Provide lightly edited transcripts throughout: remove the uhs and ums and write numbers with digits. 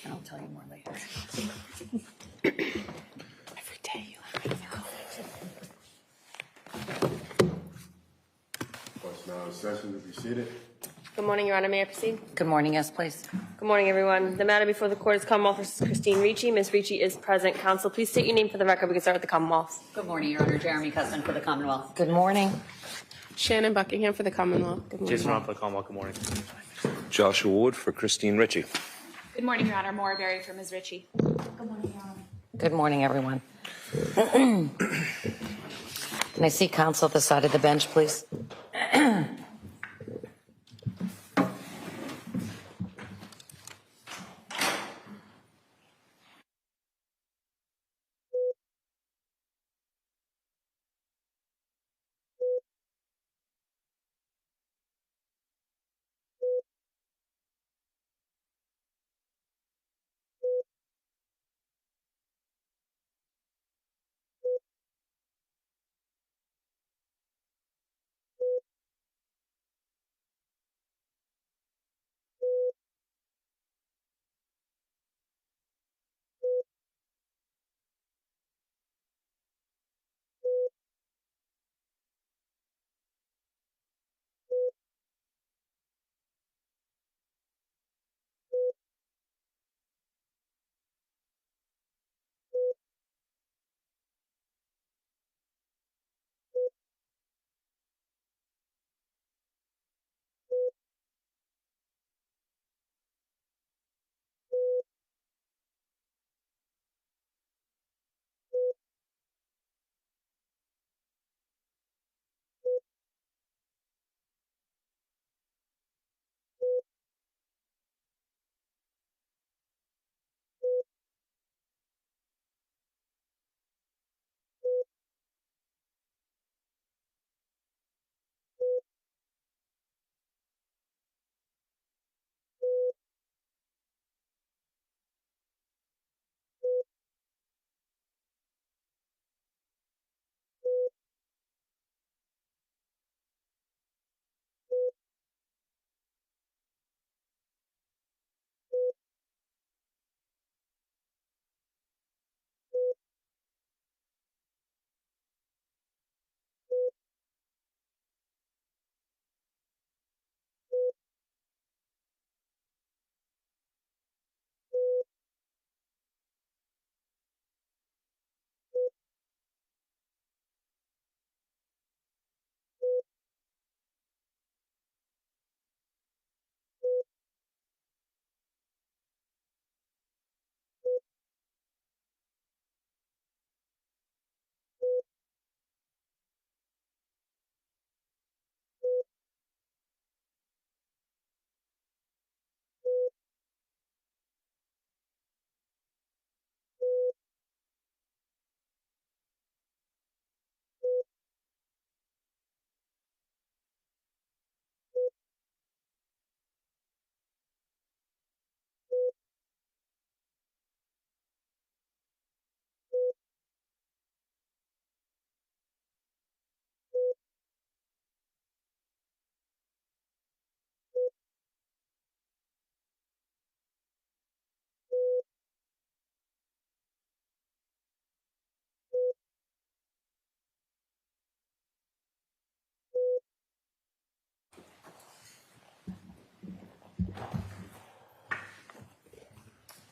I'll tell you more later. Every day you let me know. What's now in session to be seated? Good morning, Your Honor. May I proceed? Good morning, yes, please. Good morning, everyone. The matter before the court is Commonwealth versus Christine Ricci. Ms. Ricci is present. Counsel, please state your name for the record. We can start with the Commonwealth. Good morning, Your Honor. Jeremy Cousin for the Commonwealth. Good morning. Shannon Buckingham for the Commonwealth. Good morning. Jason Ron for the Commonwealth. Good morning. Joshua Wood for Christine Ricci. Good morning, Your Honor. Maura Berry for Ms. Ricci. Good morning, Your Honor. Good morning, everyone. Can I see counsel at the side of the bench, please?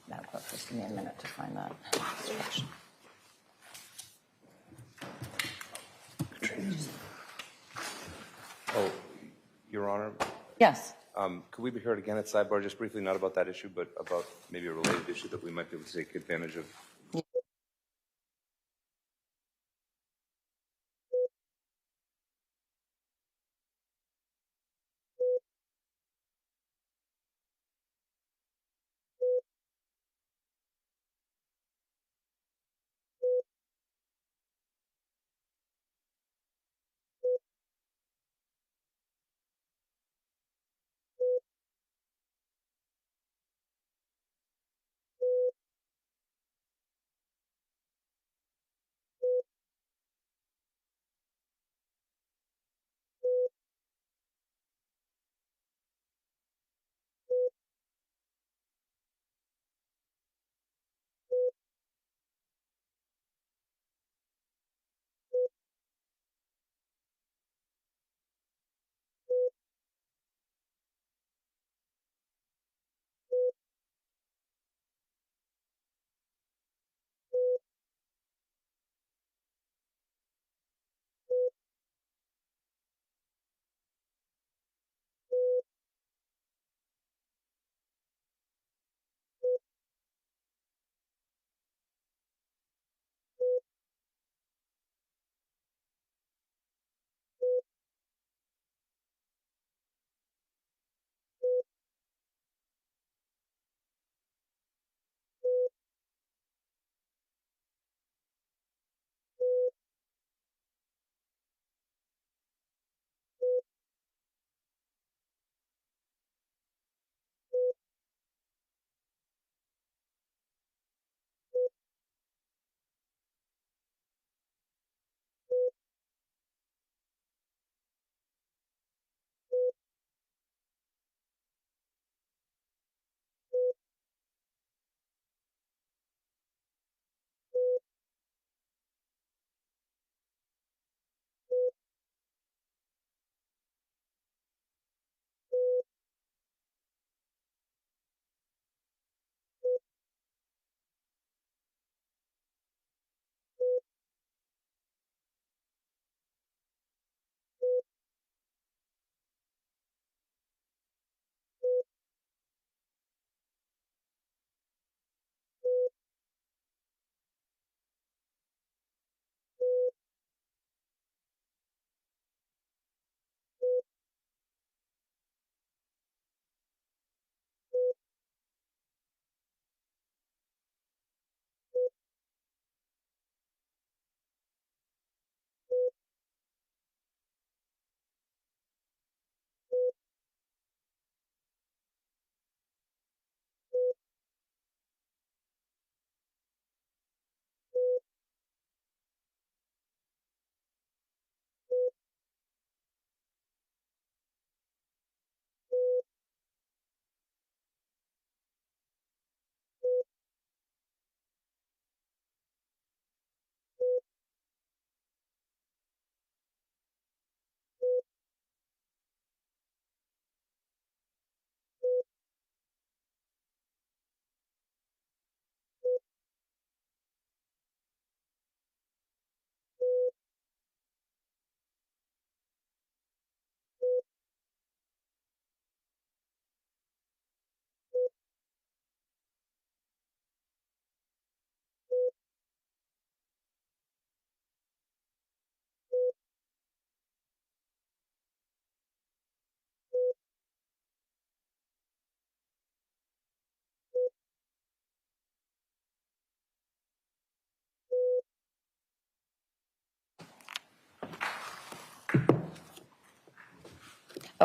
Madam Clerk, just give me a minute to find that instruction. Oh, Your Honor, Yes. could we be heard again at Sidebar, just briefly, not about that issue, but about maybe a related issue that we might be able to take advantage of?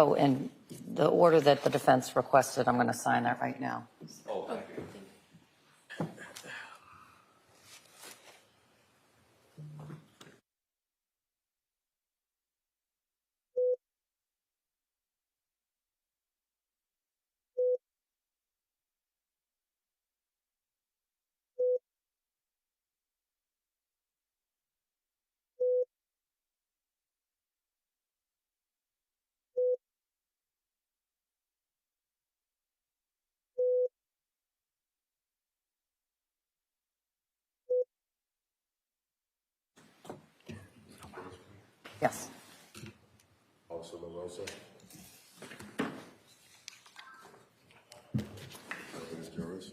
Oh, and the order that the defense requested, I'm going to sign that right now. Oh, thank you. Yes. Officer LaRosa. Ms. Juris.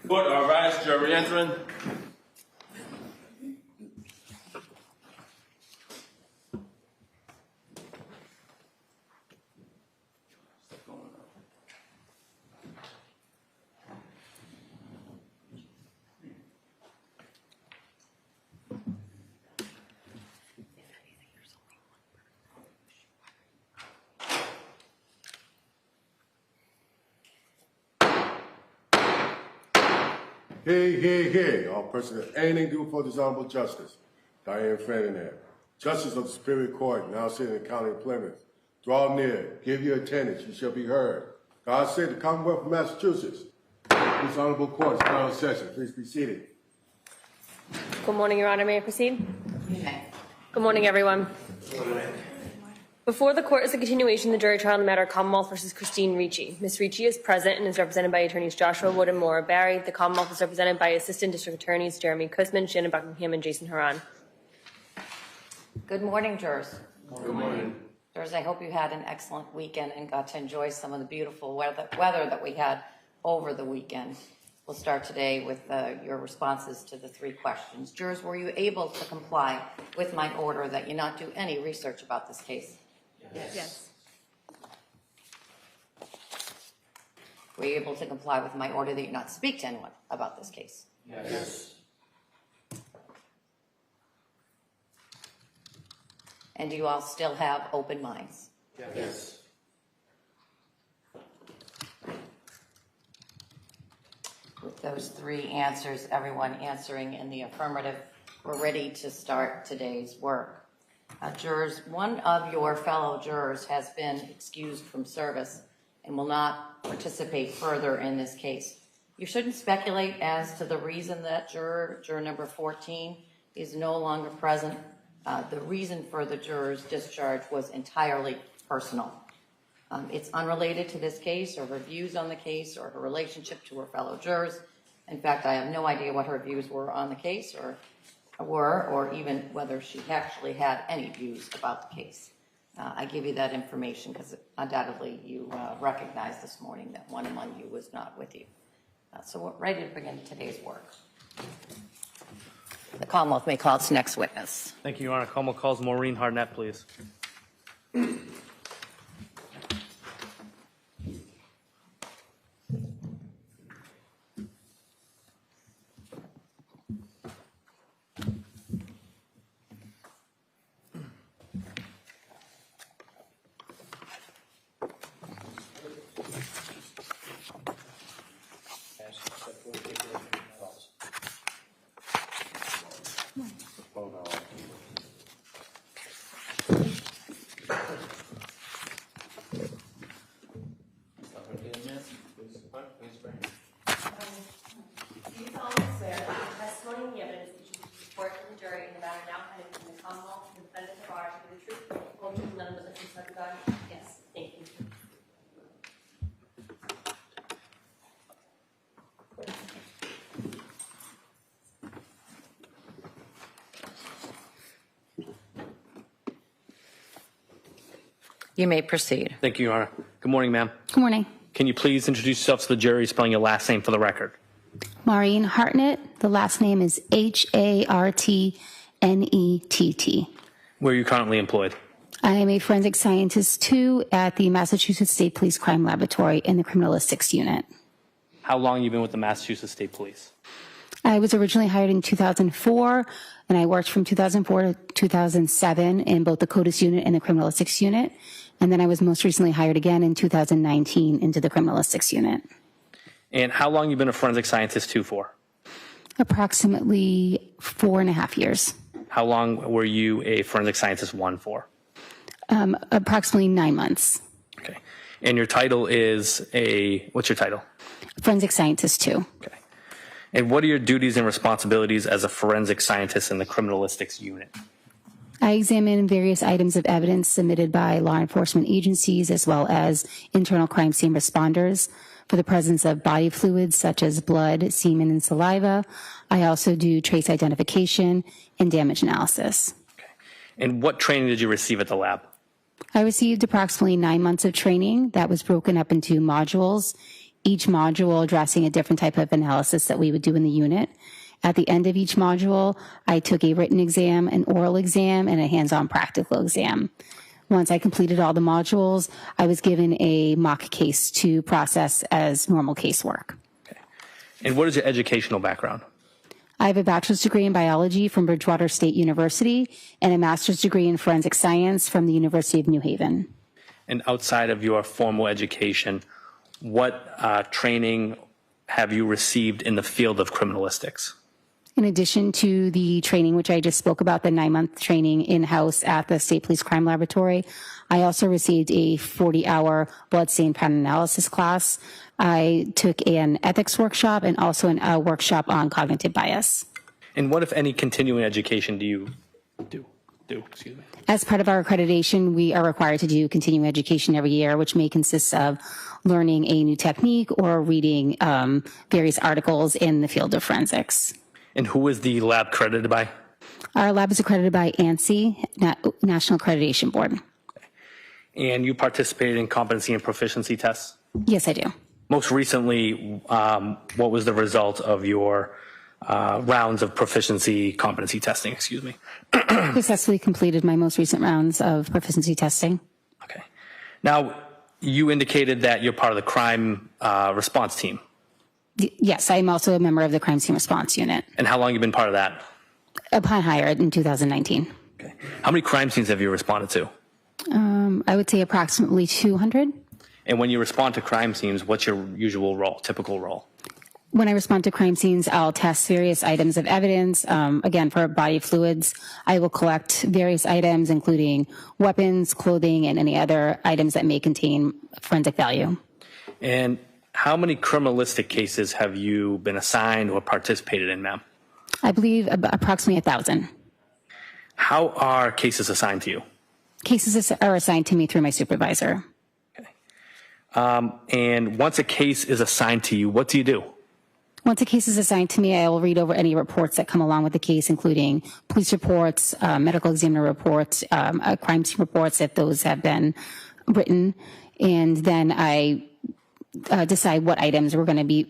Court, all rise, jury entering. Hey. All persons have anything to do for this honorable justice. Diane Ferdinand, Justice of the Superior Court, now sitting in the County of Plymouth. Draw near, give your attendance, you shall be heard. God save the Commonwealth of Massachusetts. This honorable court is now in session. Please be seated. Good morning, Your Honor. May I proceed? Okay. Good morning, everyone. Before the court is a continuation of the jury trial in the matter of Commonwealth versus Christine Ricci. Ms. Ricci is present and is represented by attorneys Joshua Wood and Maura Barry. The Commonwealth is represented by Assistant District Attorneys Jeremy Kuzman, Shannon Buckingham, and Jason Haran. Good morning, jurors. Good morning. Jurors, I hope you had an excellent weekend and got to enjoy some of the beautiful weather that we had over the weekend. We'll start today with your responses to the 3 questions. Jurors, were you able to comply with my order that you not do any research about this case? Yes. Were you able to comply with my order that you not speak to anyone about this case? Yes. And do you all still have open minds? Yes. With those 3 answers, everyone answering in the affirmative, we're ready to start today's work. Jurors, one of your fellow jurors has been excused from service and will not participate further in this case. You shouldn't speculate as to the reason that juror number 14, is no longer present. The reason for the juror's discharge was entirely personal. It's unrelated to this case or her views on the case or her relationship to her fellow jurors. In fact, I have no idea what her views were on the case or even whether she actually had any views about the case. I give you that information because undoubtedly you recognized this morning that one among you was not with you. So we're ready to begin today's work. The Commonwealth may call its next witness. Thank you, Your Honor. Commonwealth calls Maureen Harnett, please. Do you solemnly swear that the testimony and the evidence that you report to the jury in the matter now pending in the Commonwealth and defendant of ours to be the truth, whole truth, and none but the truth, so help you God? Yes. Thank you. You may proceed. Thank you, Your Honor. Good morning, ma'am. Good morning. Can you please introduce yourself to the jury, spelling your last name for the record? Maureen Hartnett. The last name is Hartnett. Where are you currently employed? I am a forensic scientist too at the Massachusetts State Police Crime Laboratory in the Criminalistics Unit. How long have you been with the Massachusetts State Police? I was originally hired in 2004, and I worked from 2004 to 2007 in both the CODIS unit and the Criminalistics Unit. And then I was most recently hired again in 2019 into the Criminalistics Unit. And how long have you been a forensic scientist too for? Approximately 4.5 years. How long were you a forensic scientist 1 for? Approximately 9 months. Okay. And your title is what's your title? Forensic scientist 2. Okay. And what are your duties and responsibilities as a forensic scientist in the Criminalistics Unit? I examine various items of evidence submitted by law enforcement agencies as well as internal crime scene responders for the presence of body fluids such as blood, semen, and saliva. I also do trace identification and damage analysis. Okay. And what training did you receive at the lab? I received approximately 9 months of training that was broken up into modules, each module addressing a different type of analysis that we would do in the unit. At the end of each module, I took a written exam, an oral exam, and a hands-on practical exam. Once I completed all the modules, I was given a mock case to process as normal casework. Okay. And what is your educational background? I have a bachelor's degree in biology from Bridgewater State University and a master's degree in forensic science from the University of New Haven. And outside of your formal education, what training have you received in the field of criminalistics? In addition to the training, which I just spoke about, the 9-month training in-house at the State Police Crime Laboratory, I also received a 40-hour blood stain pattern analysis class. I took an ethics workshop and also a workshop on cognitive bias. And what, if any, continuing education do you do? Excuse me. As part of our accreditation, we are required to do continuing education every year, which may consist of learning a new technique or reading various articles in the field of forensics. And who is the lab accredited by? Our lab is accredited by ANSI, National Accreditation Board. Okay. And you participated in competency and proficiency tests? Yes, I do. Most recently, what was the result of your rounds of competency testing, excuse me? Successfully completed my most recent rounds of proficiency testing. Okay. Now, you indicated that you're part of the crime response team. Yes, I'm also a member of the crime scene response unit. And how long have you been part of that? Upon hire in 2019. Okay. How many crime scenes have you responded to? I would say approximately 200. And when you respond to crime scenes, what's your usual role, typical role? When I respond to crime scenes, I'll test various items of evidence. Again, for body fluids, I will collect various items, including weapons, clothing, and any other items that may contain forensic value. And how many criminalistic cases have you been assigned or participated in, ma'am? I believe approximately 1,000. How are cases assigned to you? Cases are assigned to me through my supervisor. Okay. And once a case is assigned to you, what do you do? Once a case is assigned to me, I will read over any reports that come along with the case, including police reports, medical examiner reports, crime scene reports, if those have been written. And then I decide what items are going to be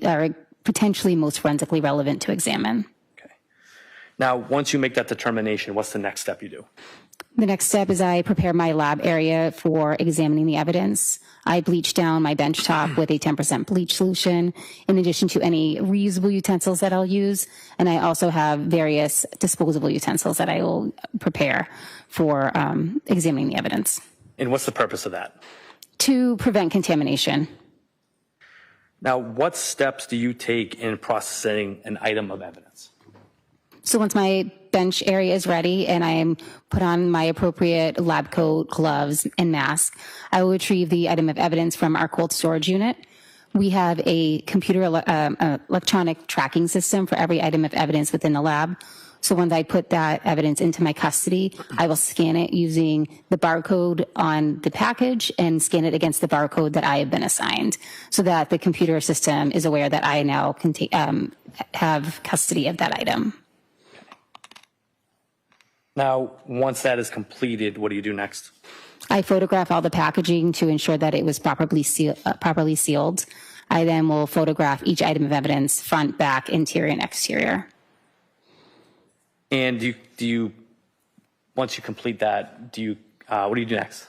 potentially most forensically relevant to examine. Okay. Now, once you make that determination, what's the next step you do? The next step is I prepare my lab area for examining the evidence. I bleach down my bench top with a 10% bleach solution, in addition to any reusable utensils that I'll use. And I also have various disposable utensils that I will prepare for examining the evidence. And what's the purpose of that? To prevent contamination. Now, what steps do you take in processing an item of evidence? So once my bench area is ready and I am put on my appropriate lab coat, gloves, and mask, I will retrieve the item of evidence from our cold storage unit. We have a computer electronic tracking system for every item of evidence within the lab. So once I put that evidence into my custody, I will scan it using the barcode on the package and scan it against the barcode that I have been assigned, so that the computer system is aware that I now can have custody of that item. Now, once that is completed, what do you do next? I photograph all the packaging to ensure that it was properly sealed. I then will photograph each item of evidence, front, back, interior, and exterior. And once you complete that, what do you do next?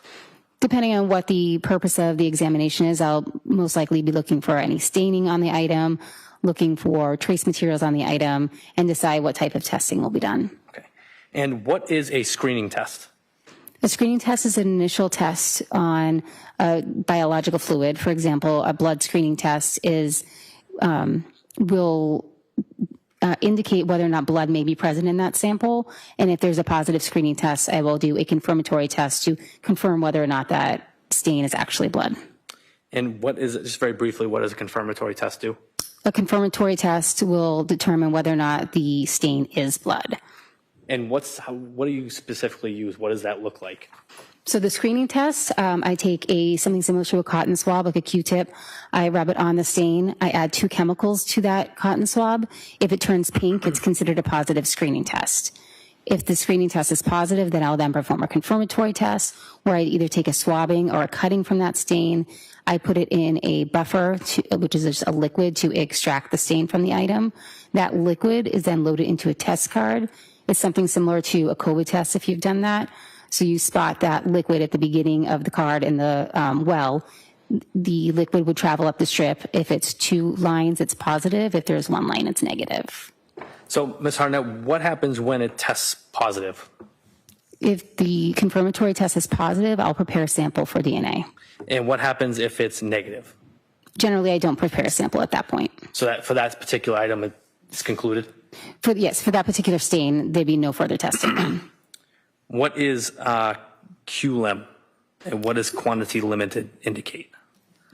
Depending on what the purpose of the examination is, I'll most likely be looking for any staining on the item, looking for trace materials on the item, and decide what type of testing will be done. Okay. And what is a screening test? A screening test is an initial test on a biological fluid. For example, a blood screening test will indicate whether or not blood may be present in that sample. And if there's a positive screening test, I will do a confirmatory test to confirm whether or not that stain is actually blood. And just very briefly, what does a confirmatory test do? A confirmatory test will determine whether or not the stain is blood. And what do you specifically use? What does that look like? So the screening test, I take something similar to a cotton swab, like a Q-tip. I rub it on the stain. I add 2 chemicals to that cotton swab. If it turns pink, it's considered a positive screening test. If the screening test is positive, then I'll then perform a confirmatory test where I either take a swabbing or a cutting from that stain. I put it in a buffer, which is just a liquid, to extract the stain from the item. That liquid is then loaded into a test card. It's something similar to a COVID test if you've done that. So you spot that liquid at the beginning of the card in the well. The liquid would travel up the strip. If it's 2 lines, it's positive. If there's 1 line, it's negative. So, Ms. Harnett, what happens when it tests positive? If the confirmatory test is positive, I'll prepare a sample for DNA. And what happens if it's negative? Generally, I don't prepare a sample at that point. So that for that particular item, it's concluded? Yes, for that particular stain, there'd be no further testing. What is QLIM, and what does quantity limited indicate?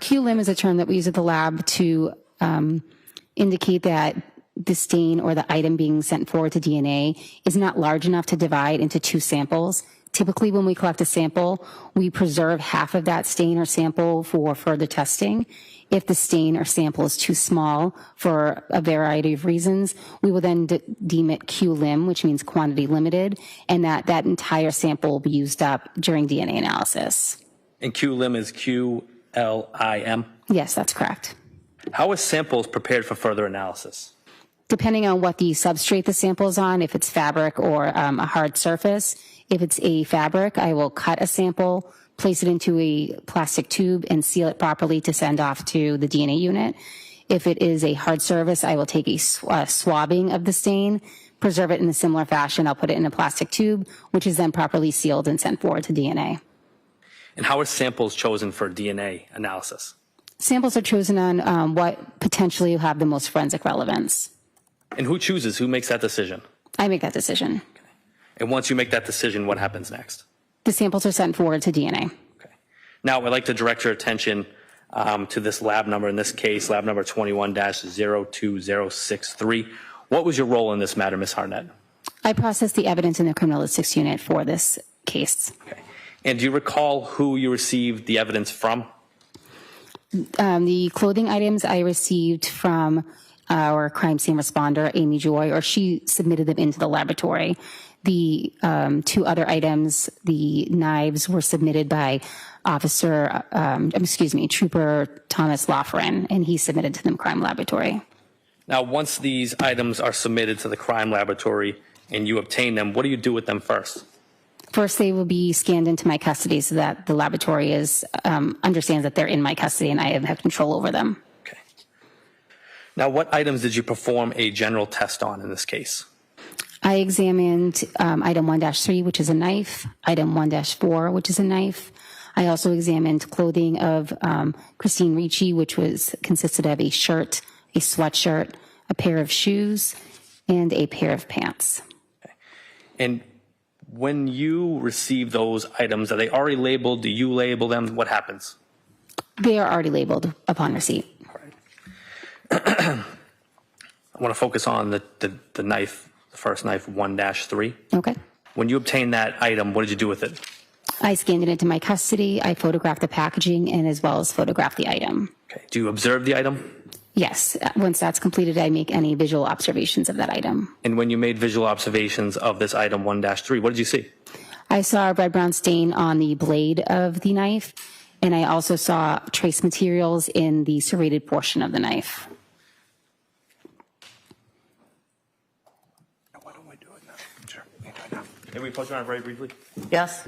QLIM is a term that we use at the lab to indicate that the stain or the item being sent forward to DNA is not large enough to divide into 2 samples. Typically, when we collect a sample, we preserve half of that stain or sample for further testing. If the stain or sample is too small for a variety of reasons, we will then deem it QLIM, which means quantity limited, and that entire sample will be used up during DNA analysis. And QLIM is QLIM? Yes, that's correct. How are samples prepared for further analysis? Depending on what the substrate the sample is on, if it's fabric or a hard surface. If it's a fabric, I will cut a sample, place it into a plastic tube, and seal it properly to send off to the DNA unit. If it is a hard surface, I will take a swabbing of the stain, preserve it in a similar fashion. I'll put it in a plastic tube, which is then properly sealed and sent forward to DNA. And how are samples chosen for DNA analysis? Samples are chosen on what potentially will have the most forensic relevance. And who chooses? Who makes that decision? I make that decision. Okay. And once you make that decision, what happens next? The samples are sent forward to DNA. Okay. Now, I'd like to direct your attention to this lab number, in this case, lab number 21-02063. What was your role in this matter, Ms. Harnett? I processed the evidence in the criminalistics unit for this case. Okay. And do you recall who you received the evidence from? The clothing items I received from our crime scene responder, Amy Joy, or she submitted them into the laboratory. The 2 other items, the knives, were submitted by Trooper Thomas Laughran, and he submitted to the crime laboratory. Now, once these items are submitted to the crime laboratory and you obtain them, what do you do with them first? First, they will be scanned into my custody so that the laboratory understands that they're in my custody and I have control over them. Okay. Now, what items did you perform a general test on in this case? I examined item 1-3, which is a knife, item 1-4, which is a knife. I also examined clothing of Christine Ricci, which consisted of a shirt, a sweatshirt, a pair of shoes, and a pair of pants. And when you receive those items, are they already labeled? Do you label them? What happens? They are already labeled upon receipt. I want to focus on the knife, the first knife, 1-3. Okay. When you obtained that item, what did you do with it? I scanned it into my custody. I photographed the packaging and as well as photographed the item. Okay. Do you observe the item? Yes. Once that's completed, I make any visual observations of that item. And when you made visual observations of this item 1-3, what did you see? I saw a red-brown stain on the blade of the knife, and I also saw trace materials in the serrated portion of the knife. Why don't we do it now? Sure. We can do it now. Can we pause your honor very briefly? Yes?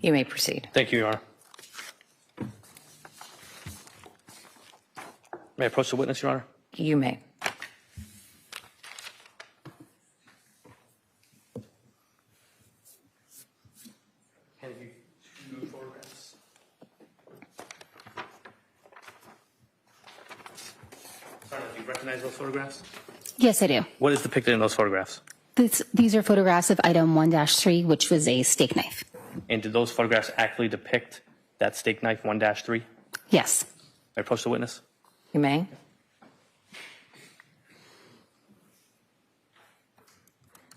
You may proceed. Thank you, Your Honor. May I approach the witness, Your Honor? You may. Hand you two photographs. Sorry, do you recognize those photographs? Yes, I do. What is depicted in those photographs? These are photographs of item 1-3, which was a steak knife. And did those photographs actually depict that steak knife 1-3? Yes. May I approach the witness? You may.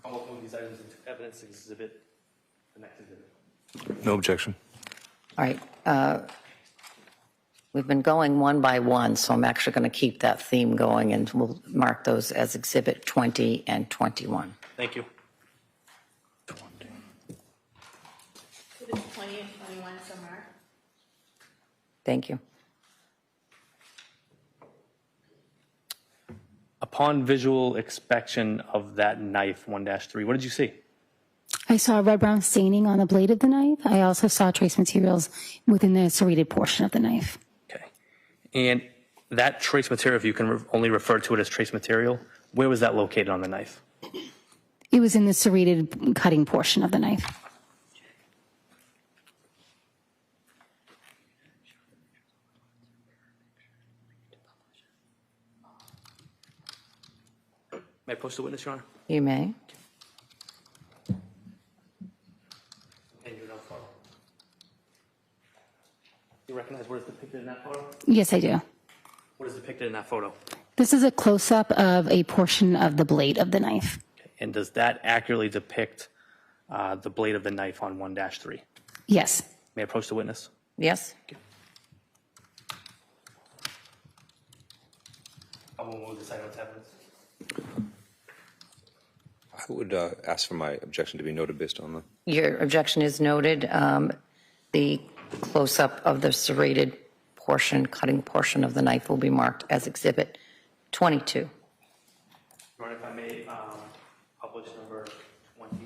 I'll move these items into evidence exhibit, the next exhibit. No objection. All right. We've been going one by one, so I'm actually going to keep that theme going, and we'll mark those as Exhibit 20 and 21. Thank you. Exhibits 20 and 21 somewhere. Thank you. Upon visual inspection of that knife 1-3, what did you see? I saw red-brown staining on the blade of the knife. I also saw trace materials within the serrated portion of the knife. Okay. And that trace material, if you can only refer to it as trace material, where was that located on the knife? It was in the serrated cutting portion of the knife. May I approach the witness, Your Honor? You may. And you know photo. You recognize what is depicted in that photo? Yes, I do. What is depicted in that photo? This is a close-up of a portion of the blade of the knife. Okay. And does that accurately depict the blade of the knife on 1-3? Yes. May I approach the witness? Yes? I will move this item to evidence. I would ask for my objection to be noted based on the. Your objection is noted. The close-up of the serrated portion, cutting portion of the knife will be marked as Exhibit 22. Your Honor, if I may publish number 20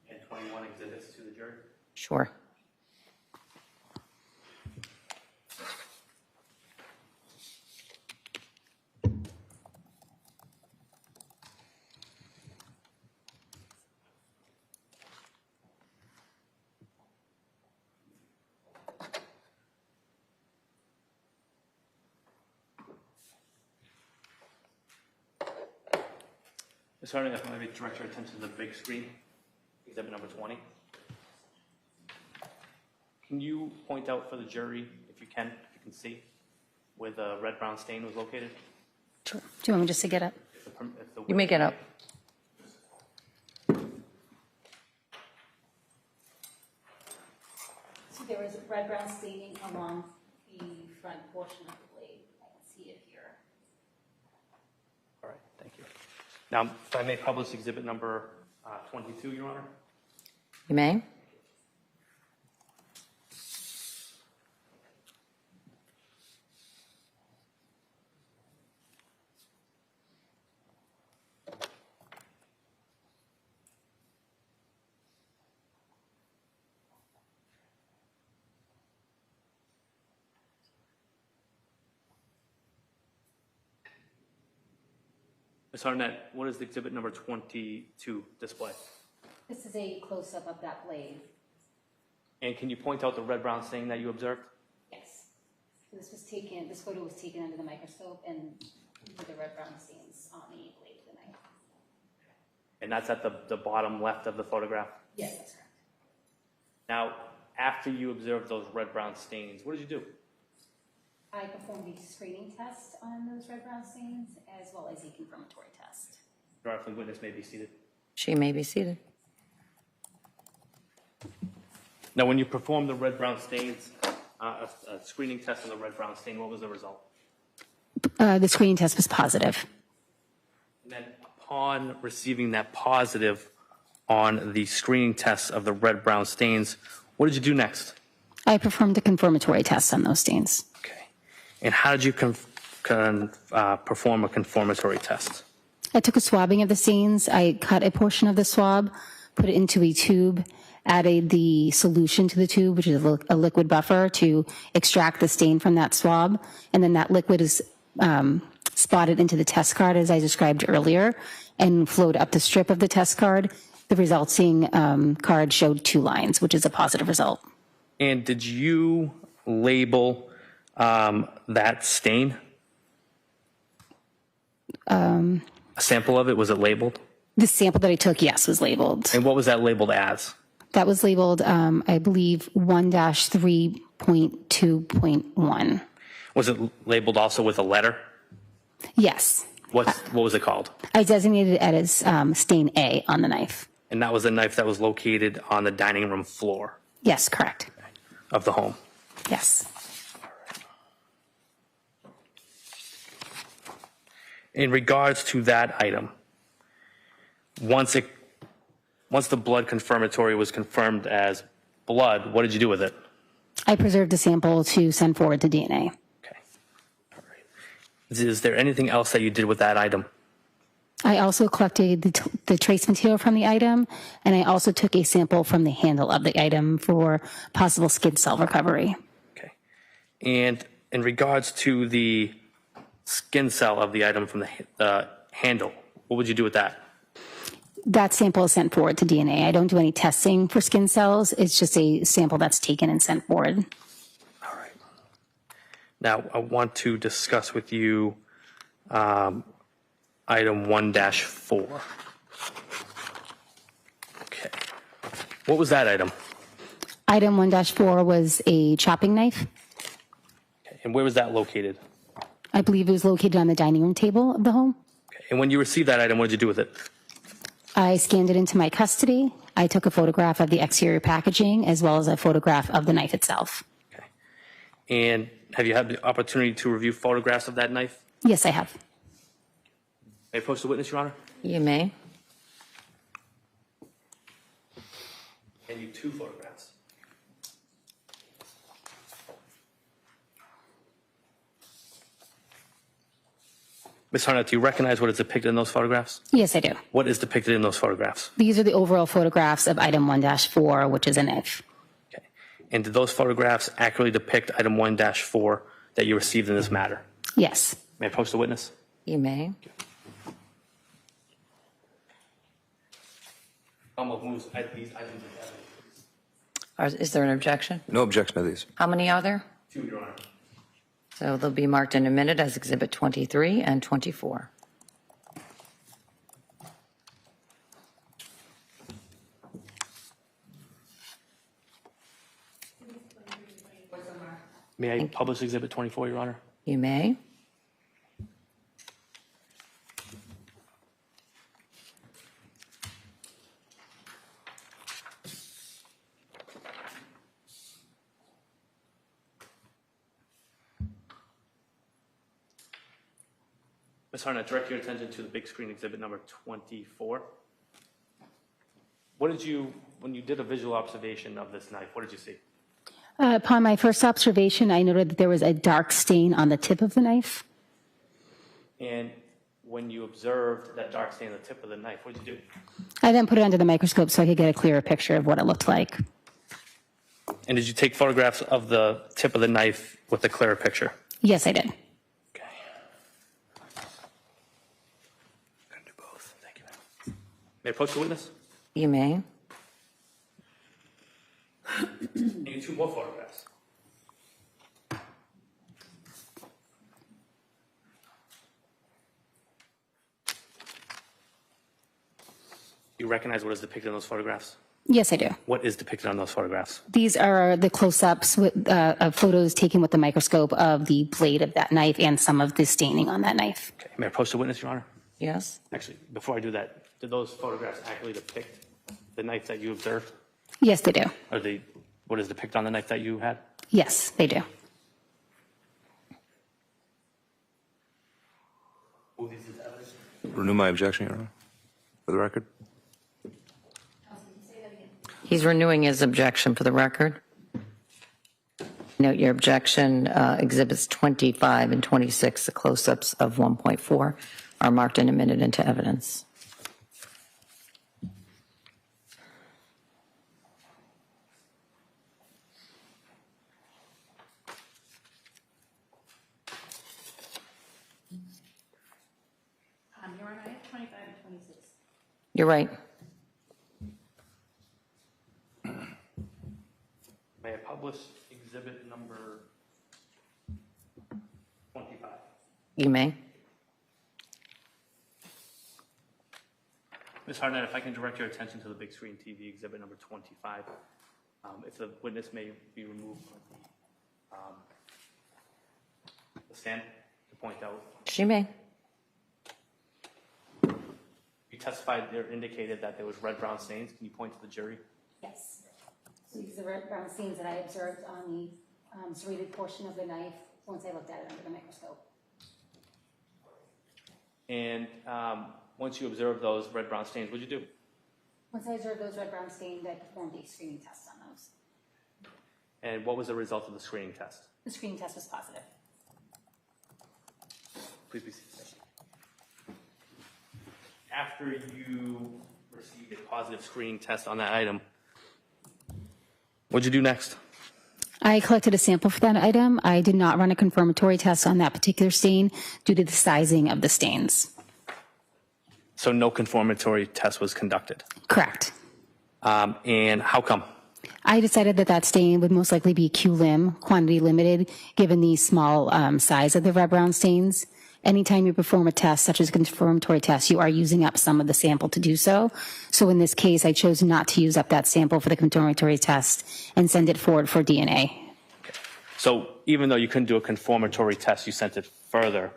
and 21 exhibits to the jury. Sure. Ms. Harding, if I may direct your attention to the big screen, exhibit number 20. Can you point out for the jury, if you can see, where the red-brown stain was located? Sure. Do you want me just to get up? You may get up. So there was red-brown staining along the front portion of the blade. I can see it here. All right, thank you. Now, if I may publish exhibit number 22, Your Honor. You may. Ms. Harnett, what is the exhibit number 22 display? This is a close-up of that blade. And can you point out the red-brown stain that you observed? Yes. So this photo was taken under the microscope, and the red-brown stains on the blade of the knife. And that's at the bottom left of the photograph? Yes, that's correct. Now, after you observed those red-brown stains, what did you do? I performed a screening test on those red-brown stains, as well as a confirmatory test. Your Honor, if the witness may be seated. She may be seated. Now, when you performed the red-brown stains, a screening test on the red-brown stain, what was the result? The screening test was positive. And then upon receiving that positive on the screening test of the red-brown stains, what did you do next? I performed a confirmatory test on those stains. Okay. And how did you perform a confirmatory test? I took a swabbing of the stains. I cut a portion of the swab, put it into a tube, added the solution to the tube, which is a liquid buffer, to extract the stain from that swab. And then that liquid is spotted into the test card, as I described earlier, and flowed up the strip of the test card. The resulting card showed 2 lines, which is a positive result. And did you label that stain? A sample of it, was it labeled? The sample that I took, yes, was labeled. And what was that labeled as? That was labeled, I believe, 1-3.2.1. Was it labeled also with a letter? Yes. What was it called? I designated it as stain A on the knife. And that was the knife that was located on the dining room floor Yes, correct. of the home. Yes. In regards to that item, once the blood confirmatory was confirmed as blood, what did you do with it? I preserved a sample to send forward to DNA. Okay. All right. Is there anything else that you did with that item? I also collected the trace material from the item, and I also took a sample from the handle of the item for possible skin cell recovery. Okay. And in regards to the skin cell of the item from the handle, what would you do with that? That sample is sent forward to DNA. I don't do any testing for skin cells. It's just a sample that's taken and sent forward. All right. Now, I want to discuss with you item 1-4. Okay. What was that item? Item 1-4 was a chopping knife. Okay. And where was that located? I believe it was located on the dining room table of the home. Okay. And when you received that item, what did you do with it? I scanned it into my custody. I took a photograph of the exterior packaging as well as a photograph of the knife itself. Okay. And have you had the opportunity to review photographs of that knife? Yes, I have. May I approach the witness, Your Honor? You may. And you 2 photographs. Ms. Harnett, do you recognize what is depicted in those photographs? Yes, I do. What is depicted in those photographs? These are the overall photographs of item 1-4, which is a knife. Okay. And did those photographs accurately depict item 1-4 that you received in this matter? Yes. May I approach the witness? You may. Moves these items of evidence. Is there an objection? No objection to these. How many are there? 2, Your Honor. So they'll be marked in a minute as Exhibit 23 and 24. May I publish Exhibit 24, Your Honor? You may. Ms. Harnett, direct your attention to the big screen exhibit number 24. What did you, when you did a visual observation of this knife, what did you see? Upon my first observation, I noted that there was a dark stain on the tip of the knife. And when you observed that dark stain on the tip of the knife, what did you do? I then put it under the microscope so I could get a clearer picture of what it looked like. And did you take photographs of the tip of the knife with a clearer picture? Yes, I did. Okay. Gonna do both. Thank you. May I approach the witness? You may. And you 2 more photographs. You recognize what is depicted in those photographs? Yes, I do. What is depicted on those photographs? These are the close-ups with of photos taken with the microscope of the blade of that knife and some of the staining on that knife. Okay. May I approach the witness, Your Honor? Yes. Actually, before I do that, did those photographs accurately depict the knife that you observed? Yes, they do. Or what is depicted on the knife that you had? Yes, they do. Move these into evidence. Renew my objection, Your Honor, for the record. He's renewing his objection for the record. Note your objection, exhibits 25 and 26, the close-ups of 1.4, are marked in a minute into evidence. You're right. May I publish exhibit number 25? You may. Ms. Harnett, if I can direct your attention to the big screen TV exhibit number 25. If the witness may be removed from the stand to point out. She may. You testified there indicated that there was red-brown stains. Can you point to the jury? Yes. So these are the red brown stains that I observed on the serrated portion of the knife once I looked at it under the microscope. And once you observed those red-brown stains, what did you do? Once I observed those red brown stains, I performed a screening test on those. And what was the result of the screening test? The screening test was positive. Please be seated. After you received a positive screening test on that item, what'd you do next? I collected a sample for that item. I did not run a confirmatory test on that particular stain due to the sizing of the stains. So no confirmatory test was conducted. Correct. And how come? I decided that that stain would most likely be Q-lim, quantity limited, given the small size of the red brown stains. Anytime you perform a test, such as a confirmatory test, you are using up some of the sample to do so. So in this case, I chose not to use up that sample for the confirmatory test and send it forward for DNA. So even though you couldn't do a confirmatory test, you sent it further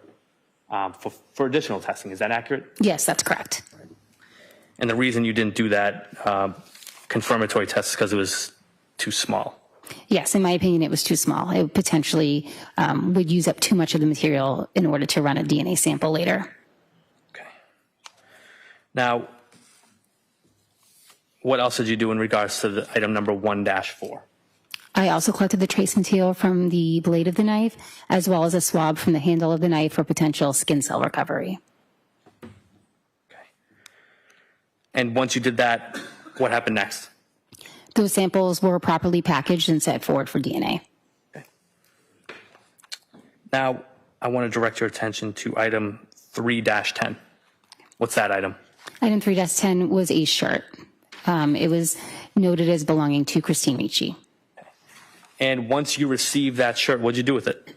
for additional testing. Is that accurate? Yes, that's correct. And the reason you didn't do that confirmatory test is because it was too small. Yes, in my opinion, it was too small. It potentially would use up too much of the material in order to run a DNA sample later. Okay. Now, what else did you do in regards to the item number 1-4? I also collected the trace material from the blade of the knife, as well as a swab from the handle of the knife for potential skin cell recovery. Okay. And once you did that, what happened next? Those samples were properly packaged and sent forward for DNA. Okay. Now, I want to direct your attention to item 3-10. What's that item? Item 3-10 was a shirt. It was noted as belonging to Christine Ricci. And once you received that shirt, what'd you do with it?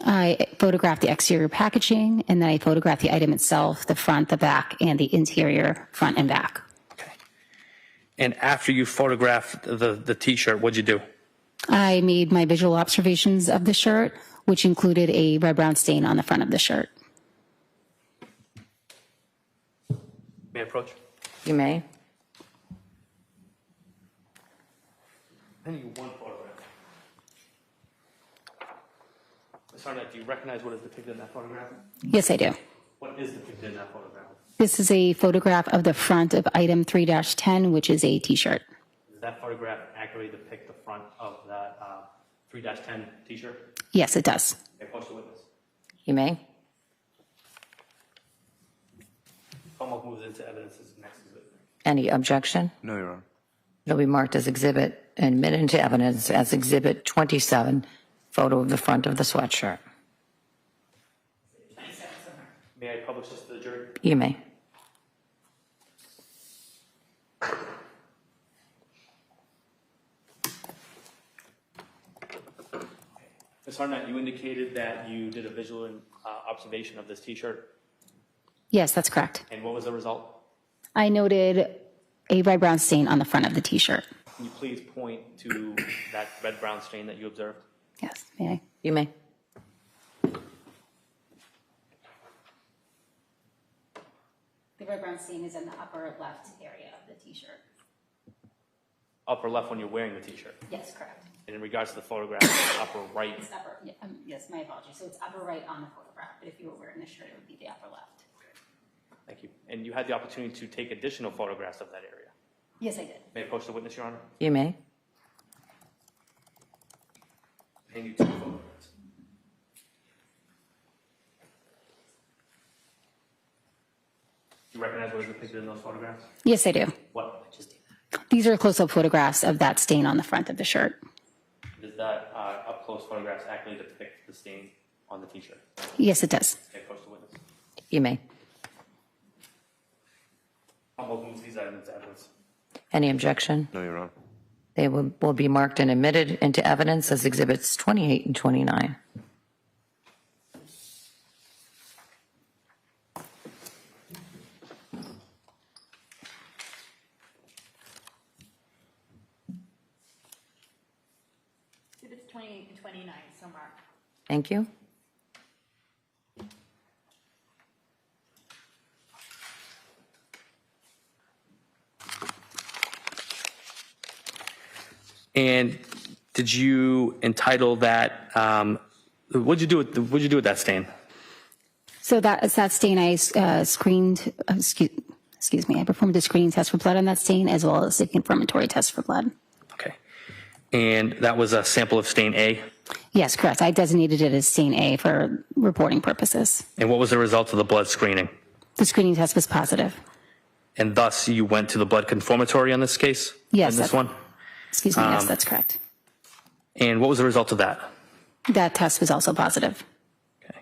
I photographed the exterior packaging, and then I photographed the item itself, the front, the back, and the interior front and back. Okay. And after you photographed the T-shirt, what'd you do? I made my visual observations of the shirt, which included a red-brown stain on the front of the shirt. May I approach? You may. I need one photograph. Ms. Arnett, do you recognize what is depicted in that photograph? Yes, I do. What is depicted in that photograph? This is a photograph of the front of item 3-10, which is a T-shirt. Does that photograph accurately depict the front of that 3-10 T-shirt? Yes, it does. May I approach the witness? You may. Commonwealth moves into evidence's next exhibit. Any objection? No, Your Honor. It'll be marked as exhibit and admitted into evidence as exhibit 27, photo of the front of the sweatshirt. May I publish this to the jury? You may. Ms. Arnett, you indicated that you did a visual observation of this T-shirt, Yes, that's correct. and what was the result? I noted a red-brown stain on the front of the T-shirt. Can you please point to that red-brown stain that you observed? Yes, may I? You may. The red-brown stain is in the upper left area of the T-shirt. Upper left when you're wearing the T-shirt. Yes, correct. And in regards to the photograph, it's upper right. It's upper, yeah, yes, my apologies. So it's upper right on the photograph, but if you were wearing the shirt, it would be the upper left. Thank you. And you had the opportunity to take additional photographs of that area. Yes, I did. May I approach the witness, Your Honor? You may. Hand you two photographs. Do you recognize what is depicted in those photographs? Yes, I do. What? These are close-up photographs of that stain on the front of the shirt. Does that up-close photographs accurately depict the stain on the T-shirt? Yes, it does. May I approach the witness? You may. I'll Commonwealth moves these items to evidence. Any objection? No, Your Honor. They will be marked and admitted into evidence as Exhibits 28 and 29. Exhibits 28 and 29, so marked. Thank you. And did you entitle that? What'd you do with that stain? So that stain I screened, excuse me, I performed a screening test for blood on that stain as well as a confirmatory test for blood. Okay. And that was a sample of stain A? Yes, correct. I designated it as stain A for reporting purposes. And what was the result of the blood screening? The screening test was positive. And thus you went to the blood conformatory on this case? Yes. In this one? Excuse me, yes, that's correct. And what was the result of that? That test was also positive. Okay.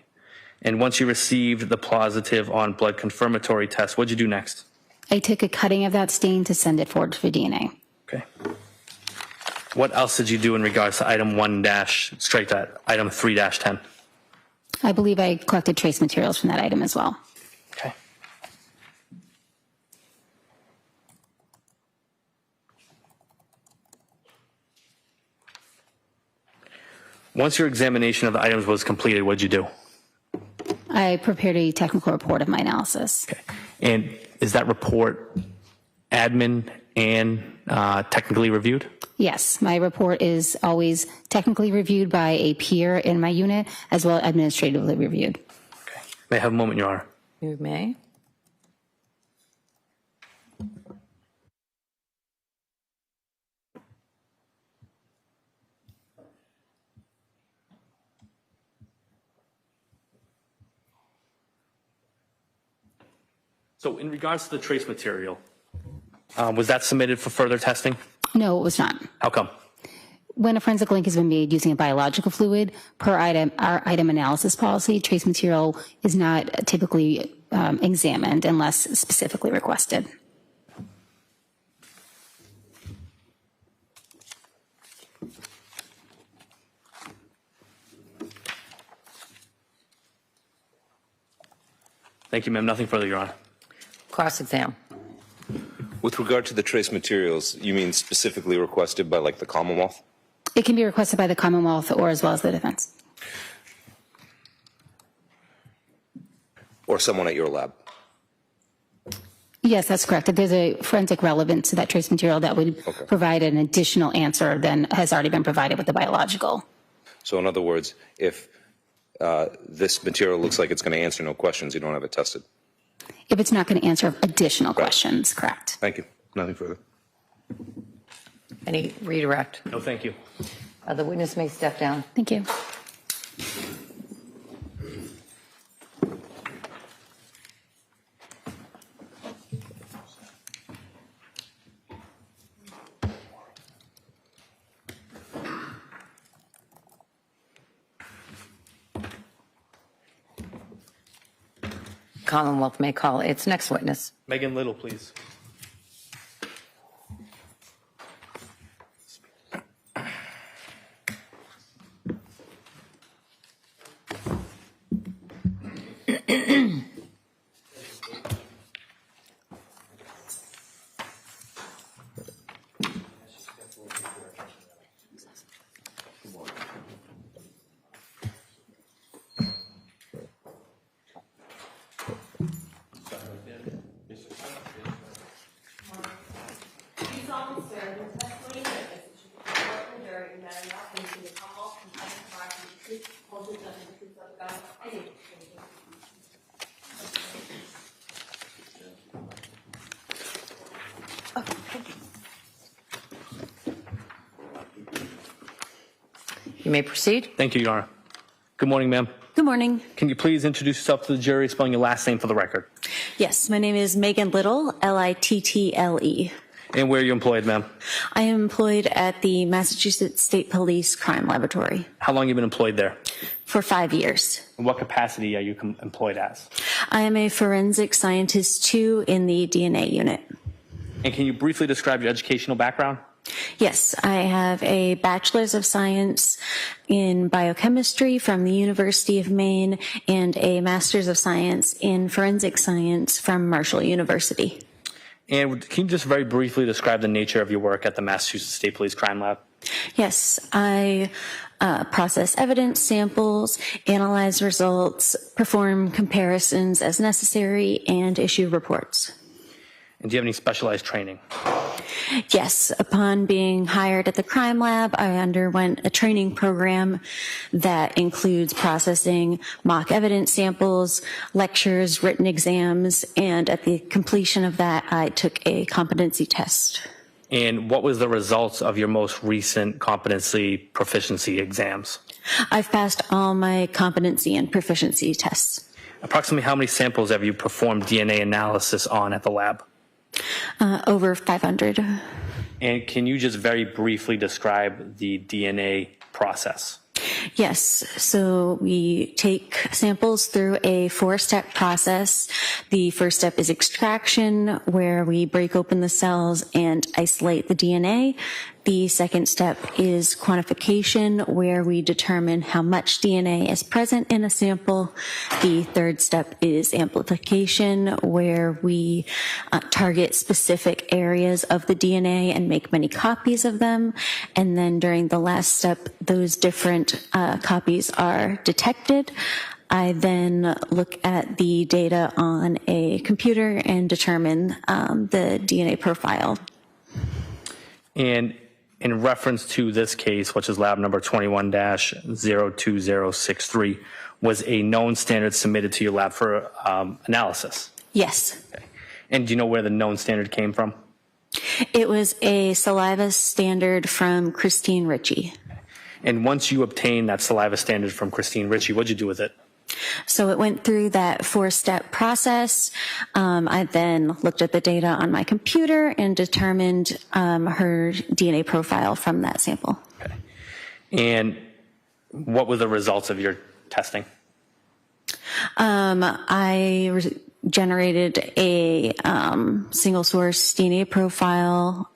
And once you received the positive on blood confirmatory test, what'd you do next? I took a cutting of that stain to send it forward for DNA. Okay. What else did you do in regards to item 1 dash, strike that, item 3-10? I believe I collected trace materials from that item as well. Okay. Once your examination of the items was completed, what'd you do? I prepared a technical report of my analysis. Okay. And is that report admin and technically reviewed? Yes, my report is always technically reviewed by a peer in my unit as well as administratively reviewed. Okay. May I have a moment, Your Honor? You may. So in regards to the trace material, was that submitted for further testing? No, it was not. How come? When a forensic link has been made using a biological fluid, per our item analysis policy, trace material is not typically examined unless specifically requested. Thank you, ma'am. Nothing further, Your Honor. Cross-exam. With regard to the trace materials, you mean specifically requested by like the Commonwealth? It can be requested by the Commonwealth or as well as the defense. Or someone at your lab? Yes, that's correct. If there's a forensic relevance to that trace material, that would provide an additional answer than has already been provided with the biological. So in other words, if this material looks like it's going to answer no questions, you don't have it tested? If it's not going to answer additional questions, correct. Thank you. Nothing further. Any redirect? No, thank you. The witness may step down. Thank you. Commonwealth may call its next witness. Megan Little, please. You may proceed. Thank you, Your Honor. Good morning, ma'am. Good morning. Can you please introduce yourself to the jury, spelling your last name for the record? Yes, my name is Megan Little, Little. And where are you employed, ma'am? I am employed at the Massachusetts State Police Crime Laboratory How long have you been employed there? for 5 years. And what capacity are you employed as? I am a forensic scientist 2 in the DNA unit. And can you briefly describe your educational background? Yes, I have a Bachelor's of Science in Biochemistry from the University of Maine and a Master's of Science in Forensic Science from Marshall University. And can you just very briefly describe the nature of your work at the Massachusetts State Police Crime Lab? Yes, I process evidence samples, analyze results, perform comparisons as necessary, and issue reports. And do you have any specialized training? Yes, upon being hired at the crime lab, I underwent a training program that includes processing mock evidence samples, lectures, written exams, and at the completion of that, I took a competency test. And what was the results of your most recent competency proficiency exams? I've passed all my competency and proficiency tests. Approximately how many samples have you performed DNA analysis on at the lab? Over 500. And can you just very briefly describe the DNA process? Yes, so we take samples through a 4-step process. The first step is extraction, where we break open the cells and isolate the DNA. The second step is quantification, where we determine how much DNA is present in a sample. The third step is amplification, where we target specific areas of the DNA and make many copies of them. And then during the last step, those different copies are detected. I then look at the data on a computer and determine the DNA profile. And in reference to this case, which is lab number 21-02063, was a known standard submitted to your lab for analysis? Yes. Okay. And do you know where the known standard came from? It was a saliva standard from Christine Ricci. And once you obtained that saliva standard from Christine Ricci, what'd you do with it? So it went through that 4-step process. I then looked at the data on my computer and determined her DNA profile from that sample. Okay. And what were the results of your testing? I generated a single source DNA profile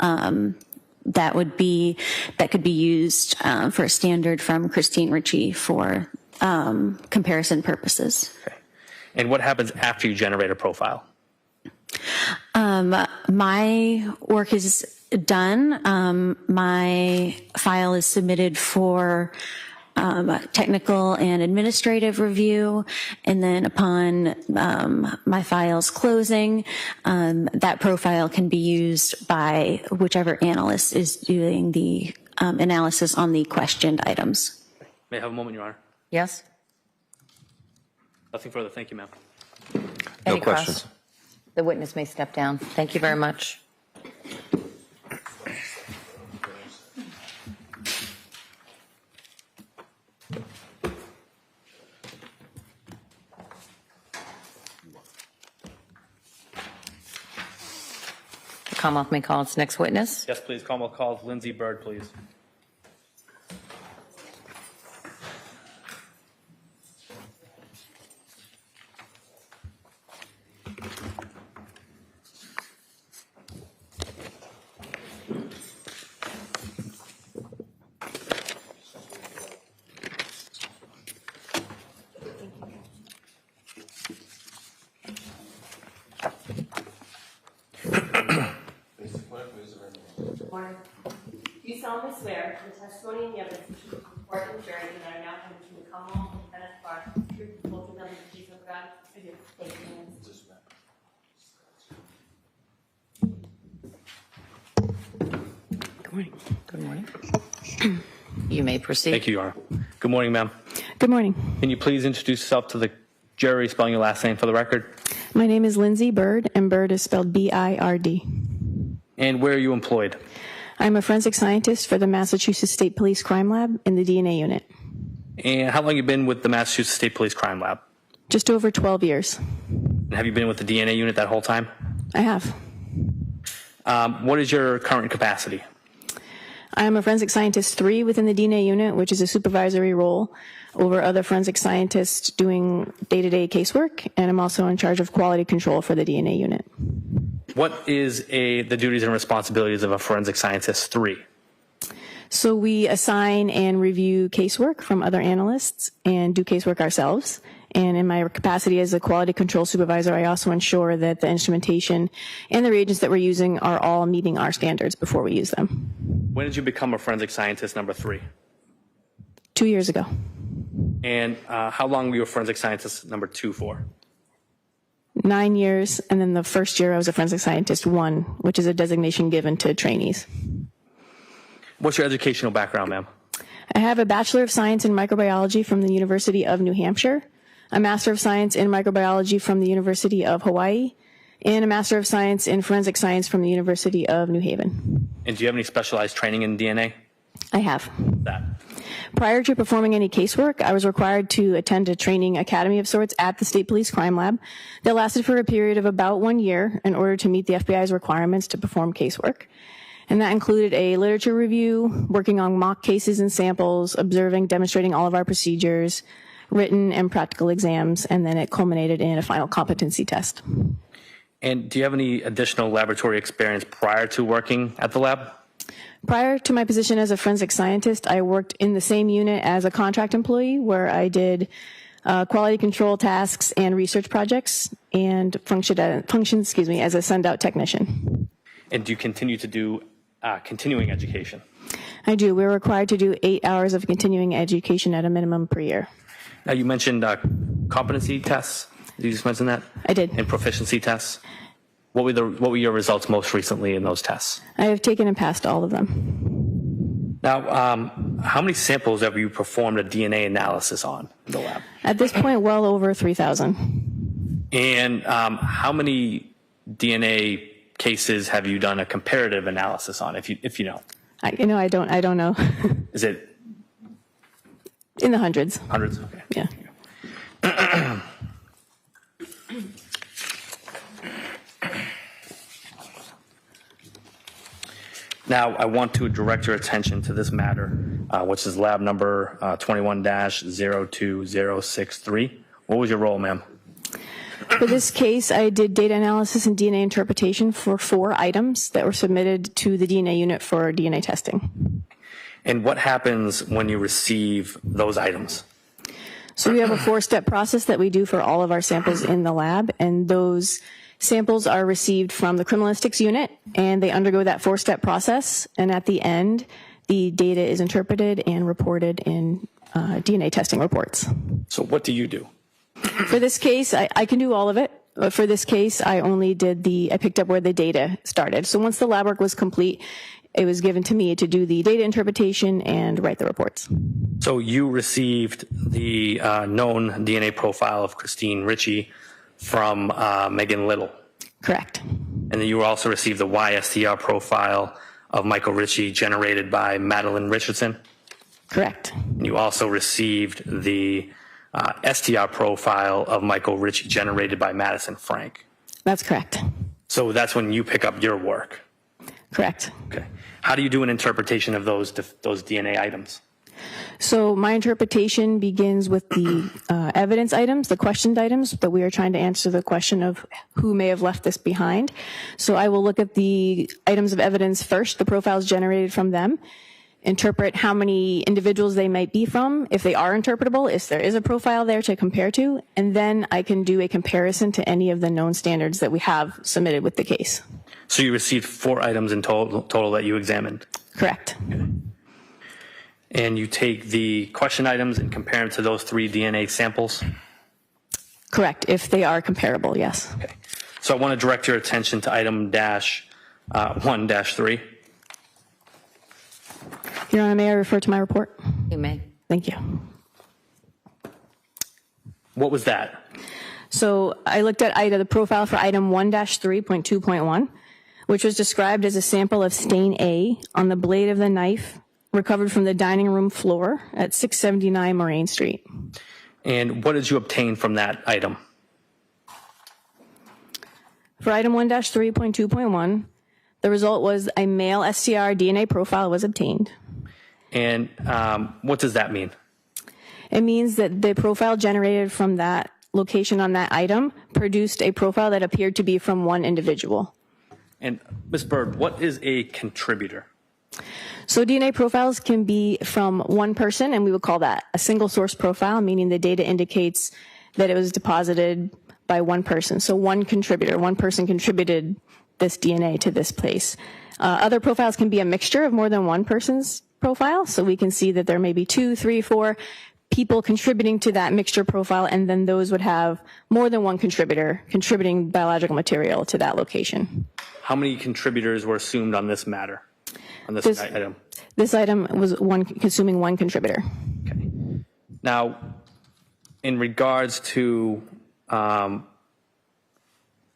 that could be used for a standard from Christine Ricci for comparison purposes. Okay. And what happens after you generate a profile? My work is done. My file is submitted for technical and administrative review, and then upon my file's closing, that profile can be used by whichever analyst is doing the analysis on the questioned items. May I have a moment, Your Honor? Yes? Nothing further. Thank you, ma'am. Any questions. cross? The witness may step down. Thank you very much. The Commonwealth may call its next witness. Yes, please. Commonwealth calls Lindsay Bird, please. Do solemnly swear the testimony and the evidence which you report in the jury that are now coming from the Commonwealth and defendant bar, truth, full fidelity, and truth of God. I do. Thank you. Good morning. Good morning. You may proceed. Thank you, Your Honor. Good morning, ma'am. Good morning. Can you please introduce yourself to the jury, spelling your last name for the record? My name is Lindsay Bird, and Bird is spelled B-I-R-D. And where are you employed? I'm a forensic scientist for the Massachusetts State Police Crime Lab in the DNA unit. And how long have you been with the Massachusetts State Police Crime Lab? Just over 12 years. And have you been with the DNA unit that whole time? I have. What is your current capacity? I am a forensic scientist 3 within the DNA unit, which is a supervisory role over other forensic scientists doing day-to-day casework, and I'm also in charge of quality control for the DNA unit. What is the duties and responsibilities of a forensic scientist 3? So we assign and review casework from other analysts and do casework ourselves. And in my capacity as a quality control supervisor, I also ensure that the instrumentation and the reagents that we're using are all meeting our standards before we use them. When did you become a forensic scientist number 3? 2 years ago. And how long were you a forensic scientist number 2 for? 9 years, and then the first year I was a forensic scientist 1, which is a designation given to trainees. What's your educational background, ma'am? I have a Bachelor of Science in Microbiology from the University of New Hampshire, a Master of Science in Microbiology from the University of Hawaii, and a Master of Science in Forensic Science from the University of New Haven. And do you have any specialized training in DNA? I have. That. Prior to performing any casework, I was required to attend a training academy of sorts at the State Police Crime Lab that lasted for a period of about 1 year in order to meet the FBI's requirements to perform casework. And that included a literature review, working on mock cases and samples, observing, demonstrating all of our procedures, written and practical exams, and then it culminated in a final competency test. And do you have any additional laboratory experience prior to working at the lab? Prior to my position as a forensic scientist, I worked in the same unit as a contract employee where I did quality control tasks and research projects and functioned as a send-out technician. And do you continue to do continuing education? I do. We're required to do 8 hours of continuing education at a minimum per year. Now, you mentioned competency tests. Did you just mention that? I did. And proficiency tests. What were your results most recently in those tests? I have taken and passed all of them. Now, how many samples have you performed a DNA analysis on in the lab? At this point, well over 3,000. And how many DNA cases have you done a comparative analysis on, if you know? I don't know. Is it in the hundreds? Hundreds? Okay. Yeah. Now, I want to direct your attention to this matter, which is lab number 21-02063. What was your role, ma'am? For this case, I did data analysis and DNA interpretation for 4 items that were submitted to the DNA unit for DNA testing. And what happens when you receive those items? So we have a 4-step process that we do for all of our samples in the lab, and those samples are received from the criminalistics unit, and they undergo that 4-step process, and at the end, the data is interpreted and reported in DNA testing reports. So what do you do? For this case, I can do all of it. But for this case, I only did I picked up where the data started. So once the lab work was complete, it was given to me to do the data interpretation and write the reports. So you received the known DNA profile of Christine Ricci from Megan Little. Correct. And then you also received the YSTR profile of Michael Ricci generated by Madeline Richardson. Correct. And you also received the STR profile of Michael Ricci generated by Madison Frank. That's correct. So that's when you pick up your work. Correct. Okay. How do you do an interpretation of those DNA items? So my interpretation begins with the evidence items, the questioned items, that we are trying to answer the question of who may have left this behind. So I will look at the items of evidence first, the profiles generated from them, interpret how many individuals they might be from, if they are interpretable, if there is a profile there to compare to, and then I can do a comparison to any of the known standards that we have submitted with the case. So you received 4 items in total that you examined? Correct. Okay. And you take the question items and compare them to those 3 DNA samples? Correct, if they are comparable, yes. Okay. So I want to direct your attention to item 1-3. Your Honor, may I refer to my report? You may. Thank you. What was that? So I looked at the profile for item 1-3.2.1, which was described as a sample of stain A on the blade of the knife recovered from the dining room floor at 679 Moraine Street. And what did you obtain from that item? For item 1-3.2.1, the result was a male STR DNA profile was obtained. And what does that mean? It means that the profile generated from that location on that item produced a profile that appeared to be from one individual. And Ms. Bird, what is a contributor? So DNA profiles can be from one person, and we would call that a single source profile, meaning the data indicates that it was deposited by one person. So one contributor, one person contributed this DNA to this place. Other profiles can be a mixture of more than one person's profile. So we can see that there may be 2, 3, 4 people contributing to that mixture profile, and then those would have more than one contributor contributing biological material to that location. How many contributors were assumed on this matter, on this item? This item was consuming one contributor. Okay. Now, in regards to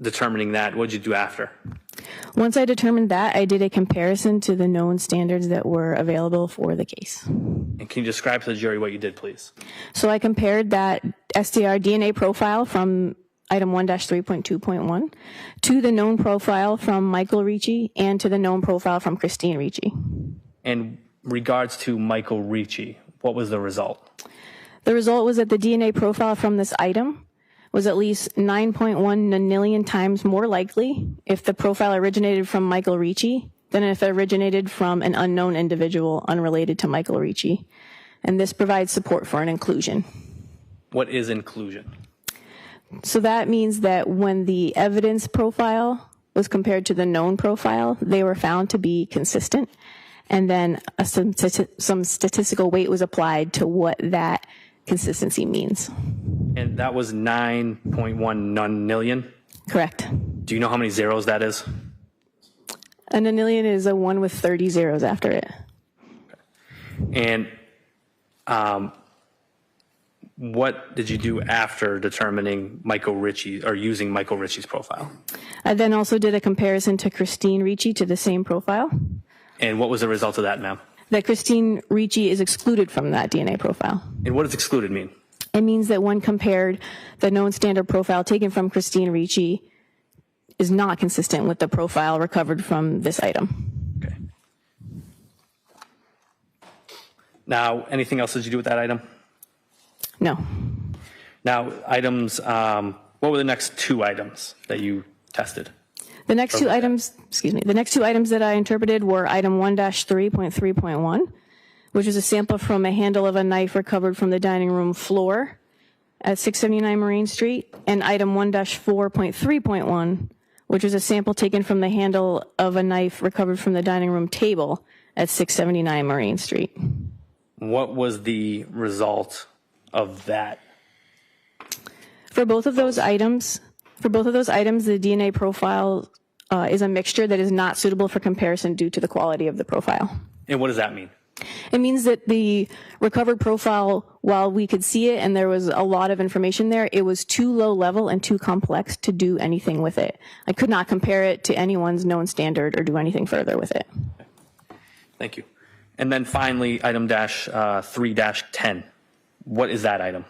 determining that, what did you do after? Once I determined that, I did a comparison to the known standards that were available for the case. And can you describe to the jury what you did, please? So I compared that STR DNA profile from item 1-3.2.1 to the known profile from Michael Ricci and to the known profile from Christine Ricci. In regards to Michael Ricci, what was the result? The result was that the DNA profile from this item was at least 9.1 million times more likely if the profile originated from Michael Ricci than if it originated from an unknown individual unrelated to Michael Ricci. And this provides support for an inclusion. What is inclusion? So that means that when the evidence profile was compared to the known profile, they were found to be consistent. And then some statistical weight was applied to what that consistency means. And that was 9.1 million? Correct. Do you know how many zeros that is? A nonillion is a 1 with 30 zeros after it. And what did you do after determining Michael Ricci or using Michael Ricci's profile? I then also did a comparison to Christine Ricci to the same profile. And what was the result of that, ma'am? That Christine Ricci is excluded from that DNA profile. And what does excluded mean? It means that when compared, the known standard profile taken from Christine Ricci is not consistent with the profile recovered from this item. Okay. Now, anything else did you do with that item? No. Now, items, what were the next 2 items that you tested? The next two items, the next 2 items that I interpreted were item 1-3.3.1, which is a sample from a handle of a knife recovered from the dining room floor at 679 Marine Street, and item 1-4.3.1, which was a sample taken from the handle of a knife recovered from the dining room table at 679 Marine Street. What was the result of that? For both of those items, the DNA profile is a mixture that is not suitable for comparison due to the quality of the profile. And what does that mean? It means that the recovered profile, while we could see it and there was a lot of information there, it was too low level and too complex to do anything with it. I could not compare it to anyone's known standard or do anything further with it. Thank you. And then finally, item 3-10. What is that item?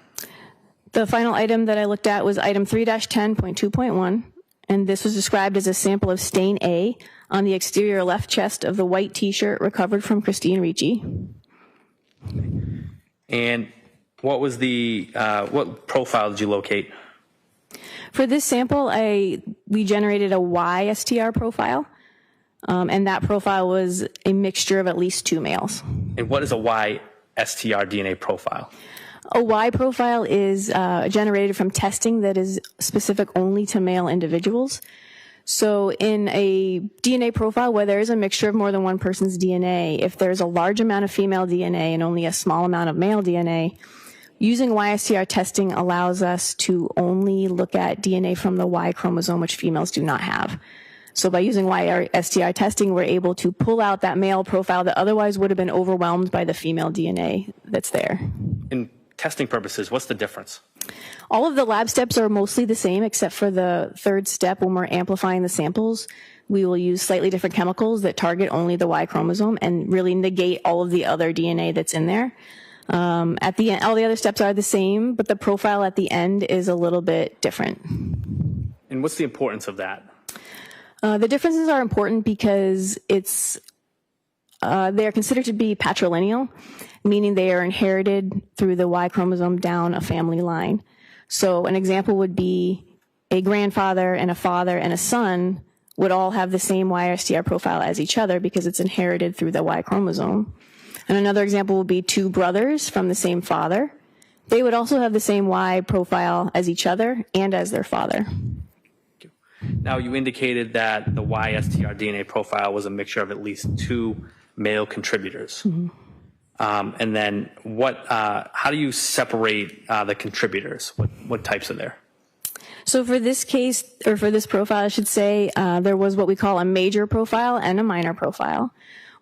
The final item that I looked at was item 3-10.2.1, and this was described as a sample of stain A on the exterior left chest of the white t-shirt recovered from Christine Ricci. And what was the, what profile did you locate? For this sample, we generated a YSTR profile, and that profile was a mixture of at least 2 males. And what is a YSTR DNA profile? A Y profile is generated from testing that is specific only to male individuals. So in a DNA profile where there is a mixture of more than one person's DNA, if there's a large amount of female DNA and only a small amount of male DNA, using YSTR testing allows us to only look at DNA from the Y chromosome, which females do not have. So by using YSTR testing, we're able to pull out that male profile that otherwise would have been overwhelmed by the female DNA that's there. In testing purposes, what's the difference? All of the lab steps are mostly the same, except for the 3rd step when we're amplifying the samples. We will use slightly different chemicals that target only the Y chromosome and really negate all of the other DNA that's in there. At the end, all the other steps are the same, but the profile at the end is a little bit different. And what's the importance of that? The differences are important because they are considered to be patrilineal, meaning they are inherited through the Y chromosome down a family line. So an example would be a grandfather and a father and a son would all have the same YSTR profile as each other because it's inherited through the Y chromosome. And another example would be two brothers from the same father. They would also have the same Y profile as each other and as their father. Now, you indicated that the YSTR DNA profile was a mixture of at least two male contributors. Mm-hmm. And then how do you separate the contributors? What types are there? So for this case, or for this profile, I should say, there was what we call a major profile and a minor profile.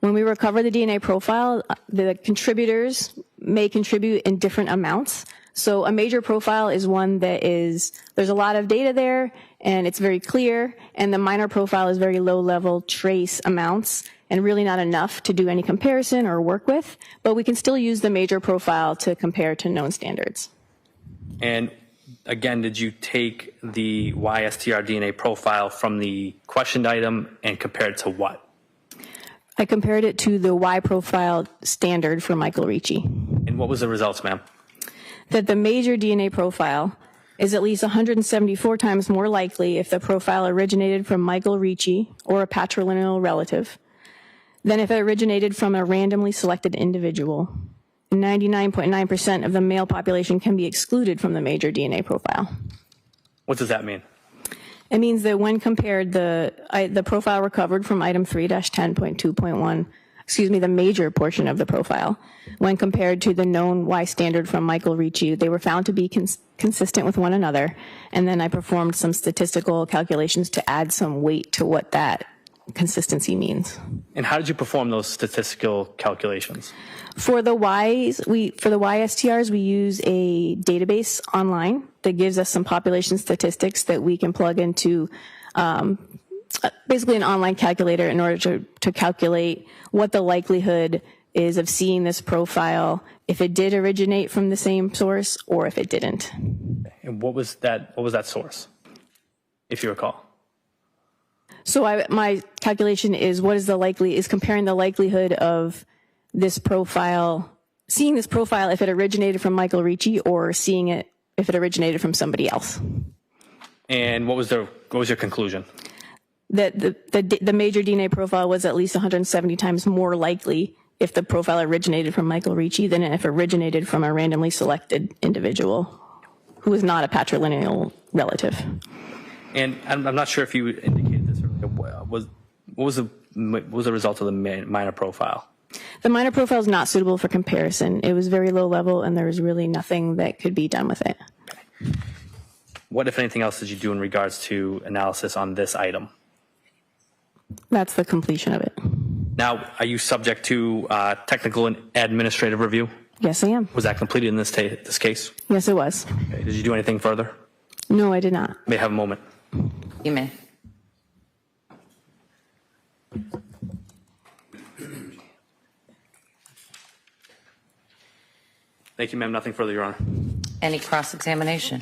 When we recover the DNA profile, the contributors may contribute in different amounts. So a major profile is one that there's a lot of data there and it's very clear, and the minor profile is very low level trace amounts and really not enough to do any comparison or work with, but we can still use the major profile to compare to known standards. And again, did you take the YSTR DNA profile from the questioned item and compare it to what? I compared it to the Y profile standard for Michael Ricci. And what was the results, ma'am? That the major DNA profile is at least 174 times more likely if the profile originated from Michael Ricci or a patrilineal relative than if it originated from a randomly selected individual. 99.9% of the male population can be excluded from the major DNA profile. What does that mean? It means that when compared, the profile recovered from item 3-10.2.1, the major portion of the profile, when compared to the known Y standard from Michael Ricci, they were found to be consistent with one another. And then I performed some statistical calculations to add some weight to what that consistency means. And how did you perform those statistical calculations? For the YSTRs, we use a database online that gives us some population statistics that we can plug into basically an online calculator in order to calculate what the likelihood is of seeing this profile if it did originate from the same source or if it didn't. And what was that source, if you recall? So my calculation is comparing the likelihood of this profile, seeing this profile if it originated from Michael Ricci or seeing it if it originated from somebody else. And what was your conclusion? That the major DNA profile was at least 170 times more likely if the profile originated from Michael Ricci than if it originated from a randomly selected individual who was not a patrilineal relative. And I'm not sure if you indicated this earlier. What was the result of the minor profile? The minor profile is not suitable for comparison. It was very low level, and there was really nothing that could be done with it. Okay. What, if anything else, did you do in regards to analysis on this item? That's the completion of it. Now, are you subject to technical and administrative review? Yes, I am. Was that completed in this case? Yes, it was. Okay. Did you do anything further? No, I did not. May I have a moment? You may. Thank you, ma'am. Nothing further, Your Honor. Any cross-examination?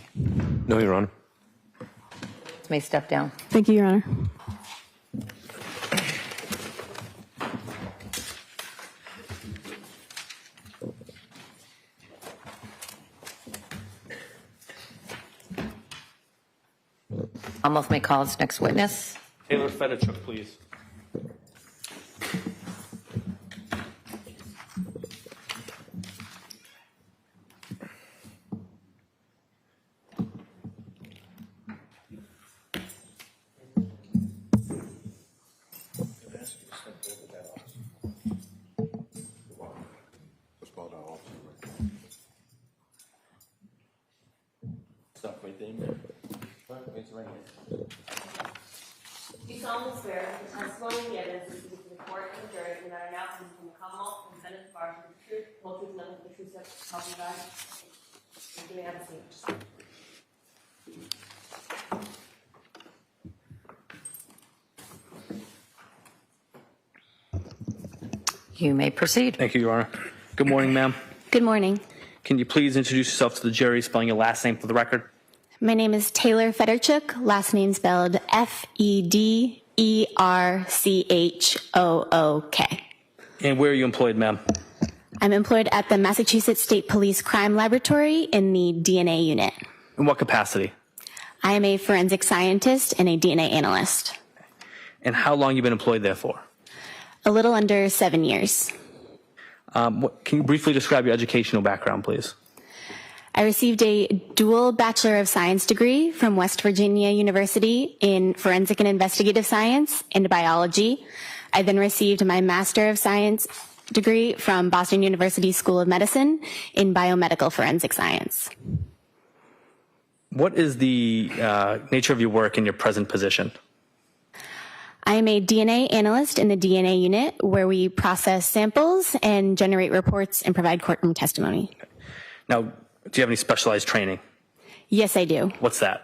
No, Your Honor. May step down. Thank you, Your Honor. Commonwealth may call its next witness. Taylor Fedorchuk, please. Stop right there. Raise your right hand. Do solemnly swear that the testimony and the evidence is given to the court and the jury and that are now from the Commonwealth and Senate Bar to the truth, whole truth, nothing but the truth, so help you God. You may have a seat. You may proceed. Thank you, Your Honor. Good morning, ma'am. Good morning. Can you please introduce yourself to the jury, spelling your last name for the record? My name is Taylor Fedorchuk, last name spelled Federchook. And where are you employed, ma'am? I'm employed at the Massachusetts State Police Crime Laboratory in the DNA unit. In what capacity? I am a forensic scientist and a DNA analyst. And how long you been employed there for? A little under 7 years. Can you briefly describe your educational background, please? I received a dual Bachelor of Science degree from West Virginia University in Forensic and Investigative Science and Biology. I then received my Master of Science degree from Boston University School of Medicine in Biomedical Forensic Science. What is the nature of your work in your present position? I am a DNA analyst in the DNA unit where we process samples and generate reports and provide courtroom testimony. Now, do you have any specialized training? Yes, I do. What's that?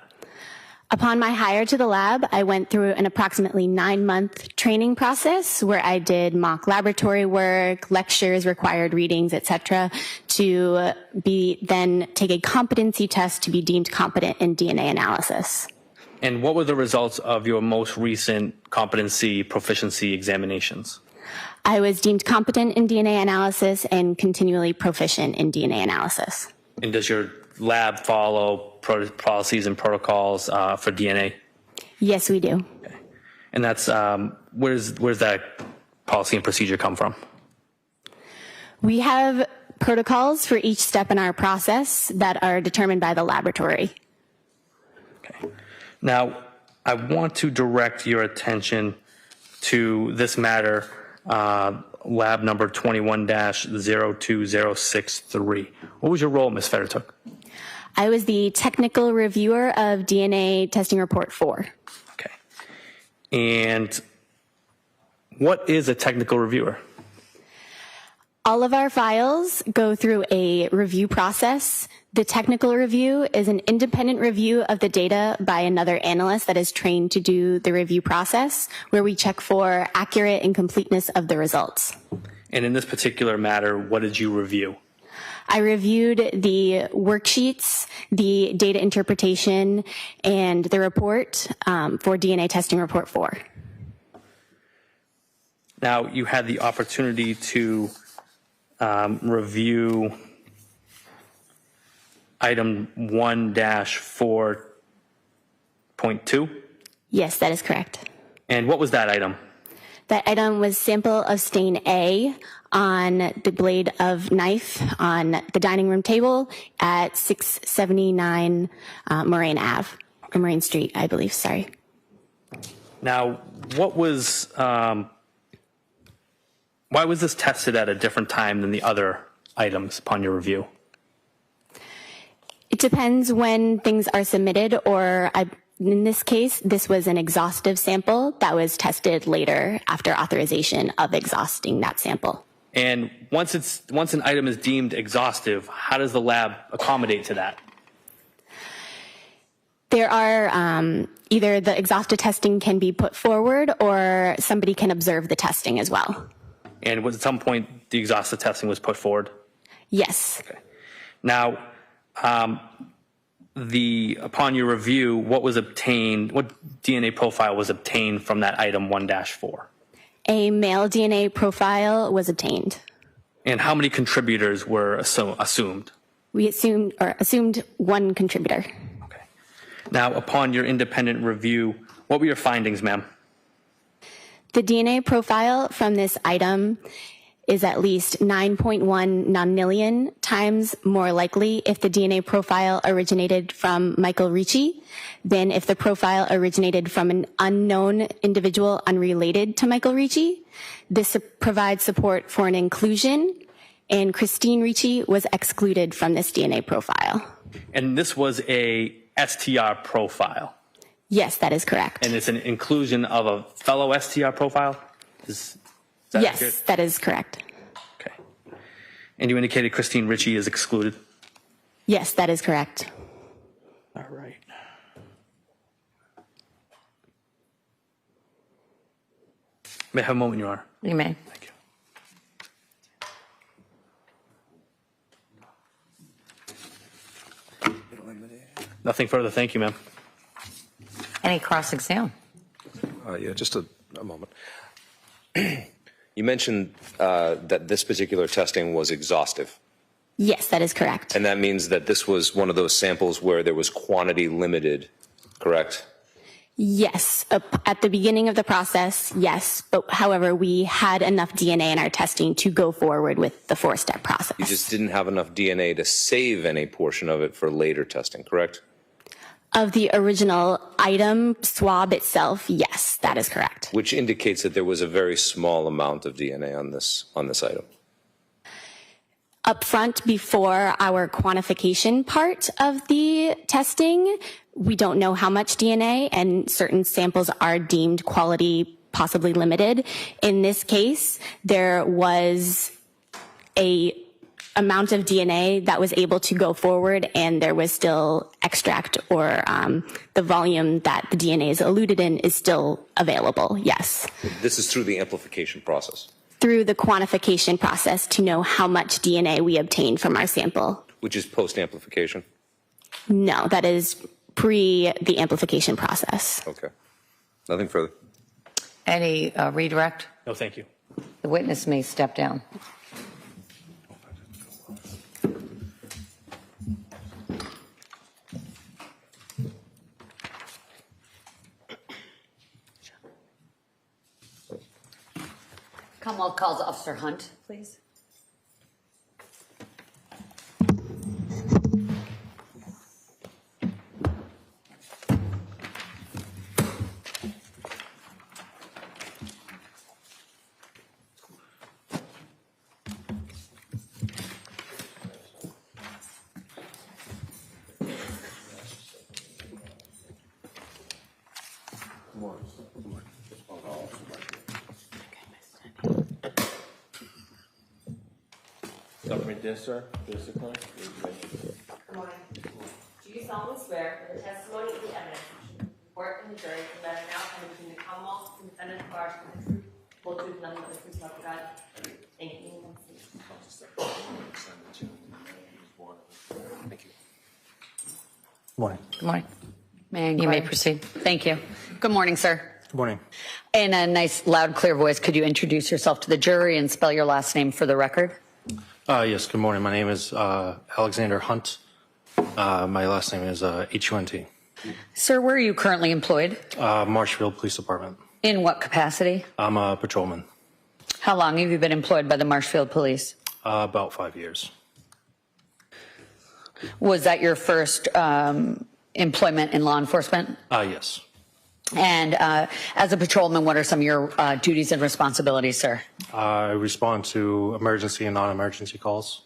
Upon my hire to the lab, I went through an approximately 9-month training process where I did mock laboratory work, lectures, required readings, etc., to then take a competency test to be deemed competent in DNA analysis. And what were the results of your most recent competency proficiency examinations? I was deemed competent in DNA analysis and continually proficient in DNA analysis. And does your lab follow policies and protocols for DNA? Yes, we do. Okay. And that's where's that policy and procedure come from? We have protocols for each step in our process that are determined by the laboratory. Okay. Now, I want to direct your attention to this matter, lab number 21-02063. What was your role, Ms. Federtuk? I was the technical reviewer of DNA testing report 4. Okay. And what is a technical reviewer? All of our files go through a review process. The technical review is an independent review of the data by another analyst that is trained to do the review process, where we check for accurate and completeness of the results. And in this particular matter, what did you review? I reviewed the worksheets, the data interpretation, and the report for DNA testing report 4. Now, you had the opportunity to review item 1-4.2? Yes, that is correct. And what was that item? That item was sample of stain A on the blade of knife on the dining room table at 679 Moraine Ave, or Moraine Street, I believe, sorry. Now, what was, why was this tested at a different time than the other items upon your review? It depends when things are submitted, or in this case, this was an exhaustive sample that was tested later after authorization of exhausting that sample. And once an item is deemed exhaustive, how does the lab accommodate to that? There are either the exhaustive testing can be put forward or somebody can observe the testing as well. And was at some point the exhaustive testing was put forward? Yes. Okay. Now, upon your review, what was obtained, what DNA profile was obtained from that item 1-4? A male DNA profile was obtained. And how many contributors were assumed? We assumed one contributor. Okay. Now, upon your independent review, what were your findings, ma'am? The DNA profile from this item is at least 9.1 nonillion times more likely if the DNA profile originated from Michael Ricci than if the profile originated from an unknown individual unrelated to Michael Ricci. This provides support for an inclusion, and Christine Ricci was excluded from this DNA profile. And this was a STR profile? Yes, that is correct. And it's an inclusion of a fellow STR profile? Is that yes, accurate? that is correct. Okay. And you indicated Christine Ricci is excluded? Yes, that is correct. All right. May I have a moment, Your Honor? You may. Thank you. Nothing further. Thank you, ma'am. Any cross-exam? Yeah, just a moment. You mentioned that this particular testing was exhaustive. Yes, that is correct. And that means that this was one of those samples where there was quantity limited, correct? Yes, at the beginning of the process, yes. But however, we had enough DNA in our testing to go forward with the 4-step process. You just didn't have enough DNA to save any portion of it for later testing, correct? Of the original item swab itself, yes, that is correct. Which indicates that there was a very small amount of DNA on this item. Up front, before our quantification part of the testing, we don't know how much DNA, and certain samples are deemed quality possibly limited. In this case, there was a amount of DNA that was able to go forward, and there was still extract, or the volume that the DNA is eluted in is still available, yes. This is through the amplification process. Through the quantification process to know how much DNA we obtained from our sample. Which is post-amplification? No, that is pre the amplification process. Okay. Nothing further. Any redirect? No, thank you. The witness may step down. Commonwealth calls Officer Hunt, please. Government desk, sir. Desk decline. Good morning. Do you solemnly swear that the testimony of the evidence which you report in the jury is that now and between the Commonwealth and defendant bars with the truth, whole truth, nothing but the truth, so help you God? Thank you. Thank you. Morning. Good morning. You may proceed. Thank you. Good morning, sir. Good morning. In a nice, loud, clear voice, could you introduce yourself to the jury and spell your last name for the record? Yes, good morning. My name is Alexander Hunt. My last name is H-U-N-T. Sir, where are you currently employed? Marshfield Police Department. In what capacity? I'm a patrolman. How long have you been employed by the Marshfield Police? About 5 years. Was that your first employment in law enforcement? Yes. And as a patrolman, what are some of your duties and responsibilities, sir? I respond to emergency and non-emergency calls.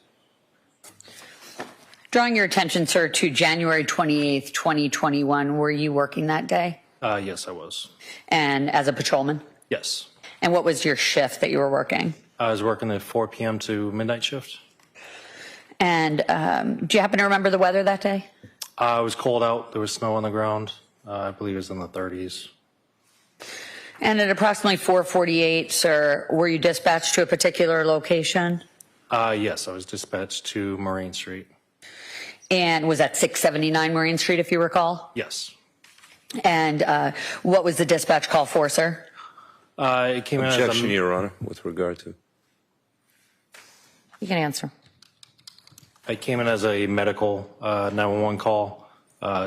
Drawing your attention, sir, to January 28th, 2021, were you working that day? Yes, I was. And as a patrolman? Yes. And what was your shift that you were working? I was working the 4 p.m. to midnight shift. And do you happen to remember the weather that day? It was cold out. There was snow on the ground. I believe it was in the 30s. And at approximately 4:48, sir, were you dispatched to a particular location? Yes, I was dispatched to Marine Street. And was that 679 Marine Street, if you recall? Yes. And what was the dispatch call for, sir? It came out Objection, as Your Honor, with regard to. You can answer. it came in as a medical 911 call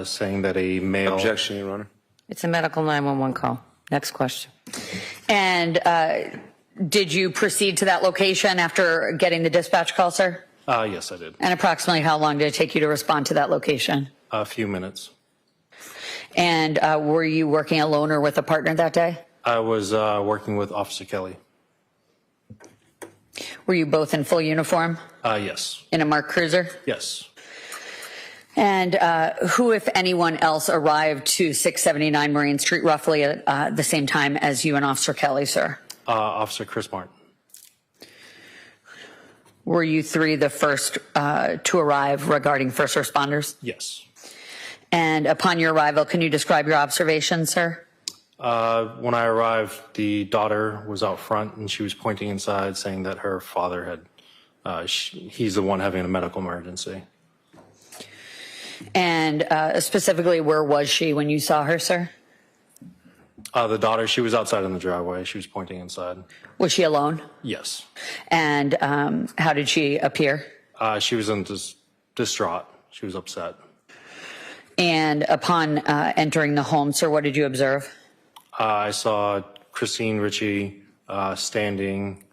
saying that a male. Objection, Your Honor. It's a medical 911 call. Next question. And did you proceed to that location after getting the dispatch call, sir? Yes, I did. And approximately how long did it take you to respond to that location? A few minutes. And were you working alone or with a partner that day? I was working with Officer Kelly. Were you both in full uniform? Yes. In a marked cruiser? Yes. And who, if anyone else, arrived to 679 Marine Street roughly at the same time as you and Officer Kelly, sir? Officer Chris Martin. Were you three the first to arrive regarding first responders? Yes. And upon your arrival, can you describe your observations, sir? When I arrived, the daughter was out front and she was pointing inside saying that her father had, he's the one having a medical emergency. And specifically, where was she when you saw her, sir? The daughter, she was outside in the driveway. She was pointing inside. Was she alone? Yes. And how did she appear? She was distraught. She was upset. And upon entering the home, sir, what did you observe? I saw Christine Ricci standing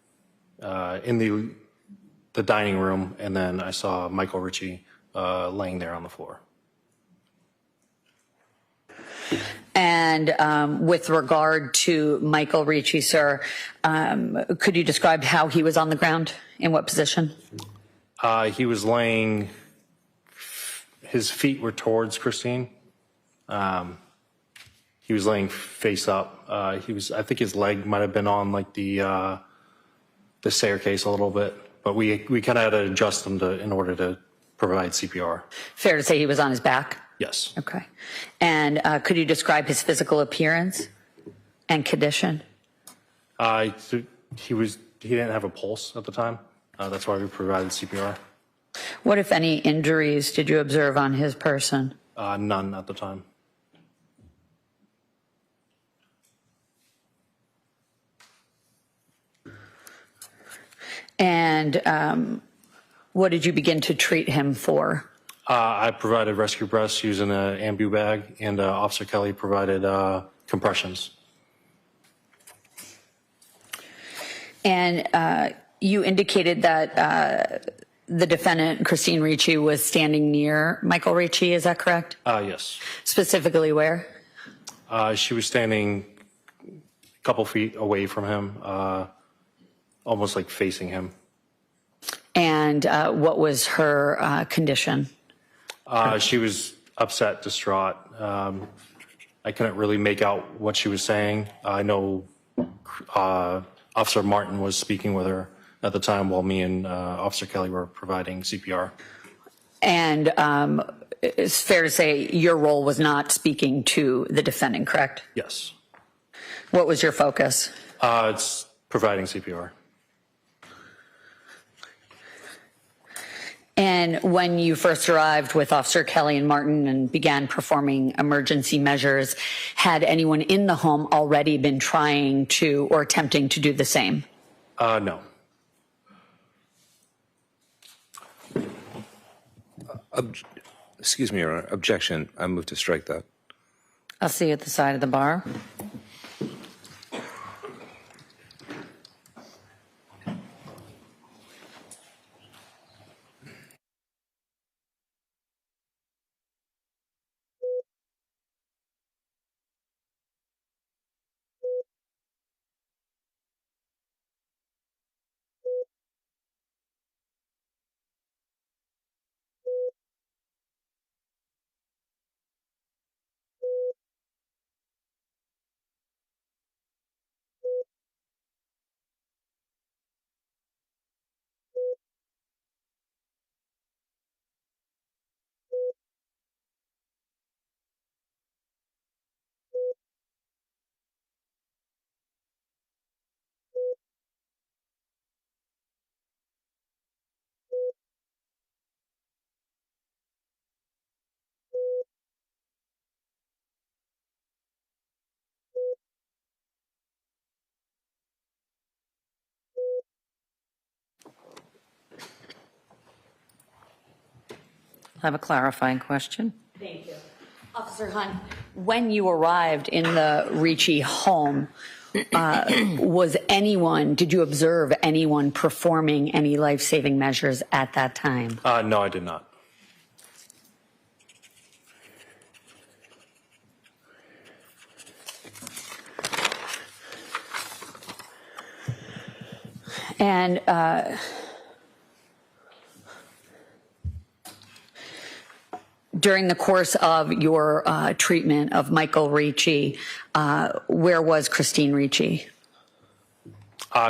in the dining room, and then I saw Michael Ricci laying there on the floor. And with regard to Michael Ricci, sir, could you describe how he was on the ground? In what position? He was laying, his feet were towards Christine. He was laying face up. I think his leg might have been on like the staircase a little bit, but we kind of had to adjust him in order to provide CPR. Fair to say he was on his back? Yes. Okay. And could you describe his physical appearance and condition? He didn't have a pulse at the time. That's why we provided CPR. What, if any, injuries did you observe on his person? None at the time. And what did you begin to treat him for? I provided rescue breaths using an ambu bag, and Officer Kelly provided compressions. And you indicated that the defendant, Christine Ricci, was standing near Michael Ricci, is that correct? Yes. Specifically where? She was standing a couple feet away from him, almost like facing him. And what was her condition? She was upset, distraught. I couldn't really make out what she was saying. I know Officer Martin was speaking with her at the time while me and Officer Kelly were providing CPR. And it's fair to say your role was not speaking to the defendant, correct? Yes. What was your focus? It's providing CPR. And when you first arrived with Officer Kelly and Martin and began performing emergency measures, had anyone in the home already been trying to or attempting to do the same? No. Excuse me, Your Honor. Objection. I move to strike that. I'll see you at the side of the bar. I have a clarifying question. Thank you. Officer Hunt, when you arrived in the Ricci home, did you observe anyone performing any life-saving measures at that time? No, I did not. And during the course of your treatment of Michael Ricci, where was Christine Ricci?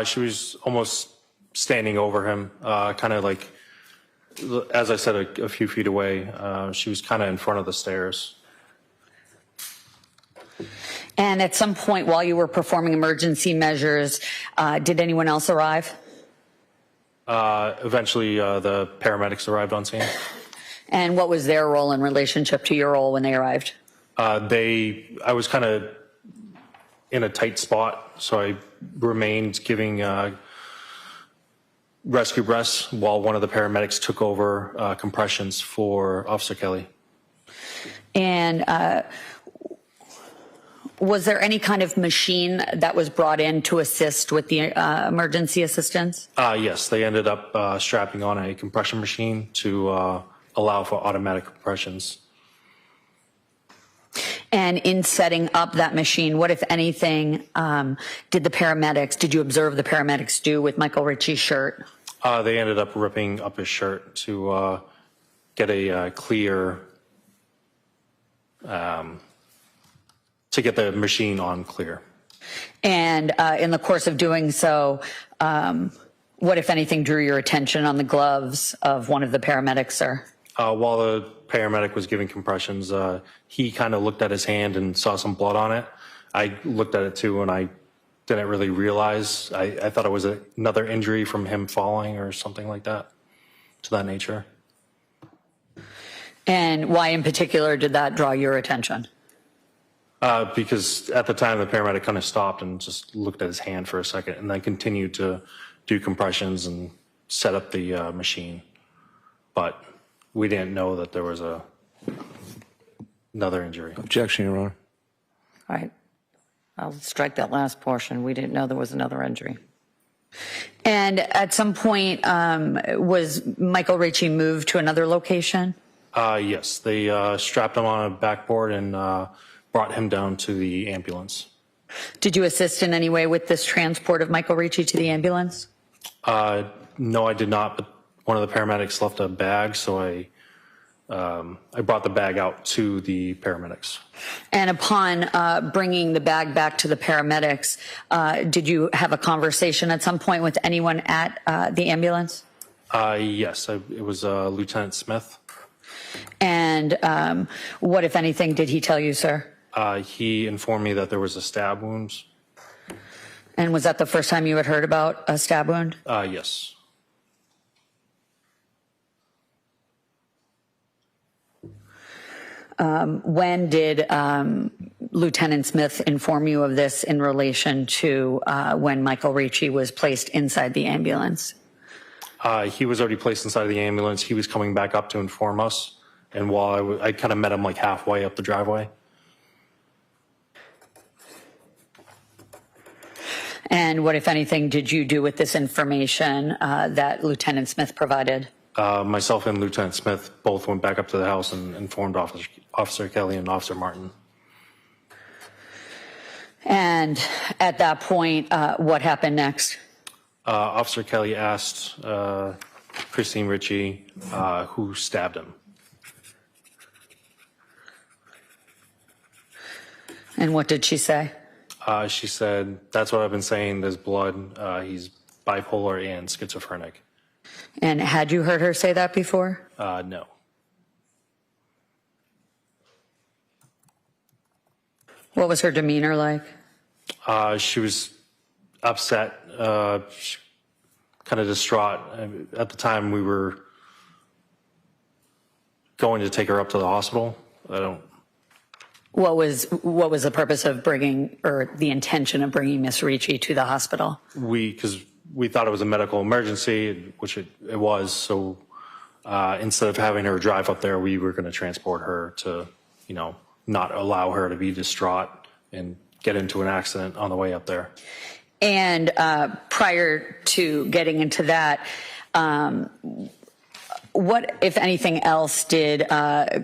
She was almost standing over him, kind of like, as I said, a few feet away. She was kind of in front of the stairs. And at some point while you were performing emergency measures, did anyone else arrive? Eventually, the paramedics arrived on scene. And what was their role in relationship to your role when they arrived? I was kind of in a tight spot, so I remained giving rescue breaths while one of the paramedics took over compressions for Officer Kelly. And was there any kind of machine that was brought in to assist with the emergency assistance? Yes, they ended up strapping on a compression machine to allow for automatic compressions. And in setting up that machine, what, if anything, did you observe the paramedics do with Michael Ricci's shirt? They ended up ripping up his shirt to get a clear, to get the machine on clear. And in the course of doing so, what, if anything, drew your attention on the gloves of one of the paramedics, sir? While the paramedic was giving compressions, he kind of looked at his hand and saw some blood on it. I looked at it too, and I didn't really realize. I thought it was another injury from him falling or something like that, to that nature. And why in particular did that draw your attention? Because at the time, the paramedic kind of stopped and just looked at his hand for a second and then continued to do compressions and set up the machine. But we didn't know that there was another injury. Objection, Your Honor. All right. I'll strike that last portion. We didn't know there was another injury. And at some point, was Michael Ricci moved to another location? Yes, they strapped him on a backboard and brought him down to the ambulance. Did you assist in any way with this transport of Michael Ricci to the ambulance? No, I did not, but one of the paramedics left a bag, so I brought the bag out to the paramedics. And upon bringing the bag back to the paramedics, did you have a conversation at some point with anyone at the ambulance? Yes, it was Lieutenant Smith. And what, if anything, did he tell you, sir? He informed me that there was a stab wound. And was that the first time you had heard about a stab wound? Yes. When did Lieutenant Smith inform you of this in relation to when Michael Ricci was placed inside the ambulance? He was already placed inside the ambulance. He was coming back up to inform us. And while I kind of met him like halfway up the driveway. And what, if anything, did you do with this information that Lieutenant Smith provided? Myself and Lieutenant Smith both went back up to the house and informed Officer Kelly and Officer Martin. And at that point, what happened next? Officer Kelly asked Christine Ricci who stabbed him. And what did she say? She said, "That's what I've been saying, there's blood. He's bipolar and schizophrenic." And had you heard her say that before? No. What was her demeanor like? She was upset, kind of distraught. At the time, we were going to take her up to the hospital. What was the purpose of bringing, or the intention of bringing Miss Ricci to the hospital? Because we thought it was a medical emergency, which it was. So instead of having her drive up there, we were going to transport her to, not allow her to be distraught and get into an accident on the way up there. And prior to getting into that, what, if anything else, did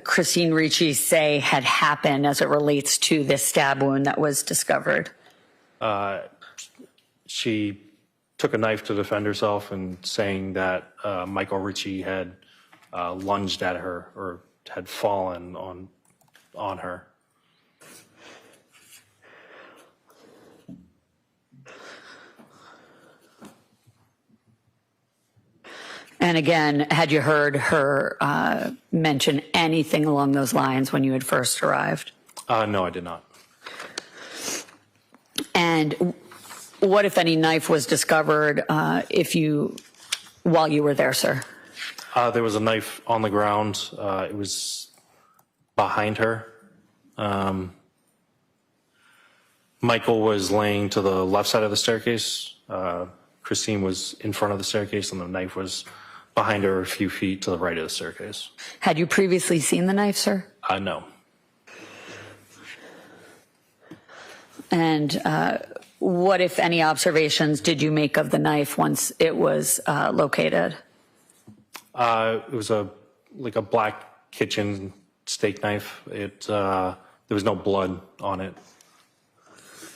Christine Ricci say had happened as it relates to this stab wound that was discovered? She took a knife to defend herself and saying that Michael Ricci had lunged at her or had fallen on her. And again, had you heard her mention anything along those lines when you had first arrived? No, I did not. And what, if any, knife was discovered while you were there, sir? There was a knife on the ground. It was behind her. Michael was laying to the left side of the staircase. Christine was in front of the staircase, and the knife was behind her a few feet to the right of the staircase. Had you previously seen the knife, sir? No. And what, if any, observations did you make of the knife once it was located? It was a black kitchen steak knife. There was no blood on it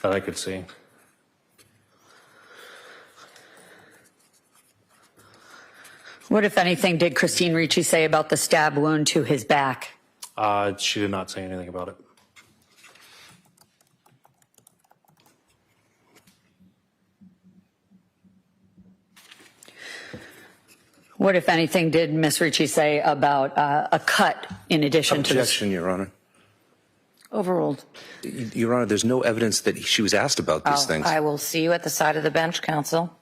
that I could see. What, if anything, did Christine Ricci say about the stab wound to his back? She did not say anything about it. What, if anything, did Ms. Ricci say about a cut in addition to this? Objection, Your Honor. Overruled. Your Honor, there's no evidence that she was asked about these things. I will see you at the side of the bench, counsel.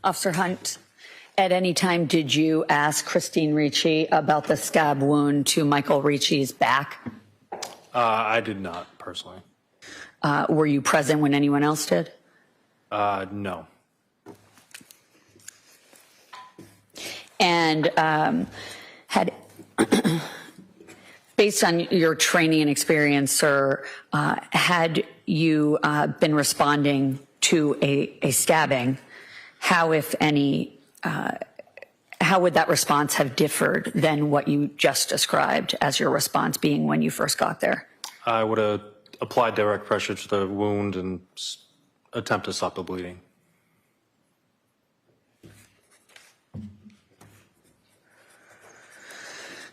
Officer Hunt, at any time did you ask Christine Ricci about the scab wound to Michael Ricci's back? I did not personally. Were you present when anyone else did? No. And had, based on your training and experience, sir, had you been responding to a stabbing, how, if any, how would that response have differed than what you just described as your response being when you first got there? I would have applied direct pressure to the wound and attempt to stop the bleeding.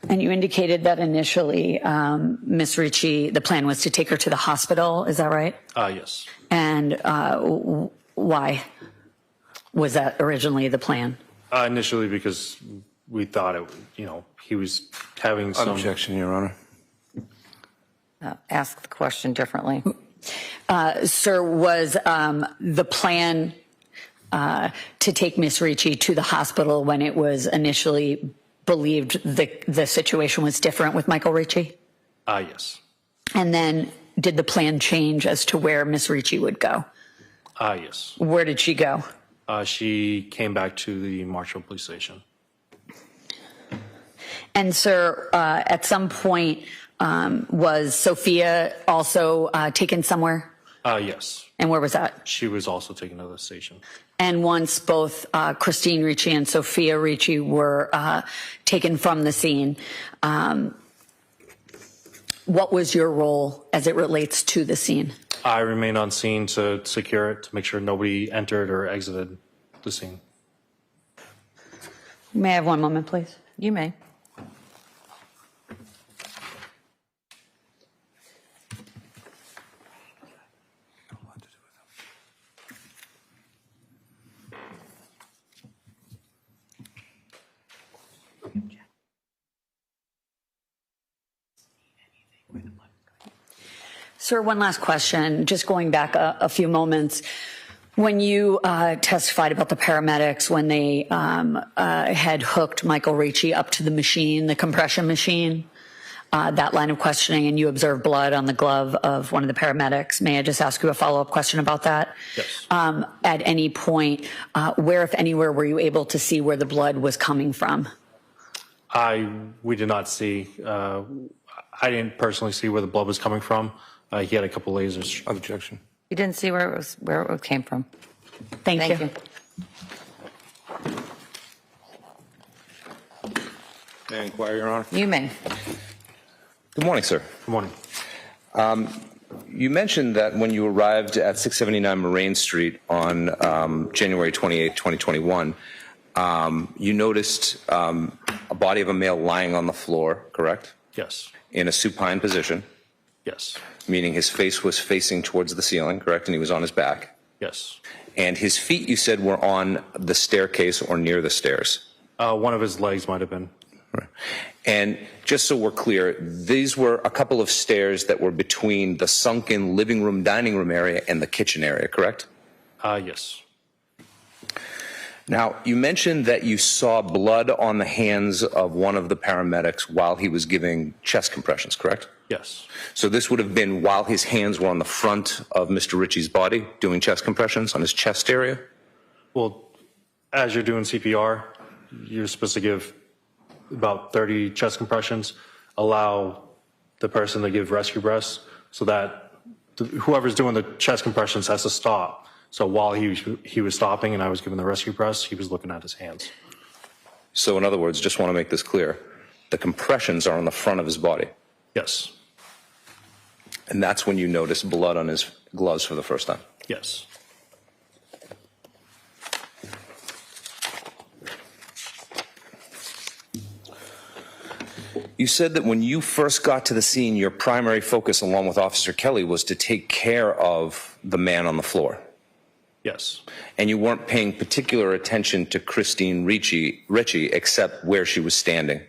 And you indicated that initially, Ms. Ricci, the plan was to take her to the hospital. Is that right? Yes. And why was that originally the plan? Initially because we thought it, he was having some... Objection, Your Honor. Ask the question differently. Sir, was the plan to take Ms. Ricci to the hospital when it was initially believed the situation was different with Michael Ricci? Yes. And then did the plan change as to where Ms. Ricci would go? Yes. Where did she go? She came back to the Marshall Police Station. And sir, at some point, was Sophia also taken somewhere? Yes. And where was that? She was also taken to the station. And once both Christine Ricci and Sophia Ricci were taken from the scene, what was your role as it relates to the scene? I remained on scene to secure it, to make sure nobody entered or exited the scene. May I have one moment, please? You may. Sir, one last question, just going back a few moments. When you testified about the paramedics, when they had hooked Michael Ricci up to the machine, the compression machine, that line of questioning, and you observed blood on the glove of one of the paramedics, may I just ask you a follow-up question about that? Yes. At any point, where, if anywhere, were you able to see where the blood was coming from? We did not see. I didn't personally see where the blood was coming from. He had a couple lasers. Objection. You didn't see where it came from. Thank you. May I inquire, Your Honor? You may. Good morning, sir. Good morning. You mentioned that when you arrived at 679 Moraine Street on January 28, 2021, you noticed a body of a male lying on the floor, correct? Yes. In a supine position, Yes. meaning his face was facing towards the ceiling, correct? And he was on his back. Yes. And his feet, you said, were on the staircase or near the stairs. One of his legs might have been. Right. And just so we're clear, these were a couple of stairs that were between the sunken living room, dining room area and the kitchen area, correct? Yes. Now, you mentioned that you saw blood on the hands of one of the paramedics while he was giving chest compressions, correct? Yes. So this would have been while his hands were on the front of Mr. Ricci's body doing chest compressions on his chest area? Well, as you're doing CPR, you're supposed to give about 30 chest compressions, allow the person to give rescue breaths so that whoever's doing the chest compressions has to stop. So while he was stopping and I was giving the rescue breaths, he was looking at his hands. So in other words, just want to make this clear, the compressions are on the front of his body. Yes. And that's when you noticed blood on his gloves for the first time. Yes. You said that when you first got to the scene, your primary focus, along with Officer Kelly, was to take care of the man on the floor. Yes. And you weren't paying particular attention to Christine Ricci except where she was standing.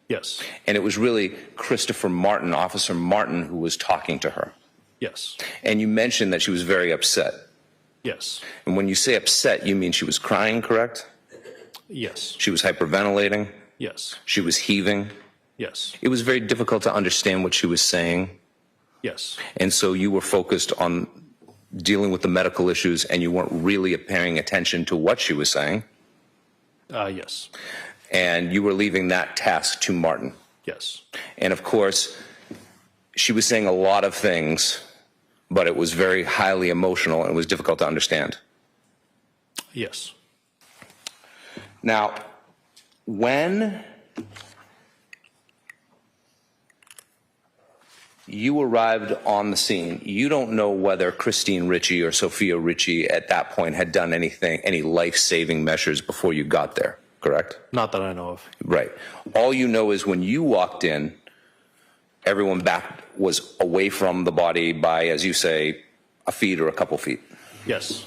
Yes. And it was really Christopher Martin, Officer Martin, who was talking to her. Yes. And you mentioned that she was very upset. Yes. And when you say upset, you mean she was crying, correct? Yes. She was hyperventilating? Yes. She was heaving? Yes. It was very difficult to understand what she was saying. Yes. And so you were focused on dealing with the medical issues and you weren't really paying attention to what she was saying. Yes. And you were leaving that task to Martin. Yes. And of course, she was saying a lot of things, but it was very highly emotional and it was difficult to understand. Yes. Now, when you arrived on the scene, you don't know whether Christine Ricci or Sophia Ricci at that point had done anything, any life-saving measures before you got there, correct? Not that I know of. Right. All you know is when you walked in, everyone back was away from the body by, as you say, a feet or a couple feet. Yes.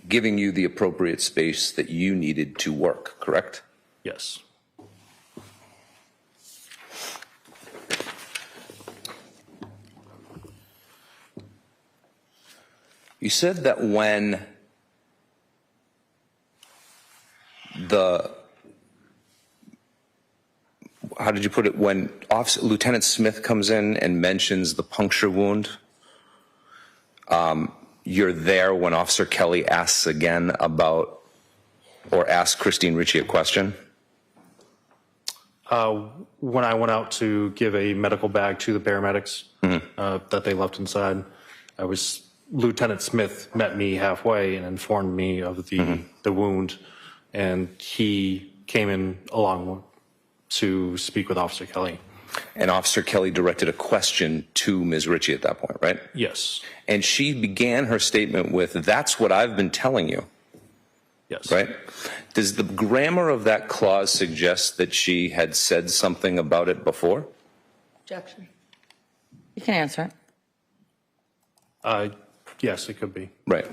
Giving you the appropriate space that you needed to work, correct? Yes. You said that when how did you put it, when Lieutenant Smith comes in and mentions the puncture wound, you're there when Officer Kelly asks again about, or asks Christine Ricci a question? When I went out to give a medical bag to the paramedics that they left inside, Lieutenant Smith met me halfway and informed me of the wound, and he came in along to speak with Officer Kelly. And Officer Kelly directed a question to Ms. Ricci at that point, right? Yes. And she began her statement with, "That's what I've been telling you." Yes. Right? Does the grammar of that clause suggest that she had said something about it before? Objection. You can answer it. Yes, it could be. Right.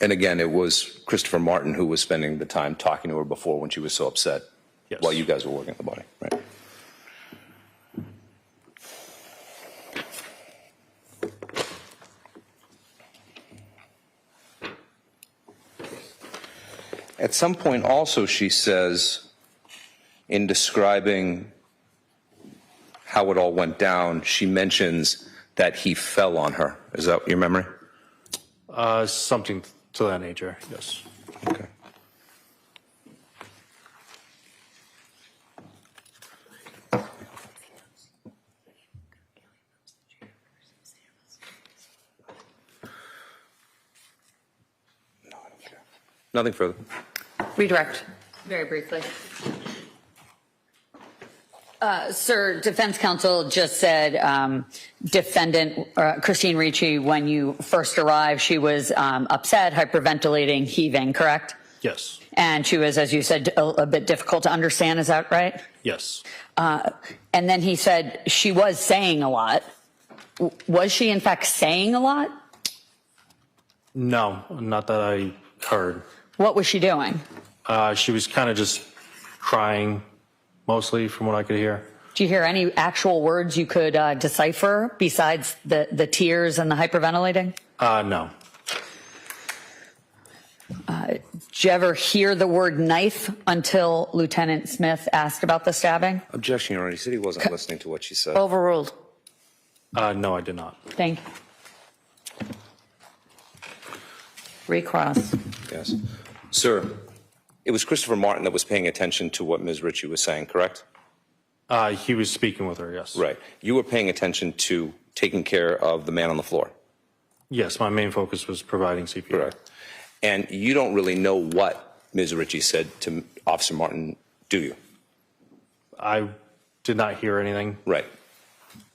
And again, it was Christopher Martin who was spending the time talking to her before when she was so upset. Yes. While you guys were working at the body, right? At some point also she says, in describing how it all went down, she mentions that he fell on her. Is that your memory? Something to that nature, yes. Okay. Nothing further. Redirect. Very briefly. Sir, defense counsel just said defendant Christine Ricci, when you first arrived, she was upset, hyperventilating, heaving, correct? Yes. And she was, as you said, a bit difficult to understand. Is that right? Yes. And then he said she was saying a lot. Was she, in fact, saying a lot? No, not that I heard. What was she doing? She was kind of just crying, mostly, from what I could hear. Do you hear any actual words you could decipher besides the tears and the hyperventilating? No. Did you ever hear the word knife until Lieutenant Smith asked about the stabbing? Objection, Your Honor. He said he wasn't listening to what she said. Overruled. No, I did not. Thank you. Recross. Yes. Sir, it was Christopher Martin that was paying attention to what Ms. Ricci was saying, correct? He was speaking with her, yes. Right. You were paying attention to taking care of the man on the floor. Yes, my main focus was providing CPR. Correct. And you don't really know what Ms. Ricci said to Officer Martin, do you? I did not hear anything. Right.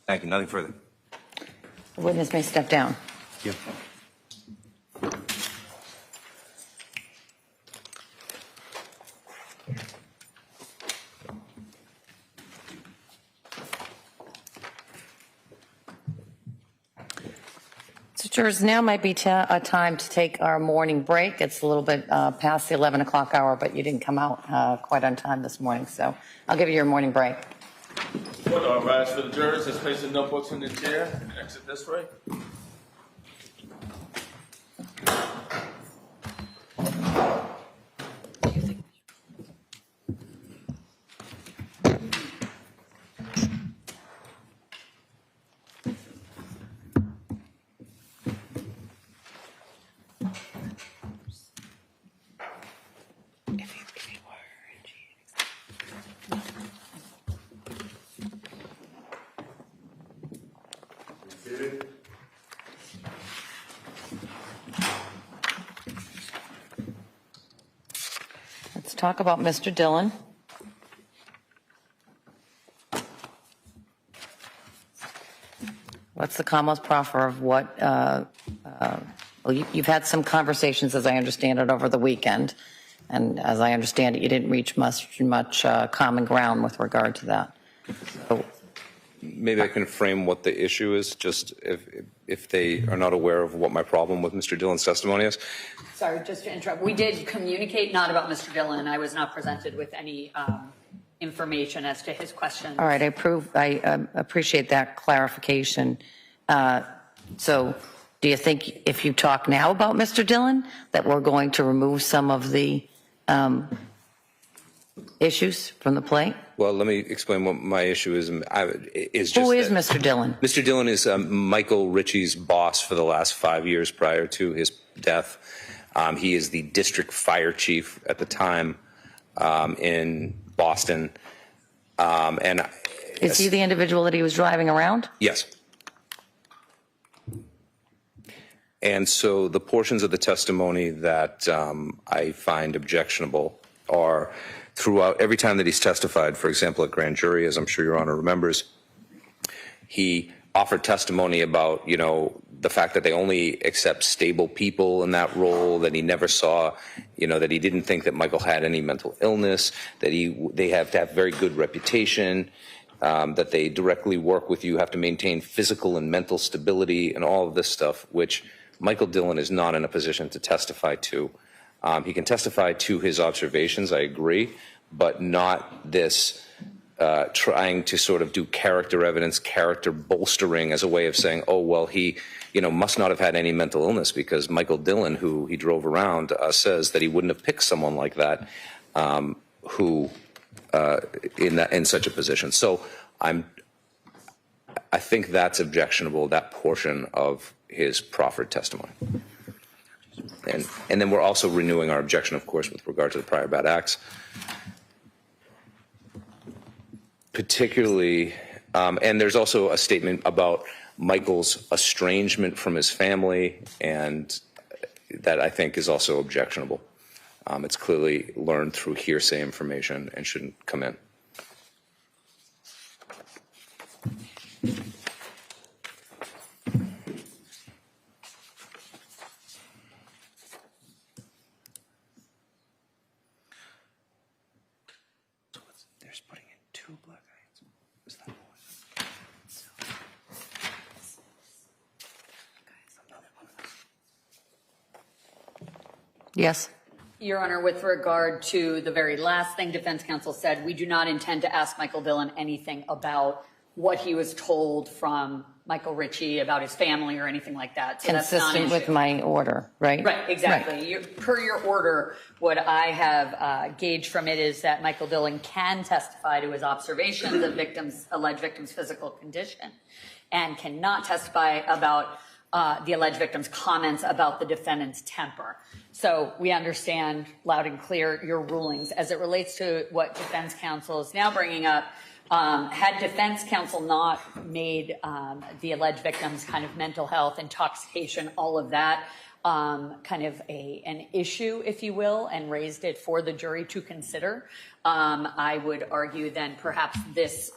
Thank you. Nothing further. The witness may step down. Thank you. So jurors, now might be a time to take our morning break. It's a little bit past the 11 o'clock hour, but you didn't come out quite on time this morning, so I'll give you your morning break. Rise for the jurors. Let's place the notebooks in the chair and exit this way. Let's talk about Mr. Dillon. What's the Commonwealth's proffer of what, well, you've had some conversations, as I understand it, over the weekend. And as I understand it, you didn't reach much common ground with regard to that. So, maybe I can frame what the issue is, just if they are not aware of what my problem with Mr. Dillon's testimony is. Sorry, just to interrupt. We did communicate not about Mr. Dillon. I was not presented with any information as to his question. all right, I appreciate that clarification. So do you think if you talk now about Mr. Dillon that we're going to remove some of the issues from the plate? Well, let me explain what my issue is. Who is Mr. Dillon? Mr. Dillon is Michael Ricci's boss for the last 5 years prior to his death. He is the district fire chief at the time in Boston. Is he the individual that he was driving around? Yes. And so the portions of the testimony that I find objectionable are throughout every time that he's testified. For example, at grand jury, as I'm sure Your Honor remembers, he offered testimony about, you know, the fact that they only accept stable people in that role, that he never saw, you know, that he didn't think that Michael had any mental illness, that they have to have very good reputation, that they directly work with you, have to maintain physical and mental stability and all of this stuff, which Michael Dillon is not in a position to testify to. He can testify to his observations, I agree, but not this trying to sort of do character evidence, character bolstering as a way of saying, oh, well, he, you know, must not have had any mental illness because Michael Dillon, who he drove around, says that he wouldn't have picked someone like that who in such a position. So I think that's objectionable, that portion of his proffered testimony. And then we're also renewing our objection, of course, with regard to the prior bad acts. Particularly, and there's also a statement about Michael's estrangement from his family, and that I think is also objectionable. It's clearly learned through hearsay information and shouldn't come in. Yes. Your Honor, with regard to the very last thing defense counsel said, we do not intend to ask Michael Dillon anything about what he was told from Michael Ricci about his family or anything like that. So consistent with my order, right? Right, exactly. Right. Per your order, what I have gauged from it is that Michael Dillon can testify to his observations of alleged victim's physical condition and cannot testify about the alleged victim's comments about the defendant's temper. So we understand loud and clear your rulings. As it relates to what defense counsel is now bringing up, had defense counsel not made the alleged victim's kind of mental health, intoxication, all of that kind of an issue, if you will, and raised it for the jury to consider, I would argue then perhaps this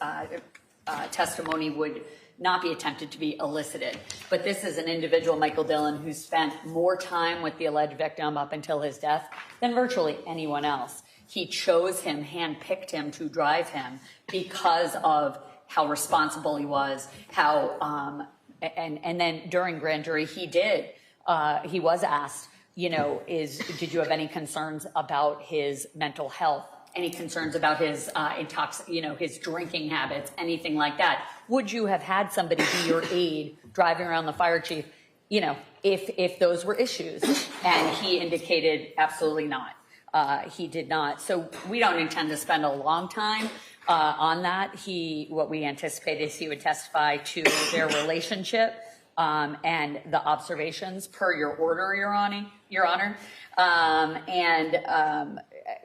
testimony would not be attempted to be elicited. But this is an individual, Michael Dillon, who spent more time with the alleged victim up until his death than virtually anyone else. He chose him, handpicked him to drive him because of how responsible he was, how, and then during grand jury, he was asked, you know, did you have any concerns about his mental health? Any concerns about his his drinking habits, anything like that? Would you have had somebody be your aide driving around the fire chief, you know, if those were issues? And he indicated absolutely not. He did not. So we don't intend to spend a long time on that. What we anticipate is he would testify to their relationship and the observations per your order, Your Honor.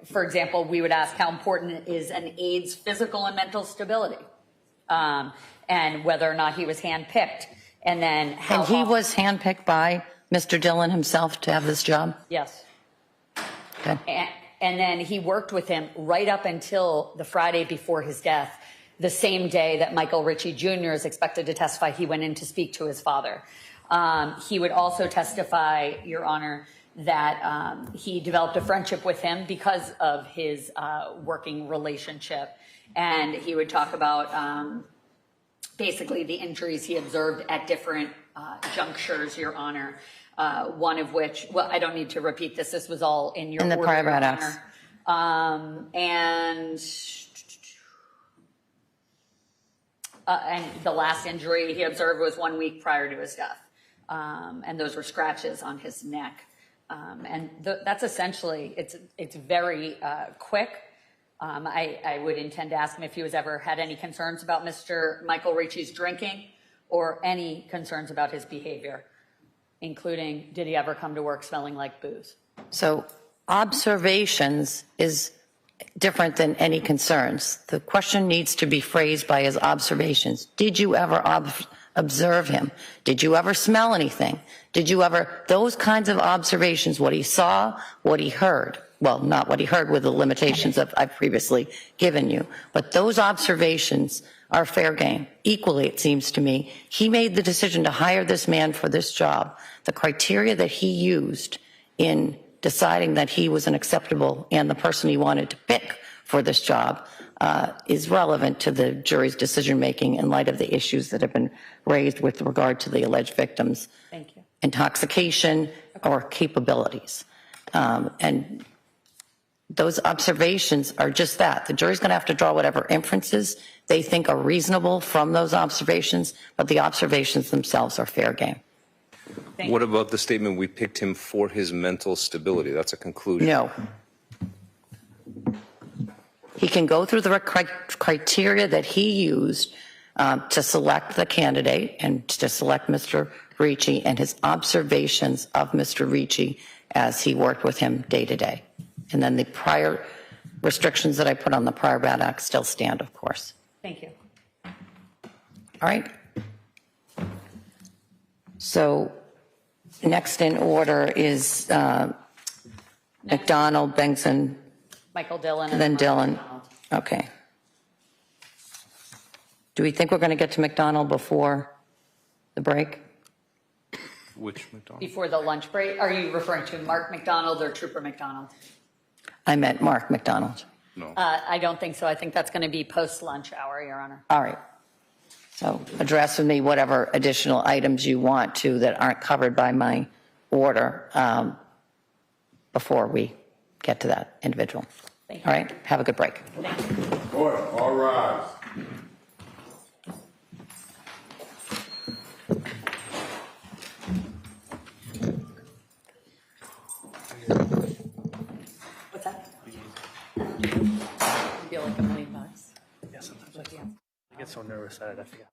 for example, we would ask how important is an aide's physical and mental stability, and whether or not he was handpicked, and then how. And he was handpicked by Mr. Dillon himself to have this job? Yes. Okay. And then he worked with him right up until the Friday before his death. The same day that Michael Ricci Jr. is expected to testify, he went in to speak to his father. He would also testify, Your Honor, that he developed a friendship with him because of his working relationship. And he would talk about basically the injuries he observed at different junctures, Your Honor. One of which, well, I don't need to repeat this. This was all in your In the order, prior Your bad acts. And the last injury he observed was 1 week prior to his death. And those were scratches on his neck. And that's essentially, it's very quick. I would intend to ask him if he was ever had any concerns about Mr. Michael Ricci's drinking or any concerns about his behavior, including did he ever come to work smelling like booze? So observations is different than any concerns. The question needs to be phrased by his observations. Did you ever observe him? Did you ever smell anything? Did you ever, those kinds of observations, what he saw, what he heard. Well, not what he heard with the limitations of I've previously given you, but those observations are fair game. Equally, it seems to me, he made the decision to hire this man for this job. The criteria that he used in deciding that he was an acceptable and the person he wanted to pick for this job is relevant to the jury's decision-making in light of the issues that have been raised with regard to the alleged victims' Thank you. intoxication or capabilities. And those observations are just that. The jury's going to have to draw whatever inferences they think are reasonable from those observations, but the observations themselves are fair game. What about the statement, we picked him for his mental stability? That's a conclusion. No. He can go through the criteria that he used to select the candidate and to select Mr. Ricci and his observations of Mr. Ricci as he worked with him day to day. And then the prior restrictions that I put on the prior bad act still stand, of course. Thank you. All right. So next in order is McDonald, Bengtson, Michael Dillon. and then Mark Dillon. McDonald. Okay. Do we think we're going to get to McDonald before the break? Which McDonald? Before the lunch break, are you referring to Mark McDonald or Trooper McDonald? I meant Mark McDonald. No. I don't think so. I think that's going to be post-lunch hour, Your Honor. All right. So address with me whatever additional items you want to that aren't covered by my order before we get to that individual. Thank you. All right. Have a good break. Order. All rise. What's that? It'd be like $1 million. Yeah, sometimes I get so nervous at it, I forget.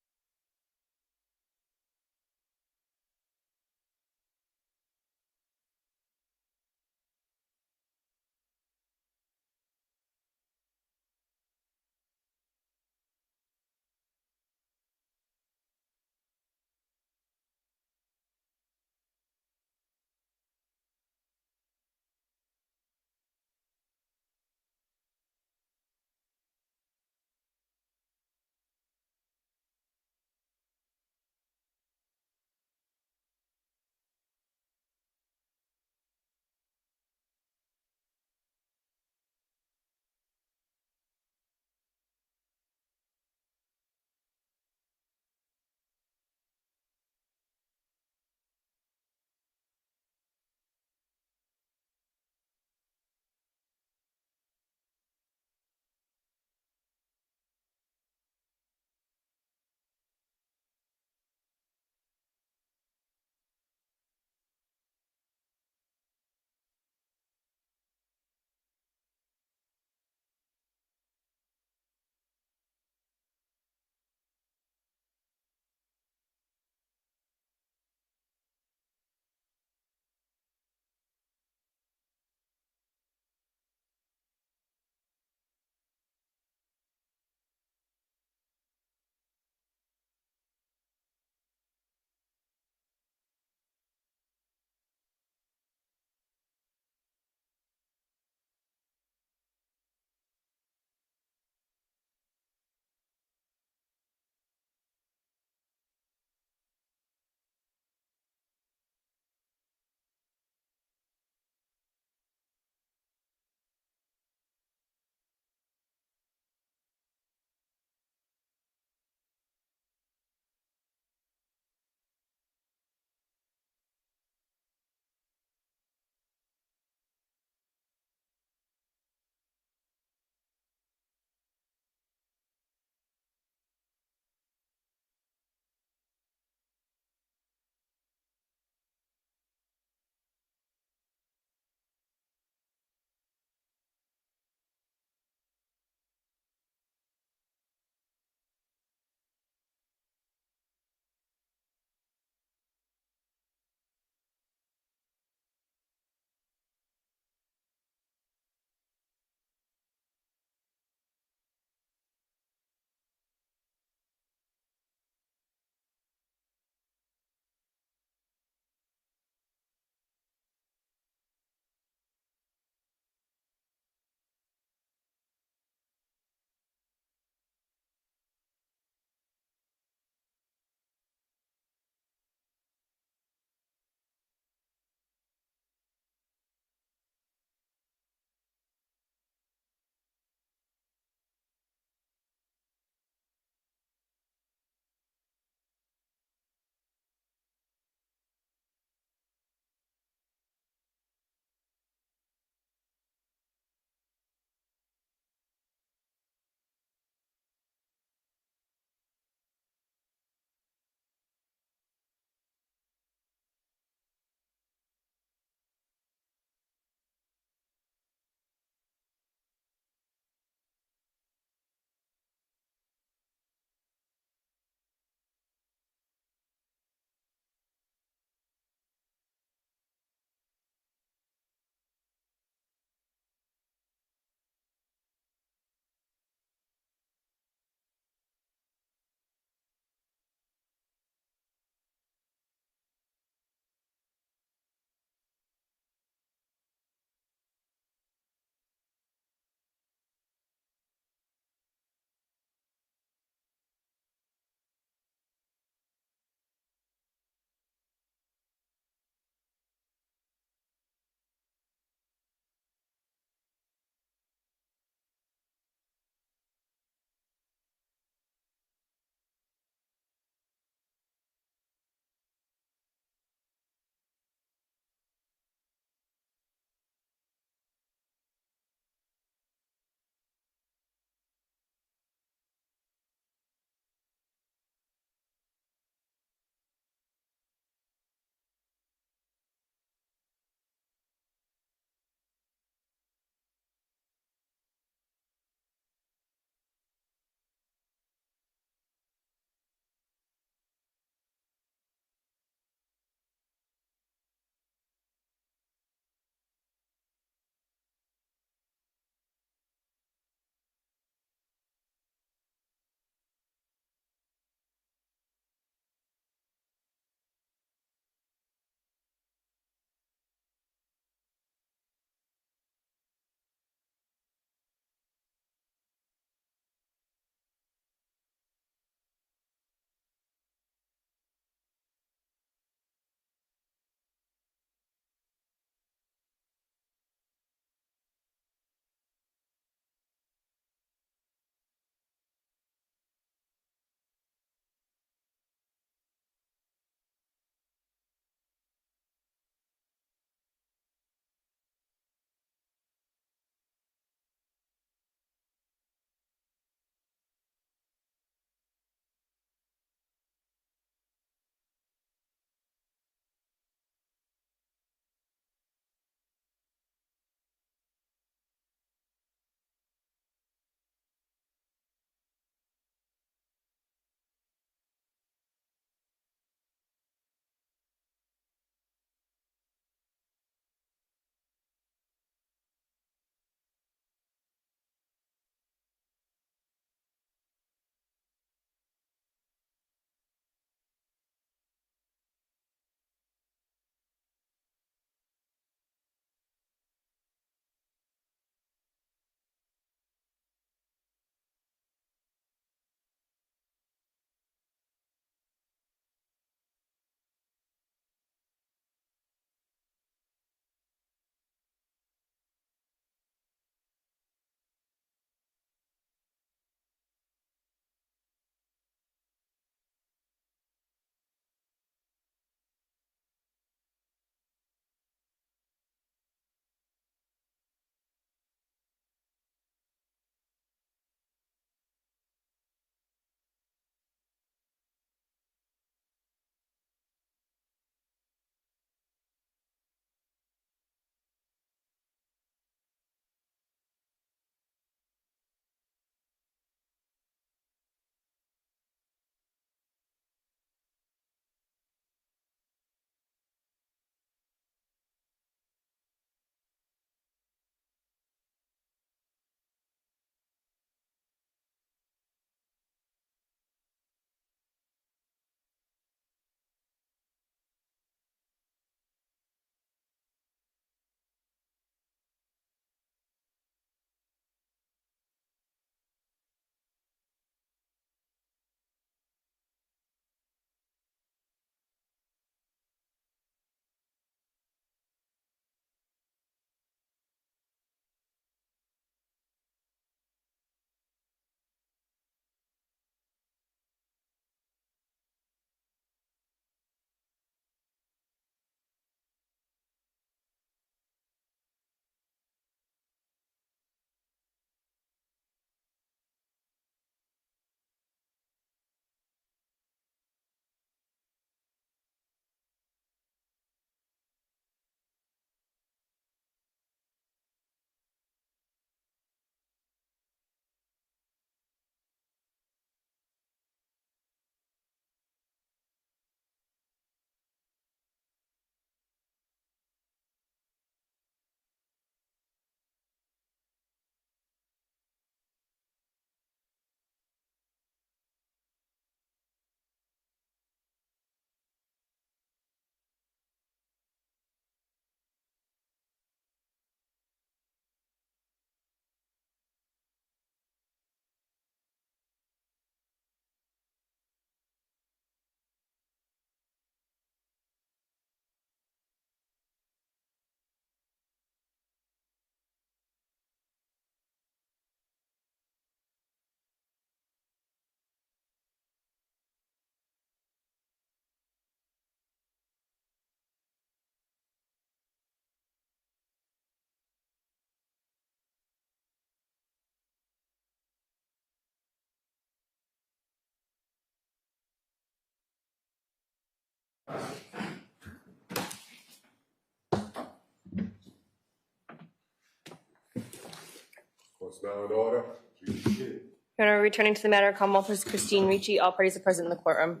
Court's now in order. Please be seated. Your Honor, returning to the matter of Commonwealth versus Christine Ricci, all parties are present in the courtroom.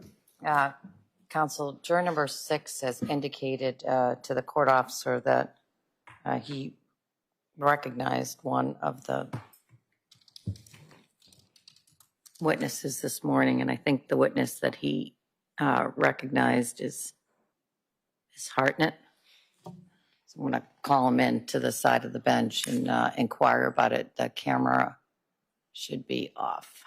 Counsel, juror number 6 has indicated to the court officer that he recognized one of the witnesses this morning, and I think the witness that he recognized is Hartnett. So I'm going to call him in to the side of the bench and inquire about it. The camera should be off.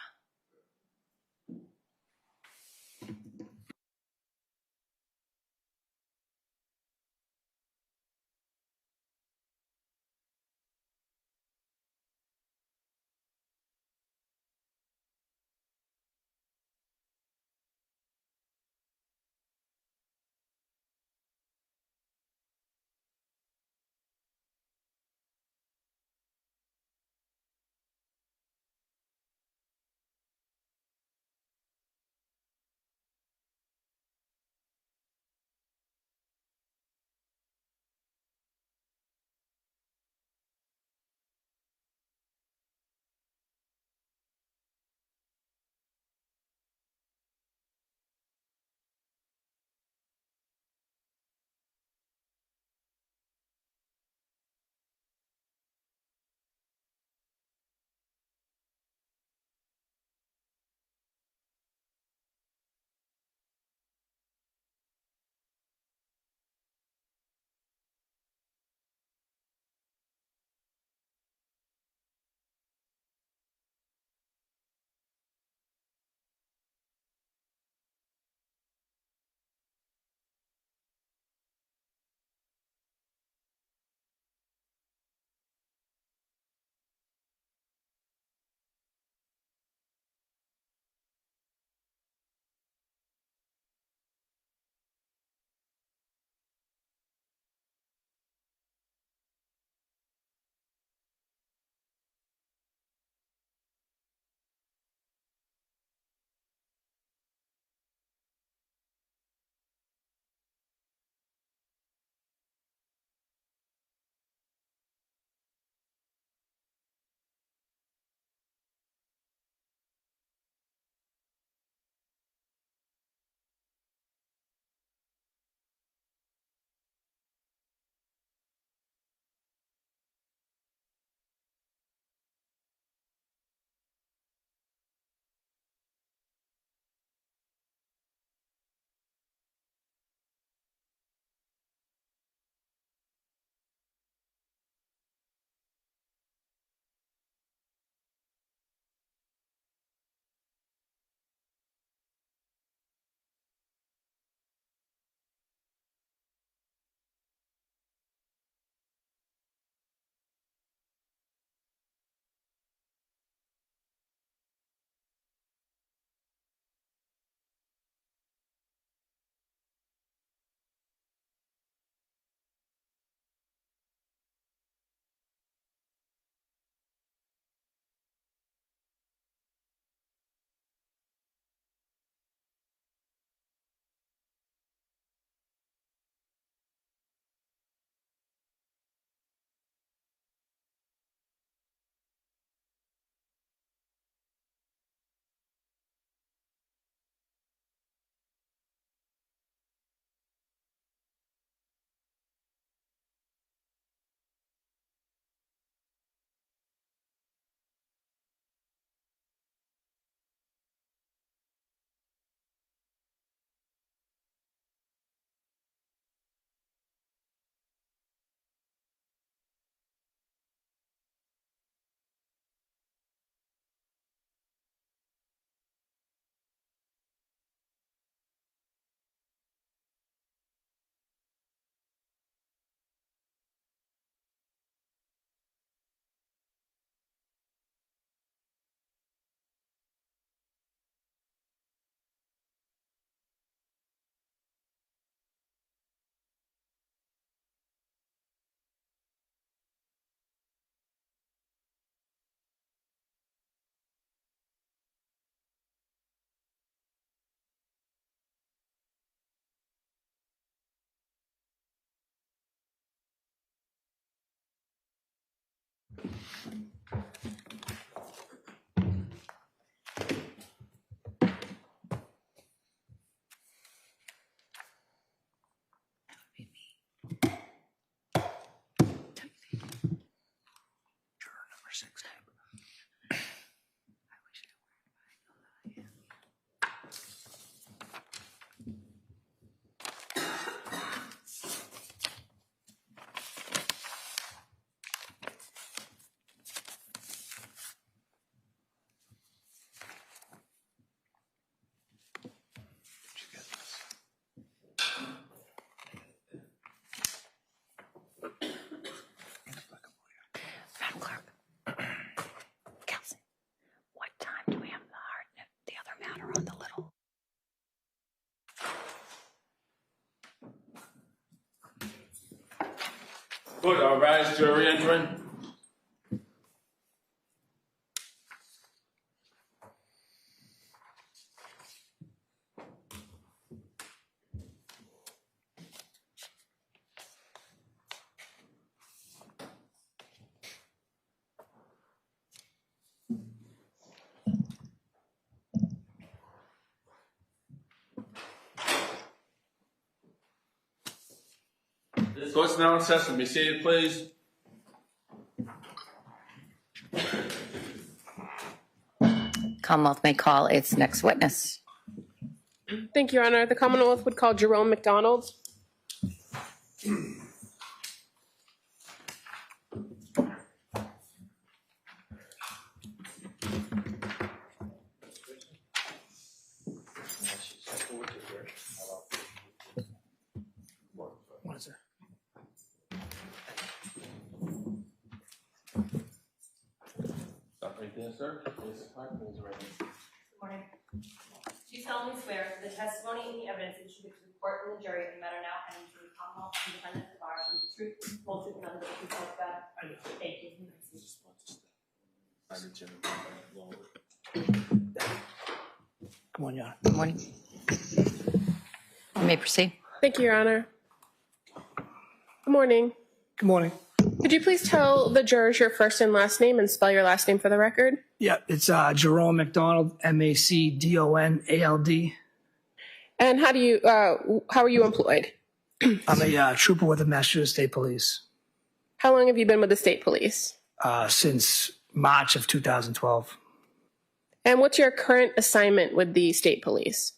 Court, all rise, jury entering. Court's now in session. Be seated, please. Commonwealth may call its next witness. Thank you, Your Honor. The Commonwealth would call Jerome McDonald. What is there? Stop right there, sir. Good morning. Do you solemnly swear that the testimony and the evidence that you give to the court and the jury in the matter now pending to the Commonwealth and defendant of ours and the truth, whole truth, and nothing but the truth, so help God? I do. Thank you. Come on, Your Honor. Good morning. You may proceed. Thank you, Your Honor. Good morning. Good morning. Could you please tell the jurors your first and last name and spell your last name for the record? Yeah, it's Jerome McDonald, MacDonald. And how are you employed? I'm a trooper with the Massachusetts State Police How long have you been with the state police? since March of 2012. And what's your current assignment with the state police?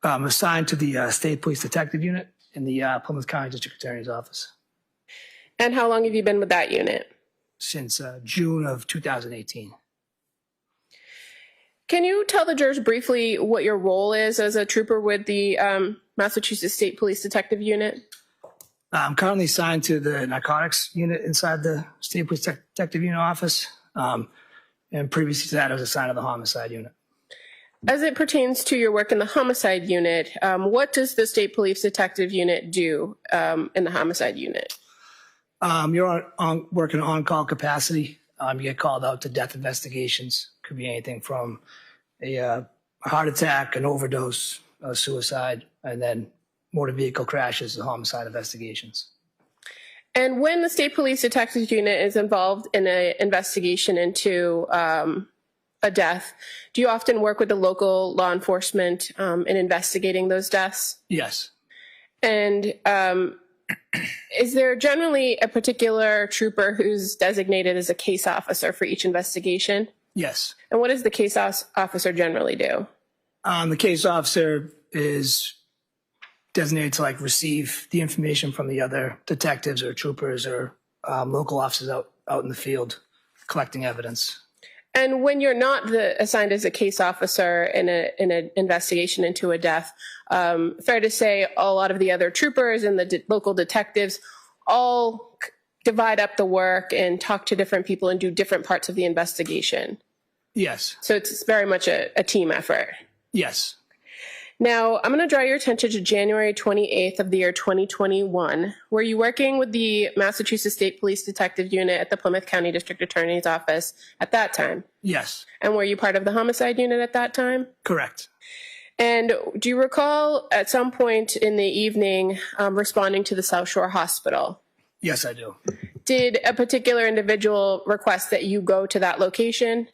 I'm assigned to the State Police Detective Unit in the Plymouth County District Attorney's Office And how long have you been with that unit? since June of 2018. Can you tell the jurors briefly what your role is as a trooper with the Massachusetts State Police Detective Unit? I'm currently assigned to the narcotics unit inside the State Police Detective Unit office. And previously to that, I was assigned to the homicide unit. As it pertains to your work in the homicide unit, what does the State Police Detective Unit do in the homicide unit? You're working on-call capacity. You get called out to death investigations. Could be anything from a heart attack, an overdose, a suicide, and then motor vehicle crashes and homicide investigations. And when the State Police Detective Unit is involved in an investigation into a death, do you often work with the local law enforcement in investigating those deaths? Yes. And is there generally a particular trooper who's designated as a case officer for each investigation? Yes. And what does the case officer generally do? The case officer is designated to receive the information from the other detectives or troopers or local officers out in the field collecting evidence. And when you're not assigned as a case officer in an investigation into a death, fair to say a lot of the other troopers and the local detectives all divide up the work and talk to different people and do different parts of the investigation. Yes. So it's very much a team effort. Yes. Now, I'm going to draw your attention to January 28th of the year 2021. Were you working with the Massachusetts State Police Detective Unit at the Plymouth County District Attorney's Office at that time? Yes. And were you part of the homicide unit at that time? Correct. And do you recall at some point in the evening responding to the South Shore Hospital? Yes, I do. Did a particular individual request that you go to that location?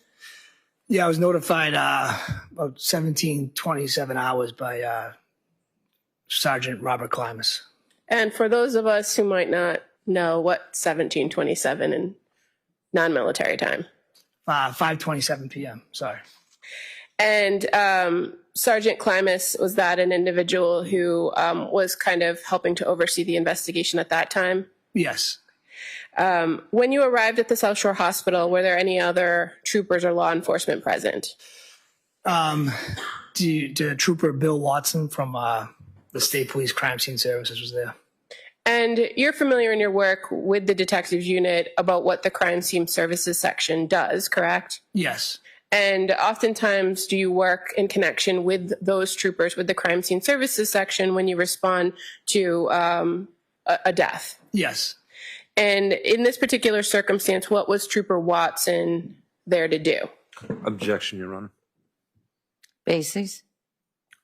Yeah, I was notified about 1727 hours by Sergeant Robert Klimas. And for those of us who might not know, what 1727 in non-military time? 5:27 p.m. Sorry. And Sergeant Klimas, was that an individual who was kind of helping to oversee the investigation at that time? Yes. When you arrived at the South Shore Hospital, were there any other troopers or law enforcement present? The trooper Bill Watson from the State Police Crime Scene Services was there. And you're familiar in your work with the detectives unit about what the Crime Scene Services section does, correct? Yes. And oftentimes, do you work in connection with those troopers with the Crime Scene Services section when you respond to a death? Yes. And in this particular circumstance, what was Trooper Watson there to do? Objection, Your Honor. Bases?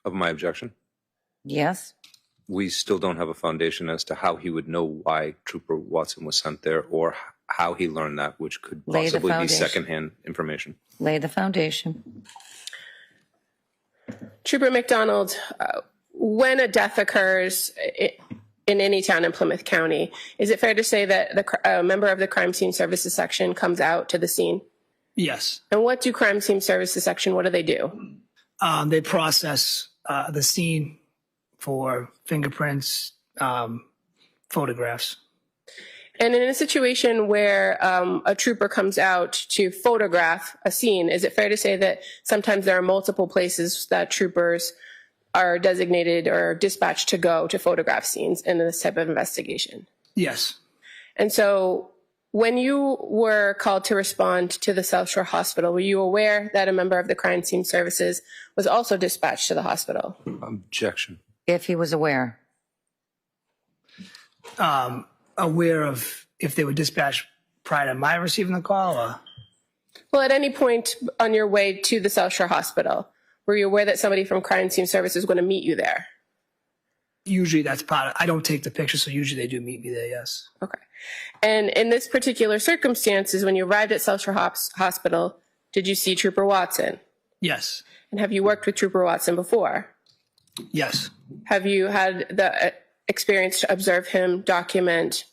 Of my objection. Yes. We still don't have a foundation as to how he would know why Trooper Watson was sent there or how he learned that, which could Lay the possibly be foundation. secondhand information. Lay the foundation. Trooper McDonald, when a death occurs in any town in Plymouth County, is it fair to say that a member of the Crime Scene Services section comes out to the scene? Yes. And what do Crime Scene Services section, what do they do? They process the scene for fingerprints, photographs. And in a situation where a trooper comes out to photograph a scene, is it fair to say that sometimes there are multiple places that troopers are designated or dispatched to go to photograph scenes in this type of investigation? Yes. And so when you were called to respond to the South Shore Hospital, were you aware that a member of the Crime Scene Services was also dispatched to the hospital? Objection. If he was aware. Aware of if they were dispatched prior to my receiving the call? Or? Well, at any point on your way to the South Shore Hospital, were you aware that somebody from Crime Scene Services was going to meet you there? Usually that's part of, I don't take the picture, so usually they do meet me there, yes. Okay. And in this particular circumstances, when you arrived at South Shore Hospital, did you see Trooper Watson? Yes. And have you worked with Trooper Watson before? Yes. Have you had the experience to observe him document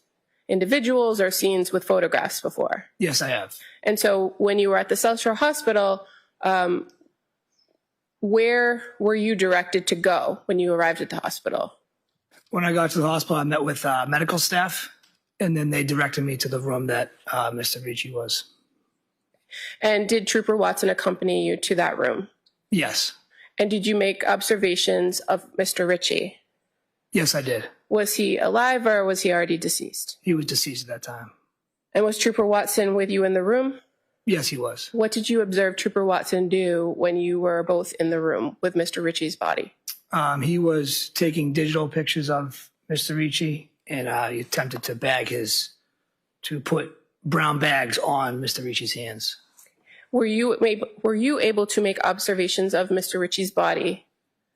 individuals or scenes with photographs before? Yes, I have. And so when you were at the South Shore Hospital, where were you directed to go when you arrived at the hospital? When I got to the hospital, I met with medical staff, and then they directed me to the room that Mr. Ricci was. And did Trooper Watson accompany you to that room? Yes. And did you make observations of Mr. Ricci? Yes, I did. Was he alive or was he already deceased? He was deceased at that time. And was Trooper Watson with you in the room? Yes, he was. What did you observe Trooper Watson do when you were both in the room with Mr. Ricci's body? He was taking digital pictures of Mr. Ricci, and he attempted to put brown bags on Mr. Ricci's hands. Were you able to make observations of Mr. Ricci's body?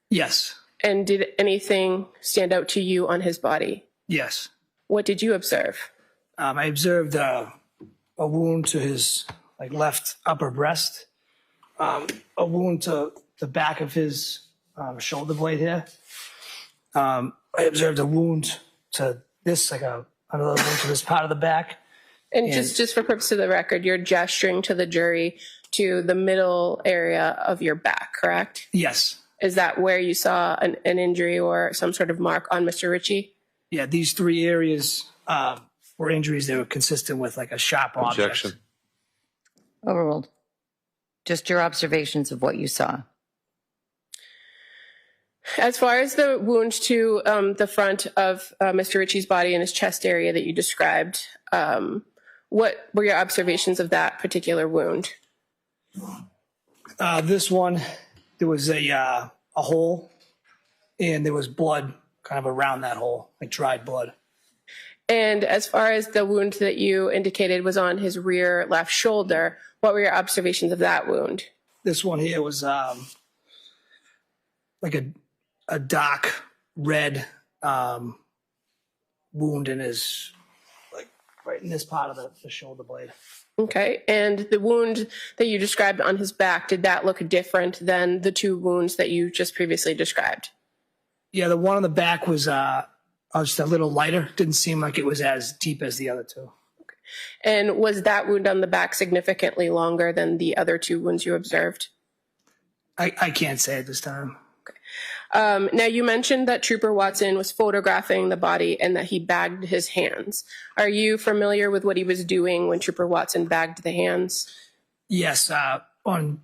Yes. And did anything stand out to you on his body? Yes. What did you observe? I observed a wound to his left upper breast, a wound to the back of his shoulder blade here. I observed a wound to this, another wound to this part of the back. And just for purpose of the record, you're gesturing to the jury to the middle area of your back, correct? Yes. Is that where you saw an injury or some sort of mark on Mr. Ricci? Yeah, these three areas were injuries that were consistent with a sharp object. Objection. Overruled. Just your observations of what you saw. As far as the wound to the front of Mr. Ricci's body and his chest area that you described, what were your observations of that particular wound? This one, there was a hole, and there was blood kind of around that hole, dried blood. And as far as the wound that you indicated was on his rear left shoulder, what were your observations of that wound? This one here was a dark red wound in his, right in this part of the shoulder blade. Okay, and the wound that you described on his back, did that look different than the two wounds that you just previously described? Yeah, the one on the back was just a little lighter. Didn't seem like it was as deep as the other two. Okay. And was that wound on the back significantly longer than the other two wounds you observed? I can't say at this time. Now, you mentioned that Trooper Watson was photographing the body and that he bagged his hands. Are you familiar with what he was doing when Trooper Watson bagged the hands? Yes.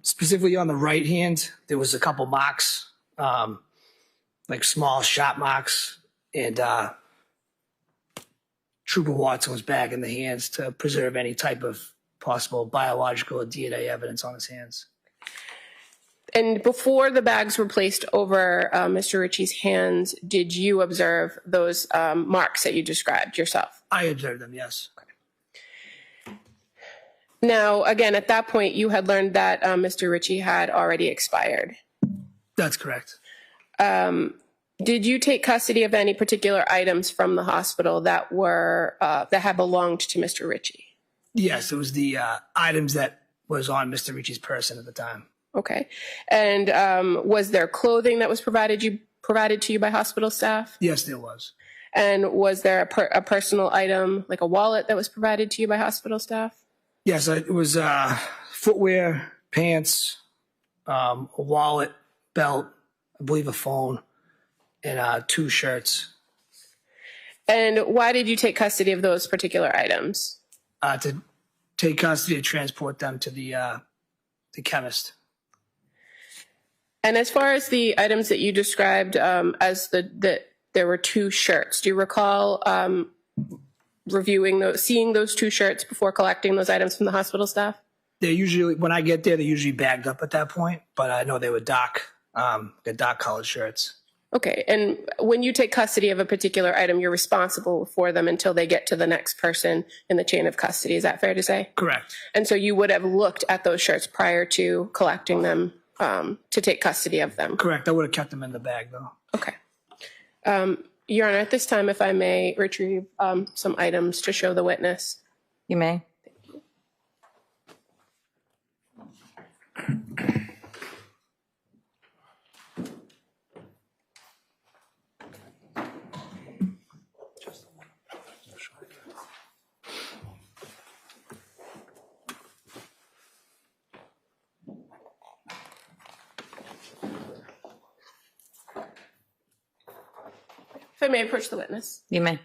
Specifically on the right hand, there was a couple marks, small shot marks, and Trooper Watson was bagging the hands to preserve any type of possible biological or DNA evidence on his hands. And before the bags were placed over Mr. Ricci's hands, did you observe those marks that you described yourself? I observed them, yes. Now, again, at that point, you had learned that Mr. Ricci had already expired. That's correct. Did you take custody of any particular items from the hospital that were that had belonged to Mr. Ricci? Yes, it was the items that was on Mr. Ricci's person at the time. Okay. And was there clothing that was provided to you by hospital staff? Yes, there was. And was there a personal item, like a wallet, that was provided to you by hospital staff? Yes, it was footwear, pants, a wallet, belt, I believe a phone, and 2 shirts. And why did you take custody of those particular items? To take custody and transport them to the chemist. And as far as the items that you described as there were 2 shirts, do you recall seeing those 2 shirts before collecting those items from the hospital staff? They're usually, when I get there, they're usually bagged up at that point, but I know they were dark colored shirts. Okay, and when you take custody of a particular item, you're responsible for them until they get to the next person in the chain of custody. Is that fair to say? Correct. And so you would have looked at those shirts prior to collecting them to take custody of them? Correct. I would have kept them in the bag, though. Okay. Your Honor, at this time, if I may retrieve some items to show the witness. You may. If I may approach the witness. You may.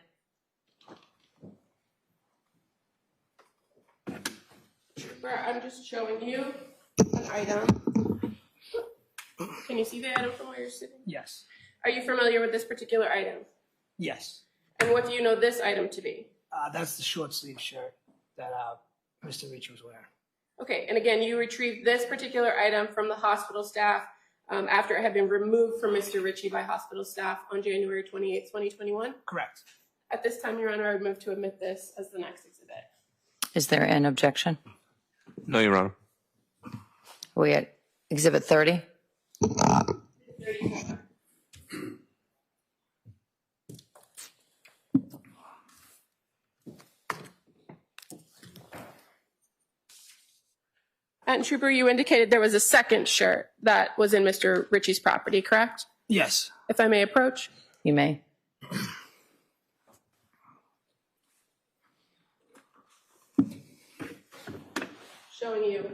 I'm just showing you an item. Can you see the item from where you're sitting? Yes. Are you familiar with this particular item? Yes. And what do you know this item to be? That's the short sleeve shirt that Mr. Ricci was wearing. Okay, and again, you retrieved this particular item from the hospital staff after it had been removed from Mr. Ricci by hospital staff on January 28th, 2021? Correct. At this time, Your Honor, I would move to admit this as the next exhibit. Is there an objection? No, Your Honor. Are we at Exhibit 30? And Trooper, you indicated there was a second shirt that was in Mr. Ricci's property, correct? Yes. If I may approach? You may. Showing you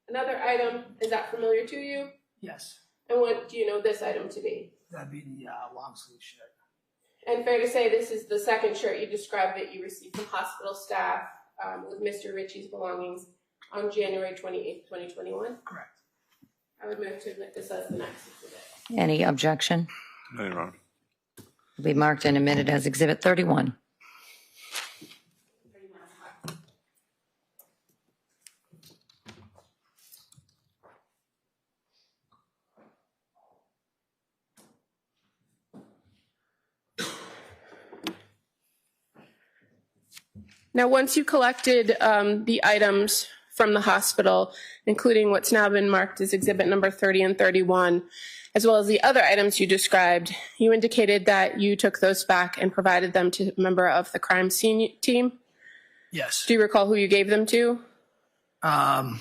another item. Is that familiar to you? Yes. And what do you know this item to be? That'd be the long sleeve shirt. And fair to say this is the second shirt you described that you received from hospital staff with Mr. Ricci's belongings on January 28th, 2021? Correct. I would move to admit this as the next exhibit. Any objection? No, Your Honor. Will be marked and admitted as Exhibit 31. Now, once you collected the items from the hospital, including what's now been marked as exhibit number 30 and 31, as well as the other items you described, you indicated that you took those back and provided them to a member of the crime scene team? Yes. Do you recall who you gave them to? I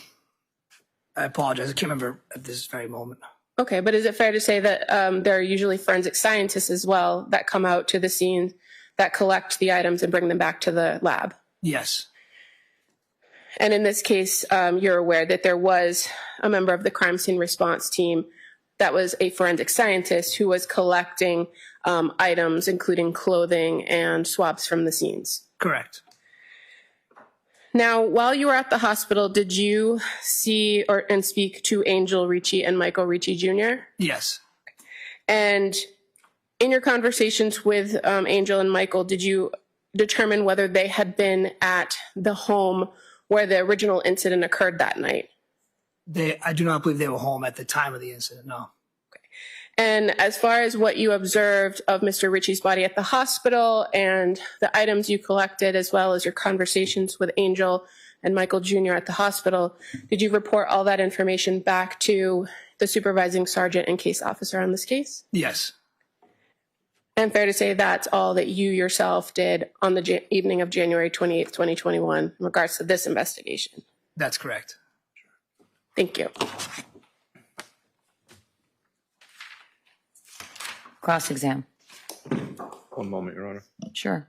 apologize. I can't remember at this very moment. Okay, but is it fair to say that there are usually forensic scientists as well that come out to the scene that collect the items and bring them back to the lab? Yes. And in this case, you're aware that there was a member of the crime scene response team that was a forensic scientist who was collecting items, including clothing and swabs from the scenes. Correct. Now, while you were at the hospital, did you see and speak to Angel Ricci and Michael Ricci Jr.? Yes. And in your conversations with Angel and Michael, did you determine whether they had been at the home where the original incident occurred that night? I do not believe they were home at the time of the incident, no. Okay. And as far as what you observed of Mr. Ricci's body at the hospital and the items you collected, as well as your conversations with Angel and Michael Jr. at the hospital, did you report all that information back to the supervising sergeant and case officer on this case? Yes, And fair to say that's all that you yourself did on the evening of January 28th, 2021, in regards to this investigation? that's correct. Thank you. Cross-exam. One moment, Your Honor. Sure.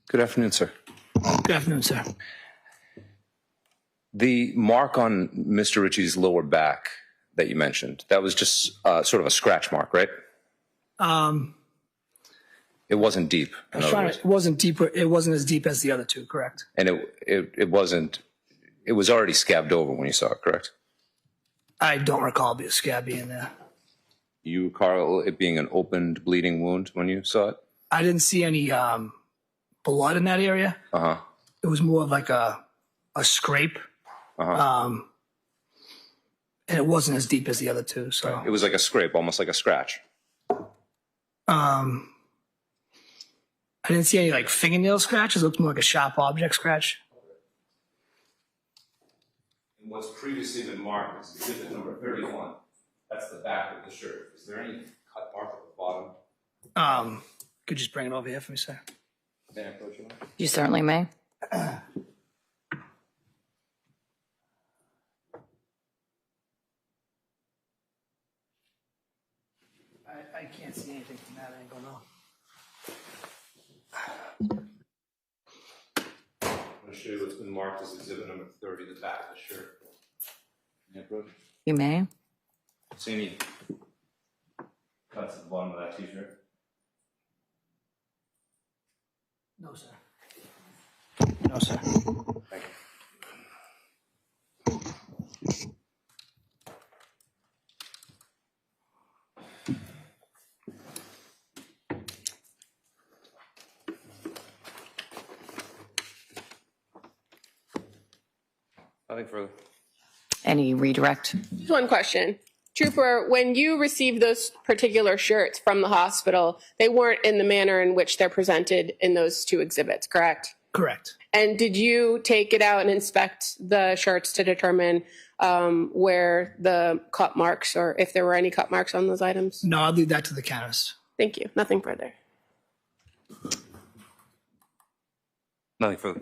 Good afternoon, sir. Good afternoon, sir. The mark on Mr. Ricci's lower back that you mentioned, that was just sort of a scratch mark, right? It wasn't deep. It wasn't deeper. It wasn't as deep as the other two, correct? And it wasn't, it was already scabbed over when you saw it, correct? I don't recall the scab being there. You recall it being an opened bleeding wound when you saw it? I didn't see any blood in that area. Uh-huh. It was more of like a scrape. Uh-huh. And it wasn't as deep as the other two. So It was like a scrape, almost like a scratch. I didn't see any like fingernail scratches. It looked more like a sharp object scratch. And what's previously been marked is exhibit number 31. That's the back of the shirt. Is there any cut mark at the bottom? Could you just bring it over here for me, sir? May I approach you? You certainly may. I can't see anything from that angle, no. I'm going to show you what's been marked as exhibit number 30, the back of the shirt. May I approach? You may. See any cuts at the bottom of that t-shirt? No, sir. No, sir. Thank you. Nothing further. Any redirect? Just one question. Trooper, when you received those particular shirts from the hospital, they weren't in the manner in which they're presented in those two exhibits, correct? Correct. And did you take it out and inspect the shirts to determine where the cut marks, or if there were any cut marks on those items? No, I'll leave that to the chemist. Thank you. Nothing further. Nothing further.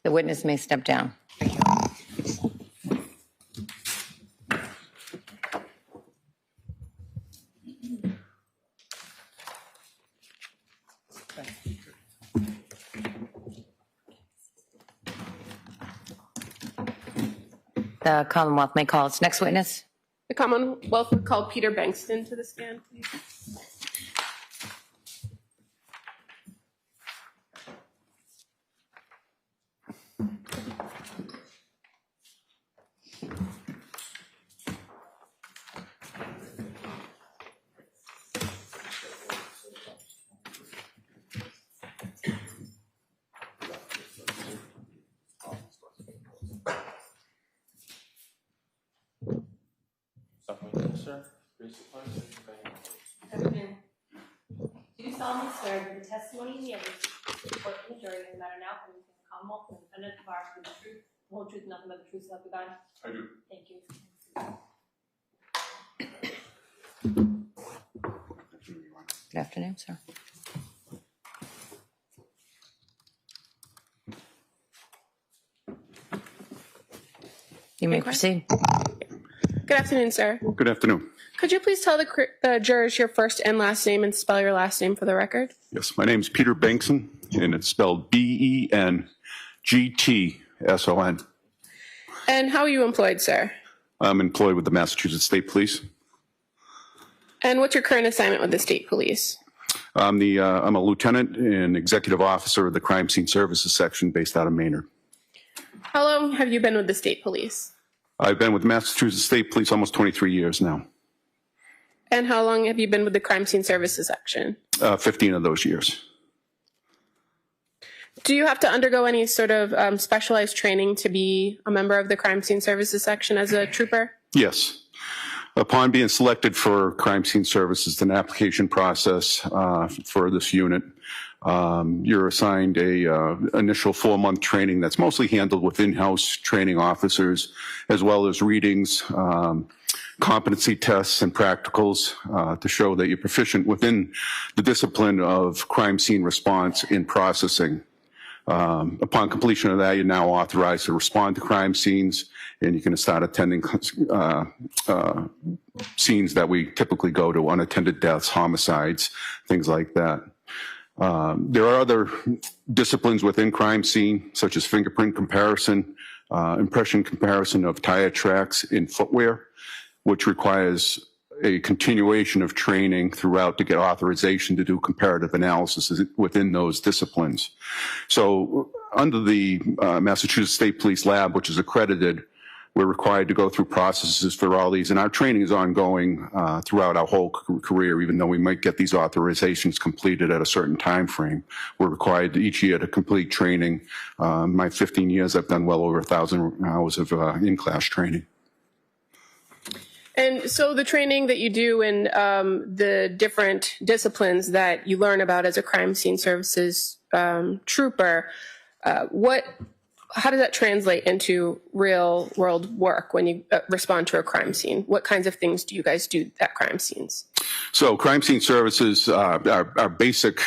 The witness may step down. The Commonwealth may call its next witness. The Commonwealth would call Peter Bankston to the stand, please. Do you solemnly swear that the testimony and the evidence report from the jury in the matter now coming from the Commonwealth and the defendant of ours the truth, the whole truth, and nothing but the truth, so help you God? I do. Thank you. Good afternoon, sir. You may proceed. Good afternoon, sir. Good afternoon. Could you please tell the jurors your first and last name and spell your last name for the record? Yes, my name's Peter Bankson, and it's spelled B-E-N-G-T S-O-N. And how are you employed, sir? I'm employed with the Massachusetts State Police. And what's your current assignment with the state police? I'm a lieutenant and executive officer of the Crime Scene Services section based out of Maynard. How long have you been with the state police? I've been with the Massachusetts State Police almost 23 years now. And how long have you been with the Crime Scene Services section? 15 of those years. Do you have to undergo any sort of specialized training to be a member of the Crime Scene Services section as a trooper? Yes. Upon being selected for Crime Scene Services, an application process for this unit, you're assigned a initial 4-month training that's mostly handled with in-house training officers, as well as readings, competency tests, and practicals to show that you're proficient within the discipline of crime scene response in processing. Upon completion of that, you're now authorized to respond to crime scenes, and you can start attending scenes that we typically go to, unattended deaths, homicides, things like that. There are other disciplines within crime scene, such as fingerprint comparison, impression comparison of tire tracks in footwear, which requires a continuation of training throughout to get authorization to do comparative analysis within those disciplines. So under the Massachusetts State Police Lab, which is accredited, we're required to go through processes for all these, and our training is ongoing throughout our whole career, even though we might get these authorizations completed at a certain time frame. We're required each year to complete training. My 15 years, I've done well over 1,000 hours of in-class training. And so the training that you do in the different disciplines that you learn about as a crime scene services trooper, how does that translate into real world work when you respond to a crime scene? What kinds of things do you guys do at crime scenes? So crime scene services, our basic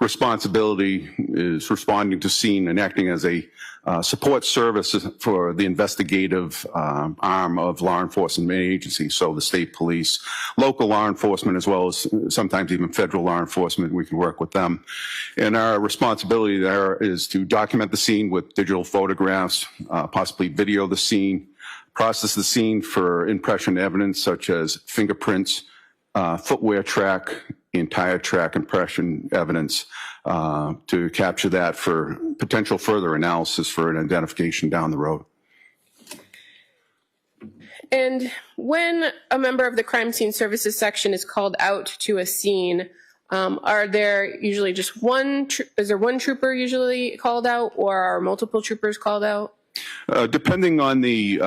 responsibility is responding to scene and acting as a support service for the investigative arm of law enforcement agencies, so the state police, local law enforcement, as well as sometimes even federal law enforcement. We can work with them. And our responsibility there is to document the scene with digital photographs, possibly video the scene, process the scene for impression evidence such as fingerprints, footwear track, entire track impression evidence to capture that for potential further analysis for an identification down the road. And when a member of the crime scene services section is called out to a scene, are there usually just is there one trooper usually called out, or are multiple troopers called out? Depending on the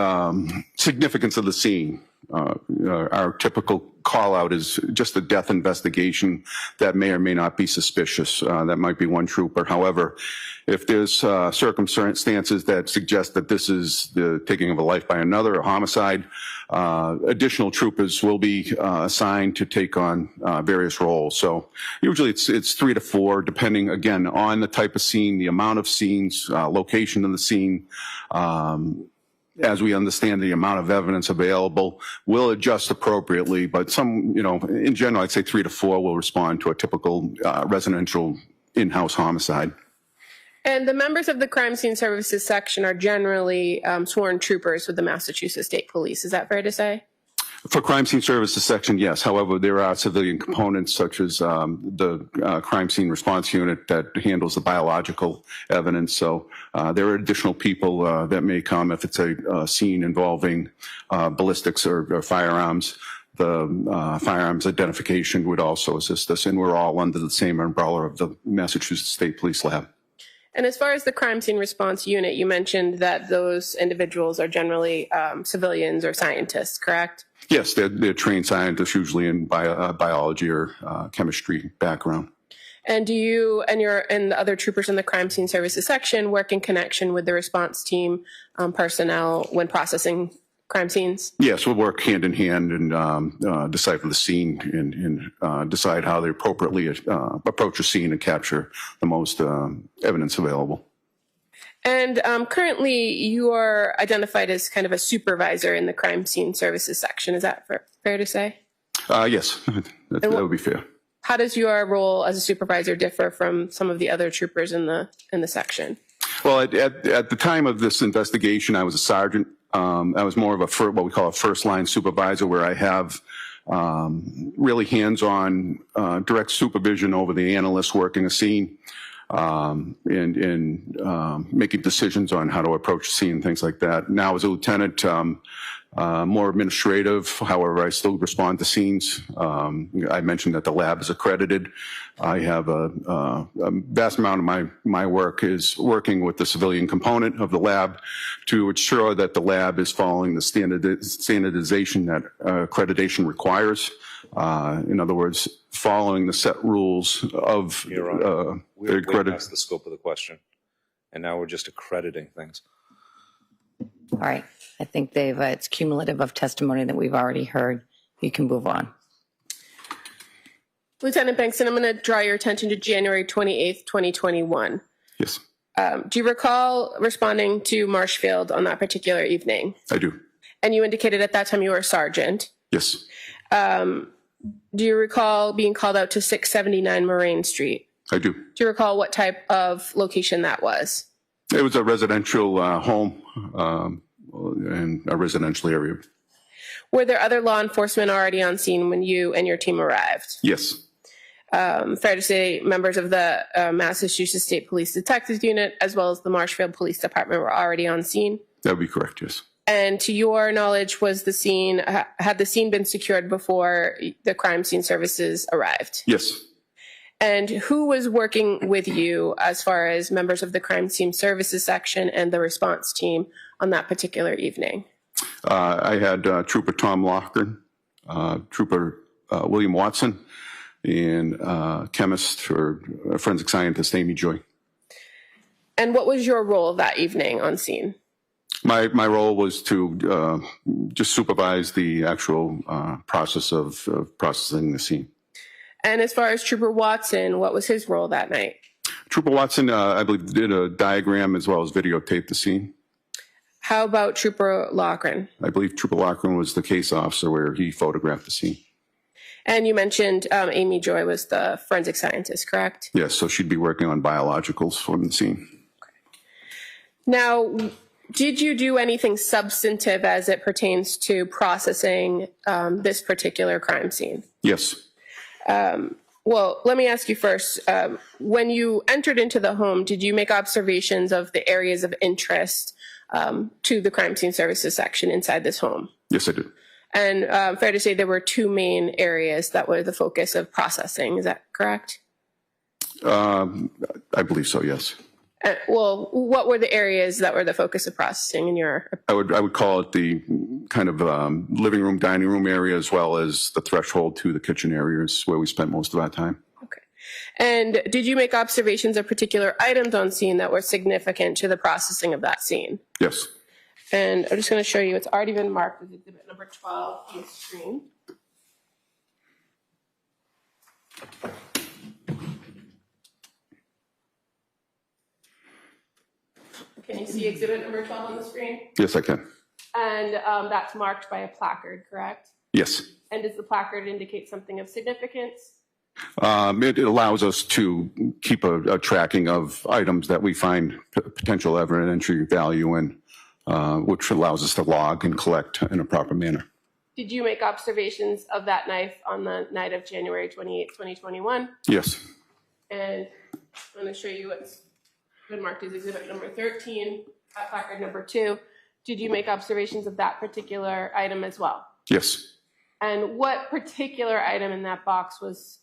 significance of the scene. Our typical call out is just a death investigation that may or may not be suspicious. That might be one trooper. However, if there's circumstances that suggest that this is the taking of a life by another, a homicide, additional troopers will be assigned to take on various roles. So usually it's 3 to 4, depending again on the type of scene, the amount of scenes, location of the scene. As we understand the amount of evidence available, we'll adjust appropriately. But some, in general, I'd say 3 to 4 will respond to a typical residential in-house homicide. And the members of the crime scene services section are generally sworn troopers with the Massachusetts State Police. Is that fair to say? For crime scene services section, yes. However, there are civilian components such as the crime scene response unit that handles the biological evidence. So there are additional people that may come if it's a scene involving ballistics or firearms. The firearms identification would also assist us, and we're all under the same umbrella of the Massachusetts State Police Lab. And as far as the crime scene response unit, you mentioned that those individuals are generally civilians or scientists, correct? Yes, they're trained scientists, usually in biology or chemistry background. And do you and the other troopers in the crime scene services section work in connection with the response team personnel when processing crime scenes? Yes, we'll work hand in hand and decipher the scene and decide how they appropriately approach a scene and capture the most evidence available. And currently, you are identified as kind of a supervisor in the crime scene services section. Is that fair to say? Yes, that would be fair. How does your role as a supervisor differ from some of the other troopers in the section? Well, at the time of this investigation, I was a sergeant. I was more of what we call a first line supervisor, where I have really hands-on direct supervision over the analysts working a scene and making decisions on how to approach a scene, things like that. Now as a lieutenant, more administrative. However, I still respond to scenes. I mentioned that the lab is accredited. I have a vast amount of my work is working with the civilian component of the lab to ensure that the lab is following the standardization that accreditation requires. In other words, following the set rules of we're way past the scope of the question, and now we're just accrediting things. All right. I think it's cumulative of testimony that we've already heard. You can move on. Lieutenant Bankston, I'm going to draw your attention to January 28th, 2021. Yes. Do you recall responding to Marshfield on that particular evening? I do. And you indicated at that time you were a sergeant. Yes. Do you recall being called out to 679 Moraine Street? I do. Do you recall what type of location that was? It was a residential home in a residential area. Were there other law enforcement already on scene when you and your team arrived? Yes. Fair to say members of the Massachusetts State Police Detectives Unit as well as the Marshfield Police Department were already on scene? That would be correct, yes. And to your knowledge, had the scene been secured before the crime scene services arrived? Yes. And who was working with you as far as members of the crime scene services section and the response team on that particular evening? I had Trooper Tom Loughran, Trooper William Watson, and chemist or forensic scientist Amy Joy. And what was your role that evening on scene? My role was to just supervise the actual process of processing the scene. And as far as Trooper Watson, what was his role that night? Trooper Watson, I believe, did a diagram as well as videotaped the scene. How about Trooper Loughran? I believe Trooper Loughran was the case officer where he photographed the scene. And you mentioned Amy Joy was the forensic scientist, correct? Yes, so she'd be working on biologicals from the scene. Okay. Now, did you do anything substantive as it pertains to processing this particular crime scene? Yes. Well, let me ask you first. When you entered into the home, did you make observations of the areas of interest to the crime scene services section inside this home? Yes, I did. And fair to say there were two main areas that were the focus of processing. Is that correct? I believe so, yes. Well, what were the areas that were the focus of processing in your? I would call it the kind of living room, dining room area, as well as the threshold to the kitchen areas where we spent most of our time. Okay. And did you make observations of particular items on scene that were significant to the processing of that scene? Yes. And I'm just going to show you, it's already been marked with exhibit number 12 on the screen. Can you see exhibit number 12 on the screen? Yes, I can. And that's marked by a placard, correct? Yes. And does the placard indicate something of significance? It allows us to keep a tracking of items that we find potential evidentiary value in, which allows us to log and collect in a proper manner. Did you make observations of that knife on the night of January 28, 2021? Yes. And I'm going to show you what's been marked as exhibit number 13, placard number 2. Did you make observations of that particular item as well? Yes. And what particular item in that box was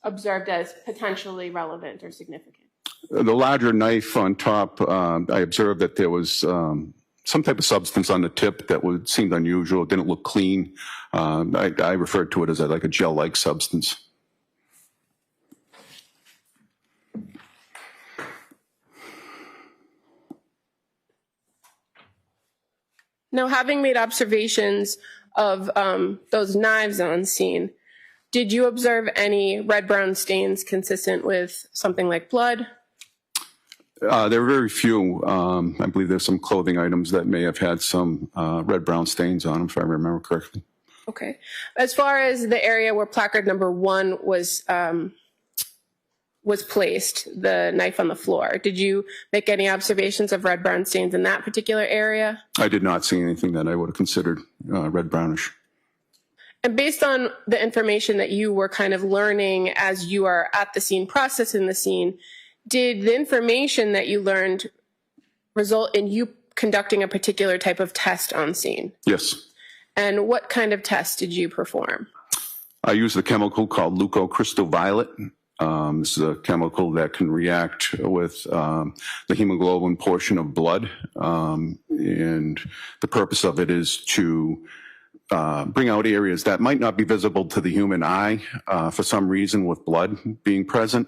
observed as potentially relevant or significant? The larger knife on top, I observed that there was some type of substance on the tip that seemed unusual. It didn't look clean. I referred to it as like a gel-like substance. Now, having made observations of those knives on scene, did you observe any red-brown stains consistent with something like blood? There were very few. I believe there's some clothing items that may have had some red-brown stains on them, if I remember correctly. Okay. As far as the area where placard number 1 was was placed, the knife on the floor, did you make any observations of red brown stains in that particular area? I did not see anything that I would have considered red brownish. And based on the information that you were kind of learning as you are at the scene, processing the scene, did the information that you learned result in you conducting a particular type of test on scene? Yes. And what kind of test did you perform? I used a chemical called leucocrystal-violet. This is a chemical that can react with the hemoglobin portion of blood. And the purpose of it is to bring out areas that might not be visible to the human eye for some reason with blood being present,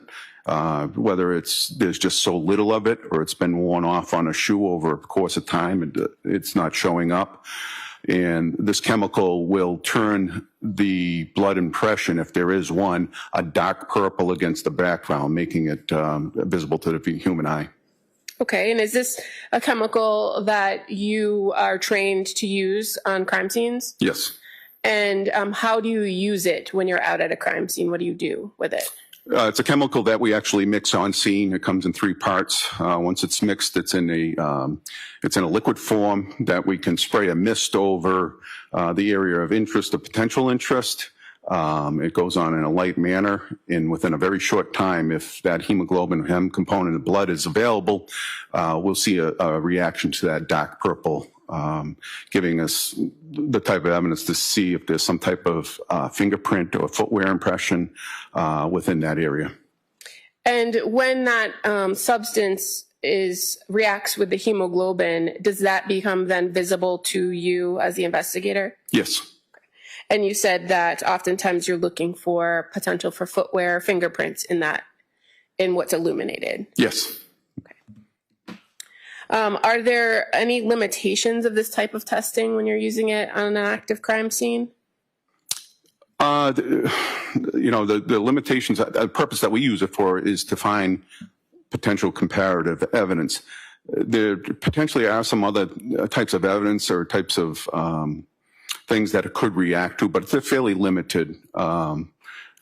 whether there's just so little of it or it's been worn off on a shoe over a course of time and it's not showing up. And this chemical will turn the blood impression, if there is one, a dark purple against the background, making it visible to the human eye. Okay, and is this a chemical that you are trained to use on crime scenes? Yes. And how do you use it when you're out at a crime scene? What do you do with it? It's a chemical that we actually mix on scene. It comes in 3 parts. Once it's mixed, it's in a liquid form that we can spray a mist over the area of interest, of potential interest. It goes on in a light manner, and within a very short time, if that hemoglobin hem component of blood is available, we'll see a reaction to that dark purple, giving us the type of evidence to see if there's some type of fingerprint or footwear impression within that area. And when that substance reacts with the hemoglobin, does that become then visible to you as the investigator? Yes. And you said that oftentimes you're looking for potential for footwear, fingerprints in what's illuminated. Yes. Okay. Are there any limitations of this type of testing when you're using it on an active crime scene? The limitations, the purpose that we use it for is to find potential comparative evidence. There potentially are some other types of evidence or types of things that it could react to, but they're fairly limited.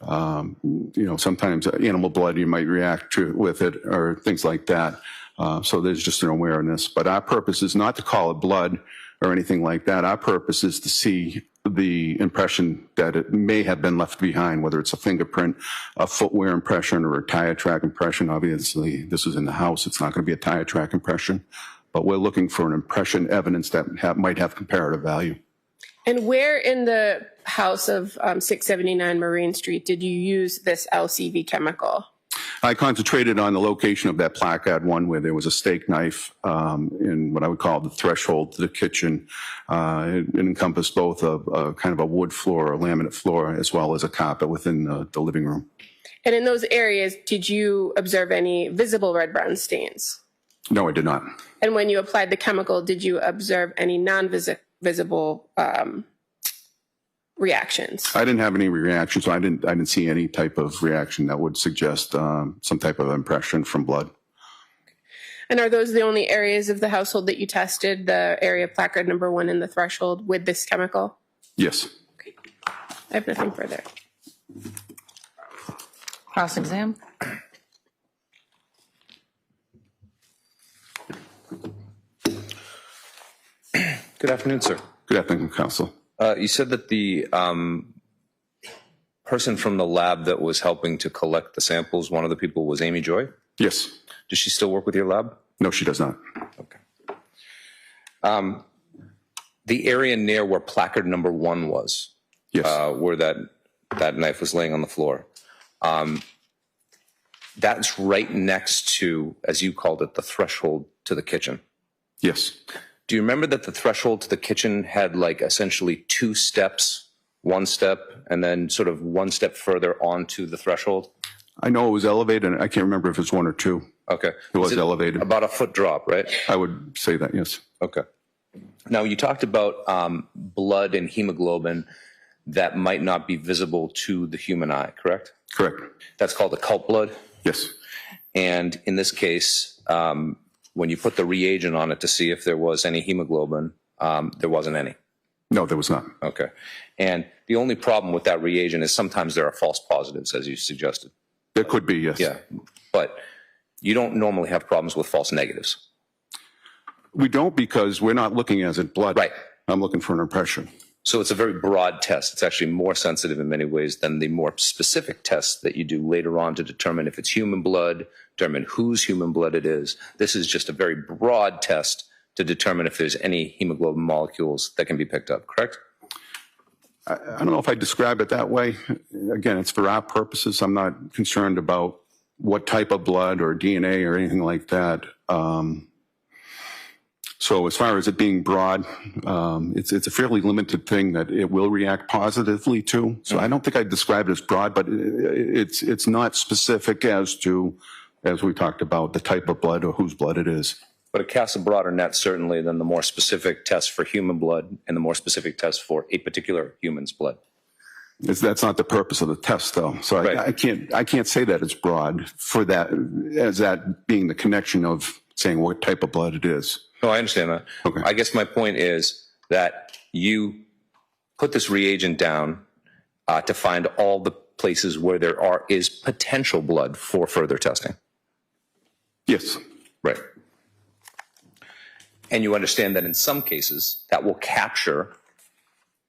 Sometimes animal blood you might react to with it or things like that. So there's just an awareness. But our purpose is not to call it blood or anything like that. Our purpose is to see the impression that it may have been left behind, whether it's a fingerprint, a footwear impression, or a tire track impression. Obviously, this is in the house. It's not going to be a tire track impression. But we're looking for an impression evidence that might have comparative value. And where in the house of 679 Marine Street did you use this LCV chemical? I concentrated on the location of that placard one where there was a steak knife in what I would call the threshold to the kitchen. It encompassed both a kind of a wood floor or laminate floor as well as a carpet within the living room. And in those areas, did you observe any visible red-brown stains? No, I did not. And when you applied the chemical, did you observe any non-visible reactions? I didn't have any reaction, so I didn't see any type of reaction that would suggest some type of impression from blood. And are those the only areas of the household that you tested, the area placard number 1 in the threshold with this chemical? Yes. Okay. I have nothing further. Cross-exam. Good afternoon, sir. Good afternoon, counsel. You said that the person from the lab that was helping to collect the samples, one of the people was Amy Joy? Yes. Does she still work with your lab? No, she does not. Okay. The area near where placard number 1 was, yes, where that knife was laying on the floor, that's right next to, as you called it, the threshold to the kitchen. Yes. Do you remember that the threshold to the kitchen had like essentially 2 steps, 1 step, and then sort of 1 step further onto the threshold? I know it was elevated. I can't remember if it's 1 or 2. Okay. It was elevated. About a foot drop, right? I would say that, yes. Okay. Now, you talked about blood and hemoglobin that might not be visible to the human eye, correct? Correct. That's called the cult blood? Yes. And in this case, when you put the reagent on it to see if there was any hemoglobin, there wasn't any. No, there was not. Okay. And the only problem with that reagent is sometimes there are false positives, as you suggested. There could be, yes. Yeah, but you don't normally have problems with false negatives. We don't, because we're not looking as in blood. Right. I'm looking for an impression. So it's a very broad test. It's actually more sensitive in many ways than the more specific tests that you do later on to determine if it's human blood, determine whose human blood it is. This is just a very broad test to determine if there's any hemoglobin molecules that can be picked up, correct? I don't know if I describe it that way. Again, it's for our purposes. I'm not concerned about what type of blood or DNA or anything like that. So as far as it being broad, it's a fairly limited thing that it will react positively to. So I don't think I'd describe it as broad, but it's not specific as to, as we talked about, the type of blood or whose blood it is. But it casts a broader net, certainly, than the more specific test for human blood and the more specific test for a particular human's blood. That's not the purpose of the test, though. So Right. I can't say that it's broad for that, as that being the connection of saying what type of blood it is. No, I understand that. Okay. I guess my point is that you put this reagent down to find all the places where there is potential blood for further testing. Yes. Right. And you understand that in some cases that will capture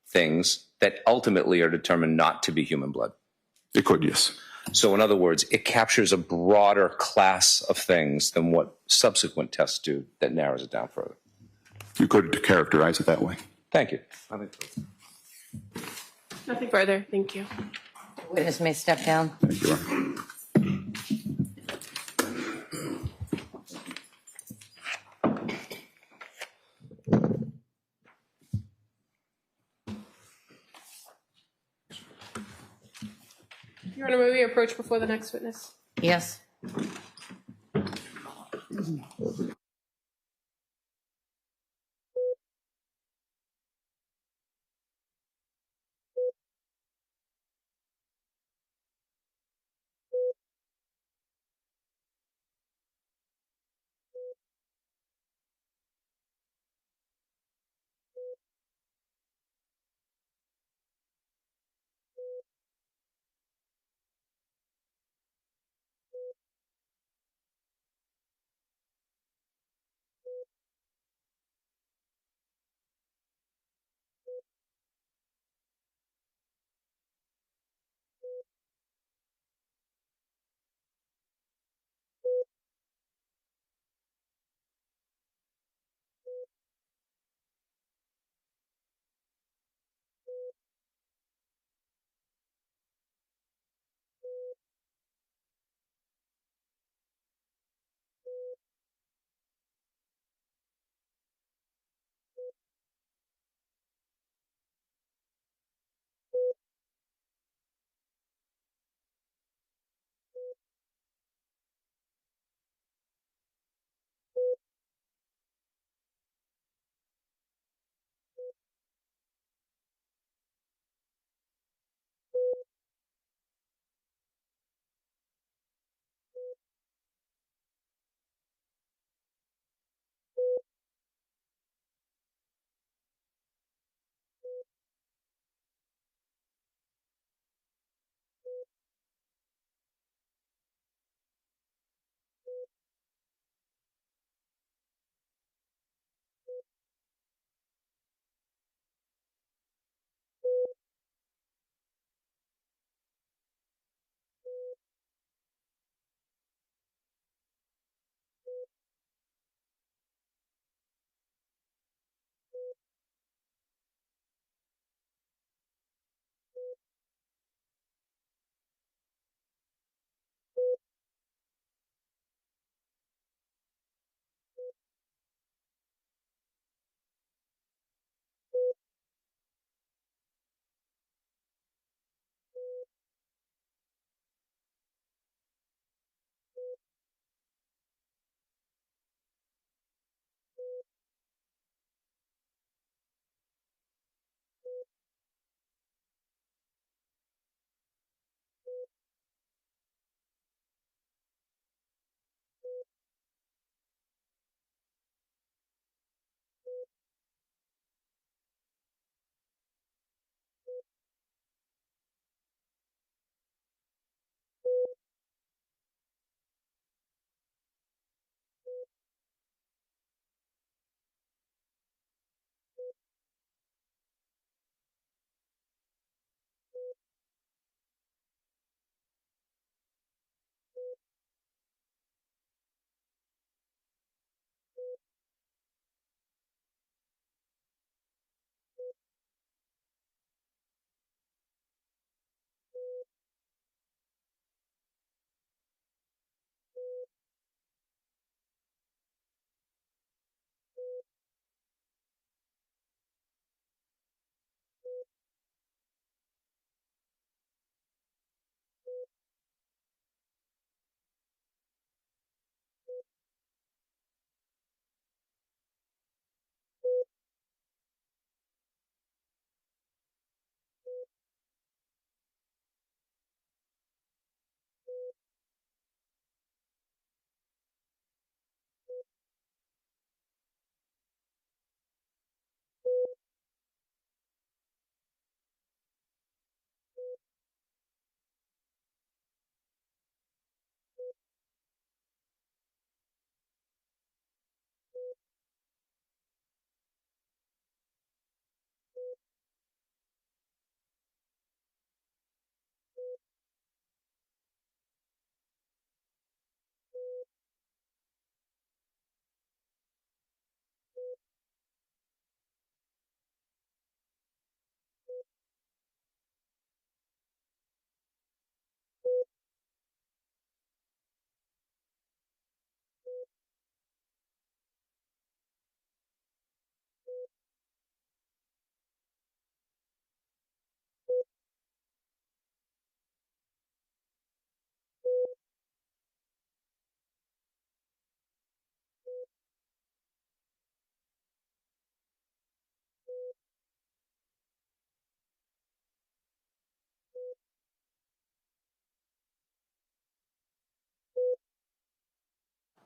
things that ultimately are determined not to be human blood. It could, yes. So in other words, it captures a broader class of things than what subsequent tests do that narrows it down further. You could characterize it that way. Thank you. Nothing further. Thank you. Witness may step down. Thank you. You want to move your approach before the next witness? Yes.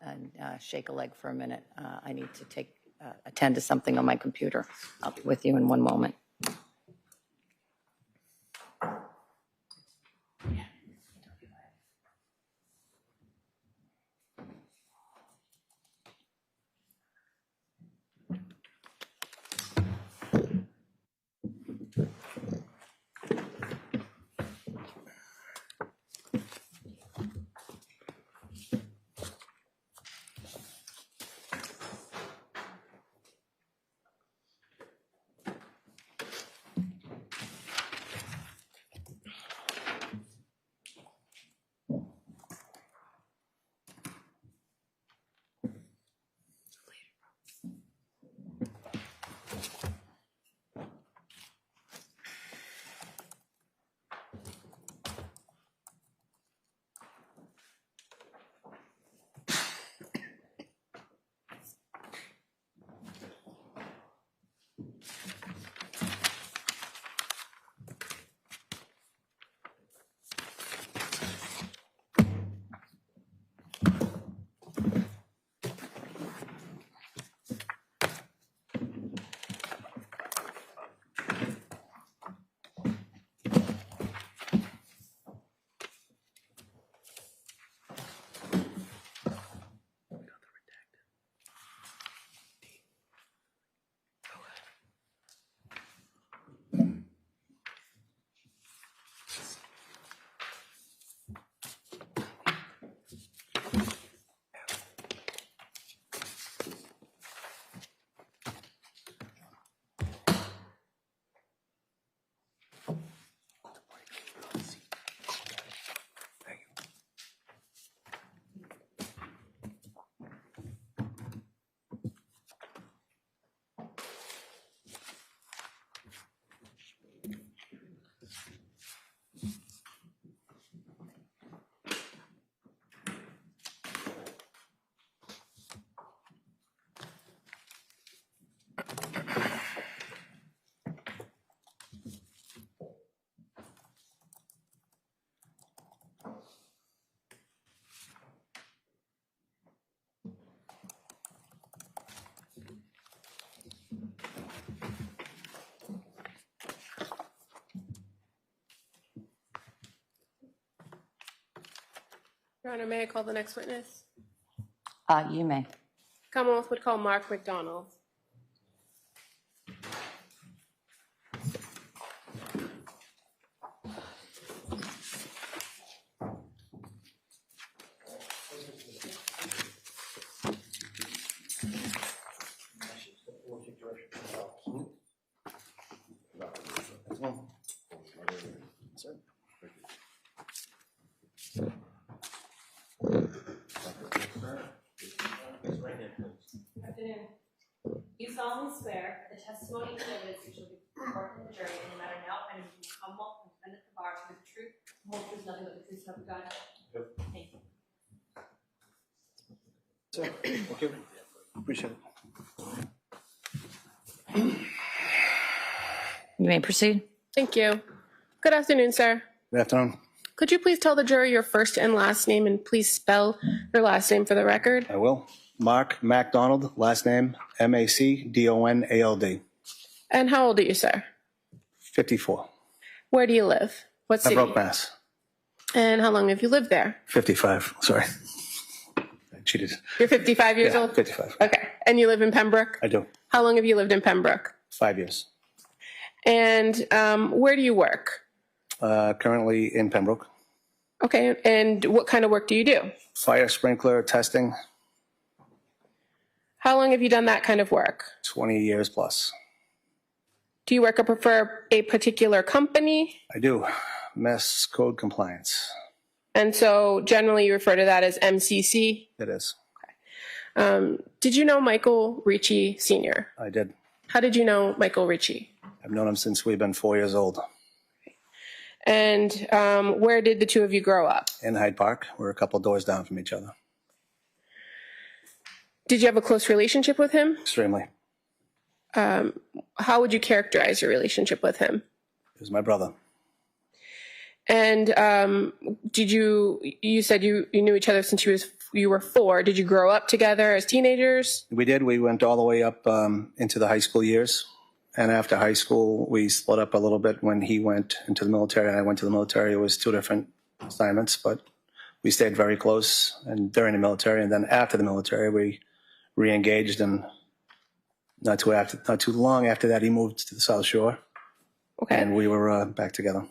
and shake a leg for a minute. I need to attend to something on my computer. I'll be with you in one moment. Your Honor, may I call the next witness? You may. Commonwealth would call Mark McDonald. Afternoon. You solemnly swear that the testimony and evidence which will be brought to the jury in the matter now and in the Commonwealth and defendant the bar to be the truth, the whole truth, nothing but the truth, so help you God. Thank you. Sir, okay, appreciate it. You may proceed. Thank you. Good afternoon, sir. Good afternoon. Could you please tell the jury your first and last name and please spell your last name for the record? I will. Mark MacDonald, last name MacDonald. And how old are you, sir? 54. Where do you live? What city? Pembroke, Mass. And how long have you lived there? 55, sorry. I cheated. You're 55 years old? 55. Okay. And you live in Pembroke? I do. How long have you lived in Pembroke? 5 years. And where do you work? Currently in Pembroke. Okay. And what kind of work do you do? Fire sprinkler testing, How long have you done that kind of work? 20 years plus. Do you work for a particular company? I do. Mess code compliance. And so generally you refer to that as MCC? It is. Did you know Michael Ricci Sr.? I did. How did you know Michael Ricci? I've known him since we've been 4 years old. And where did the two of you grow up? In Hyde Park. We're a couple doors down from each other. Did you have a close relationship with him? Extremely. How would you characterize your relationship with him? He was my brother. And you said you knew each other since you was you were 4. Did you grow up together as teenagers? We did. We went all the way up into the high school years. And after high school, we split up a little bit when he went into the military and I went to the military. It was 2 different assignments, but we stayed very close and during the military. And then after the military, we re-engaged, and not too long after that, he moved to the South Shore. Okay. And we were back together.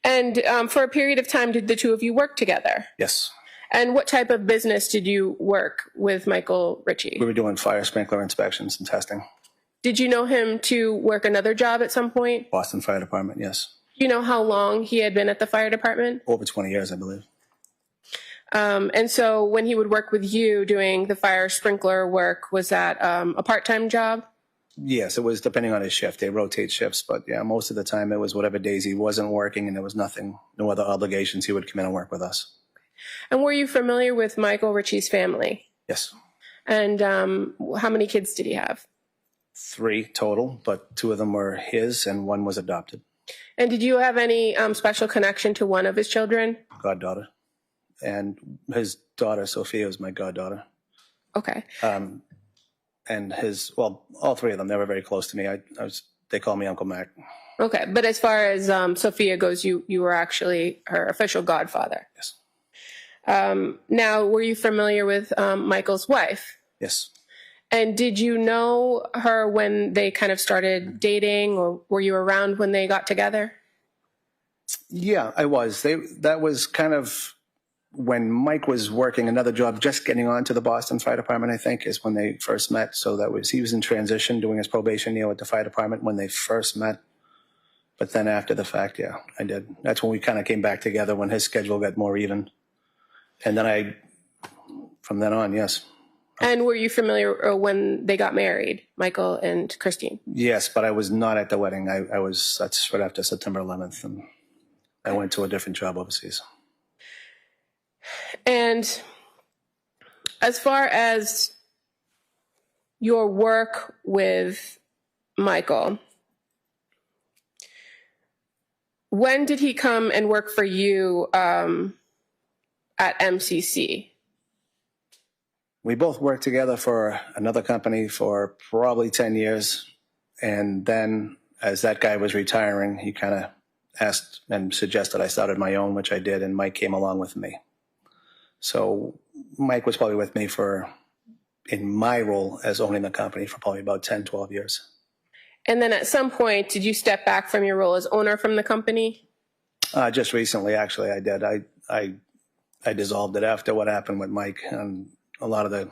And for a period of time, did the two of you work together? Yes. And what type of business did you work with Michael Ricci? We were doing fire sprinkler inspections and testing. Did you know him to work another job at some point? Boston Fire Department, yes. Do you know how long he had been at the fire department? Over 20 years, I believe. And so when he would work with you doing the fire sprinkler work, was that a part-time job? Yes, it was depending on his shift. They rotate shifts, but yeah, most of the time it was whatever days he wasn't working and there was no other obligations, he would come in and work with us. And were you familiar with Michael Ricci's family? Yes. And how many kids did he have? 3 total, but 2 of them were his and 1 was adopted. And did you have any special connection to one of his children? Goddaughter. And his daughter, Sophia, was my goddaughter. Okay. And all 3 of them, they were very close to me. They call me Uncle Mac. Okay, but as far as Sophia goes, you were actually her official godfather. Yes. Now, were you familiar with Michael's wife? Yes. And did you know her when they kind of started dating, or were you around when they got together? Yeah, I was. That was kind of when Mike was working another job, just getting on to the Boston Fire Department, I think, is when they first met. So he was in transition, doing his probation year with the fire department when they first met. But then after the fact, yeah, I did. That's when we kind of came back together, when his schedule got more even. And then from then on, yes. And were you familiar when they got married, Michael and Christine? Yes, but I was not at the wedding. That's right after September 11th, and I went to a different job overseas. And as far as your work with Michael, when did he come and work for you at MCC? We both worked together for another company for probably 10 years. And then as that guy was retiring, he kind of asked and suggested I started my own, which I did, and Mike came along with me. So Mike was probably with me in my role as owning the company for probably about 10, 12 years. And then at some point, did you step back from your role as owner from the company? Just recently, actually, I did. I dissolved it after what happened with Mike and a lot of the...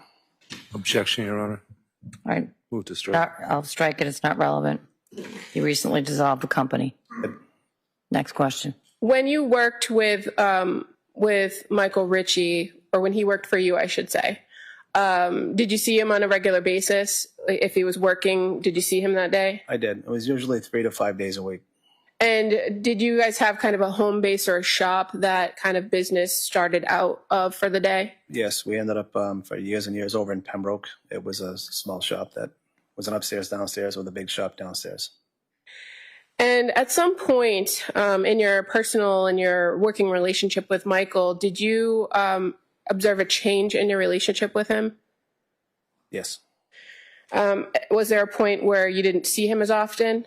Objection, Your Honor. All right. Move to strike. I'll strike it. It's not relevant. You recently dissolved the company. Next question. When you worked with Michael Ricci, or when he worked for you, I should say, did you see him on a regular basis? If he was working, did you see him that day? I did. It was usually 3 to 5 days a week. And did you guys have kind of a home base or a shop that kind of business started out of for the day? Yes, we ended up for years and years over in Pembroke. It was a small shop that was an upstairs, downstairs with a big shop downstairs. And at some point in your personal and your working relationship with Michael, did you observe a change in your relationship with him? Yes. Was there a point where you didn't see him as often?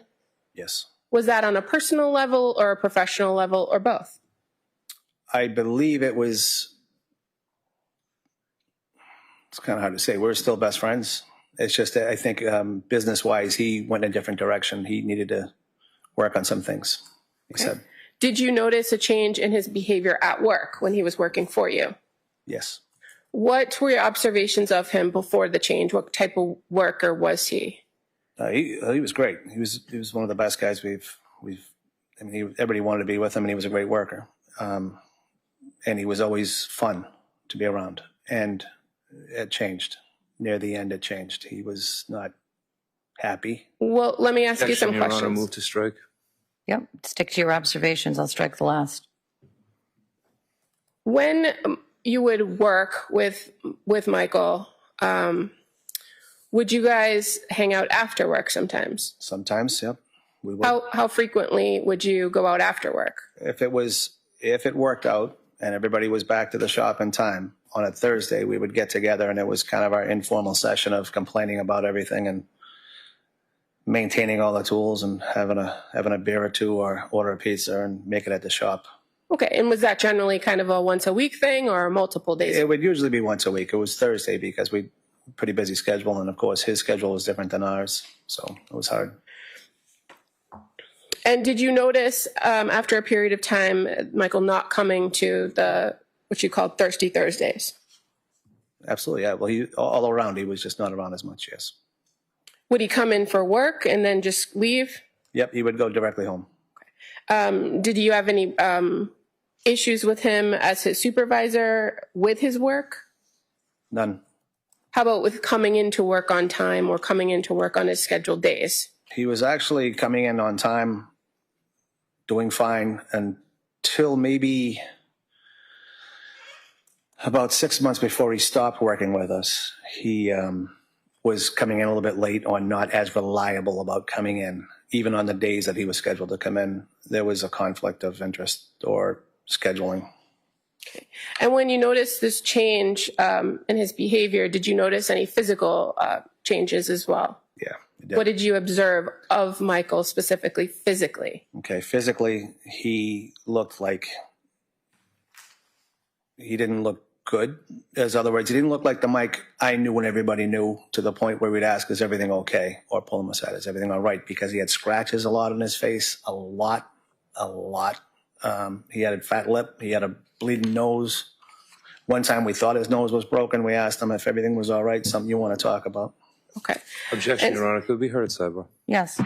Yes. Was that on a personal level or a professional level or both? I believe it's kind of hard to say. We're still best friends. It's just that I think business-wise, he went in a different direction. He needed to work on some things, he said. Did you notice a change in his behavior at work when he was working for you? Yes. What were your observations of him before the change? What type of worker was he? He was great. He was one of the best guys everybody wanted to be with him, and he was a great worker. And he was always fun to be around. And it changed. Near the end, it changed. He was not happy. Well, let me ask you some Your questions. Honor, move to strike. Yep. Stick to your observations. I'll strike the last. When you would work with Michael, would you guys hang out after work sometimes? Sometimes, yep. We would. How frequently would you go out after work? If it worked out and everybody was back to the shop in time. On a Thursday, we would get together, and it was kind of our informal session of complaining about everything and maintaining all the tools and having a beer or two or order a pizza and make it at the shop. Okay, and was that generally kind of a once a week thing or multiple days? It would usually be once a week. It was Thursday because we pretty busy schedule, and of course his schedule was different than ours, so it was hard. And did you notice after a period of time, Michael not coming to what you called Thirsty Thursdays? Absolutely, yeah. Well, he all around, he was just not around as much. Yes. Would he come in for work and then just leave? Yep, he would go directly home. Did you have any issues with him as his supervisor with his work? None. How about with coming into work on time or coming into work on his scheduled days? He was actually coming in on time, doing fine until maybe about 6 months before he stopped working with us. He was coming in a little bit late or not as reliable about coming in. Even on the days that he was scheduled to come in, there was a conflict of interest or scheduling. Okay. And when you noticed this change in his behavior, did you notice any physical changes as well? Yeah. What did you observe of Michael specifically physically? Okay, physically, he looked like he didn't look good. In other words, he didn't look like the Mike I knew when everybody knew, to the point where we'd ask, is everything okay? Or pull him aside, is everything all right? Because he had scratches a lot on his face, a lot. He had a fat lip. He had a bleeding nose. One time we thought his nose was broken. We asked him if everything was all right, something you want to talk about. Okay. Objection, Your Honor. Could be heard at sidebar. Yes.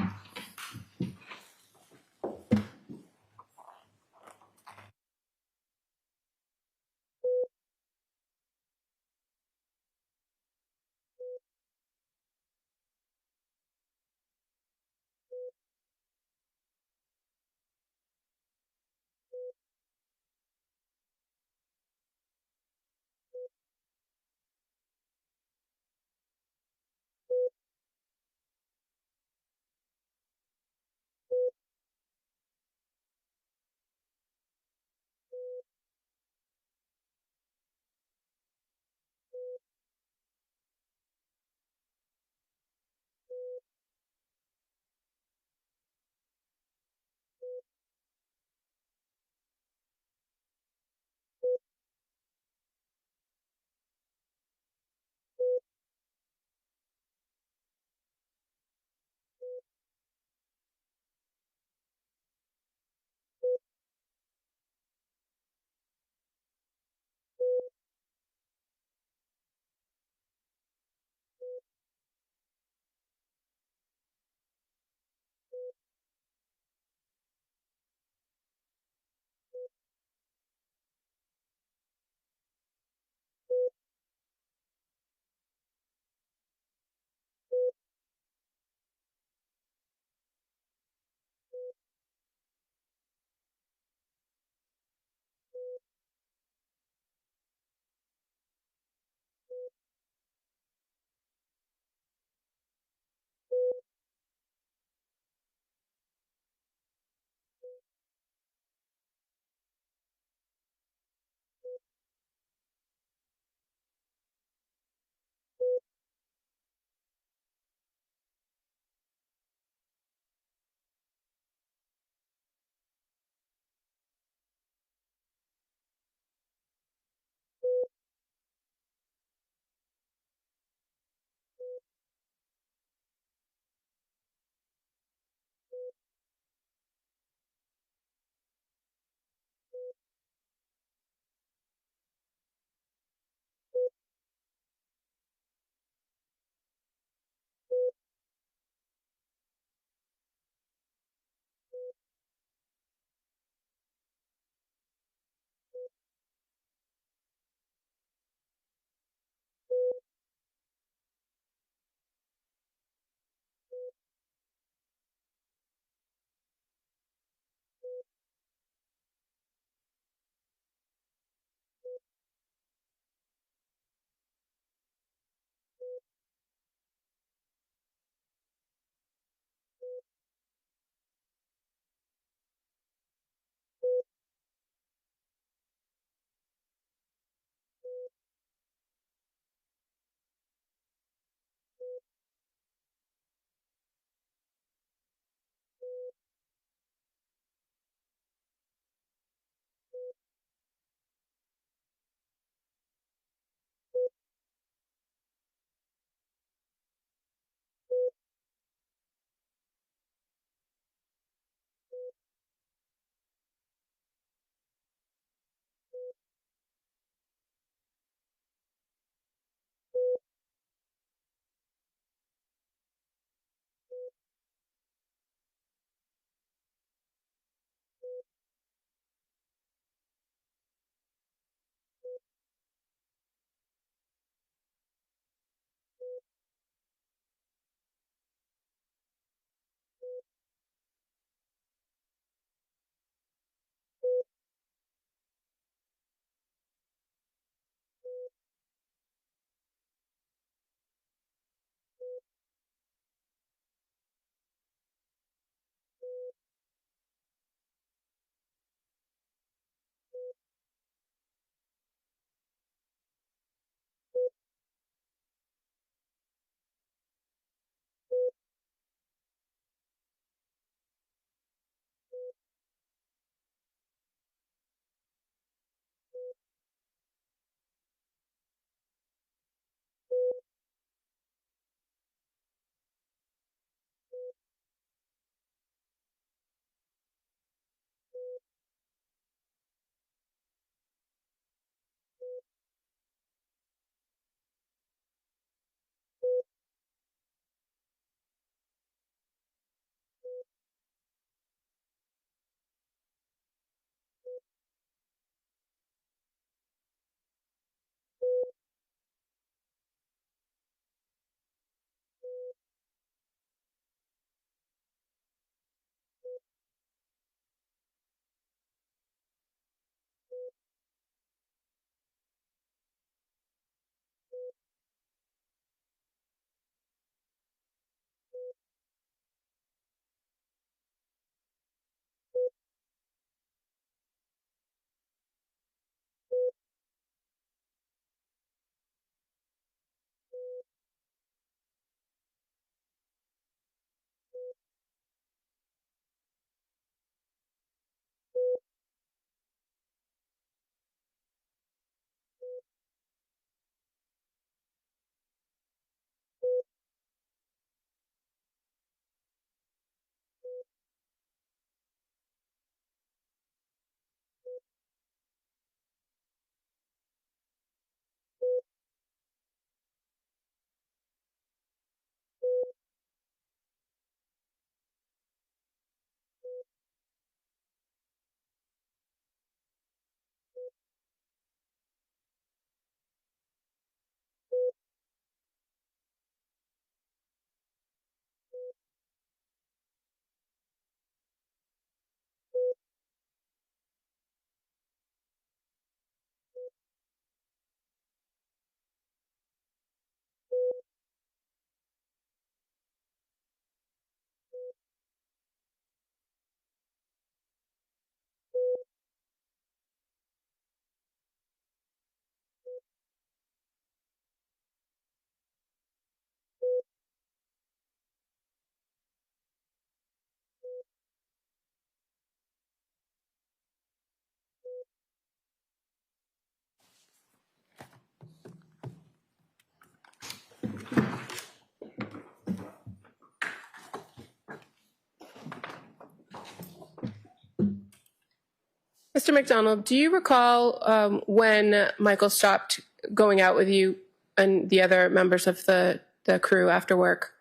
Mr. McDonald, do you recall when Michael stopped going out with you and the other members of the crew after work?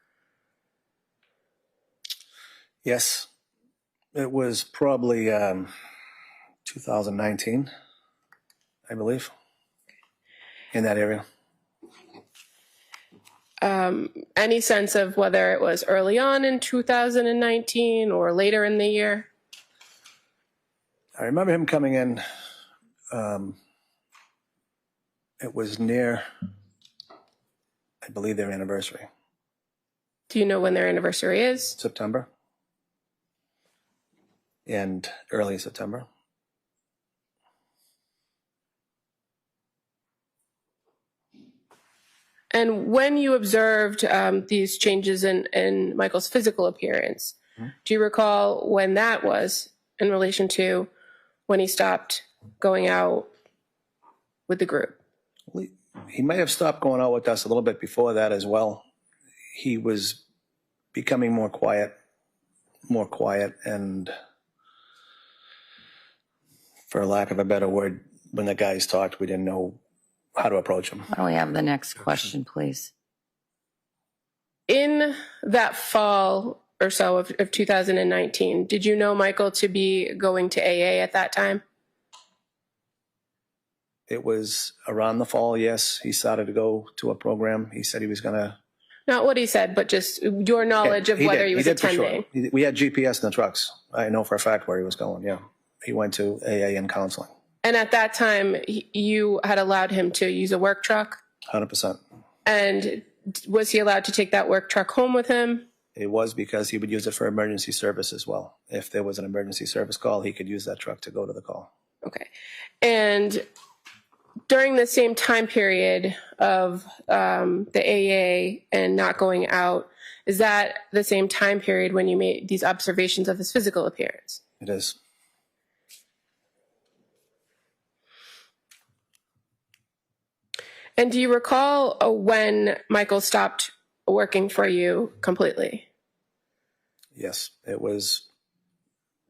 Yes, it was probably 2019, I believe, in that area. Any sense of whether it was early on in 2019 or later in the year? I remember him coming in. It was near, I believe, their anniversary. Do you know when their anniversary is? September. And early September. And when you observed these changes in Michael's physical appearance, do you recall when that was in relation to when he stopped going out with the group? He may have stopped going out with us a little bit before that as well. He was becoming more quiet, and for lack of a better word, when the guys talked, we didn't know how to approach him. Why don't we have the next question, please? In that fall or so of 2019, did you know Michael to be going to AA at that time? It was around the fall, yes. He started to go to a program. He said he was going to... Not what he said, but just your knowledge of whether he was attending. Sure. We had GPS in the trucks. I know for a fact where he was going, yeah. He went to AA and counseling. And at that time, you had allowed him to use a work truck? 100%. And was he allowed to take that work truck home with him? It was, because he would use it for emergency service as well. If there was an emergency service call, he could use that truck to go to the call. Okay. And during the same time period of the AA and not going out, is that the same time period when you made these observations of his physical appearance? It is. And do you recall when Michael stopped working for you completely? Yes, it was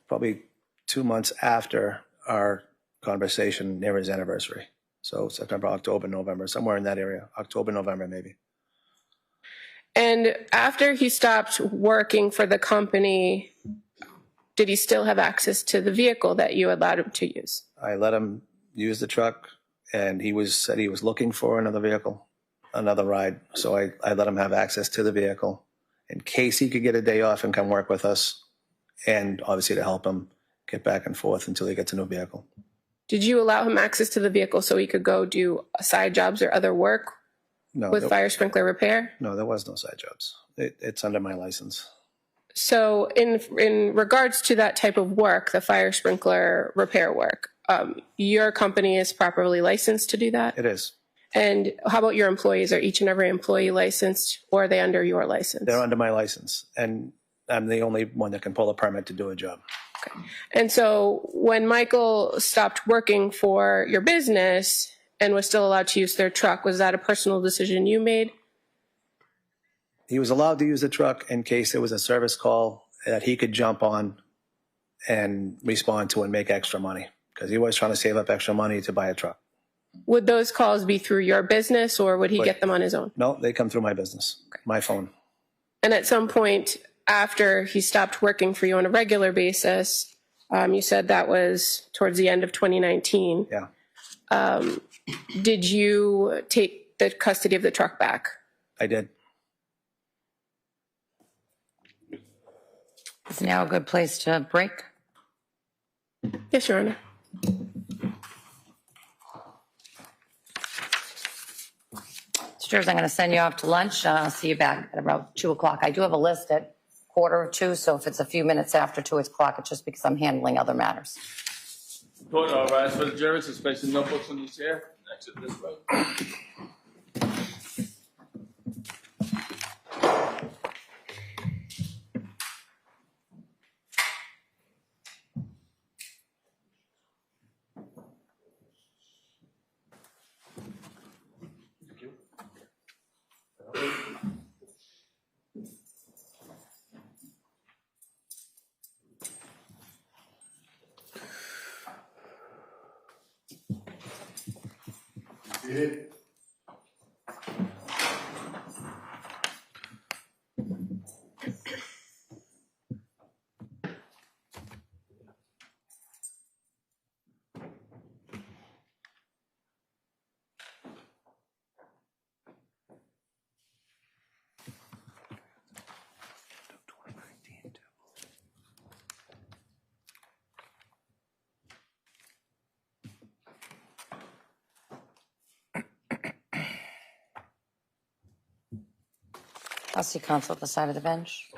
probably 2 months after our conversation near his anniversary. So September, October, November, somewhere in that area. October, November, maybe. And after he stopped working for the company, did he still have access to the vehicle that you allowed him to use? I let him use the truck, and he said he was looking for another vehicle, another ride. So I let him have access to the vehicle in case he could get a day off and come work with us, and obviously to help him get back and forth until he gets a new vehicle. Did you allow him access to the vehicle so he could go do side jobs or other work with fire sprinkler repair? No, there was no side jobs. It's under my license. So in regards to that type of work, the fire sprinkler repair work, your company is properly licensed to do that? It is. And how about your employees? Are each and every employee licensed, or are they under your license? They're under my license, and I'm the only one that can pull a permit to do a job. Okay. And so when Michael stopped working for your business and was still allowed to use their truck, was that a personal decision you made? He was allowed to use the truck in case there was a service call that he could jump on and respond to and make extra money, because he was trying to save up extra money to buy a truck. Would those calls be through your business, or would he get them on his own? No, they come through my business, my phone. And at some point after he stopped working for you on a regular basis, you said that was towards the end of 2019. Yeah. Did you take the custody of the truck back? I did. Is now a good place to break? Yes, Your Honor. Jurors, I'm going to send you off to lunch. I'll see you back at about 2 o'clock. I do have a list at 1:45, so if it's a few minutes after 2 o'clock, it's just because I'm handling other matters. Court all rise for the jury. Suspending notebooks on your chair. Exit this way. Seated. I'll see counsel at the side of the bench.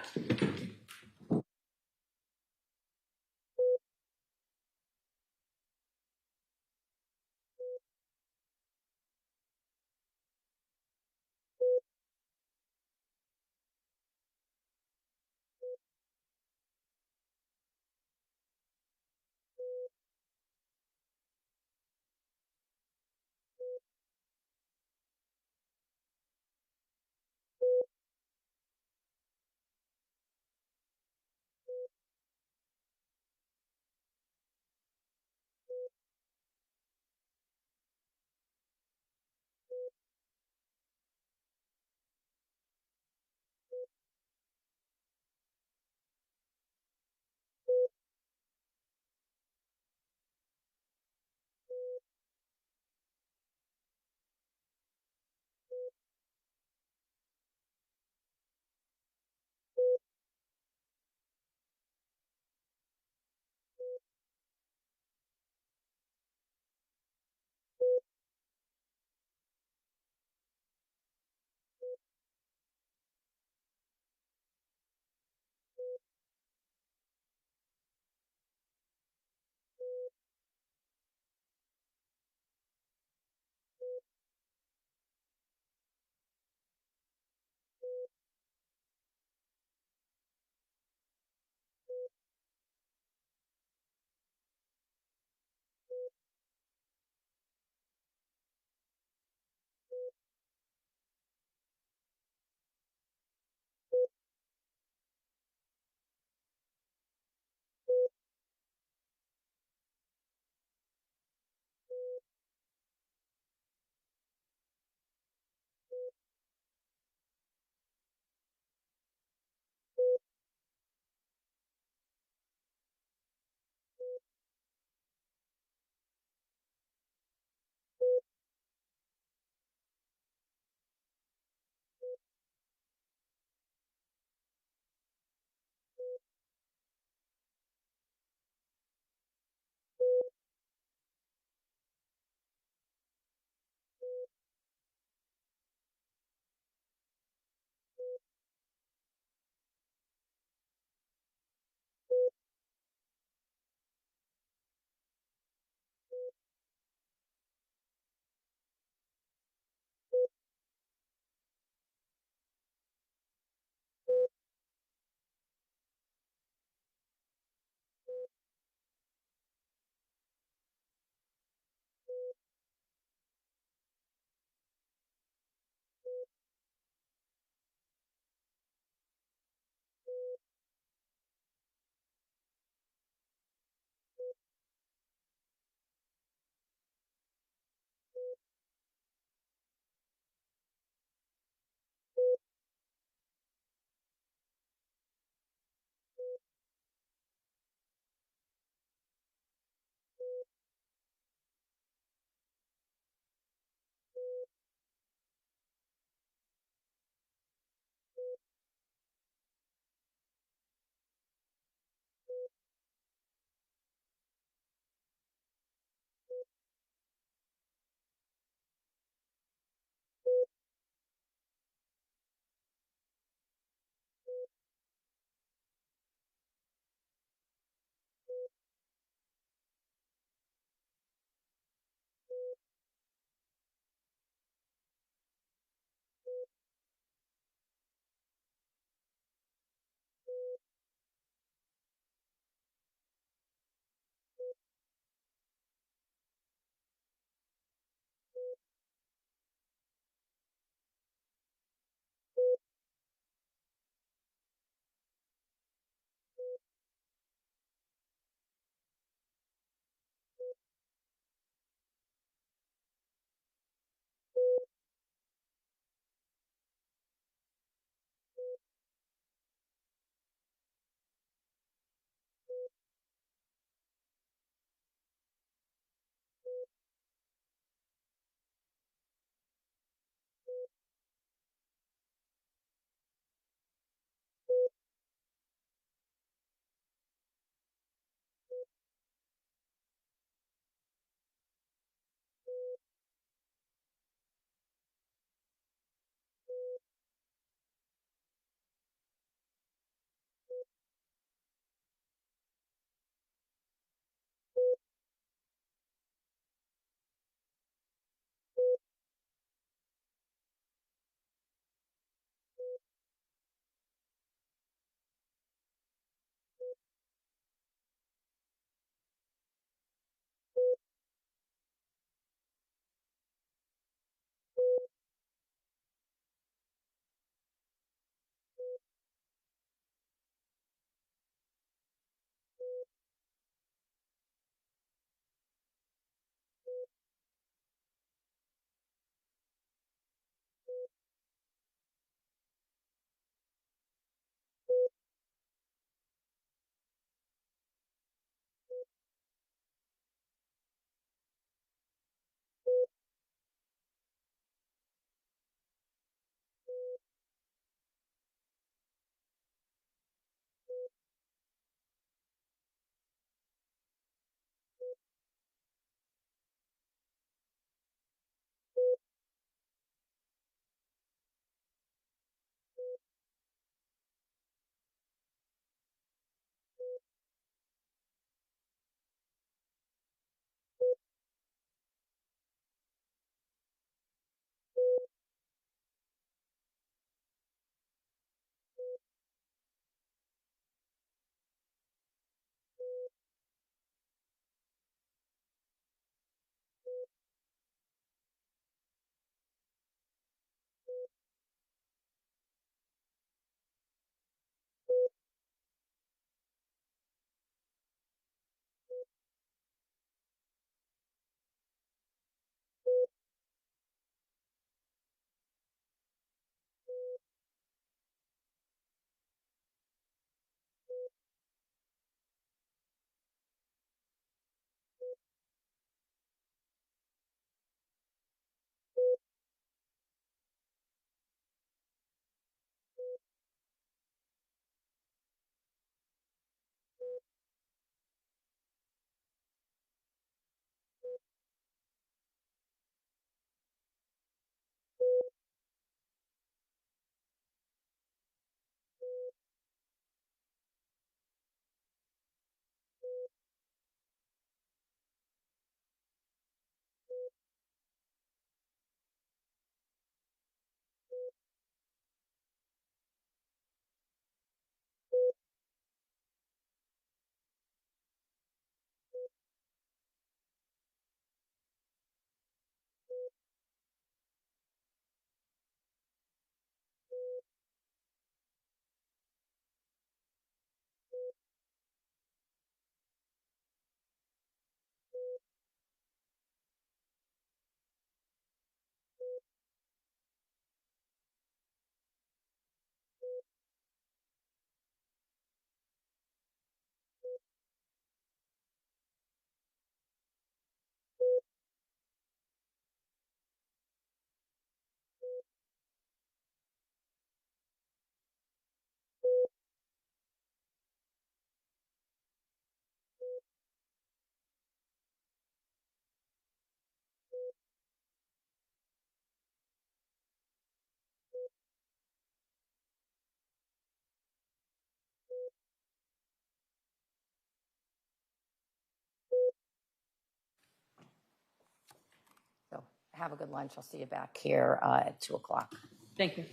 have a good lunch. I'll see you back here at 2 o'clock. Thank you.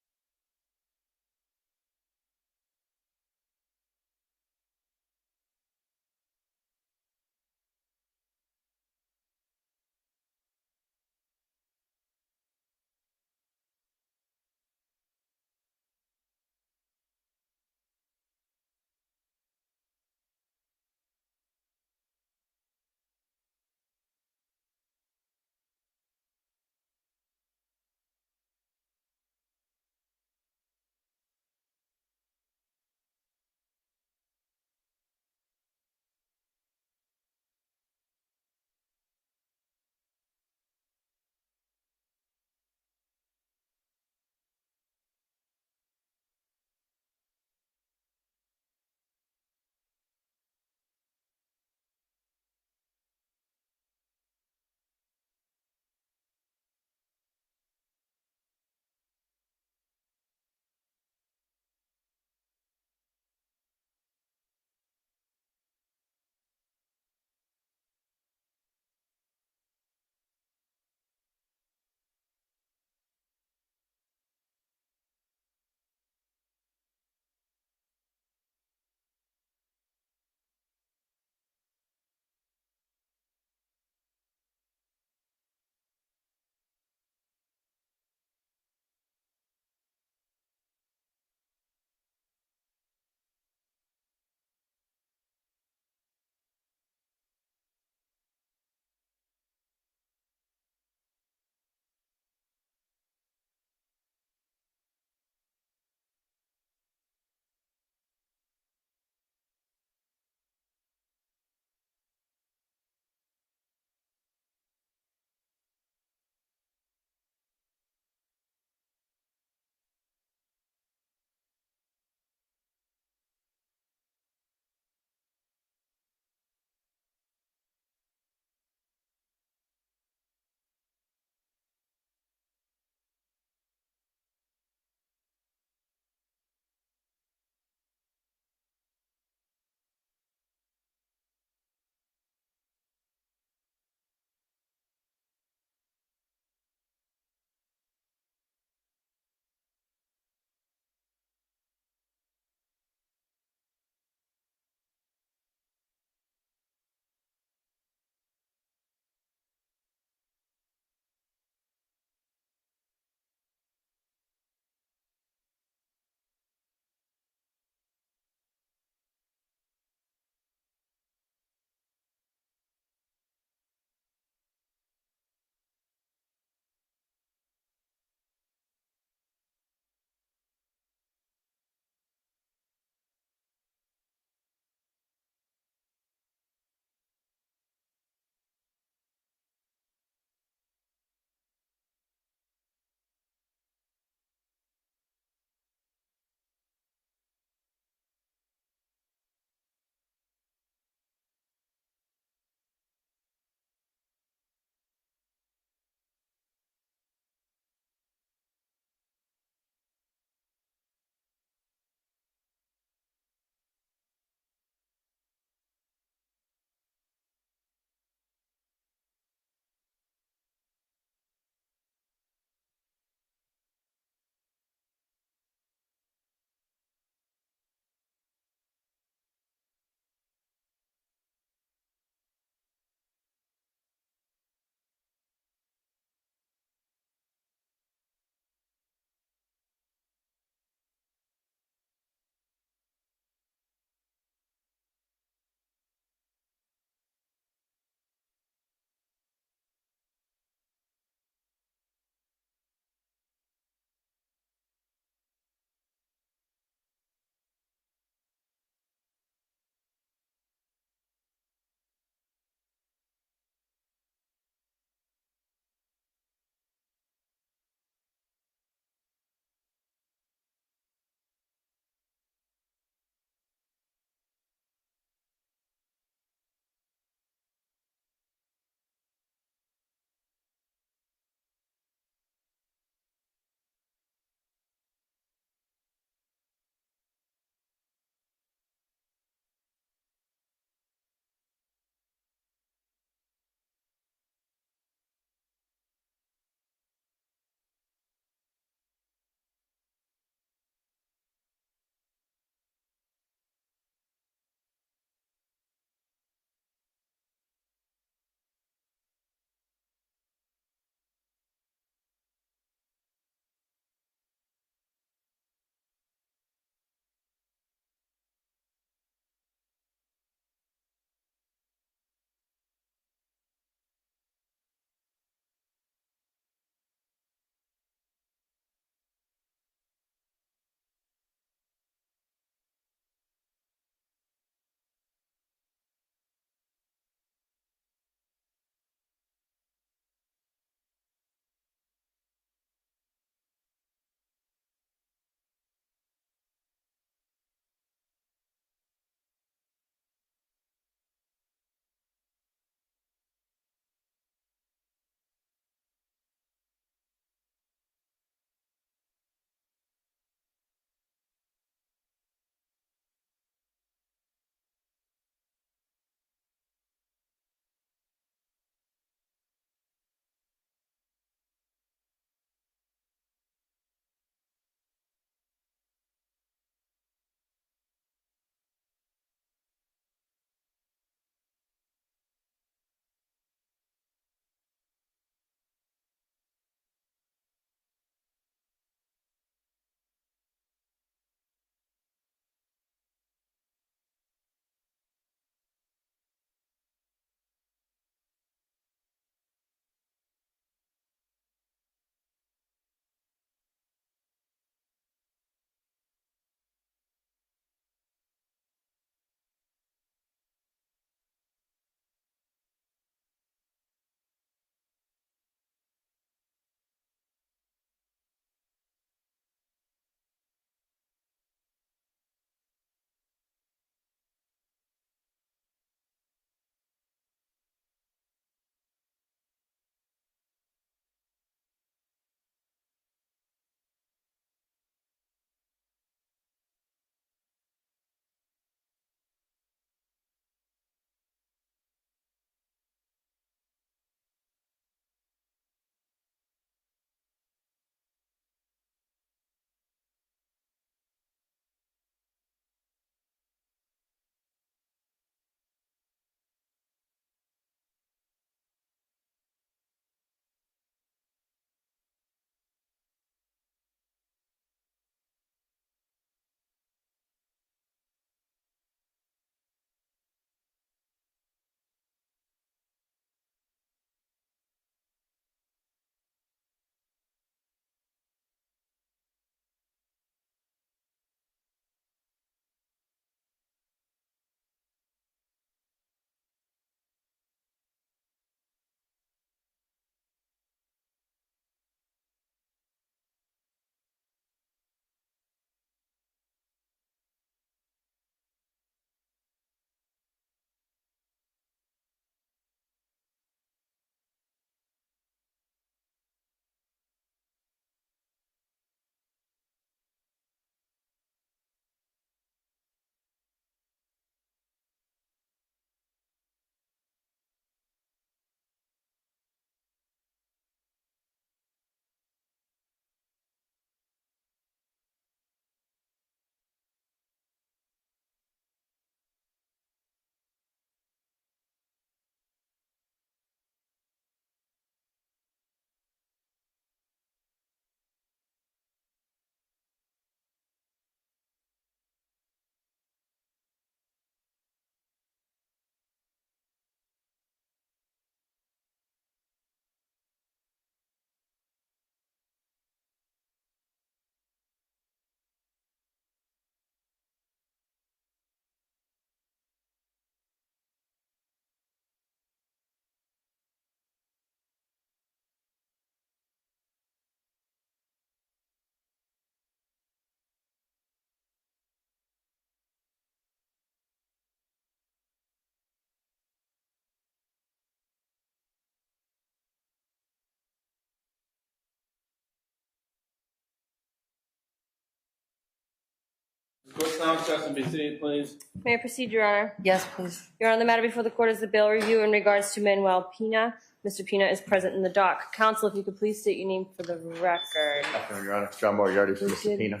Court now session be seated, please. May I proceed, Your Honor? Yes, please. Your Honor, the matter before the court is the bail review in regards to Manuel Pina. Mr. Pina is present in the dock. Counsel, if you could please state your name for the record. Afternoon, Your Honor. John Moriarty for We the did- subpoena.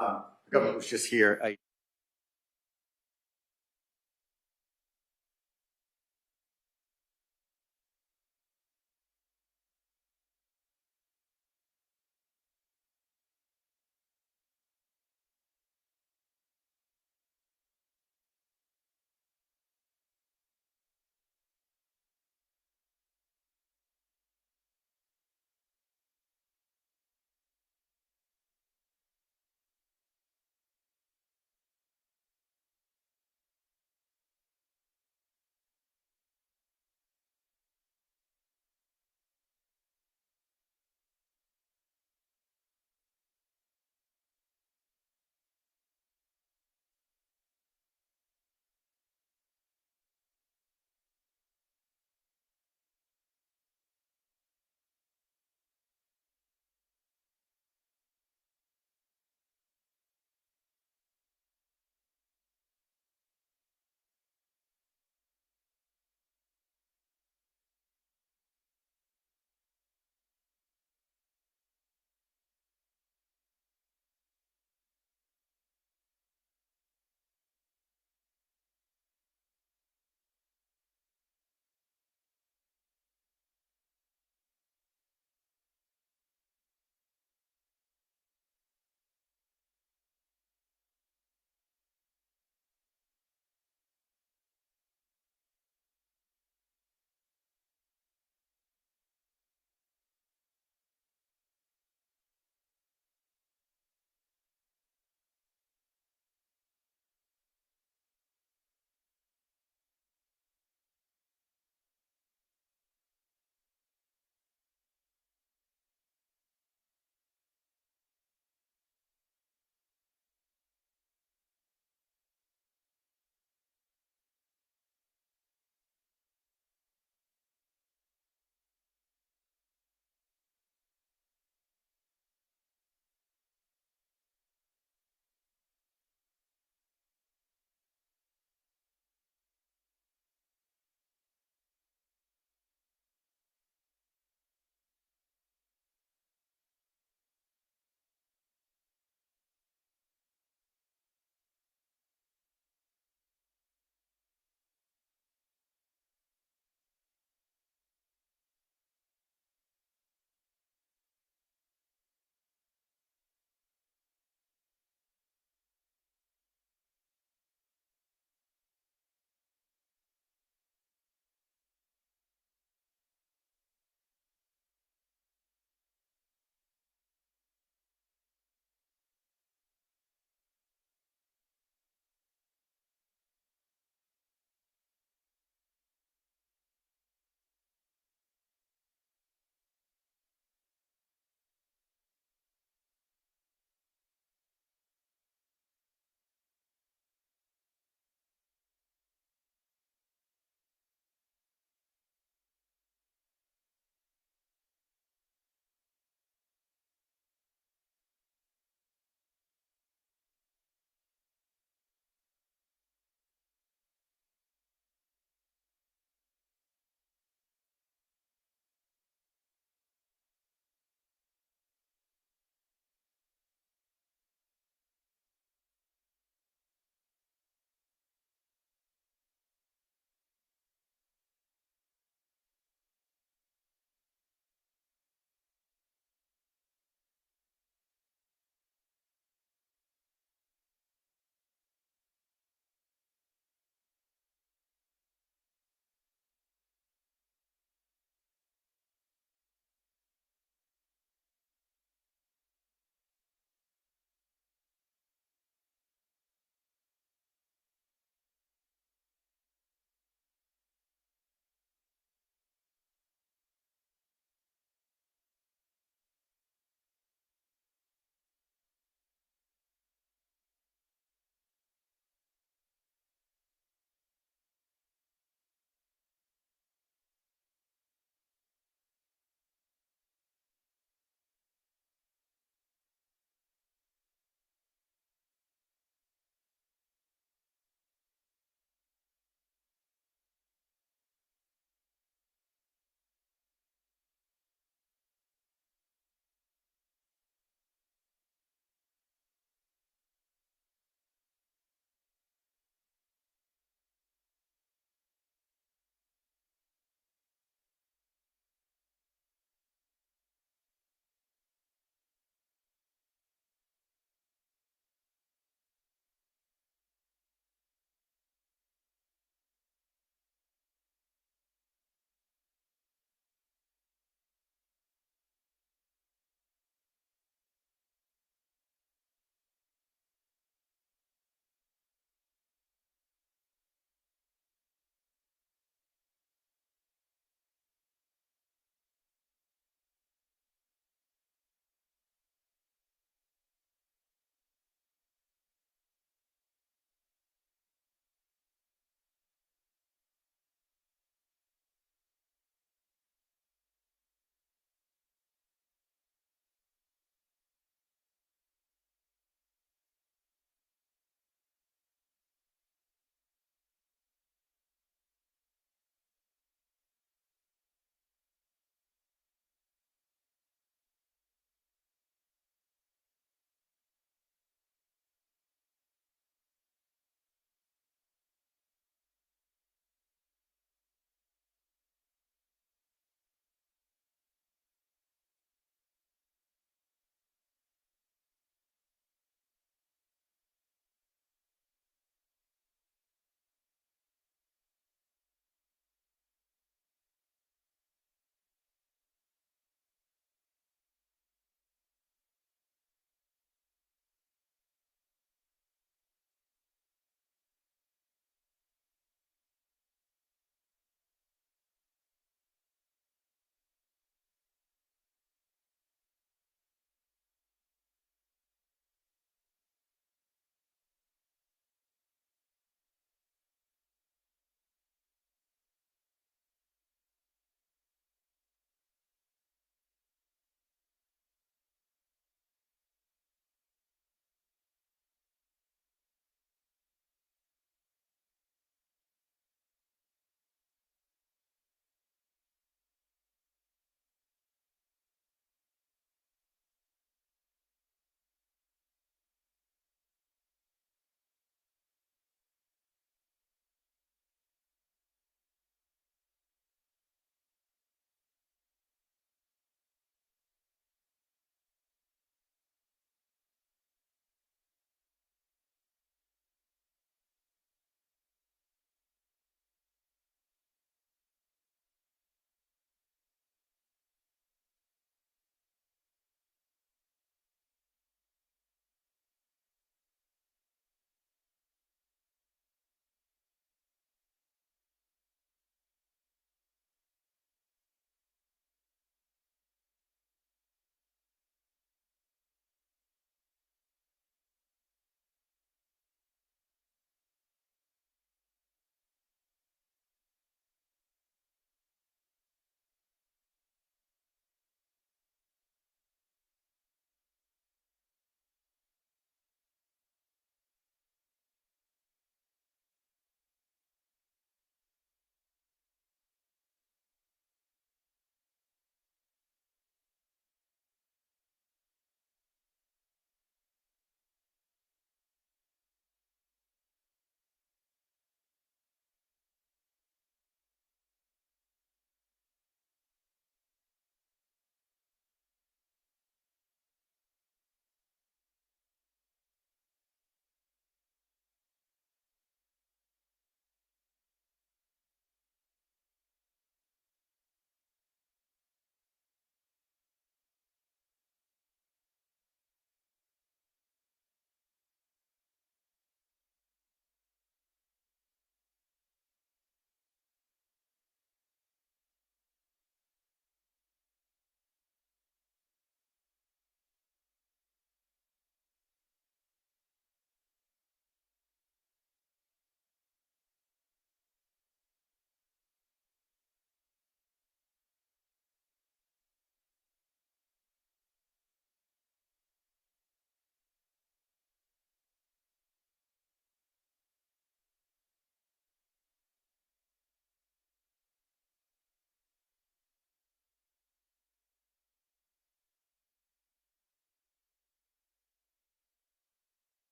The government was just here.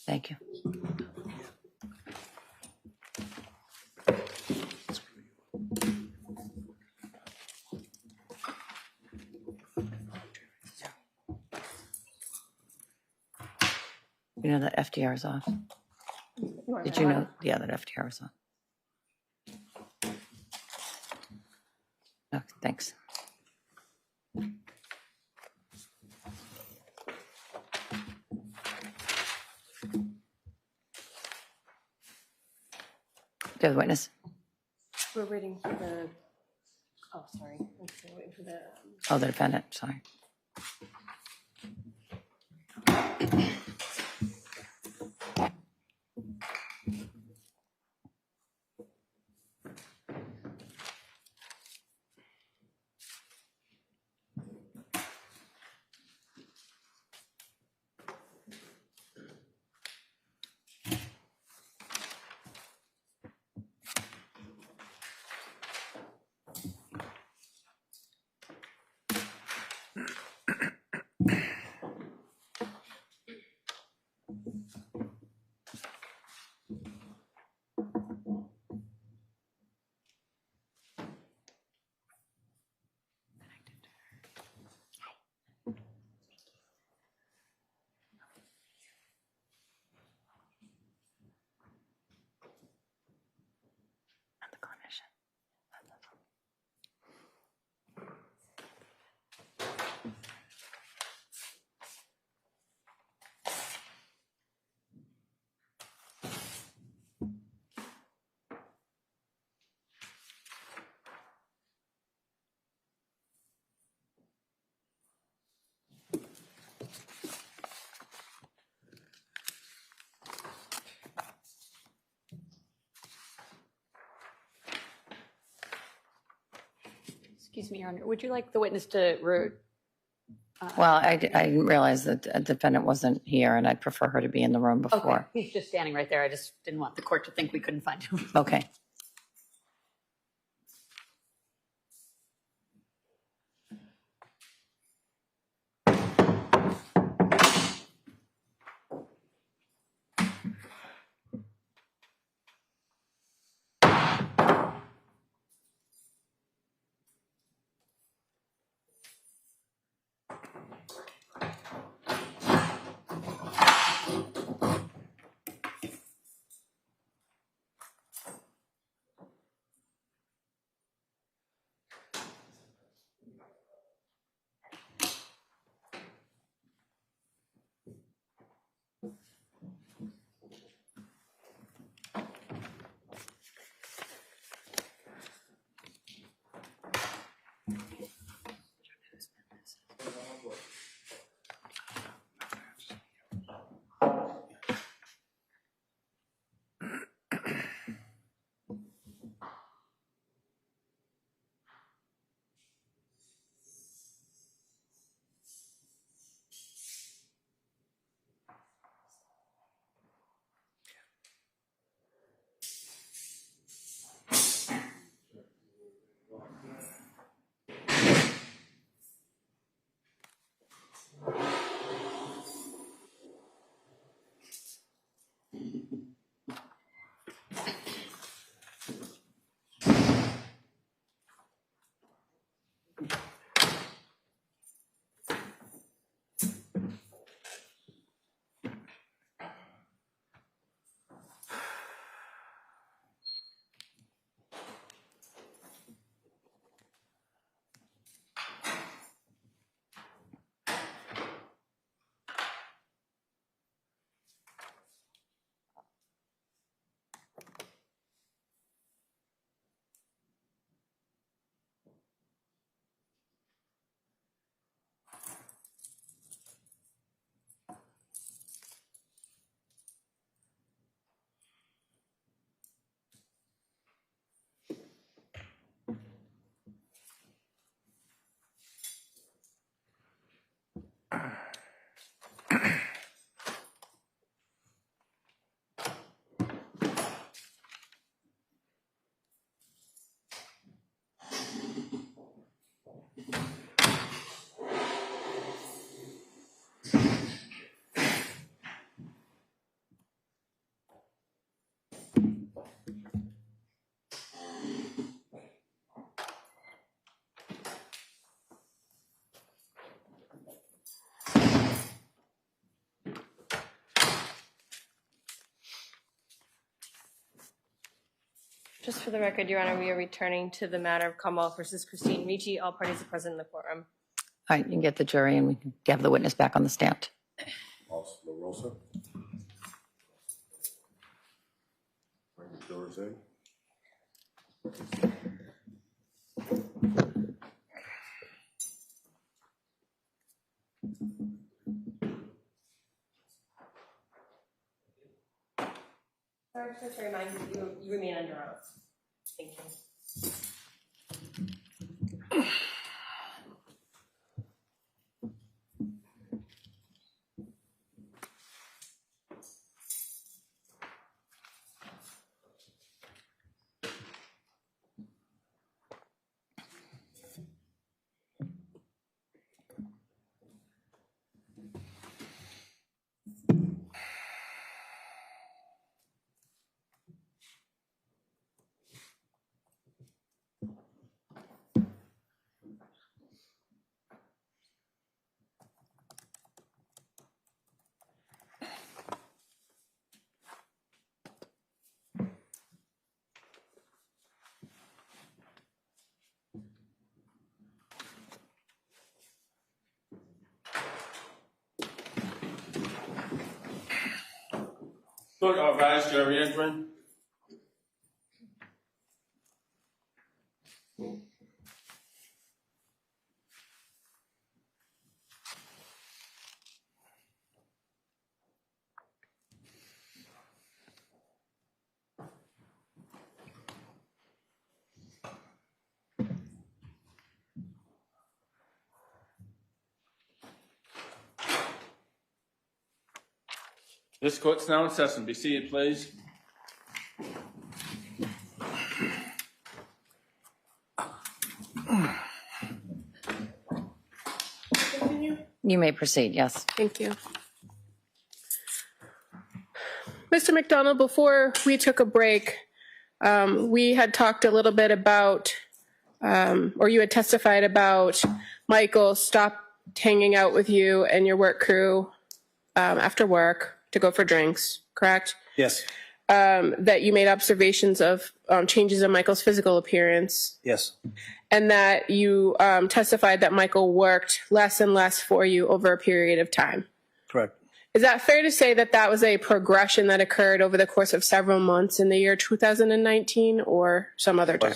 Thank you. You know that FDR is off? Did you know? Yeah, that FDR is off. Okay, thanks. The other witness. We're waiting for the, oh, sorry. We're waiting for the. Oh, the defendant, sorry. Excuse me, Your Honor, would you like the witness to Well, I didn't realize that a defendant wasn't here, and I'd prefer her to be in the room Okay, before. he's just standing right there. I just didn't want the court to think we couldn't find him. Okay. Just for the record, Your Honor, we are returning to the matter of Commonwealth versus Christine Ricci. All parties are present in the courtroom. All right, you can get the jury and we can have the witness back on the stand. Officer LaRosa. Bring the jurors in. Sorry, just to remind you, you remain under oath. Thank you. Court all rise, jury entering. This court's now in session. Be seated, please. You may proceed, yes. Thank you. Mr. McDonald, before we took a break, we had talked a little bit about, or you had testified about Michael stopped hanging out with you and your work crew after work to go for drinks, correct? Yes. That you made observations of changes in Michael's physical appearance. Yes. And that you testified that Michael worked less and less for you over a period of time. Correct. Is that fair to say that that was a progression that occurred over the course of several months in the year 2019 or some other time?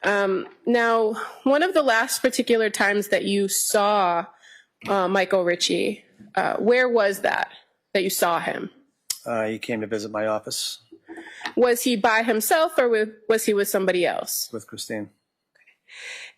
Okay. Now, one of the last particular times that you saw Michael Ricci, where was that you saw him? He came to visit my office. Was he by himself or was he with somebody else? With Christine.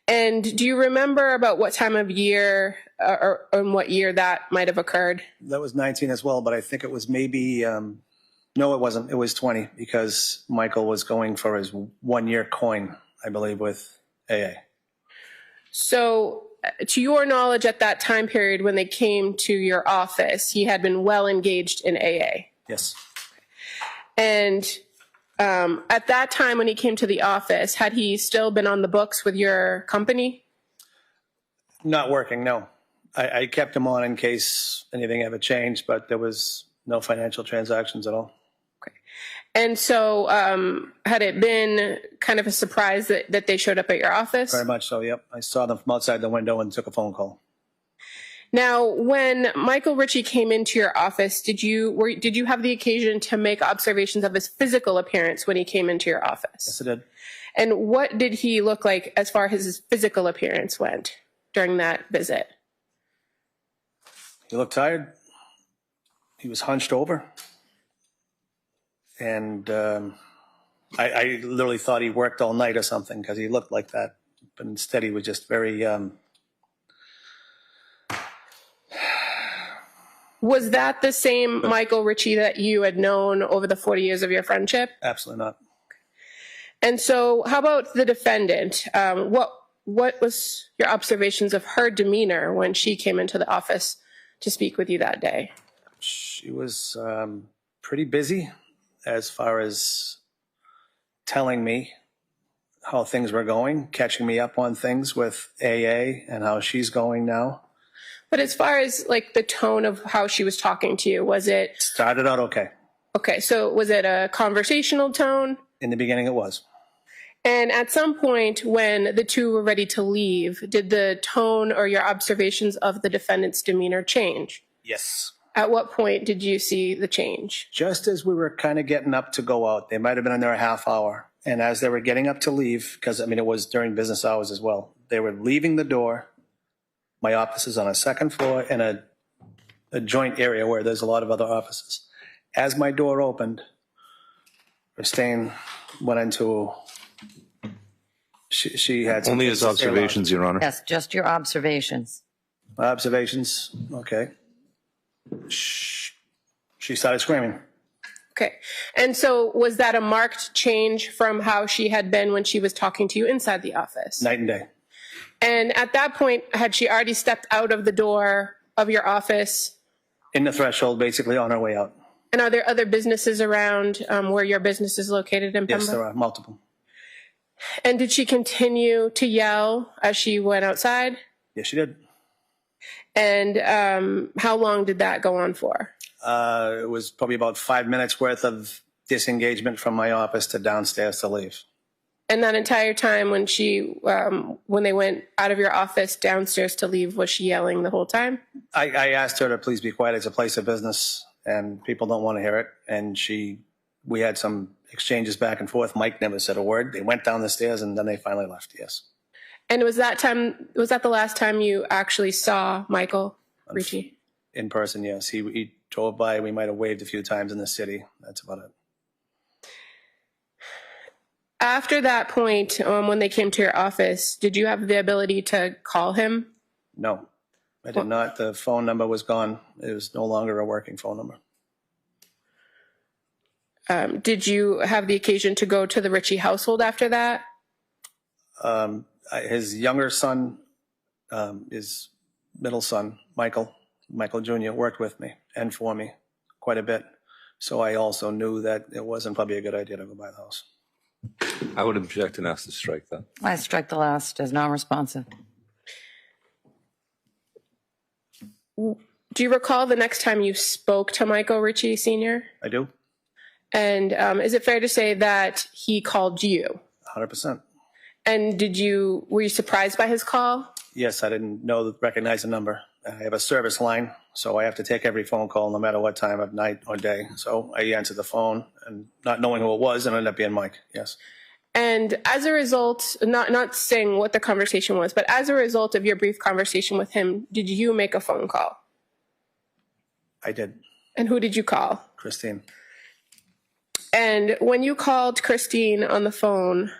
And do you remember about what time of year or in what year that might have occurred? That was 19 as well, but I think it was maybe, no, it wasn't. It was 20 because Michael was going for his 1-year coin, I believe, with AA. So to your knowledge, at that time period when they came to your office, he had been well engaged in AA. Yes. And at that time when he came to the office, had he still been on the books with your company? Not working, no. I kept him on in case anything ever changed, but there was no financial transactions at all. Okay. And so had it been kind of a surprise that they showed up at your office? Very much so, yep. I saw them from outside the window and took a phone call. Now, when Michael Ricci came into your office, did you have the occasion to make observations of his physical appearance when he came into your office? Yes, I did. And what did he look like as far as his physical appearance went during that visit? He looked tired. He was hunched over. And I literally thought he worked all night or something because he looked like that. But instead, he was just very... Was that the same Michael Ricci that you had known over the 40 years of your friendship? Absolutely not. And so how about the defendant? What was your observations of her demeanor when she came into the office to speak with you that day? She was pretty busy as far as telling me how things were going, catching me up on things with AA and how she's going now. But as far as like the tone of how she was talking to you, was it? Started out okay. Okay, so was it a conversational tone? In the beginning, it was. And at some point when the two were ready to leave, did the tone or your observations of the defendant's demeanor change? Yes. At what point did you see the change? Just as we were kind of getting up to go out, they might have been in there a half hour. And as they were getting up to leave, because I mean, it was during business hours as well, they were leaving the door. My office is on a second floor in a joint area where there's a lot of other offices. As my door opened, Christine went into, she had some Only his observations, Your Honor. Yes, just your observations. My observations, okay. She started screaming. Okay. And so was that a marked change from how she had been when she was talking to you inside the office? Night and day. And at that point, had she already stepped out of the door of your office? In the threshold, basically on her way out. And are there other businesses around where your business is located in Pembroke? Yes, there are multiple. And did she continue to yell as she went outside? Yes, she did. And how long did that go on for? It was probably about 5 minutes worth of disengagement from my office to downstairs to leave. And that entire time when when they went out of your office downstairs to leave, was she yelling the whole time? I asked her to please be quiet. It's a place of business and people don't want to hear it. And we had some exchanges back and forth. Mike never said a word. They went down the stairs and then they finally left, yes. And was that the last time you actually saw Michael Ricci? In person, yes. He drove by. We might have waved a few times in the city. That's about it. After that point, when they came to your office, did you have the ability to call him? No, I did not. The phone number was gone. It was no longer a working phone number. Did you have the occasion to go to the Ricci household after that? His younger son, his middle son, Michael Jr., worked with me and for me quite a bit. So I also knew that it wasn't probably a good idea to go by the house. I would object and ask to strike that. I strike the last as non-responsive. Do you recall the next time you spoke to Michael Ricci Sr.? I do. And is it fair to say that he called you? 100%. And were you surprised by his call? Yes, I didn't recognize the number. I have a service line, so I have to take every phone call no matter what time of night or day. So I answered the phone and not knowing who it was, and it ended up being Mike, yes. And as a result, not saying what the conversation was, but as a result of your brief conversation with him, did you make a phone call? I did. And who did you call? Christine. And when you called Christine on the phone,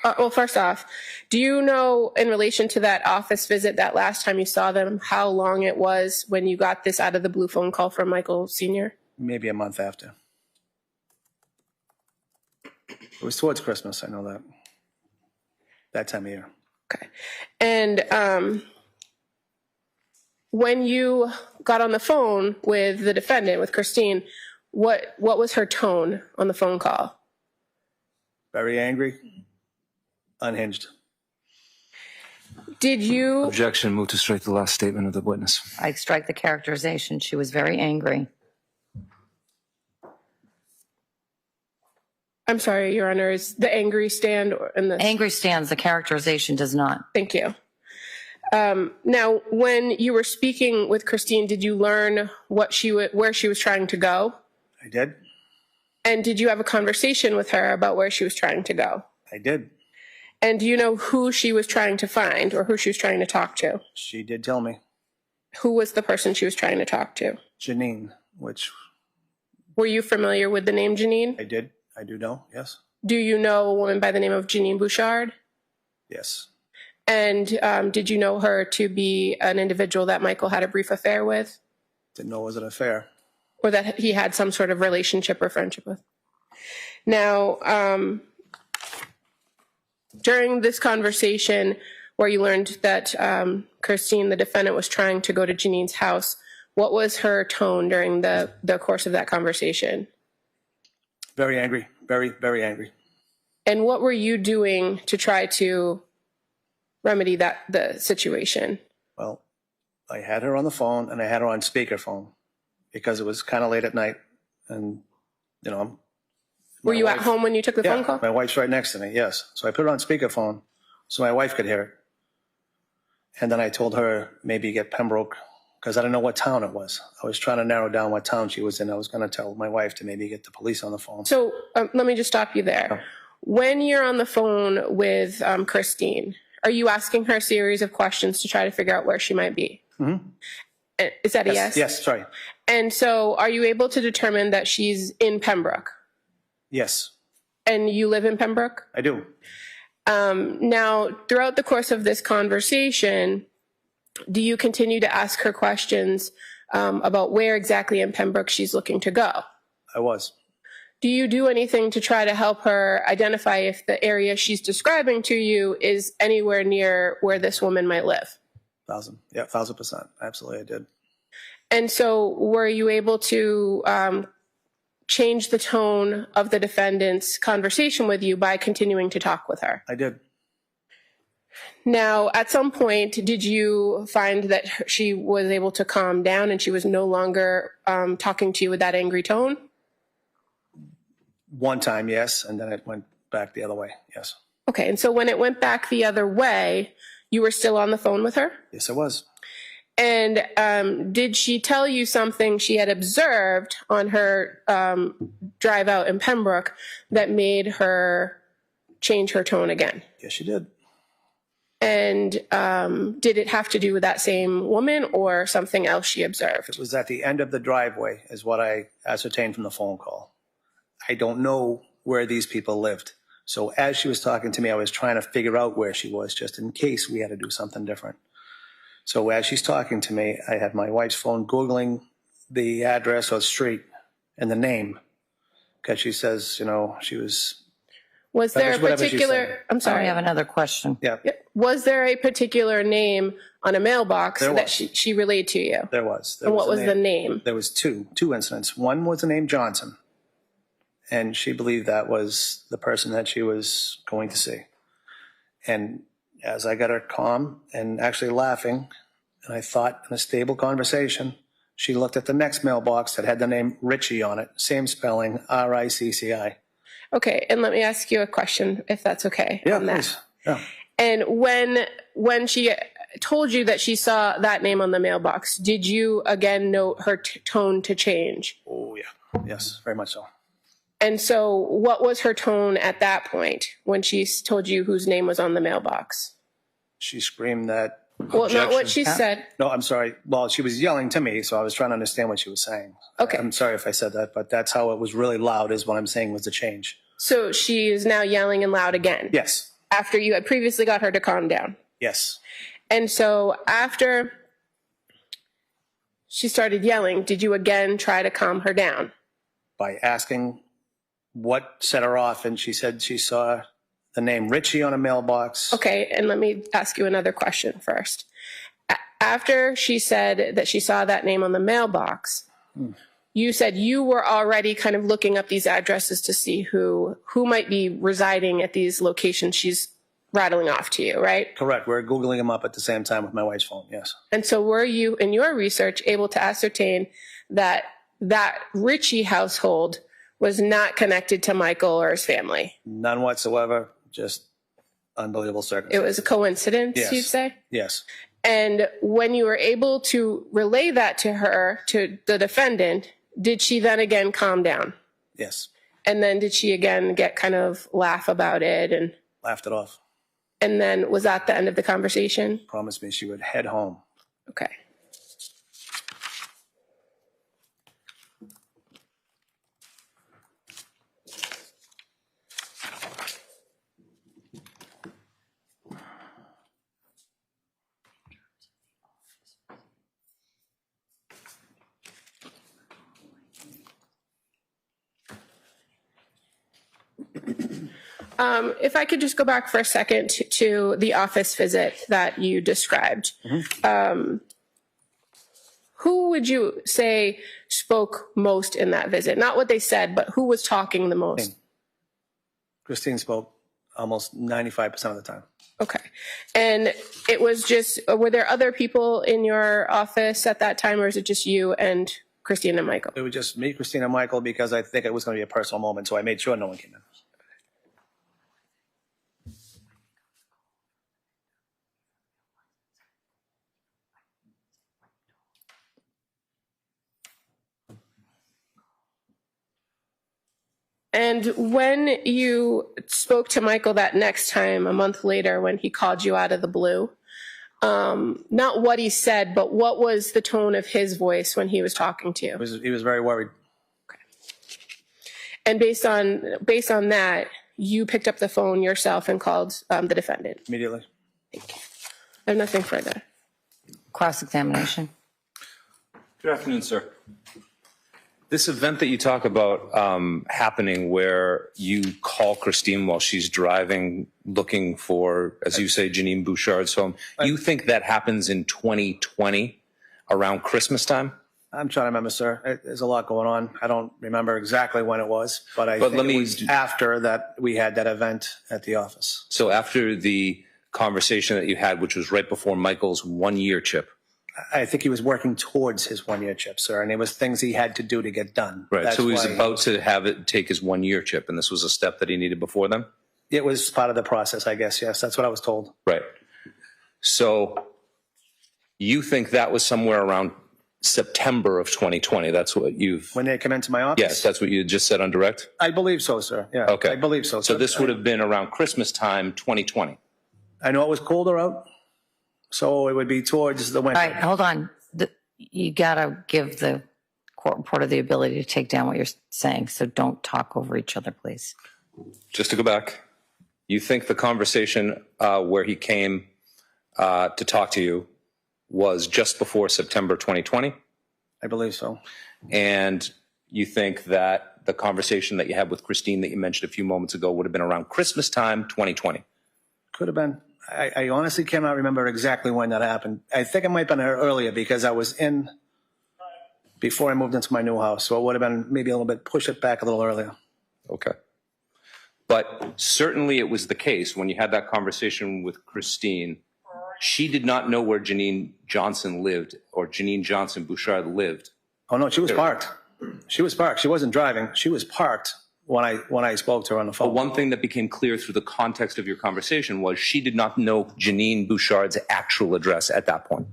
well, first off, do you know in relation to that office visit, that last time you saw them, how long it was when you got this out of the blue phone call from Michael Sr.? Maybe a month after. It was towards Christmas, I know that. That time of year. Okay. And when you got on the phone with the defendant, with Christine, what was her tone on the phone call? Very angry. Unhinged. Did you... Objection. Move to strike the last statement of the witness. I strike the characterization. She was very angry. I'm sorry, Your Honor, is the angry stand in the... Angry stands, the characterization does not. Thank you. Now, when you were speaking with Christine, did you learn where she was trying to go? I did. And did you have a conversation with her about where she was trying to go? I did. And do you know who she was trying to find or who she was trying to talk to? She did tell me. Who was the person she was trying to talk to? Janine, which... Were you familiar with the name Janine? I did. I do know, yes. Do you know a woman by the name of Janine Bouchard? Yes. And did you know her to be an individual that Michael had a brief affair with? Didn't know it was an affair. Or that he had some sort of relationship or friendship with? Now, during this conversation where you learned that Christine, the defendant, was trying to go to Janine's house, what was her tone during the course of that conversation? Very angry. Very, very angry. And what were you doing to try to remedy the situation? Well, I had her on the phone and I had her on speakerphone because it was kind of late at night and You know, Were you at home when you took the phone call? My wife's right next to me, yes. So I put it on speakerphone so my wife could hear it. And then I told her maybe get Pembroke because I didn't know what town it was. I was trying to narrow down what town she was in. I was going to tell my wife to maybe get the police on the phone. So let me just stop you there. When you're on the phone with Christine, are you asking her a series of questions to try to figure out where she might be? Mm-hmm. Is that a yes? Yes, sorry. And so are you able to determine that she's in Pembroke? Yes, And you live in Pembroke? I do. Now, throughout the course of this conversation, do you continue to ask her questions about where exactly in Pembroke she's looking to go? I was. Do you do anything to try to help her identify if the area she's describing to you is anywhere near where this woman might live? 1,000%. Absolutely, I did. And so were you able to change the tone of the defendant's conversation with you by continuing to talk with her? I did. Now, at some point, did you find that she was able to calm down and she was no longer talking to you with that angry tone? One time, yes, and then it went back the other way, yes. Okay, and so when it went back the other way, you were still on the phone with her? Yes, I was. And did she tell you something she had observed on her drive out in Pembroke that made her change her tone again? Yes, she did. And did it have to do with that same woman or something else she observed? It was at the end of the driveway is what I ascertained from the phone call. I don't know where these people lived. So as she was talking to me, I was trying to figure out where she was just in case we had to do something different. So as she's talking to me, I had my wife's phone Googling the address or street and the name because she says, you know, she was... Was there a particular... I'm sorry. I have another question. Yeah. Was there a particular name on a mailbox There that was. she relayed to you? There was. And what was the name? There was two incidents. One was the name Johnson, and she believed that was the person that she was going to see. And as I got her calm and actually laughing, and I thought in a stable conversation, she looked at the next mailbox that had the name Ricci on it, same spelling, R-I-C-C-I. Okay, and let me ask you a question, if that's okay. Yeah, on that. please. Yeah. And when she told you that she saw that name on the mailbox, did you again note her tone to change? Oh, yeah. Yes, very much so. And so what was her tone at that point when she told you whose name was on the mailbox? She screamed that. Well, not what she said. No, I'm sorry. Well, she was yelling to me, so I was trying to understand what she was saying. Okay. I'm sorry if I said that, but that's how it was really loud is what I'm saying was the change. So she is now yelling and loud again? Yes. After you had previously got her to calm down? Yes. And so after she started yelling, did you again try to calm her down? By asking what set her off, and she said she saw the name Ricci on a mailbox. Okay, and let me ask you another question first. After she said that she saw that name on the mailbox, you said you were already kind of looking up these addresses to see who might be residing at these locations she's rattling off to you, right? Correct. We're Googling them up at the same time with my wife's phone, yes. And so were you, in your research, able to ascertain that that Ricci household was not connected to Michael or his family? None whatsoever, just unbelievable circumstances. It was a coincidence, Yes. you'd say? Yes. And when you were able to relay that to her, to the defendant, did she then again calm down? Yes. And then did she again get kind of laugh about it? And Laughed it off. And then was that the end of the conversation? Promised me she would head home. Okay. If I could just go back for a second to the office visit that you described. Who would you say spoke most in that visit? Not what they said, but who was talking the most? Christine spoke almost 95% of the time. Okay. And it was just, were there other people in your office at that time, or is it just you and Christine and Michael? It was just me, Christine, and Michael, because I think it was going to be a personal moment, so I made sure no one came in. And when you spoke to Michael that next time, a month later, when he called you out of the blue, not what he said, but what was the tone of his voice when he was talking to you? He was very worried. Okay. And based on that, you picked up the phone yourself and called the defendant? Immediately. Thank you. I have nothing further. Cross-examination. Good afternoon, sir. This event that you talk about happening where you call Christine while she's driving looking for, as you say, Janine Bouchard's home, you think that happens in 2020 around Christmas time? I'm trying to remember, sir. There's a lot going on. I don't remember exactly when it was, but I think it was after that we had that event at the office. So after the conversation that you had, which was right before Michael's 1-year chip? I think he was working towards his 1-year chip, sir, and it was things he had to do to get done. Right, That's so he was why about to have it take his 1-year chip, and this was a step that he needed before then? It was part of the process, I guess, yes. That's what I was told. Right. So you think that was somewhere around September of 2020? That's what you've... When they come into my office? Yes, that's what you just said on direct? I believe so, sir. Yeah, Okay. I believe so. So this would have been around Christmas time, 2020? I know it was colder out, so it would be towards the winter. All right, hold on. You got to give the court reporter the ability to take down what you're saying, so don't talk over each other, please. Just to go back, you think the conversation where he came to talk to you was just before September 2020? I believe so. And you think that the conversation that you had with Christine that you mentioned a few moments ago would have been around Christmas time, 2020? Could have been. I honestly cannot remember exactly when that happened. I think it might have been earlier because I was in before I moved into my new house. So it would have been maybe a little bit, push it back a little earlier. Okay. But certainly it was the case when you had that conversation with Christine, she did not know where Janine Johnson lived or Janine Johnson Bouchard lived. Oh, no, she was parked. She was parked. She wasn't driving. She was parked when I spoke to her on the phone. But one thing that became clear through the context of your conversation was she did not know Janine Bouchard's actual address at that point.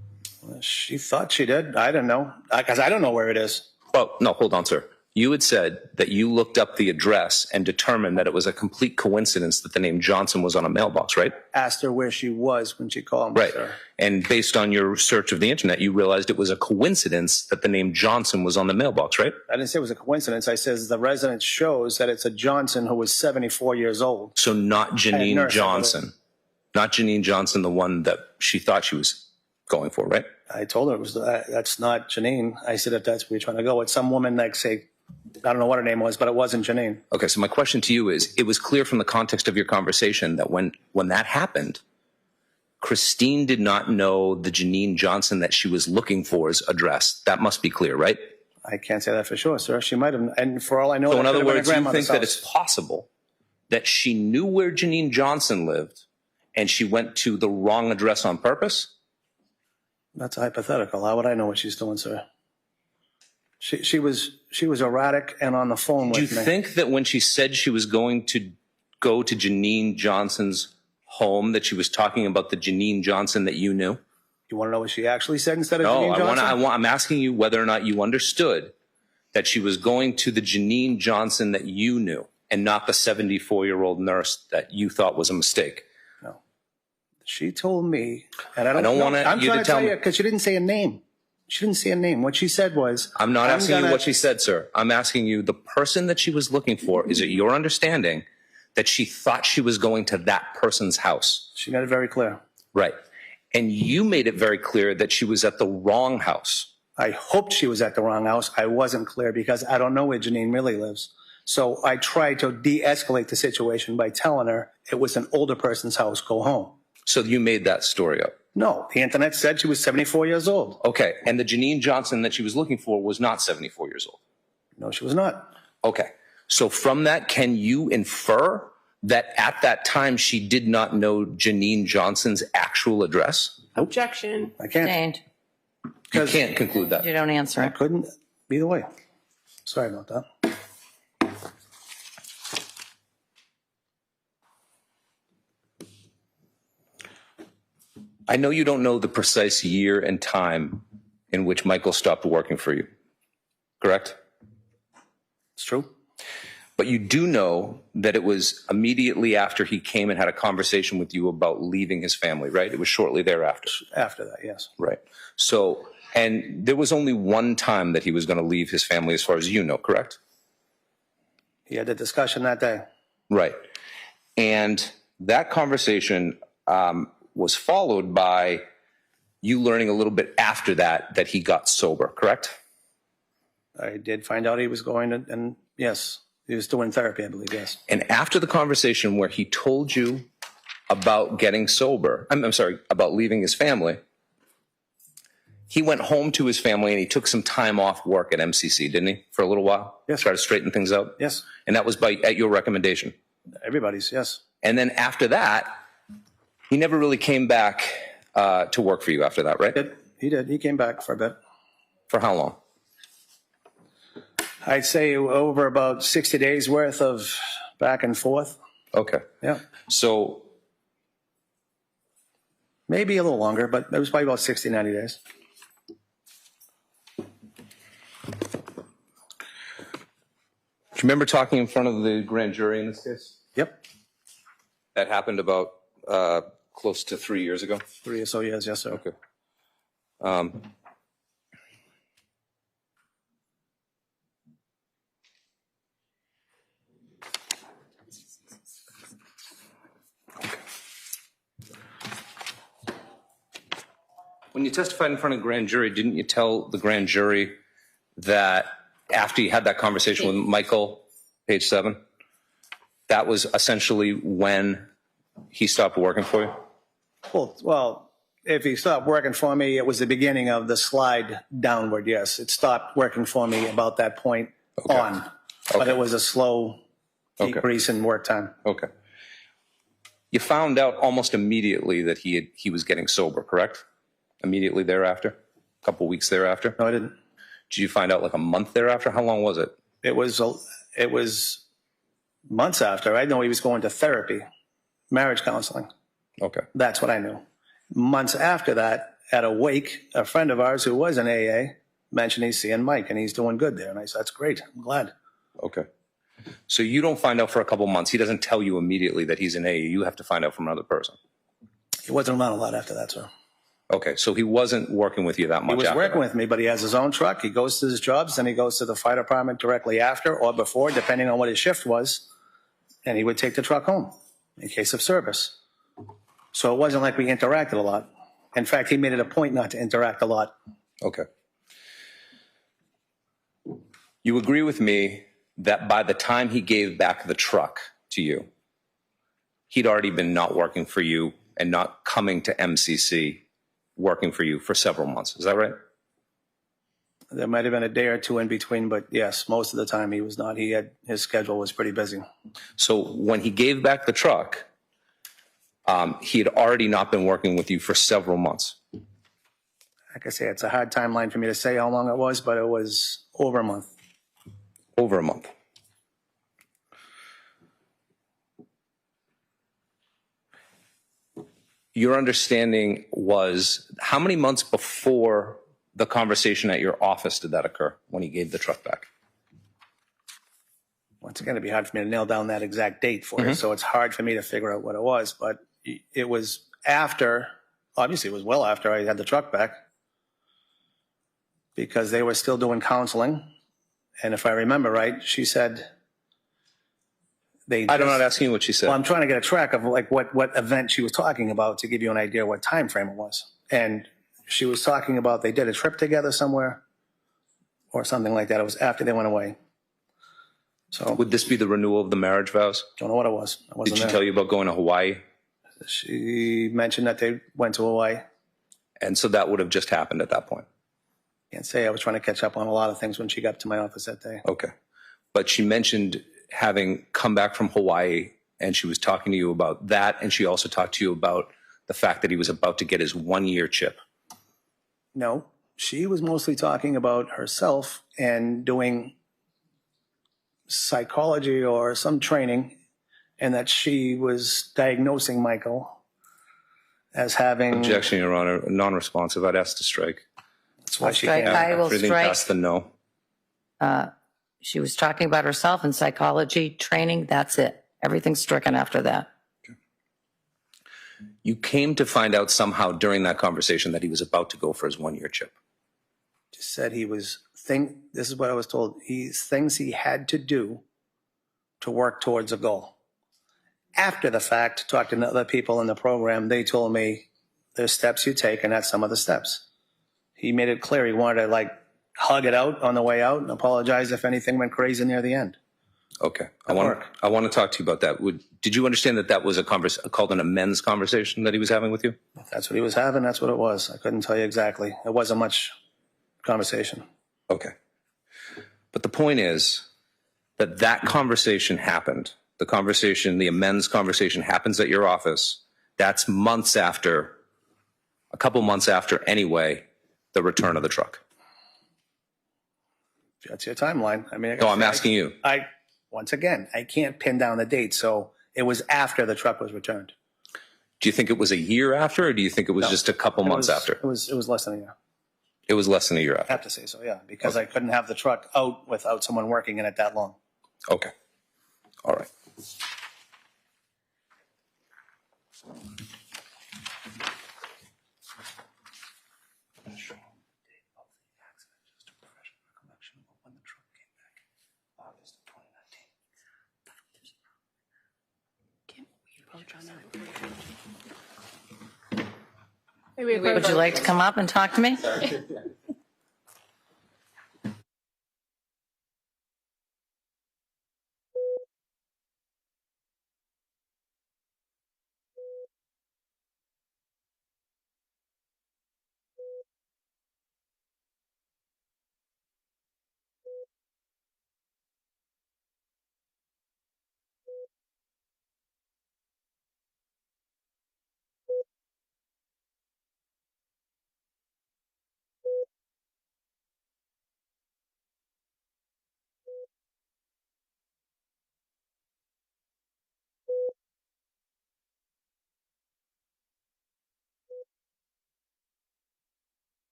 She thought she did. I didn't know because I don't know where it is. Well, no, hold on, sir. You had said that you looked up the address and determined that it was a complete coincidence that the name Johnson was on a mailbox, right? Asked her where she was when she called me, right. Sir. And based on your search of the internet, you realized it was a coincidence that the name Johnson was on the mailbox, right? I didn't say it was a coincidence. I said the residence shows that it's a Johnson who was 74 years old. So not Janine Johnson. Not Janine Johnson, the one that she thought she was going for, right? I told her it was that's not Janine. I said if that's where you're trying to go, it's some woman like say, I don't know what her name was, but it wasn't Janine. Okay, so my question to you is, it was clear from the context of your conversation that when that happened, Christine did not know the Janine Johnson that she was looking for's address. That must be clear, right? I can't say that for sure, sir. She might have, and for all I know, so in other words, you think that it's possible that she knew where Janine Johnson lived and she went to the wrong address on purpose? That's a hypothetical. How would I know what she's doing, sir? She was erratic and on the phone with me. Do you think that when she said she was going to go to Janine Johnson's home that she was talking about the Janine Johnson that you knew? You want to know what she actually said instead of Janine Johnson? I'm asking you whether or not you understood that she was going to the Janine Johnson that you knew and not the 74-year-old nurse that you thought was a mistake. No. She told me, and I don't want I'm you trying to to tell tell you because she didn't say a name. She didn't say a name. What she said was... I'm not asking you what she said, sir. I'm asking you the person that she was looking for, is it your understanding that she thought she was going to that person's house? She made it very clear. Right. And you made it very clear that she was at the wrong house. I hoped she was at the wrong house. I wasn't clear because I don't know where Janine really lives. So I tried to de-escalate the situation by telling her it was an older person's house, go home. So you made that story up? No, the internet said she was 74 years old. Okay, and the Janine Johnson that she was looking for was not 74 years old? No, she was not. Okay, so from that, can you infer that at that time she did not know Janine Johnson's actual address? Objection. I can't. You can't conclude that. You don't answer I it. couldn't. Either way. Sorry about that. I know you don't know the precise year and time in which Michael stopped working for you, correct? It's true. But you do know that it was immediately after he came and had a conversation with you about leaving his family, right? It was shortly thereafter. After that, yes. Right. So, and there was only one time that he was going to leave his family as far as you know, correct? He had the discussion that day. Right. And that conversation was followed by you learning a little bit after that that he got sober, correct? I did find out he was going to, and yes, he was doing therapy, I believe, yes. And after the conversation where he told you about getting sober, I'm sorry, about leaving his family, he went home to his family and he took some time off work at MCC, didn't he, for a little while? Yes. Try to straighten things out? Yes. And that was at your recommendation? Everybody's, yes. And then after that, he never really came back to work for you after that, right? He did. He came back for a bit. For how long? I'd say over about 60 days worth of back and forth. Okay. Yeah. So maybe a little longer, but it was probably about 60, 90 days. Do you remember talking in front of the grand jury in this case? Yep. That happened about close to 3 years ago? 3 or so years, yes, sir. Okay. When you testified in front of the grand jury, didn't you tell the grand jury that after you had that conversation with Michael, page 7, that was essentially when he stopped working for you? Well, if he stopped working for me, it was the beginning of the slide downward, yes. It stopped working for me about that point on. But it was a slow decrease in work time. Okay. You found out almost immediately that he was getting sober, correct? Immediately thereafter? A couple weeks thereafter? No, I didn't. Did you find out like a month thereafter? How long was it? It was months after. I know he was going to therapy, marriage counseling. Okay. That's what I knew. Months after that, at a wake, a friend of ours who was in AA mentioned he's seeing Mike and he's doing good there. And I said, that's great. I'm glad. Okay. So you don't find out for a couple months. He doesn't tell you immediately that he's in AA. You have to find out from another person. He wasn't around a lot after that, sir. Okay. So he wasn't working with you that much. He was working with me, but he has his own truck. He goes to his jobs, then he goes to the fire department directly after or before, depending on what his shift was. And he would take the truck home in case of service. So it wasn't like we interacted a lot. In fact, he made it a point not to interact a lot. Okay. You agree with me that by the time he gave back the truck to you, he'd already been not working for you and not coming to MCC working for you for several months. Is that right? There might have been a day or two in between, but yes, most of the time he was not. His schedule was pretty busy. So when he gave back the truck, he had already not been working with you for several months. Like I say, it's a hard timeline for me to say how long it was, but it was over a month. Over a month. Your understanding was how many months before the conversation at your office did that occur when he gave the truck back? Once again, it'd be hard for me to nail down that exact date for you, so it's hard for me to figure out what it was. But it was after, obviously it was well after I had the truck back, because they were still doing counseling. And if I remember right, she said I'm not asking you what she said. Well, I'm trying to get a track of like what event she was talking about to give you an idea what time frame it was. And she was talking about they did a trip together somewhere or something like that. It was after they went away. So would this be the renewal of the marriage vows? Don't know what it was. I wasn't Did she there. tell you about going to Hawaii? She mentioned that they went to Hawaii. And so that would have just happened at that point. Can't say I was trying to catch up on a lot of things when she got to my office that day. Okay. But she mentioned having come back from Hawaii, and she was talking to you about that, and she also talked to you about the fact that he was about to get his 1-year chip. No, she was mostly talking about herself and doing psychology or some training, and that she was diagnosing Michael as having. Objection, Your Honor. Non-responsive. I'd ask to strike. That's why she Strike. came. I will Everything strike. past the no. She was talking about herself and psychology training. That's it. Everything's stricken after that. You came to find out somehow during that conversation that he was about to go for his one-year chip. Just said he was this is what I was told. Things he had to do to work towards a goal. After the fact, talking to other people in the program, they told me there's steps you take, and that's some of the steps. He made it clear he wanted to hug it out on the way out and apologize if anything went crazy near the end. Okay. I want to talk to you about that. Did you understand that that was called an amends conversation that he was having with you? If that's what he was having, that's what it was. I couldn't tell you exactly. It wasn't much conversation. Okay. But the point is that that conversation happened. The amends conversation happens at your office. That's a couple months after anyway, the return of the truck. That's your timeline. I mean, No, I'm asking you. Once again, I can't pin down the date, so it was after the truck was returned. Do you think it was a year after, or do you think it was just a couple months after? It was less than a year. It was less than a year I after. have to say so, yeah, because I couldn't have the truck out without someone working in it that long. Okay. All right. Would you like to come up and talk to me?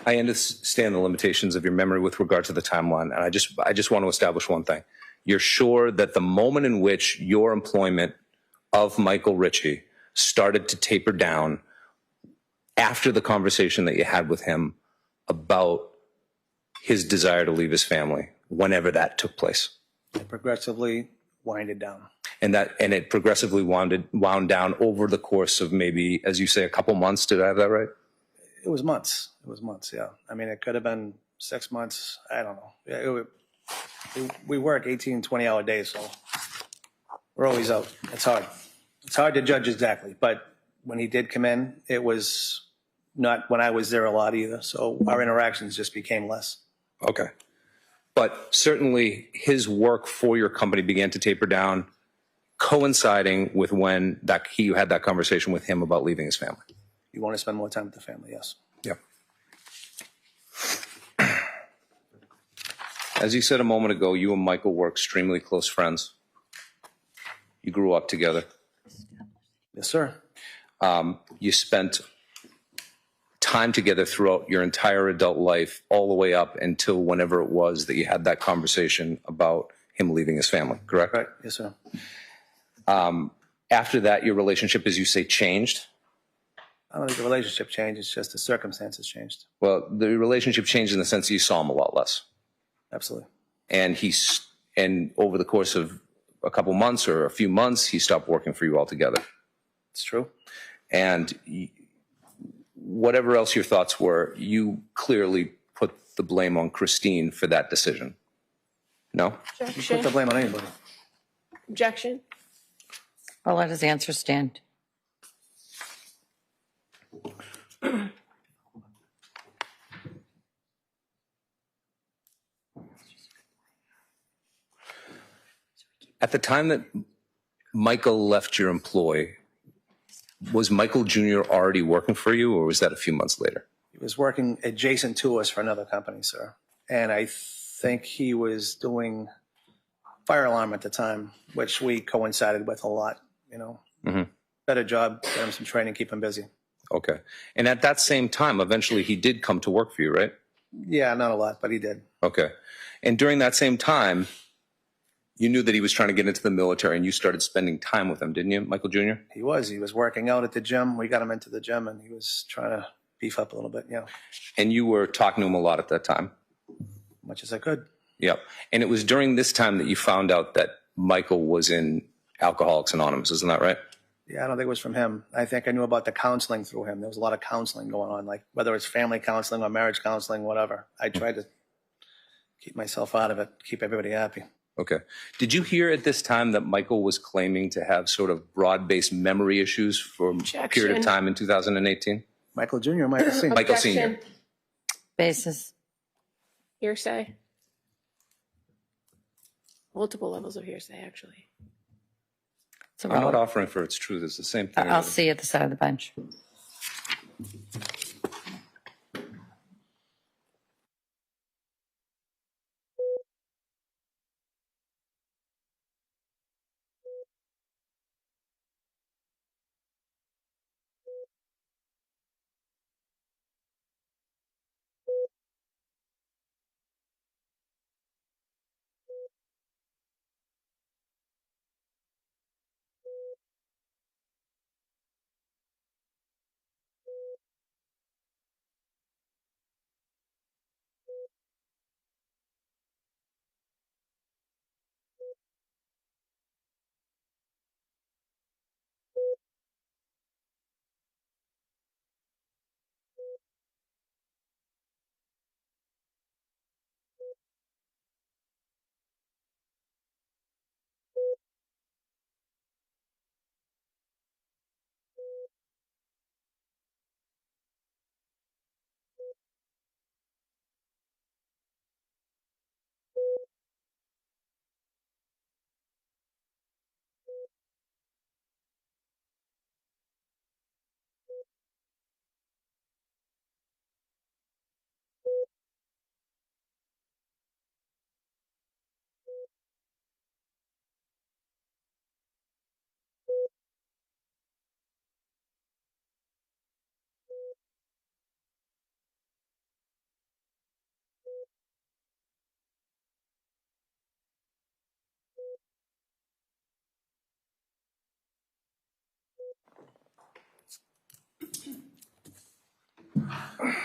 I understand the limitations of your memory with regard to the timeline, and I just want to establish one thing. You're sure that the moment in which your employment of Michael Ricci started to taper down after the conversation that you had with him about his desire to leave his family, whenever that took place? It progressively winded down. And it progressively wound down over the course of maybe, as you say, a couple months. Did I have that right? It was months. It was months, yeah. I mean, it could have been 6 months. I don't know. We work 18, 20-hour days, so we're always out. It's hard. It's hard to judge exactly. But when he did come in, it was not when I was there a lot either. So our interactions just became less. Okay. But certainly his work for your company began to taper down, coinciding with when you had that conversation with him about leaving his family. You want to spend more time with the family, yes. Yeah. As you said a moment ago, you and Michael were extremely close friends. You grew up together. Yes, sir. You spent time together throughout your entire adult life, all the way up until whenever it was that you had that conversation about him leaving his family, correct? Right. Yes, sir. After that, your relationship, as you say, changed? I don't think the relationship changed. It's just the circumstances changed. Well, the relationship changed in the sense that you saw him a lot less. Absolutely. And over the course of a couple months or a few months, he stopped working for you altogether. It's true. And whatever else your thoughts were, you clearly put the blame on Christine for that decision. No? You put the blame on anybody. Objection. I'll let his answer stand. At the time that Michael left your employ, was Michael Jr. already working for you, or was that a few months later? He was working adjacent to us for another company, sir. And I think he was doing fire alarm at the time, which we coincided with a lot, you know. Mm-hmm. Better job, get him some training, keep him busy. Okay. And at that same time, eventually he did come to work for you, right? Yeah, not a lot, but he did. Okay. And during that same time, you knew that he was trying to get into the military, and you started spending time with him, didn't you, Michael Jr.? He was working out at the gym. We got him into the gym, and he was trying to beef up a little bit, yeah. And you were talking to him a lot at that time? Much as I could. Yep. And it was during this time that you found out that Michael was in Alcoholics Anonymous, isn't that right? Yeah, I don't think it was from him. I think I knew about the counseling through him. There was a lot of counseling going on, like whether it's family counseling or marriage counseling, whatever. I tried to keep myself out of it, keep everybody happy. Okay. Did you hear at this time that Michael was claiming to have sort of broad-based memory issues for a period of time in 2018? Michael Jr. or Michael Sr.? Michael Sr. Basis. Hearsay. Multiple levels of hearsay, actually. So I'm not offering for its truth. It's the same thing. I'll see you at the side of the bench.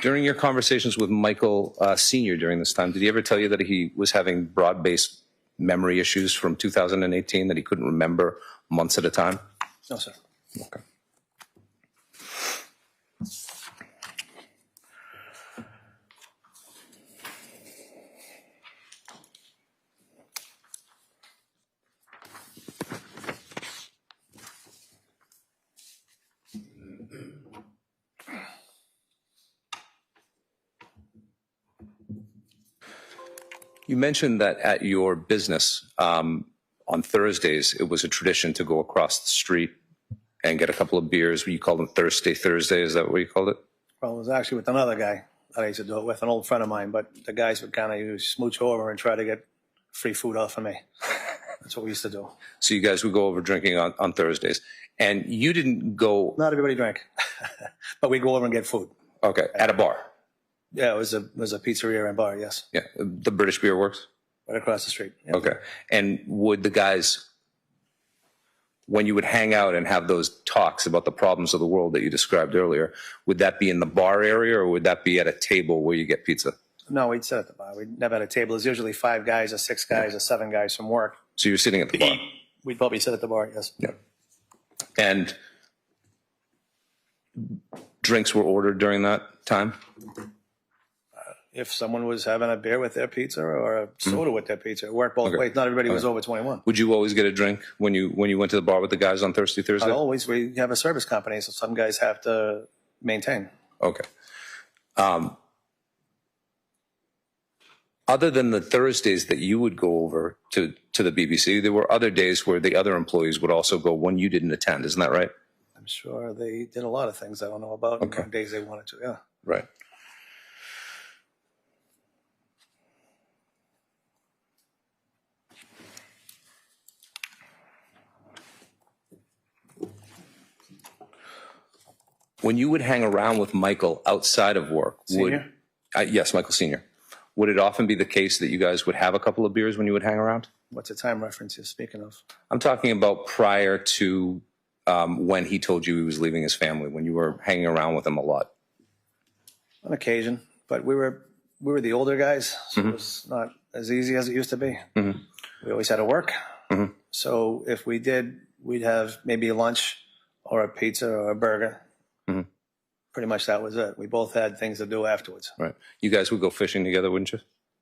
During your conversations with Michael Sr. during this time, did he ever tell you that he was having broad-based memory issues from 2018, that he couldn't remember months at a time? No, sir. Okay. You mentioned that at your business on Thursdays, it was a tradition to go across the street and get a couple of beers. You called them Thursday. Is that what you called it? Well, it was actually with another guy that I used to do it with, an old friend of mine, but the guys would kind of smooch over and try to get free food off of me. That's what we used to do. So you guys would go over drinking on Thursdays. And you didn't go... Not everybody drank, but we'd go over and get food. Okay, at a bar? Yeah, it was a pizzeria and bar, yes. Yeah, the British Beer Works? Right across the street. Yep. Okay. And would the guys, when you would hang out and have those talks about the problems of the world that you described earlier, would that be in the bar area or would that be at a table where you get pizza? No, we'd sit at the bar. We'd never had a table. There's usually 5 guys or 6 guys or 7 guys from work. So you're sitting at the bar? We'd probably sit at the bar, yes. Yeah. And drinks were ordered during that time? If someone was having a beer with their pizza or a soda with their pizza, it worked both ways. Not everybody was over 21. Would you always get a drink when you went to the bar with the guys on Thursday? Not always. We have a service company, so some guys have to maintain. Okay. Other than the Thursdays that you would go over to the BBC, there were other days where the other employees would also go when you didn't attend. Isn't that right? I'm sure they did a lot of things I don't know about. Okay. On days they wanted to, yeah. Right. When you would hang around with Michael outside of work, Senior? Yes, Michael Sr., would it often be the case that you guys would have a couple of beers when you would hang around? What's the time reference you're speaking of? I'm talking about prior to when he told you he was leaving his family, when you were hanging around with him a lot. On occasion, but we were the older guys, so it was not as easy as it used to be. We always had to work. So if we did, we'd have maybe lunch or a pizza or a burger. Pretty much that was it. We both had things to do afterwards. Right. You guys would go fishing together, wouldn't you?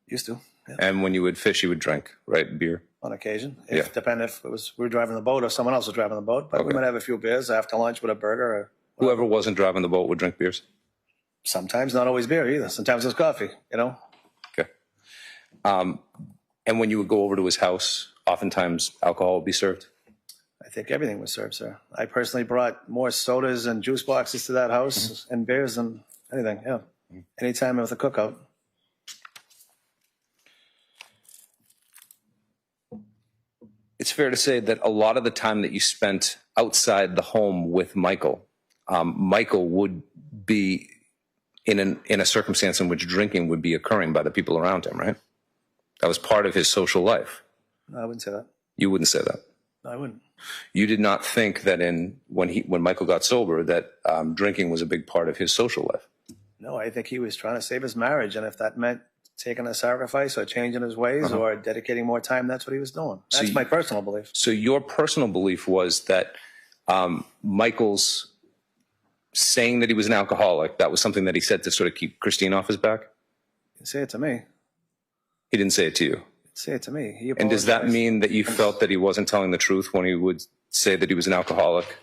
Used to. Yeah. And when you would fish, you would drink, right? Beer? On occasion. Depending if it was we were driving the boat or someone else was driving the boat. But we might have a few beers after lunch with a burger. Or whoever wasn't driving the boat would drink beers? Sometimes, not always beer either. Sometimes it's coffee, you know? Okay. And when you would go over to his house, oftentimes alcohol would be served? I think everything was served, sir. I personally brought more sodas and juice boxes to that house and beers than anything, yeah. Anytime with a cookout. It's fair to say that a lot of the time that you spent outside the home with Michael, Michael would be in a circumstance in which drinking would be occurring by the people around him, right? That was part of his social life. No, I wouldn't say that. You wouldn't say that? No, I wouldn't. You did not think that when Michael got sober that drinking was a big part of his social life? No, I think he was trying to save his marriage, and if that meant taking a sacrifice or changing his ways or dedicating more time, that's what he was doing. That's my personal belief. So your personal belief was that Michael's saying that he was an alcoholic, that was something that he said to sort of keep Christine off his back? He didn't say it to me. He didn't say it to you? Say it to me. He and does that mean that you felt that he wasn't telling the truth when he would say that he was an alcoholic?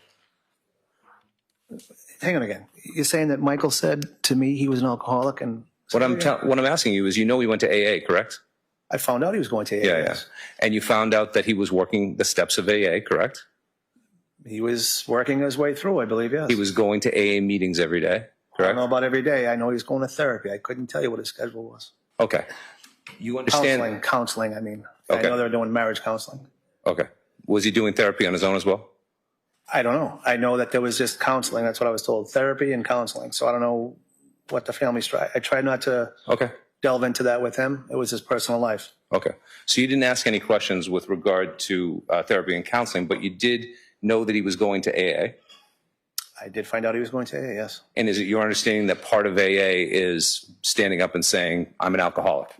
Hang on again. You're saying that Michael said to me he was an alcoholic, and what I'm asking you is, he went to AA, correct? I found out he was going to AA. Yeah. And you found out that he was working the steps of AA, correct? He was working his way through, I believe, yes. He was going to AA meetings every day, correct? I don't know about every day. I know he was going to therapy. I couldn't tell you what his schedule was. Okay. You understand? Counseling, I mean. Okay. I know they were doing marriage counseling. Okay. Was he doing therapy on his own as well? I don't know. I know that there was just counseling. That's what I was told. Therapy and counseling. So I don't know what the family's tried. I tried not to delve into that with him. It was his personal life. Okay. So you didn't ask any questions with regard to therapy and counseling, but you did know that he was going to AA? I did find out he was going to AA, yes. And is it your understanding that part of AA is standing up and saying, I'm an alcoholic?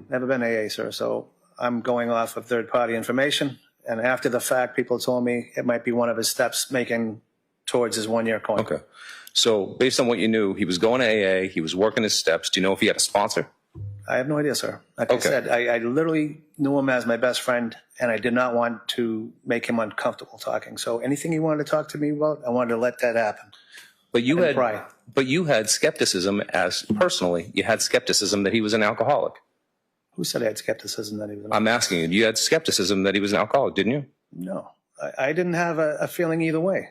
Never been AA, sir, so I'm going off of third-party information. And after the fact, people told me it might be one of his steps making towards his one-year coin. Okay. So based on what you knew, he was going to AA, he was working his steps. Do you know if he had a sponsor? I have no idea, sir. Like I said, I literally knew him as my best friend, and I did not want to make him uncomfortable talking. So anything he wanted to talk to me about, I wanted to let that happen. But you had skepticism personally, you had skepticism that he was an alcoholic. Who said I had skepticism that he was an alcoholic? I'm asking you, you had skepticism that he was an alcoholic, didn't you? No, I didn't have a feeling either way.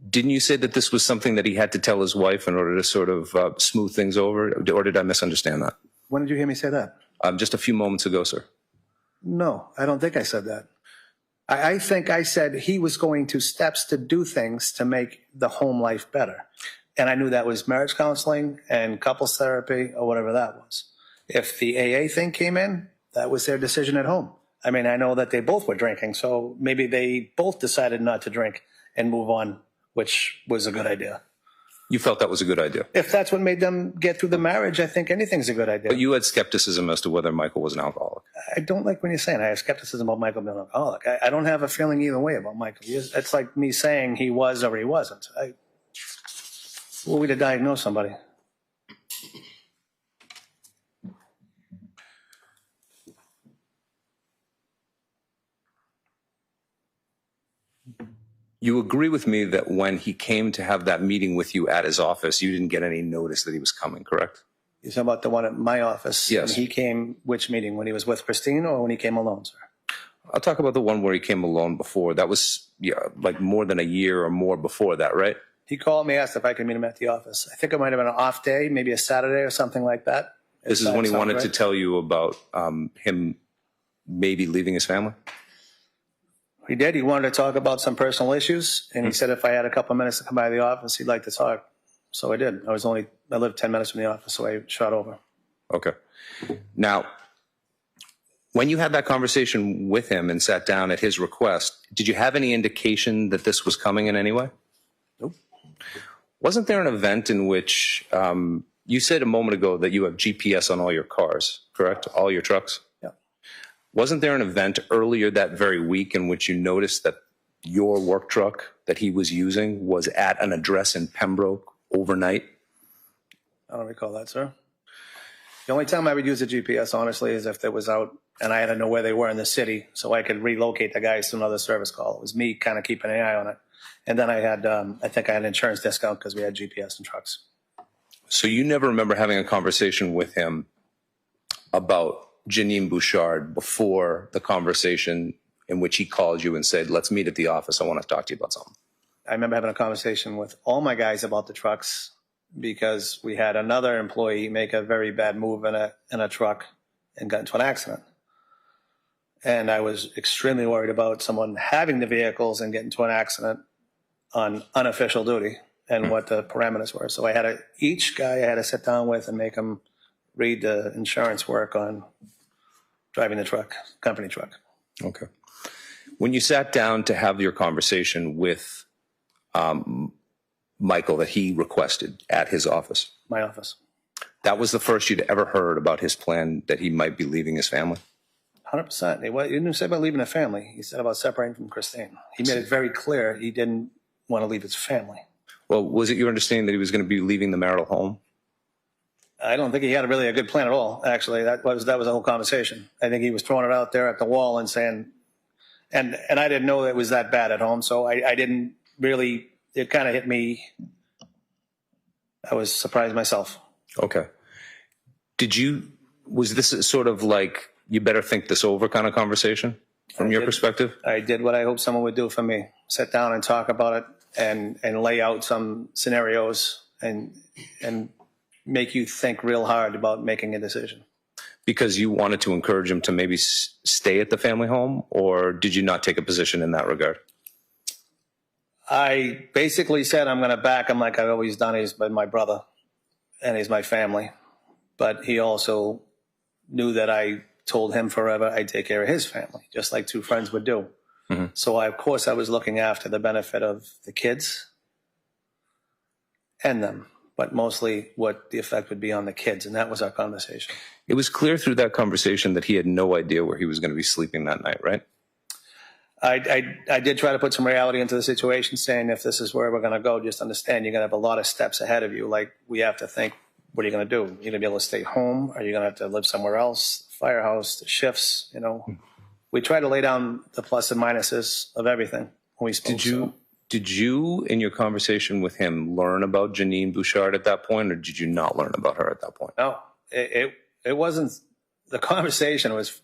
Didn't you say that this was something that he had to tell his wife in order to sort of smooth things over, or did I misunderstand that? When did you hear me say that? Just a few moments ago, sir. No, I don't think I said that. I think I said he was going to steps to do things to make the home life better. And I knew that was marriage counseling and couples therapy or whatever that was. If the AA thing came in, that was their decision at home. I mean, I know that they both were drinking, so maybe they both decided not to drink and move on, which was a good idea. You felt that was a good idea? If that's what made them get through the marriage, I think anything's a good idea. But you had skepticism as to whether Michael was an alcoholic. I don't like when you're saying I have skepticism about Michael being an alcoholic. I don't have a feeling either way about Michael. It's like me saying he was or he wasn't. Who are we to diagnose somebody? You agree with me that when he came to have that meeting with you at his office, you didn't get any notice that he was coming, correct? You're talking about the one at my office? Yes. When he came, which meeting? When he was with Christine or when he came alone, sir? I'll talk about the one where he came alone before. That was like more than a year or more before that, right? He called me, asked if I could meet him at the office. I think it might have been an off day, maybe a Saturday or something like that. This is when he wanted to tell you about him maybe leaving his family? He did. He wanted to talk about some personal issues, and he said if I had a couple of minutes to come by the office, he'd like to talk. So I did. I lived 10 minutes from the office, so I shot over. Okay. Now, when you had that conversation with him and sat down at his request, did you have any indication that this was coming in any way? Nope. Wasn't there an event in which you said a moment ago that you have GPS on all your cars, correct? All your trucks? Yeah. Wasn't there an event earlier that very week in which you noticed that your work truck that he was using was at an address in Pembroke overnight? I don't recall that, sir. The only time I would use a GPS, honestly, is if it was out and I had to know where they were in the city so I could relocate the guys to another service call. It was me kind of keeping an eye on it. And then I had, I think I had an insurance discount because we had GPS in trucks. So you never remember having a conversation with him about Janine Bouchard before the conversation in which he called you and said, let's meet at the office. I want to talk to you about something. I remember having a conversation with all my guys about the trucks because we had another employee make a very bad move in a truck and got into an accident. And I was extremely worried about someone having the vehicles and getting into an accident on unofficial duty and what the parameters were. So each guy I had to sit down with and make him read the insurance work on driving the truck, company truck. Okay. When you sat down to have your conversation with Michael that he requested at his office. My office. That was the first you'd ever heard about his plan that he might be leaving his family? 100%. He didn't say about leaving a family. He said about separating from Christine. He made it very clear he didn't want to leave his family. Well, was it your understanding that he was going to be leaving the marital home? I don't think he had really a good plan at all, actually. That was the whole conversation. I think he was throwing it out there at the wall and saying, and I didn't know it was that bad at home, so I didn't really, it kind of hit me. I was surprised myself. Okay. Was this sort of like, you better think this over kind of conversation from your perspective? I did what I hope someone would do for me. Sit down and talk about it and lay out some scenarios and make you think real hard about making a decision. Because you wanted to encourage him to maybe stay at the family home, or did you not take a position in that regard? I basically said I'm going to back him like I've always done. He's been my brother and he's my family. But he also knew that I told him forever I'd take care of his family, just like two friends would do. Mm-hmm. So, of course, I was looking after the benefit of the kids end them, but mostly what the effect would be on the kids, and that was our conversation. It was clear through that conversation that he had no idea where he was going to be sleeping that night, right? I did try to put some reality into the situation, saying if this is where we're going to go, just understand you're going to have a lot of steps ahead of you. Like, we have to think, what are you going to do? You're going to be able to stay home? Are you going to have to live somewhere else? Firehouse, the shifts, you know. We try to lay down the plus and minuses of everything when we spoke. Did you, in your conversation with him, learn about Janine Bouchard at that point, or did you not learn about her at that point? No, it wasn't. The conversation was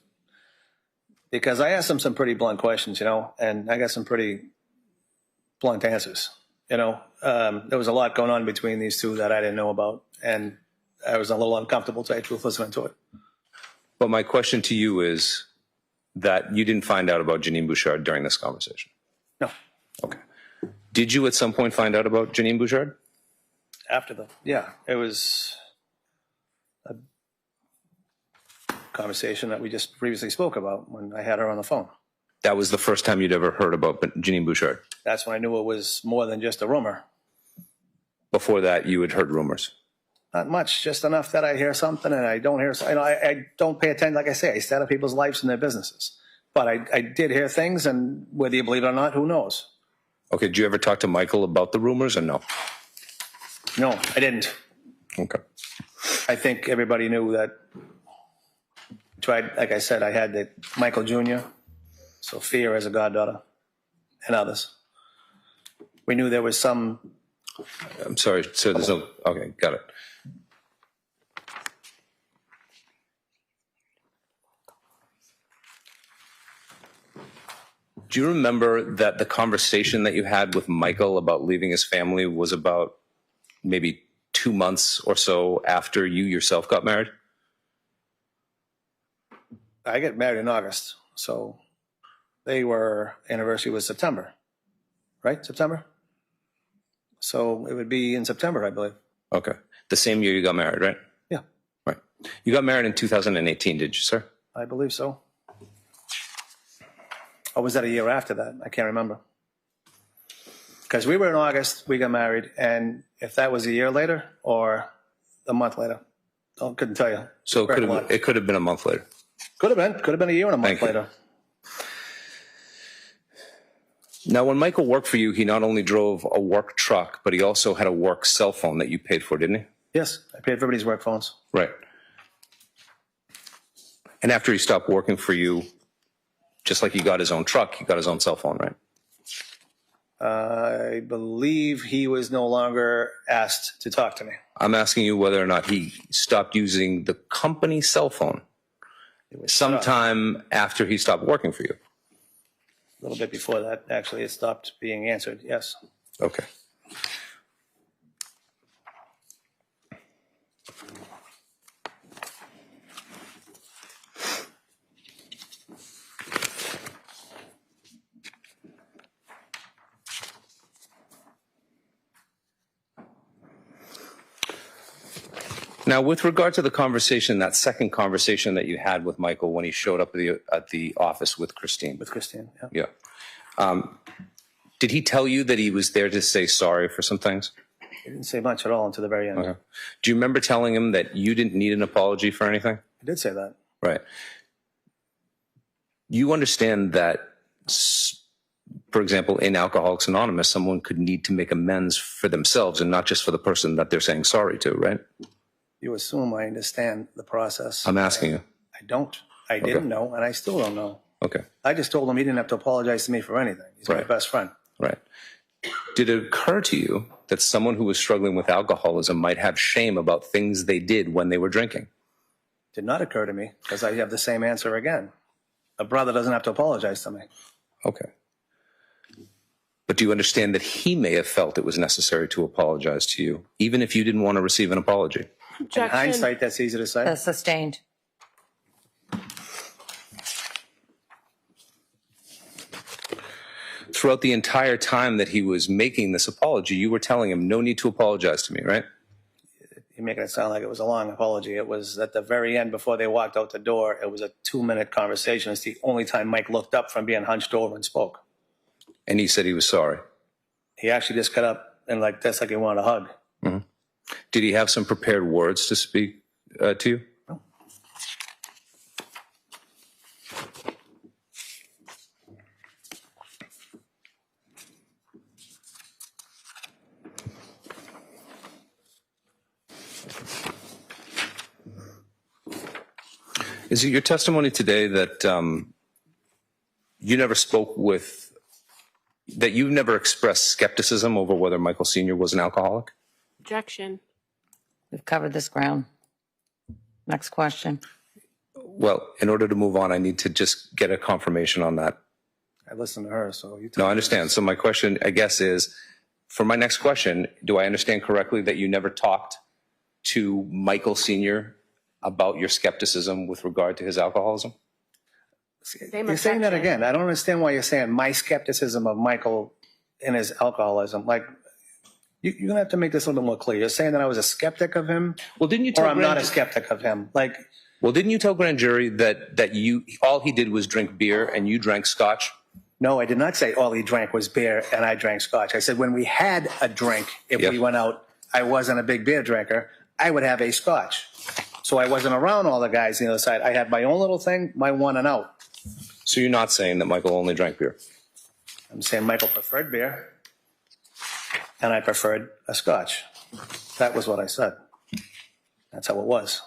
because I asked him some pretty blunt questions, you know, and I got some pretty blunt answers. You know, there was a lot going on between these two that I didn't know about, and I was a little uncomfortable, to tell you the truth, listening to it. But my question to you is that you didn't find out about Janine Bouchard during this conversation? No. Okay. Did you at some point find out about Janine Bouchard? Yeah, it was a conversation that we just previously spoke about when I had her on the phone. That was the first time you'd ever heard about Janine Bouchard? That's when I knew it was more than just a rumor. Before that, you had heard rumors? Not much, just enough that I hear something and I don't hear. You know, I don't pay attention. Like I say, I stay out of people's lives and their businesses. But I did hear things, and whether you believe it or not, who knows? Okay, did you ever talk to Michael about the rumors or no? No, I didn't. Okay. I think everybody knew that. Tried, like I said, I had the Michael Jr., Sophia as a goddaughter, and others. We knew there was some. I'm sorry, so there's no. Okay, got it. Do you remember that the conversation that you had with Michael about leaving his family was about maybe 2 months or so after you yourself got married? I got married in August, so anniversary was September, right? September? So it would be in September, I believe. Okay. The same year you got married, right? Yeah. Right. You got married in 2018, did you, sir? I believe so. Or was that a year after that? I can't remember. Because we were in August, we got married, and if that was a year later or a month later, I couldn't tell you. So it could have been a month later. Could have been a year and a month later. Now, when Michael worked for you, he not only drove a work truck, but he also had a work cell phone that you paid for, didn't he? Yes, I paid for everybody's work phones. Right. And after he stopped working for you, just like he got his own truck, he got his own cell phone, right? I believe he was no longer asked to talk to me. I'm asking you whether or not he stopped using the company cell phone sometime after he stopped working for you. A little bit before that, actually, it stopped being answered, yes. Okay. Now, with regard to the conversation, that second conversation that you had with Michael when he showed up at the office with Christine. With Christine, yeah. Yeah. Did he tell you that he was there to say sorry for some things? He didn't say much at all until the very end. Okay. Do you remember telling him that you didn't need an apology for anything? He did say that. Right. You understand that, for example, in Alcoholics Anonymous, someone could need to make amends for themselves and not just for the person that they're saying sorry to, right? You assume I understand the process. I'm asking you. I don't. I didn't know, and I still don't know. Okay. I just told him he didn't have to apologize to me for anything. He's my best friend. Right. Did it occur to you that someone who was struggling with alcoholism might have shame about things they did when they were drinking? Did not occur to me, because I have the same answer again. A brother doesn't have to apologize to me. Okay. But do you understand that he may have felt it was necessary to apologize to you, even if you didn't want to receive an apology? In hindsight, that's easy to say. Sustained. Throughout the entire time that he was making this apology, you were telling him, no need to apologize to me, right? You're making it sound like it was a long apology. It was at the very end, before they walked out the door, it was a 2-minute conversation. It's the only time Mike looked up from being hunched over and spoke. And he said he was sorry. He actually just got up and that's like he wanted a hug. Mm-hmm. Did he have some prepared words to speak to you? No. Is it your testimony today that you never spoke with, that you never expressed skepticism over whether Michael Sr. was an alcoholic? Objection. We've covered this ground. Next question. Well, in order to move on, I need to just get a confirmation on that. I listened to her, so you. No, I understand. So my question, I guess, is, for my next question, do I understand correctly that you never talked to Michael Sr. about your skepticism with regard to his alcoholism? You're saying that again. I don't understand why you're saying my skepticism of Michael and his alcoholism. Like, you're going to have to make this a little more clear. You're saying that I was a skeptic of him? Well, didn't you or tell I'm not a skeptic of him? Like, well, didn't you tell grand jury that you, all he did was drink beer and you drank scotch? no, I did not say all he drank was beer and I drank scotch. I said when we had a drink, if we went out, I wasn't a big beer drinker, I would have a scotch. So I wasn't around all the guys on the other side. I had my own little thing, my one and out. So you're not saying that Michael only drank beer? I'm saying Michael preferred beer, and I preferred a scotch. That was what I said. That's how it was.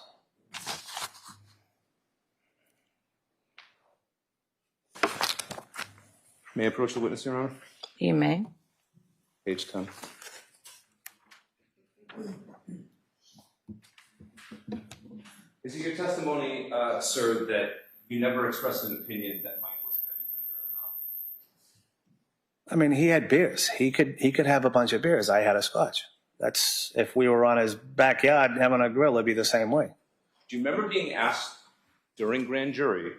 May I approach the witness, Your Honor? You may. Page 10. Is it your testimony, sir, that you never expressed an opinion that Mike was a heavy drinker or not? I mean, he had beers. He could have a bunch of beers. I had a scotch. That's, if we were on his backyard having a grill, it'd be the same way. Do you remember being asked during grand jury,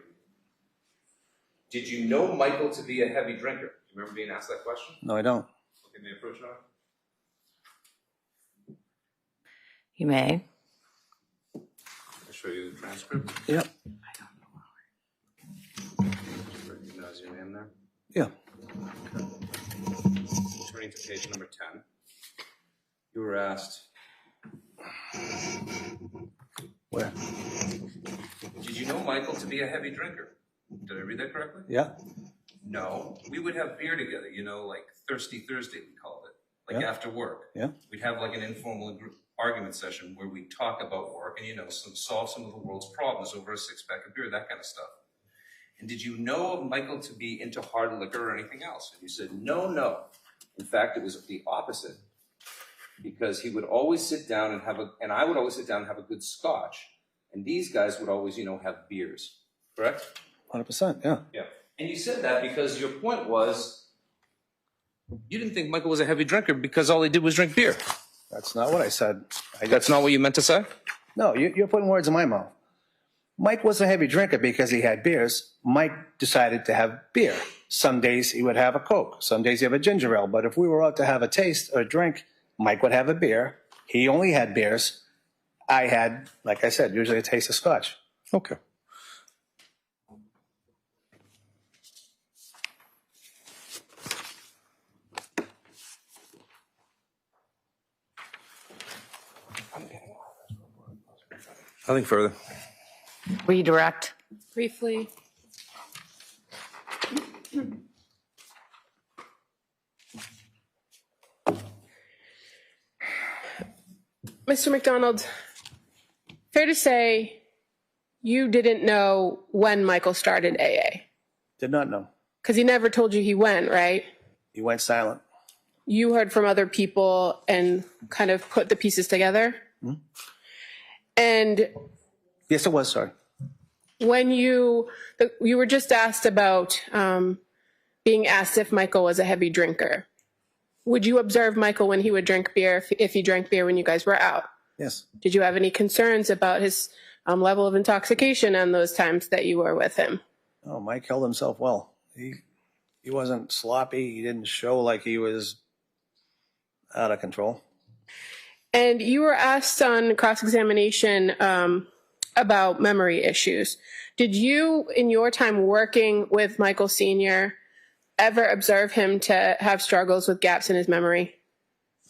did you know Michael to be a heavy drinker? Do you remember being asked that question? No, I don't. Okay, may I approach, Your Honor? You may. I'll show you the transcript. Yep. Recognize your name there? Yeah. Turning to page number 10. You were asked, Where? did you know Michael to be a heavy drinker? Did I read that correctly? Yeah. No. We would have beer together, you know, like Thirsty Thursday, we called it. Like Yeah. after work. Yeah. We'd have like an informal argument session where we talk about work and, you know, solve some of the world's problems over a 6-pack of beer, that kind of stuff. And did you know of Michael to be into hard liquor or anything else? And you said, no. In fact, it was the opposite. Because he would always sit down and and I would always sit down and have a good scotch. And these guys would always, you know, have beers. Correct? 100%, yeah. Yeah. And you said that because your point was you didn't think Michael was a heavy drinker because all he did was drink beer. That's not what I said. That's not what you meant to say? No, you're putting words in my mouth. Mike was a heavy drinker because he had beers. Mike decided to have beer. Some days he would have a Coke. Some days he have a ginger ale. But if we were out to have a taste or a drink, Mike would have a beer. He only had beers. I had, like I said, usually a taste of scotch. Okay. Nothing further. Redirect. Briefly. Mr. McDonald, fair to say you didn't know when Michael started AA? Did not know. Because he never told you he went, right? He went silent. You heard from other people and kind of put the pieces together? Hmm? And Yes, it was, sorry. when you were just asked about being asked if Michael was a heavy drinker, would you observe Michael when he would drink beer, if he drank beer when you guys were out? Yes. Did you have any concerns about his level of intoxication on those times that you were with him? Oh, Mike held himself well. He wasn't sloppy. He didn't show like he was out of control. And you were asked on cross-examination about memory issues. Did you, in your time working with Michael Sr., ever observe him to have struggles with gaps in his memory?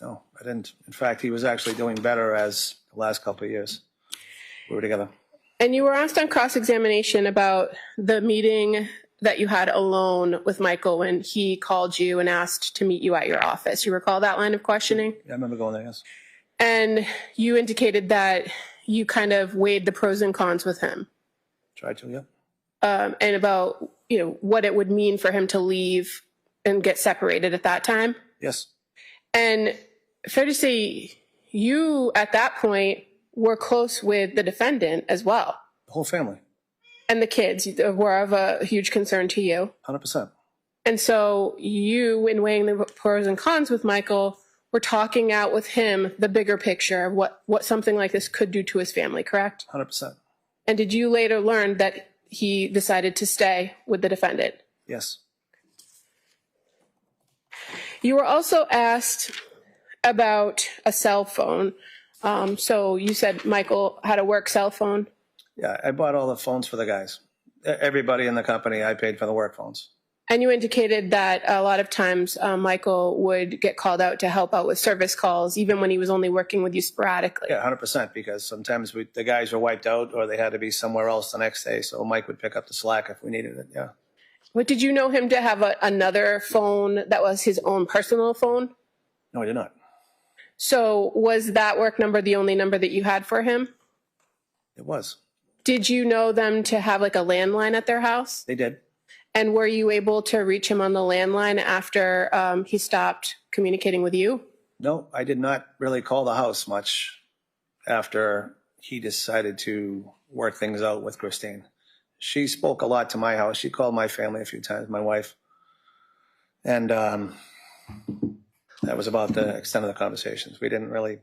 No, I didn't. In fact, he was actually doing better as the last couple of years we were together. And you were asked on cross-examination about the meeting that you had alone with Michael when he called you and asked to meet you at your office. You recall that line of questioning? Yeah, I remember going there, yes. And you indicated that you kind of weighed the pros and cons with him. Tried to, yeah. And about, what it would mean for him to leave and get separated at that time. Yes. And fair to say, you at that point were close with the defendant as well. The whole family. And the kids were of a huge concern to you. 100%. And so you, in weighing the pros and cons with Michael, were talking out with him the bigger picture of what something like this could do to his family, correct? 100%. And did you later learn that he decided to stay with the defendant? Yes. You were also asked about a cell phone. So you said Michael had a work cell phone. Yeah, I bought all the phones for the guys. Everybody in the company, I paid for the work phones. And you indicated that a lot of times Michael would get called out to help out with service calls, even when he was only working with you sporadically. Yeah, 100%, because sometimes the guys were wiped out or they had to be somewhere else the next day, so Mike would pick up the slack if we needed it, yeah. But did you know him to have another phone that was his own personal phone? No, I did not. So was that work number the only number that you had for him? It was. Did you know them to have like a landline at their house? They did. And were you able to reach him on the landline after he stopped communicating with you? No, I did not really call the house much after he decided to work things out with Christine. She spoke a lot to my house. She called my family a few times, my wife. And that was about the extent of the conversations. We didn't really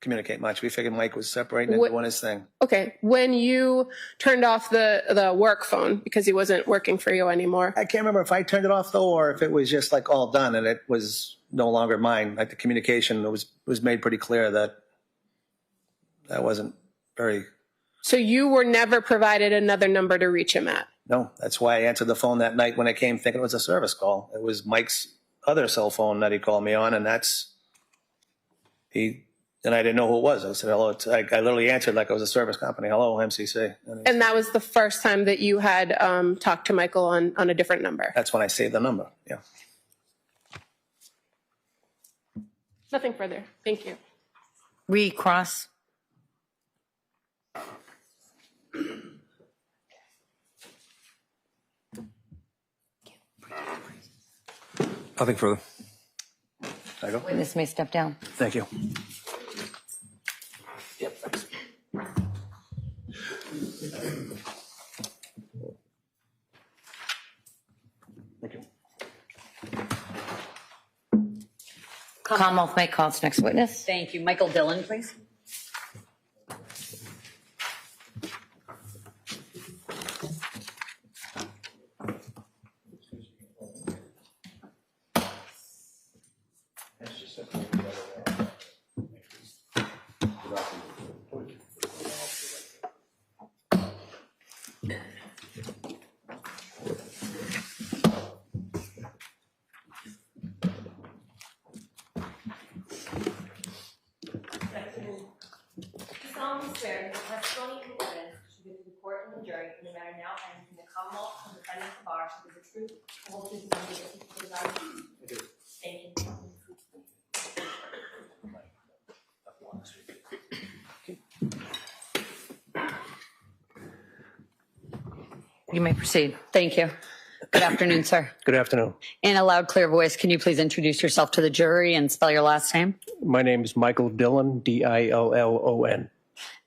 communicate much. We figured Mike was separating and doing his thing. Okay. When you turned off the work phone because he wasn't working for you anymore. I can't remember if I turned it off though, or if it was just like all done and it was no longer mine. Like the communication was made pretty clear that wasn't very. So you were never provided another number to reach him at? No, that's why I answered the phone that night when it came thinking it was a service call. It was Mike's other cell phone that he called me on, and and I didn't know who it was. I said, hello. I literally answered like it was a service company. Hello, MCC. And that was the first time that you had talked to Michael on a different number? That's when I saved the number, yeah. Nothing further. Thank you. Recross. Nothing further. Can I go? Witness may step down. Thank you. Yep. Thank you. Commonwealth may call its next witness. Thank you. Michael Dillon, please. You may proceed. Thank you. Good afternoon, sir. Good afternoon. In a loud, clear voice, can you please introduce yourself to the jury and spell your last name? My name is Michael Dillon, Dillon.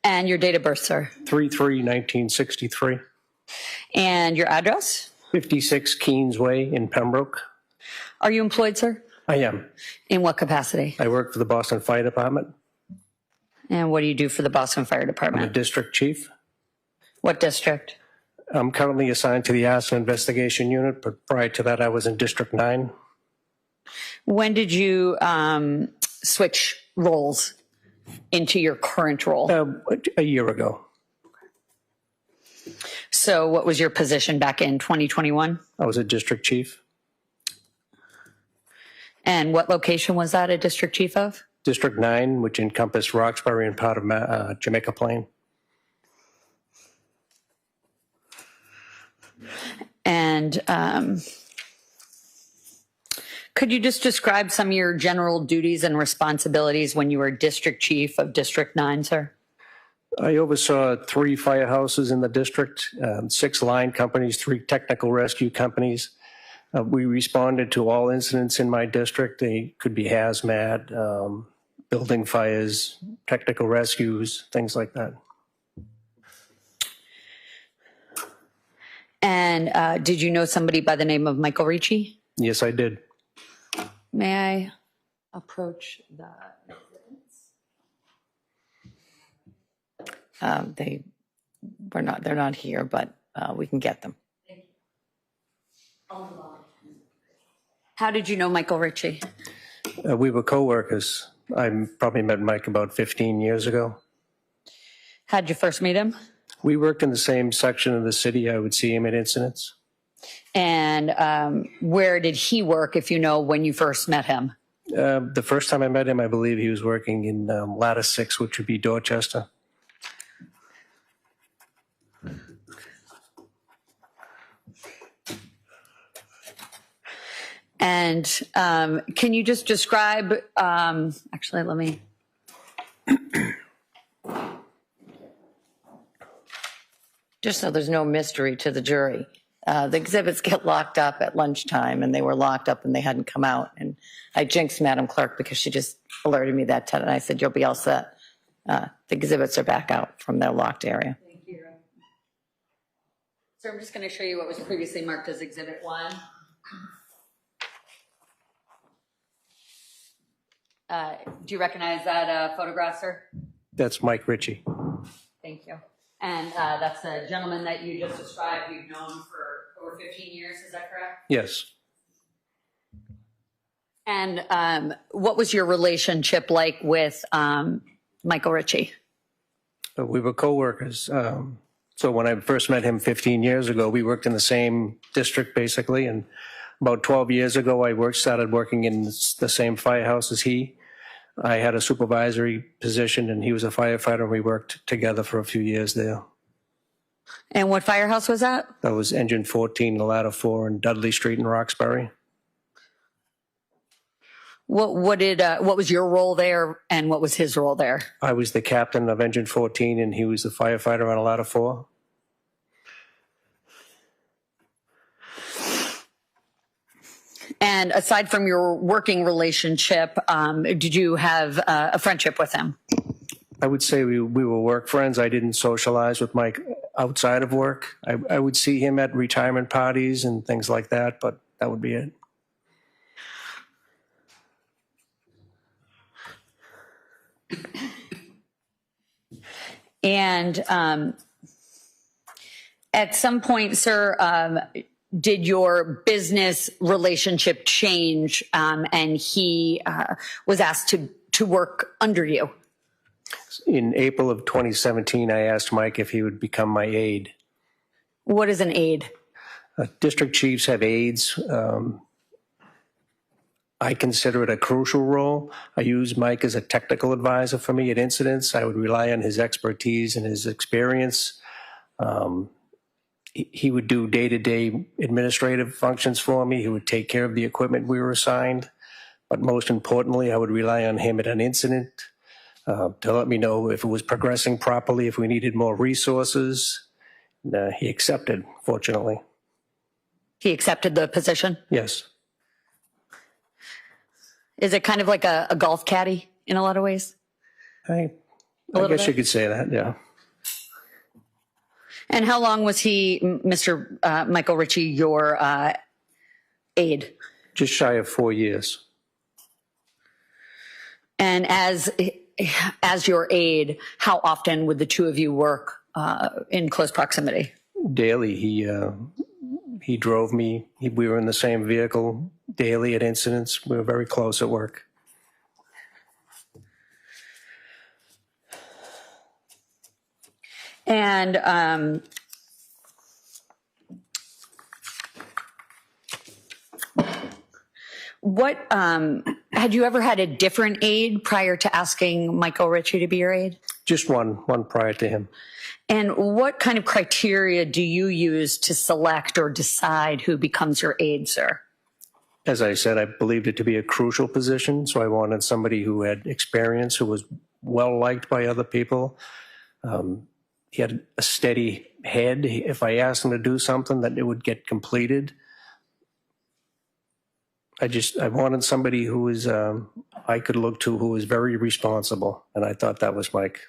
And your date of birth, sir? 3/3/1963. And your address? 56 Keens Way in Pembroke. Are you employed, sir? I am. In what capacity? I work for the Boston Fire Department. And what do you do for the Boston Fire I'm Department? a district chief. What district? I'm currently assigned to the Arson Investigation Unit, but prior to that, I was in District 9. When did you switch roles into your current role? A year ago. So what was your position back in 2021? I was a district chief. And what location was that a district chief of? District 9, which encompassed Roxbury and part of Jamaica Plain. And could you just describe some of your general duties and responsibilities when you were district chief of District 9, sir? I oversaw 3 firehouses in the district, 6 line companies, 3 technical rescue companies. We responded to all incidents in my district. They could be hazmat, building fires, technical rescues, things like that. And did you know somebody by the name of Michael Ricci? Yes, I did. May I approach the they're not here, but we can get them. How did you know Michael Ricci? We were co-workers. I probably met Mike about 15 years ago. How'd you first meet him? We worked in the same section of the city. I would see him at incidents. And where did he work, if you know, when you first met him? The first time I met him, I believe he was working in Ladder 6, which would be Dorchester. And can you just describe, actually, let me. Just so there's no mystery to the jury. The exhibits get locked up at lunchtime, and they were locked up and they hadn't come out. And I jinxed Madam Clerk because she just alerted me that time, and I said, you'll be all set. The exhibits are back out from their locked area. Thank you. So I'm just going to show you what was previously marked as Exhibit 1. Do you recognize that photograph, sir? That's Mike Ricci. Thank you. And that's the gentleman that you just described you've known for over 15 years, is that correct? Yes. And what was your relationship like with Michael Ricci? We were co-workers. So when I first met him 15 years ago, we worked in the same district, basically. And about 12 years ago, I started working in the same firehouse as he. I had a supervisory position, and he was a firefighter. We worked together for a few years there. And what firehouse was that? That was Engine 14, the Ladder 4, in Dudley Street in Roxbury. What was your role there, and what was his role there? I was the captain of Engine 14, and he was the firefighter on Ladder 4. And aside from your working relationship, did you have a friendship with him? I would say we were work friends. I didn't socialize with Mike outside of work. I would see him at retirement parties and things like that, but that would be it. And at some point, sir, did your business relationship change and he was asked to work under you? In April of 2017, I asked Mike if he would become my aide. What is an aide? District chiefs have aides. I consider it a crucial role. I use Mike as a technical advisor for me at incidents. I would rely on his expertise and his experience. He would do day-to-day administrative functions for me. He would take care of the equipment we were assigned. But most importantly, I would rely on him at an incident to let me know if it was progressing properly, if we needed more resources. He accepted, fortunately. He accepted the position? Yes. Is it kind of like a golf caddy in a lot of ways? I guess you could say that, yeah. And how long was he, Mr. Michael Ricci, your aide? Just shy of 4 years. And as your aide, how often would the two of you work in close proximity? Daily. He drove me. We were in the same vehicle daily at incidents. We were very close at work. And What, had you ever had a different aide prior to asking Michael Ricci to be your aide? Just one prior to him. And what kind of criteria do you use to select or decide who becomes your aide, sir? As I said, I believed it to be a crucial position, so I wanted somebody who had experience, who was well-liked by other people. He had a steady head. If I asked him to do something, that it would get completed. I wanted somebody who was, I could look to, who was very responsible, and I thought that was Mike.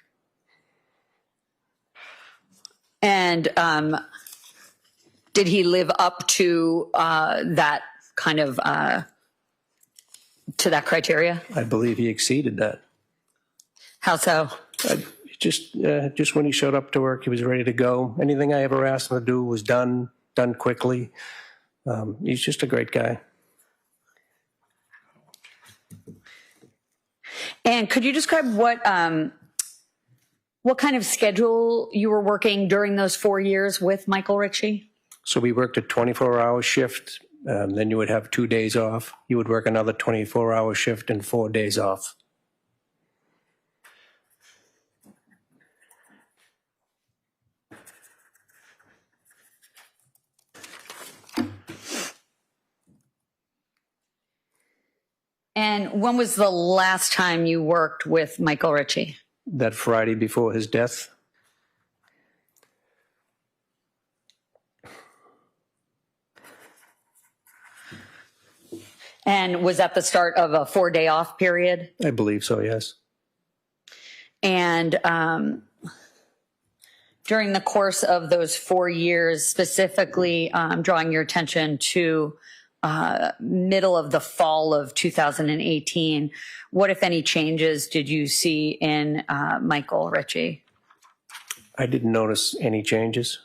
And did he live up to that kind of, to that criteria? I believe he exceeded that. How so? Just when he showed up to work, he was ready to go. Anything I ever asked him to do was done quickly. He's just a great guy. And could you describe what kind of schedule you were working during those 4 years with Michael Ricci? So we worked a 24-hour shift. Then you would have 2 days off. You would work another 24-hour shift and 4 days off. And when was the last time you worked with Michael Ricci? That Friday before his death. And was that the start of a 4-day off period? I believe so, yes. And during the course of those 4 years, specifically drawing your attention to middle of the fall of 2018, what, if any, changes did you see in Michael Ricci? I didn't notice any changes.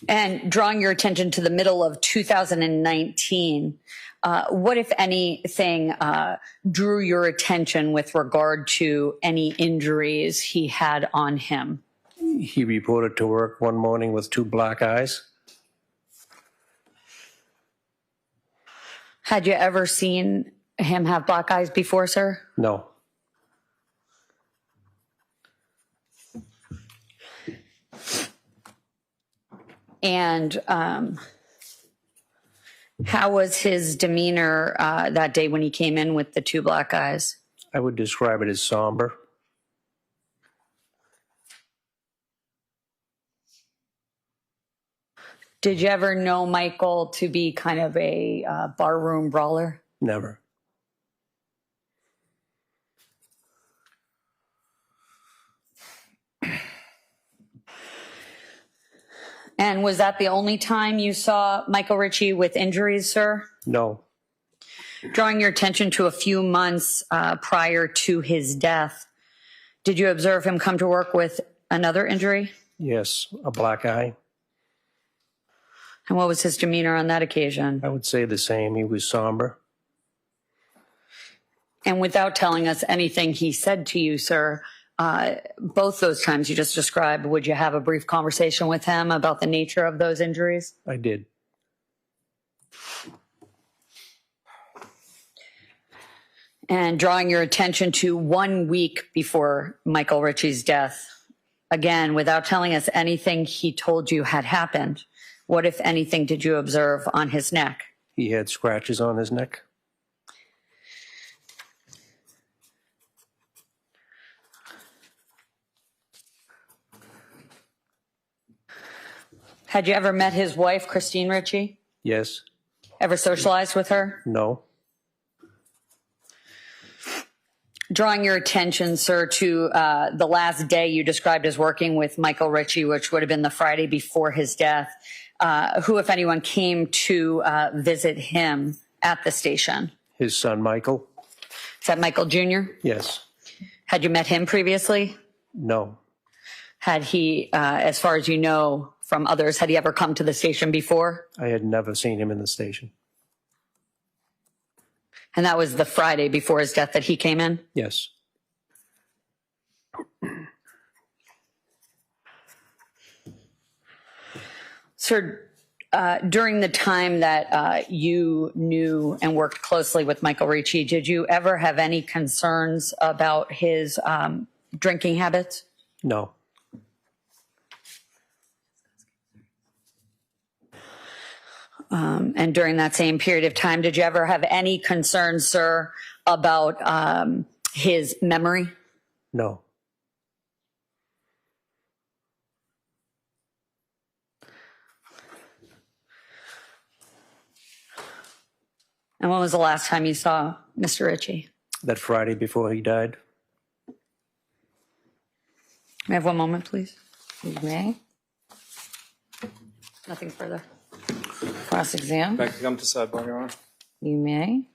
And drawing your attention to the middle of 2019, what, if anything, drew your attention with regard to any injuries he had on him? He reported to work one morning with 2 black eyes. Had you ever seen him have black eyes before, sir? No. And how was his demeanor that day when he came in with the 2 black eyes? I would describe it as somber. Did you ever know Michael to be kind of a barroom brawler? Never. And was that the only time you saw Michael Ricci with injuries, sir? No. Drawing your attention to a few months prior to his death, did you observe him come to work with another injury? Yes, a black eye. And what was his demeanor on that occasion? I would say the same. He was somber. And without telling us anything he said to you, sir, both those times you just described, would you have a brief conversation with him about the nature of those injuries? I did. And drawing your attention to 1 week before Michael Ricci's death, again, without telling us anything he told you had happened, what, if anything, did you observe on his neck? He had scratches on his neck. Had you ever met his wife, Christine Ricci? Yes. Ever socialized with her? No. Drawing your attention, sir, to the last day you described as working with Michael Ricci, which would have been the Friday before his death. Who, if anyone, came to visit him at the station? His son, Michael. Is that Michael Jr.? Yes. Had you met him previously? No. Had he, as far as you know from others, had he ever come to the station before? I had never seen him in the station. And that was the Friday before his death that he came in? Yes. Sir, during the time that you knew and worked closely with Michael Ricci, did you ever have any concerns about his drinking habits? No. And during that same period of time, did you ever have any concerns, sir, about his memory? No. And when was the last time you saw Mr. Ricci? That Friday before he died. May I have one moment, please? You may. Nothing further. Cross-exam. Back to come to sidebar, Your Honor. You may.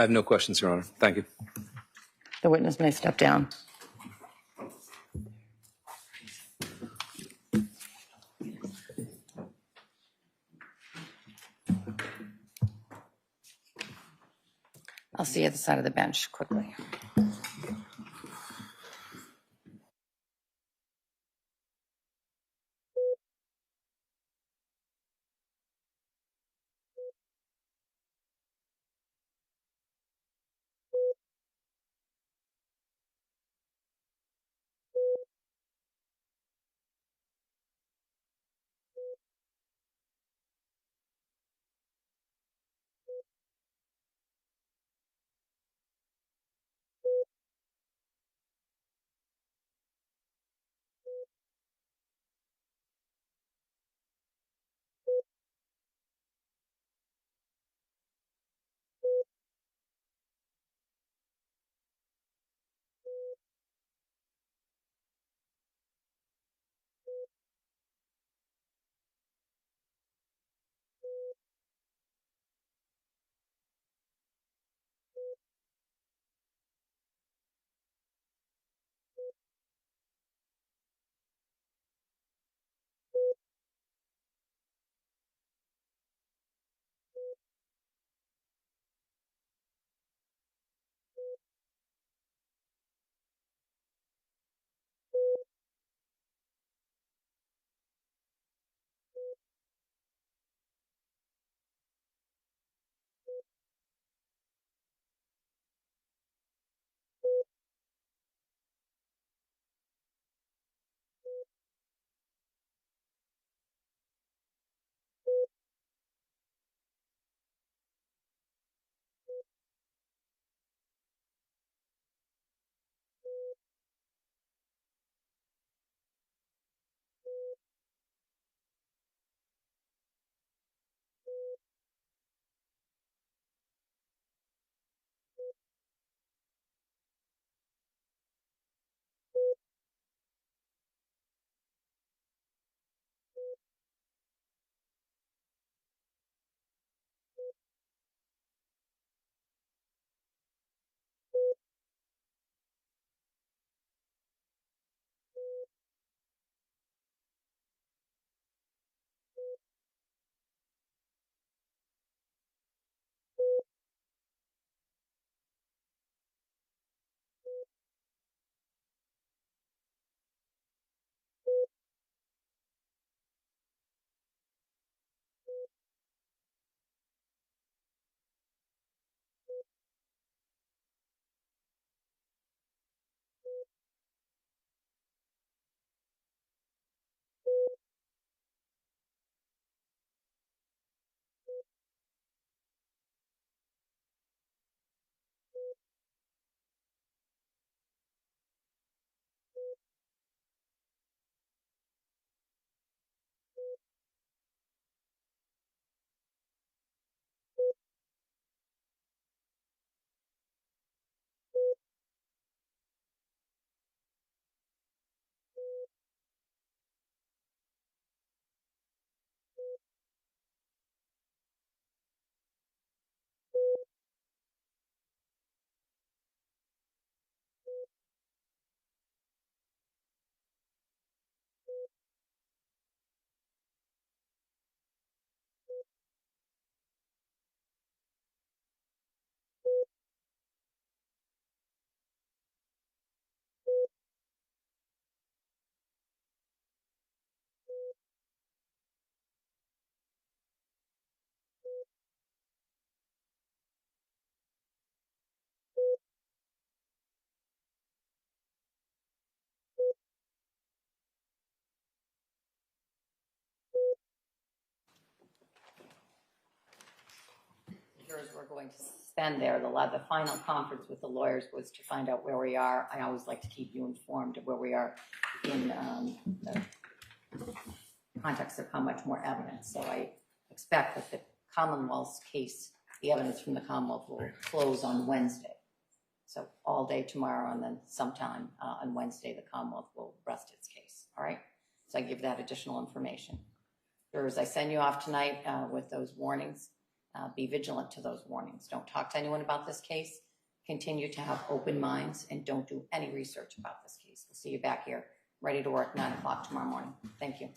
I have no questions, Your Honor. Thank you. The witness may step down. I'll see you at the side of the bench quickly. Jurors, we're going to suspend there. The final conference with the lawyers was to find out where we are. I always like to keep you informed of where we are in the context of how much more evidence. So I expect that the Commonwealth's case, the evidence from the Commonwealth will close on Wednesday. So all day tomorrow and then sometime on Wednesday, the Commonwealth will rest its case. All right? So I give that additional information. Jurors, I send you off tonight with those warnings. Be vigilant to those warnings. Don't talk to anyone about this case. Continue to have open minds and don't do any research about this case. We'll see you back here, ready to work 9 o'clock tomorrow morning. Thank you.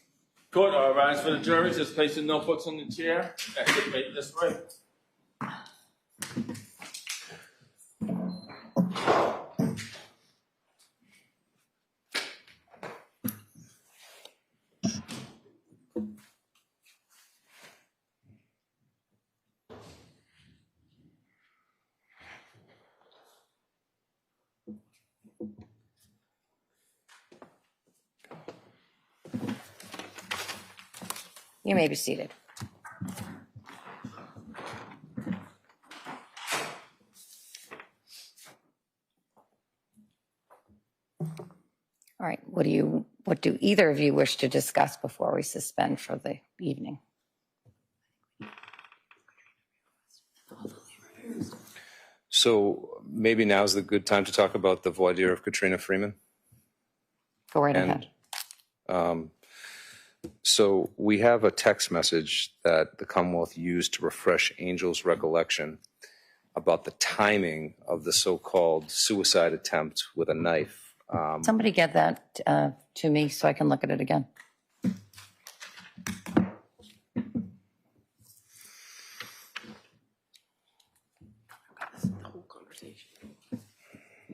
Court, all rise for the jury. Just place your notebooks on the chair. Exit right this way. You may be seated. All right, what do either of you wish to discuss before we suspend for the evening? So maybe now's the good time to talk about the voir dire of Katrina Freeman. Go right ahead. So we have a text message that the Commonwealth used to refresh Angel's recollection about the timing of the so-called suicide attempt with a knife. Somebody get that to me so I can look at it again.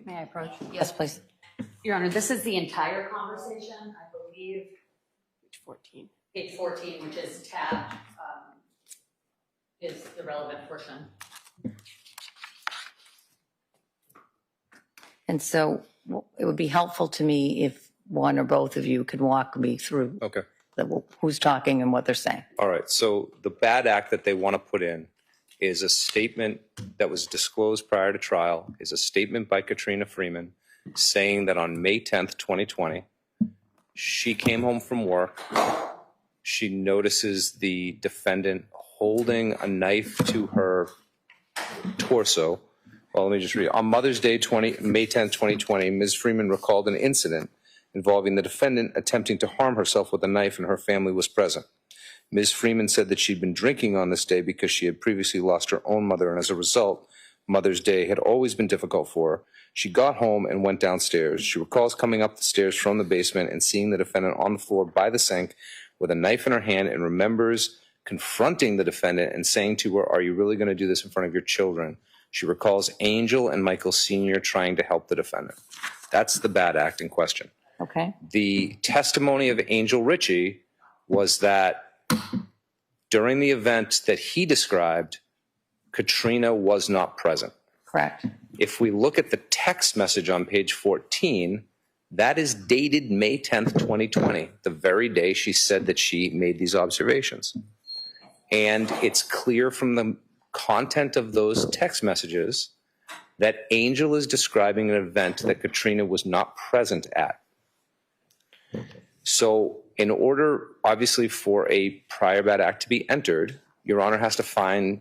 May I approach? Yes, please. Your Honor, this is the entire conversation, I believe. Page 14. Page 14, which is tabbed, is the relevant portion. And so it would be helpful to me if one or both of you could walk me through who's talking and what they're saying. All right, so the bad act that they want to put in is a statement that was disclosed prior to trial, is a statement by Katrina Freeman saying that on May 10th, 2020, she came home from work. She notices the defendant holding a knife to her torso. Well, let me just read. On Mother's Day, May 10th, 2020, Ms. Freeman recalled an incident involving the defendant attempting to harm herself with a knife, and her family was present. Ms. Freeman said that she'd been drinking on this day because she had previously lost her own mother, and as a result, Mother's Day had always been difficult for her. She got home and went downstairs. She recalls coming up the stairs from the basement and seeing the defendant on the floor by the sink with a knife in her hand, and remembers confronting the defendant and saying to her, "Are you really going to do this in front of your children?" She recalls Angel and Michael Sr. trying to help the defendant. That's the bad act in question. Okay. The testimony of Angel Ricci was that during the event that he described, Katrina was not present. Correct. If we look at the text message on page 14, that is dated May 10th, 2020, the very day she said that she made these observations. And it's clear from the content of those text messages that Angel is describing an event that Katrina was not present at. So in order, obviously, for a prior bad act to be entered, Your Honor has to find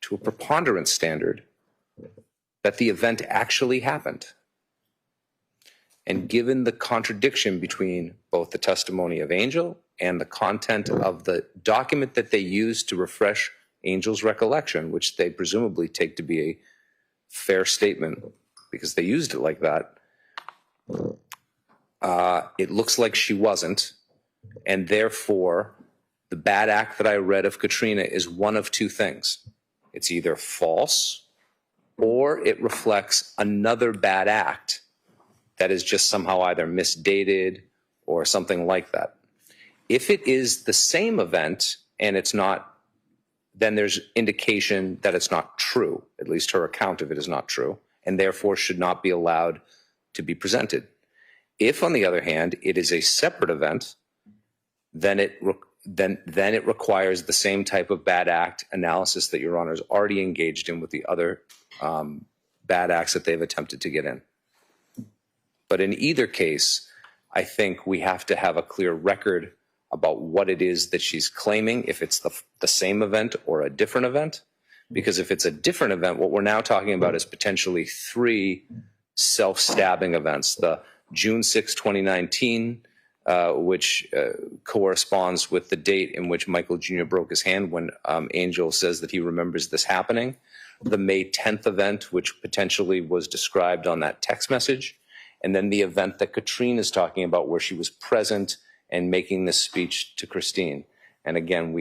to a preponderance standard that the event actually happened. And given the contradiction between both the testimony of Angel and the content of the document that they used to refresh Angel's recollection, which they presumably take to be a fair statement because they used it like that, it looks like she wasn't, and therefore the bad act that I read of Katrina is one of two things. It's either false or it reflects another bad act that is just somehow either misdated or something like that. If it is the same event and it's not, then there's indication that it's not true. At least her account of it is not true, and therefore should not be allowed to be presented. If, on the other hand, it is a separate event, then it requires the same type of bad act analysis that Your Honor is already engaged in with the other bad acts that they've attempted to get in. But in either case, I think we have to have a clear record about what it is that she's claiming, if it's the same event or a different event. Because if it's a different event, what we're now talking about is potentially 3 self-stabbing events. The June 6, 2019 which corresponds with the date in which Michael Jr. broke his hand when Angel says that he remembers this happening. The May 10th event, which potentially was described on that text message, and then the event that Katrine is talking about where she was present and making this speech to Christine. And again,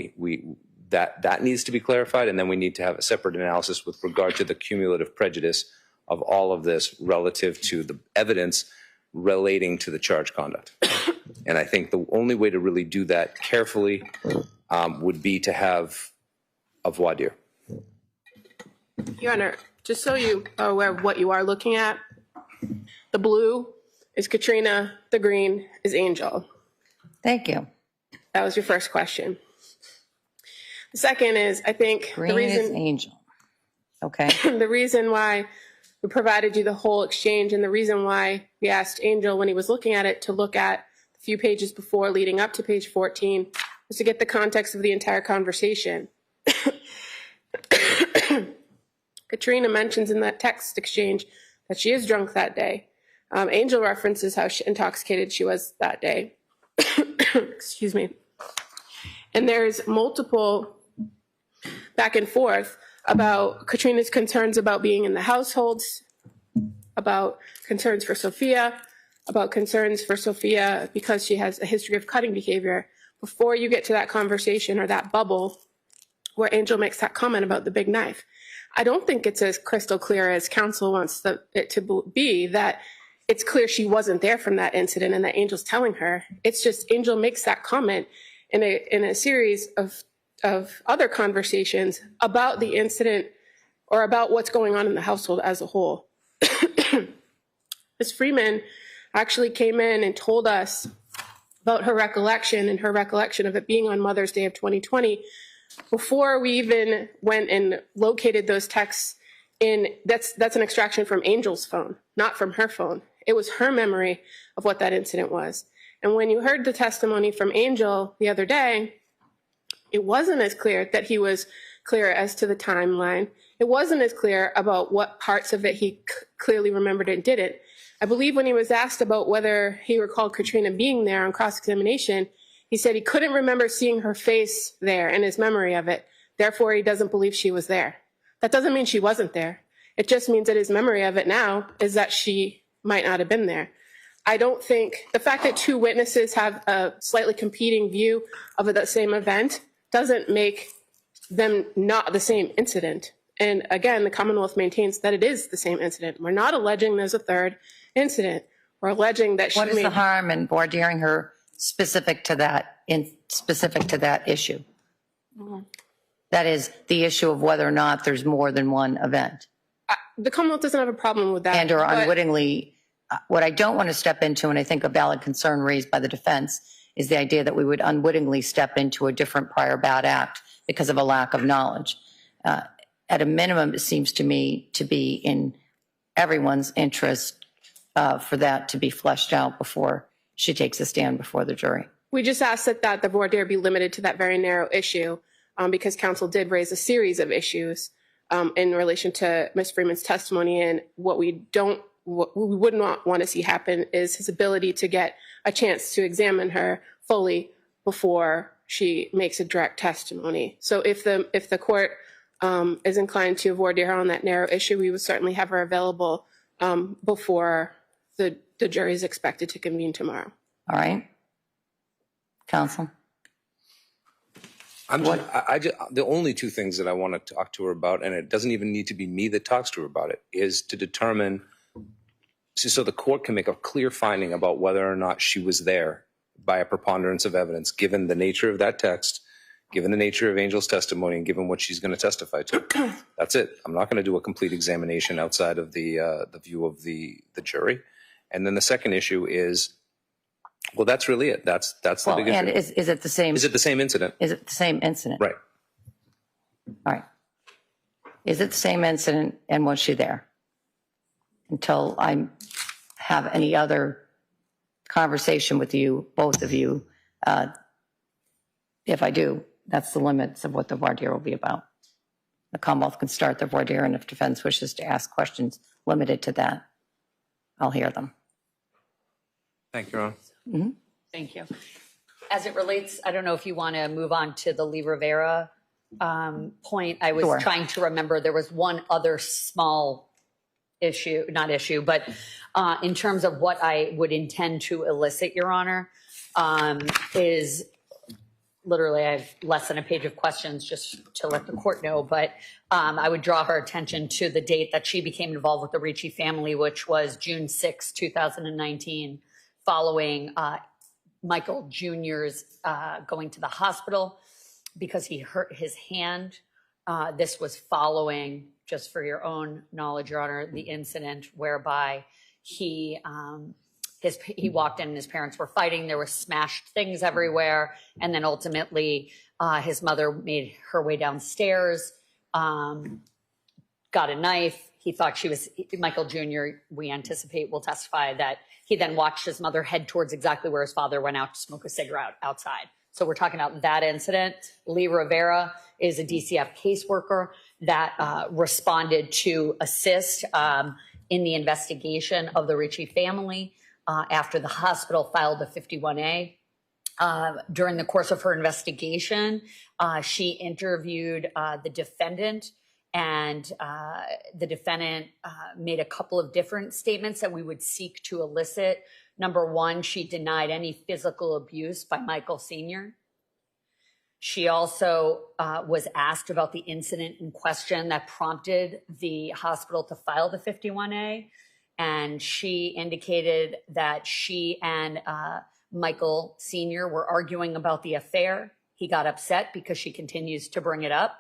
that needs to be clarified, and then we need to have a separate analysis with regard to the cumulative prejudice of all of this relative to the evidence relating to the charge conduct. And I think the only way to really do that carefully would be to have a voir dire. Your Honor, just so you are aware of what you are looking at, the blue is Katrina, the green is Angel. Thank you. That was your first question. The second is, I think Green the reason is Angel. Okay. the reason why we provided you the whole exchange and the reason why we asked Angel when he was looking at it to look at a few pages before leading up to page 14 was to get the context of the entire conversation. Katrina mentions in that text exchange that she is drunk that day. Angel references how intoxicated she was that day. Excuse me. And there's multiple back and forth about Katrina's concerns about being in the households, about concerns for Sophia, because she has a history of cutting behavior. Before you get to that conversation or that bubble where Angel makes that comment about the big knife, I don't think it's as crystal clear as counsel wants it to be that it's clear she wasn't there from that incident and that Angel's telling her. It's just Angel makes that comment in a series of other conversations about the incident or about what's going on in the household as a whole. Ms. Freeman actually came in and told us about her recollection and her recollection of it being on Mother's Day of 2020 before we even went and located those texts that's an extraction from Angel's phone, not from her phone. It was her memory of what that incident was. And when you heard the testimony from Angel the other day, it wasn't as clear that he was clear as to the timeline. It wasn't as clear about what parts of it he clearly remembered and didn't. I believe when he was asked about whether he recalled Katrina being there on cross-examination, he said he couldn't remember seeing her face there in his memory of it. Therefore, he doesn't believe she was there. That doesn't mean she wasn't there. It just means that his memory of it now is that she might not have been there. I don't think the fact that two witnesses have a slightly competing view of the same event doesn't make them not the same incident. And again, the Commonwealth maintains that it is the same incident. We're not alleging there's a third incident. We're alleging that she What is the harm in voir diring her specific to that issue? Mhm. That is the issue of whether or not there's more than one event. The Commonwealth doesn't have a problem with that. And or but- unwittingly, what I don't want to step into, and I think a valid concern raised by the defense, is the idea that we would unwittingly step into a different prior bad act because of a lack of knowledge. At a minimum, it seems to me to be in everyone's interest for that to be fleshed out before she takes a stand before the jury. We just asked that the voir dire be limited to that very narrow issue because counsel did raise a series of issues in relation to Ms. Freeman's testimony. And what we would not want to see happen is his ability to get a chance to examine her fully before she makes a direct testimony. So if the court is inclined to voir dire on that narrow issue, we would certainly have her available before the jury is expected to convene tomorrow. All right. Counsel? The only two things that I want to talk to her about, and it doesn't even need to be me that talks to her about it, is to determine, so the court can make a clear finding about whether or not she was there by a preponderance of evidence, given the nature of that text, given the nature of Angel's testimony, and given what she's going to testify to. That's it. I'm not going to do a complete examination outside of the view of the jury. And then the second issue is, well, that's really it. That's the big issue. And is it the same? Is it the same incident? Is it the same incident? Right. All right. Is it the same incident, and was she there? Until I have any other conversation with you, both of you, if I do, that's the limits of what the voir dire will be about. The Commonwealth can start the voir dire, and if defense wishes to ask questions limited to that, I'll hear them. Thank you, Your Honor. Mm-hmm. Thank you. As it relates, I don't know if you want to move on to the Lee Rivera point. I was Sure. trying to remember, there was one other small issue, not issue, but in terms of what I would intend to elicit, Your Honor, is literally, I have less than a page of questions just to let the court know, but I would draw her attention to the date that she became involved with the Ricci family, which was June 6, 2019, following Michael Jr.'s going to the hospital because he hurt his hand. This was following, just for your own knowledge, Your Honor, the incident whereby he walked in and his parents were fighting. There were smashed things everywhere. And then ultimately, his mother made her way downstairs, got a knife. He thought she was, Michael Jr., we anticipate, will testify that he then watched his mother head towards exactly where his father went out to smoke a cigarette outside. So we're talking about that incident. Lee Rivera is a DCF caseworker that responded to assist in the investigation of the Ricci family after the hospital filed a 51A. During the course of her investigation, she interviewed the defendant, and the defendant made a couple of different statements that we would seek to elicit. Number one, she denied any physical abuse by Michael Sr. She also was asked about the incident in question that prompted the hospital to file the 51A. And she indicated that she and Michael Sr. were arguing about the affair. He got upset because she continues to bring it up.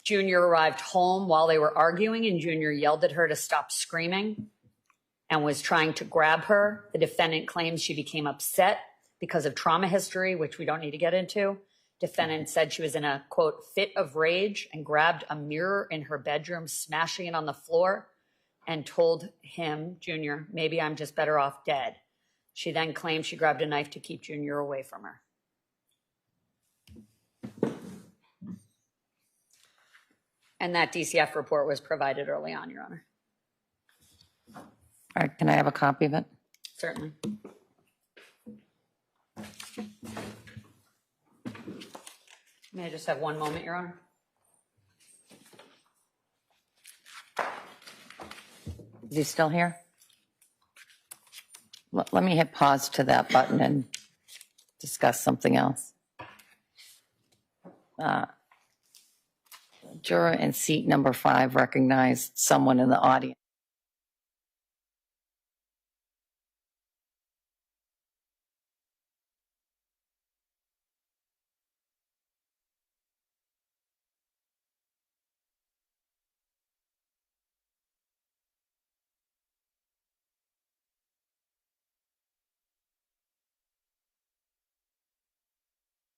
Junior arrived home while they were arguing, and Junior yelled at her to stop screaming and was trying to grab her. The defendant claims she became upset because of trauma history, which we don't need to get into. Defendant said she was in a, quote, fit of rage and grabbed a mirror in her bedroom, smashing it on the floor, and told him, Junior, maybe I'm just better off dead. She then claimed she grabbed a knife to keep Junior away from her. And that DCF report was provided early on, Your Honor. All right, can I have a copy of it? Certainly. May I just have one moment, Your Honor? Is he still here? Let me hit pause to that button and discuss something else. Juror in seat number 5 recognized someone in the audience.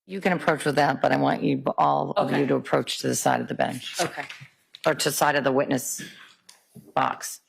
You can approach with that, but I want you all of you to approach to the side of the bench. Okay. Or to the side of the witness box.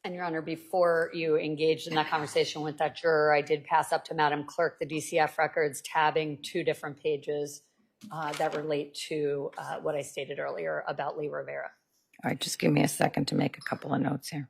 And Your Honor, before you engaged in that conversation with that juror, I did pass up to Madam Clerk the DCF records, tabbing 2 different pages that relate to what I stated earlier about Lee Rivera. All right, just give me a second to make a couple of notes here.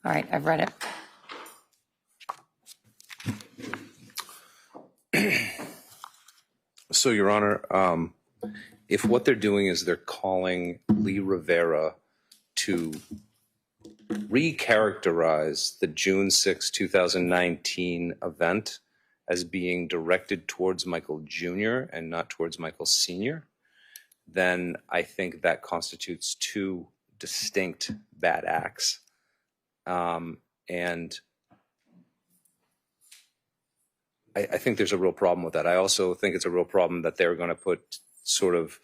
All right, I've read it. So, Your Honor, if what they're doing is they're calling Lee Rivera to recharacterize the June 6, 2019 event as being directed towards Michael Jr. and not towards Michael Sr., then I think that constitutes 2 distinct bad acts. And I think there's a real problem with that. I also think it's a real problem that they're going to put sort of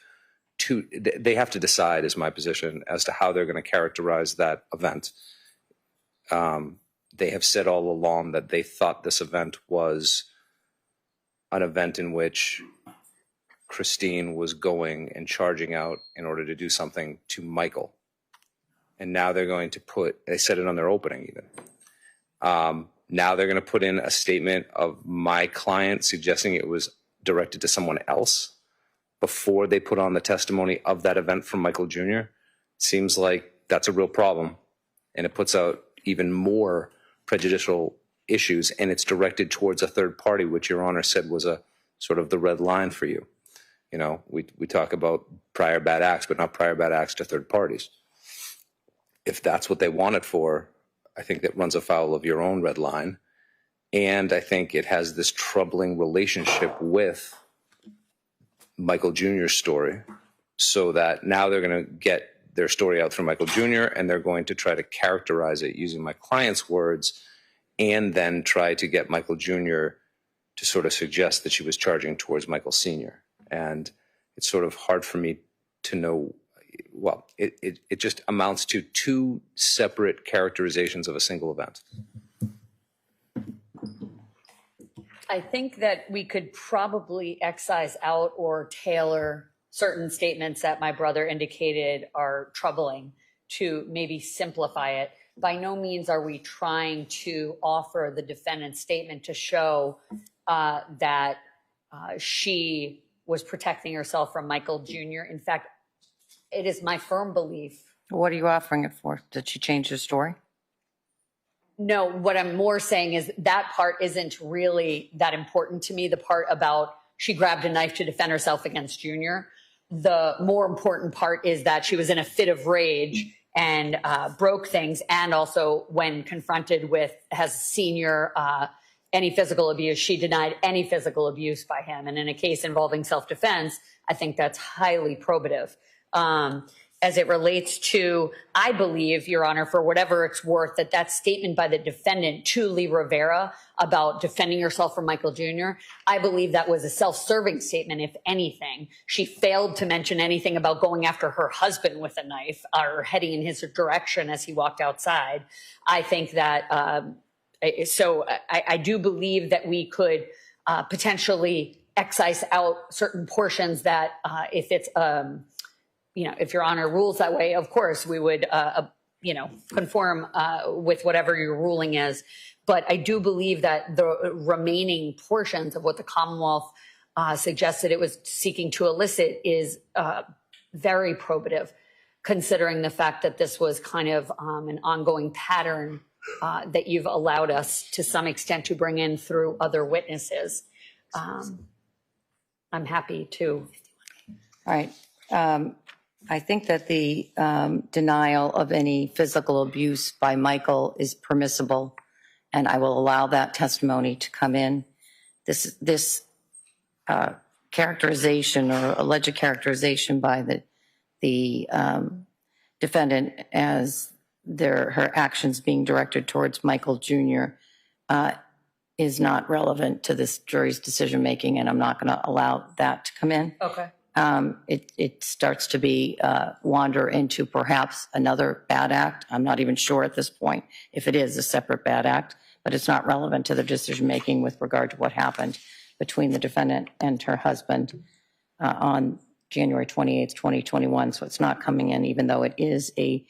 they have to decide, is my position, as to how they're going to characterize that event. They have said all along that they thought this event was an event in which Christine was going and charging out in order to do something to Michael. And now they're going to they said it on their opening even. Now they're going to put in a statement of my client suggesting it was directed to someone else before they put on the testimony of that event from Michael Jr. Seems like that's a real problem. And it puts out even more prejudicial issues, and it's directed towards a third party, which Your Honor said was a sort of the red line for you. You know, we talk about prior bad acts, but not prior bad acts to third parties. If that's what they want it for, I think that runs afoul of your own red line. And I think it has this troubling relationship with Michael Jr.'s story, so that now they're going to get their story out through Michael Jr. and they're going to try to characterize it using my client's words, and then try to get Michael Jr. to sort of suggest that she was charging towards Michael Sr. And it's sort of hard for me to know. Well, it just amounts to 2 separate characterizations of a single event. I think that we could probably excise out or tailor certain statements that my brother indicated are troubling to maybe simplify it. By no means are we trying to offer the defendant's statement to show that she was protecting herself from Michael Jr. In fact, it is my firm belief. What are you offering it for? Did she change her story? No, what I'm more saying is that part isn't really that important to me. The part about she grabbed a knife to defend herself against Junior. The more important part is that she was in a fit of rage and broke things. And also when confronted with, has Senior any physical abuse, she denied any physical abuse by him. And in a case involving self-defense, I think that's highly probative. As it relates to, I believe, Your Honor, for whatever it's worth, that statement by the defendant to Lee Rivera about defending herself from Michael Jr., I believe that was a self-serving statement, if anything. She failed to mention anything about going after her husband with a knife or heading in his direction as he walked outside. I think that, I do believe that we could potentially excise out certain portions that if it's, if Your Honor rules that way, of course, we would, conform with whatever your ruling is. But I do believe that the remaining portions of what the Commonwealth suggested it was seeking to elicit is very probative, considering the fact that this was kind of an ongoing pattern that you've allowed us to some extent to bring in through other witnesses. I'm happy to. All right. I think that the denial of any physical abuse by Michael is permissible, and I will allow that testimony to come in. This characterization or alleged characterization by the defendant as her actions being directed towards Michael Jr. Is not relevant to this jury's decision making, and I'm not going to allow that to come in. Okay. It starts to be wander into perhaps another bad act. I'm not even sure at this point if it is a separate bad act, but it's not relevant to the decision making with regard to what happened between the defendant and her husband on January 28th, 2021. So it's not coming in, even though it is a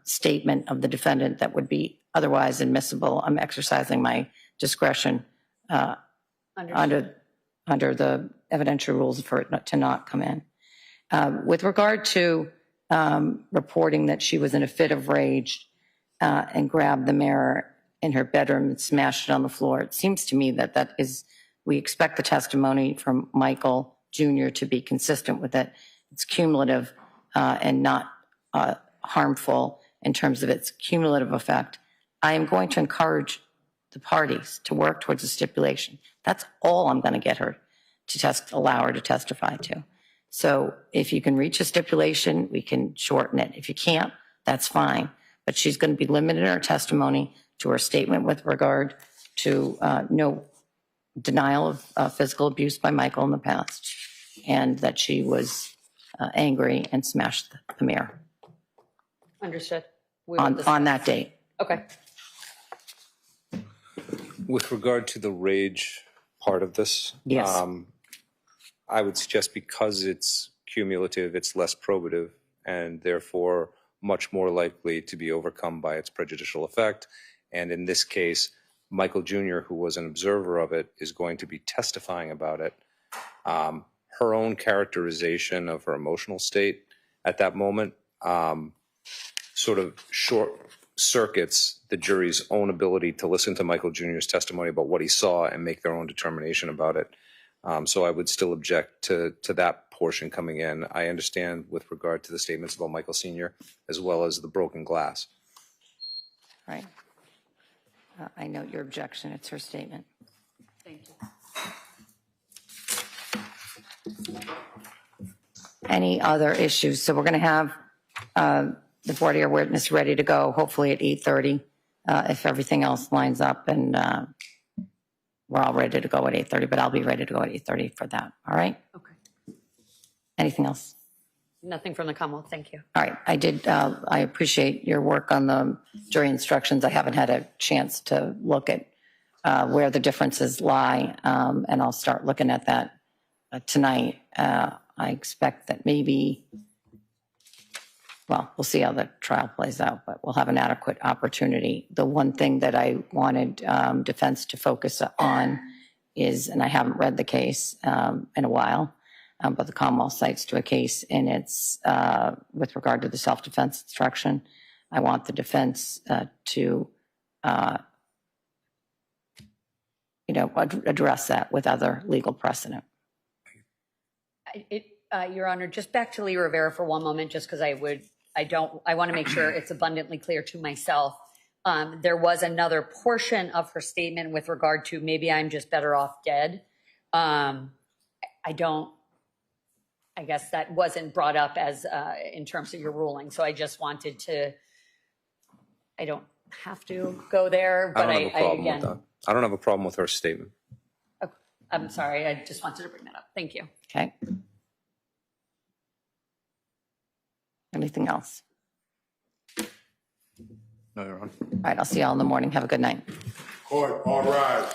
statement of the defendant that would be otherwise admissible. I'm exercising my discretion under the evidentiary rules for it to not come in. With regard to reporting that she was in a fit of rage and grabbed the mirror in her bedroom and smashed it on the floor, it seems to me that we expect the testimony from Michael Jr. to be consistent with it. It's cumulative and not harmful in terms of its cumulative effect. I am going to encourage the parties to work towards a stipulation. That's all I'm going to get her to allow her to testify to. So if you can reach a stipulation, we can shorten it. If you can't, that's fine. But she's going to be limited in her testimony to her statement with regard to no denial of physical abuse by Michael in the past, and that she was angry and smashed the mirror. Understood. On that date. Okay. With regard to the rage part of this, yes. I would suggest because it's cumulative, it's less probative and therefore much more likely to be overcome by its prejudicial effect. And in this case, Michael Jr., who was an observer of it, is going to be testifying about it. Her own characterization of her emotional state at that moment sort of short circuits the jury's own ability to listen to Michael Jr.'s testimony about what he saw and make their own determination about it. So I would still object to that portion coming in. I understand with regard to the statements about Michael Sr. as well as the broken glass. Right. I note your objection. It's her statement. Thank you. Any other issues? So we're going to have the voir dire witness ready to go, hopefully at 8:30, if everything else lines up, and we're all ready to go at 8:30, but I'll be ready to go at 8:30 for that. All right? Okay. Anything else? Nothing from the Commonwealth. Thank you. All right. I appreciate your work on the jury instructions. I haven't had a chance to look at where the differences lie, and I'll start looking at that tonight. I expect that maybe, well, we'll see how the trial plays out, but we'll have an adequate opportunity. The one thing that I wanted defense to focus on is, and I haven't read the case in a while, but the Commonwealth cites to a case in its, with regard to the self-defense instruction. I want the defense to address that with other legal precedent. Your Honor, just back to Lee Rivera for one moment, just because I want to make sure it's abundantly clear to myself. There was another portion of her statement with regard to maybe I'm just better off dead. I guess that wasn't brought up as in terms of your ruling. So I just wanted to, I don't have to go there, but I don't have a problem with her statement. Okay. I'm sorry, I just wanted to bring that up. Thank you. Okay. Anything else? No, Your Honor. All right, I'll see you all in the morning. Have a good night. Court, all rise.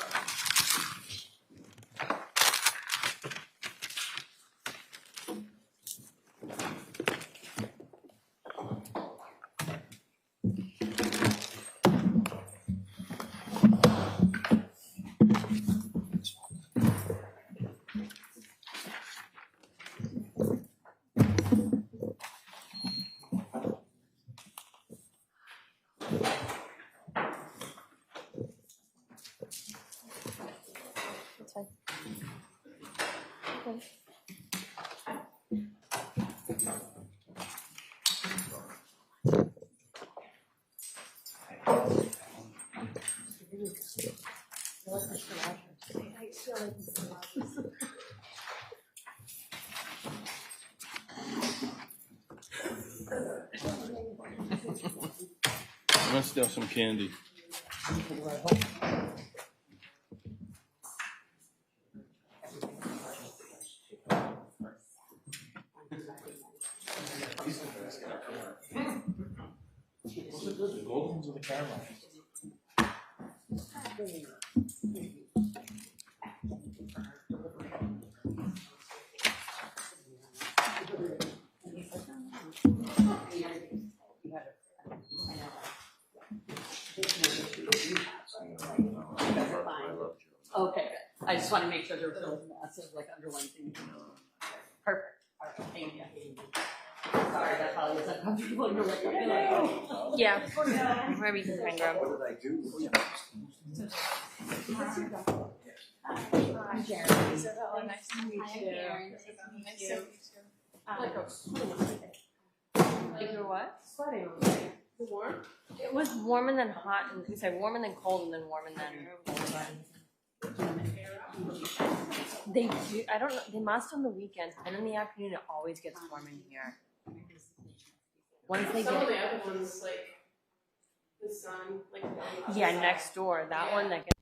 I'm gonna steal some candy. Okay, good. I just want to make sure there was no massive, like, underlying thing. Perfect. All right, thank you. Sorry, that probably was uncomfortable. You're like, oh. Yeah. Wherever you can find her. What did I do? Hi, Jeremy. Isabella, nice to meet you. Nice to meet you. Like you're what? Sweating. Warm? It was warm and then hot, and sorry, warm and then cold, and then warm and then. They do. I don't know. They must on the weekends, and in the afternoon it always gets warm in here. Once they Some of get. the other ones, like the sun, like Yeah, next door. That one that gets.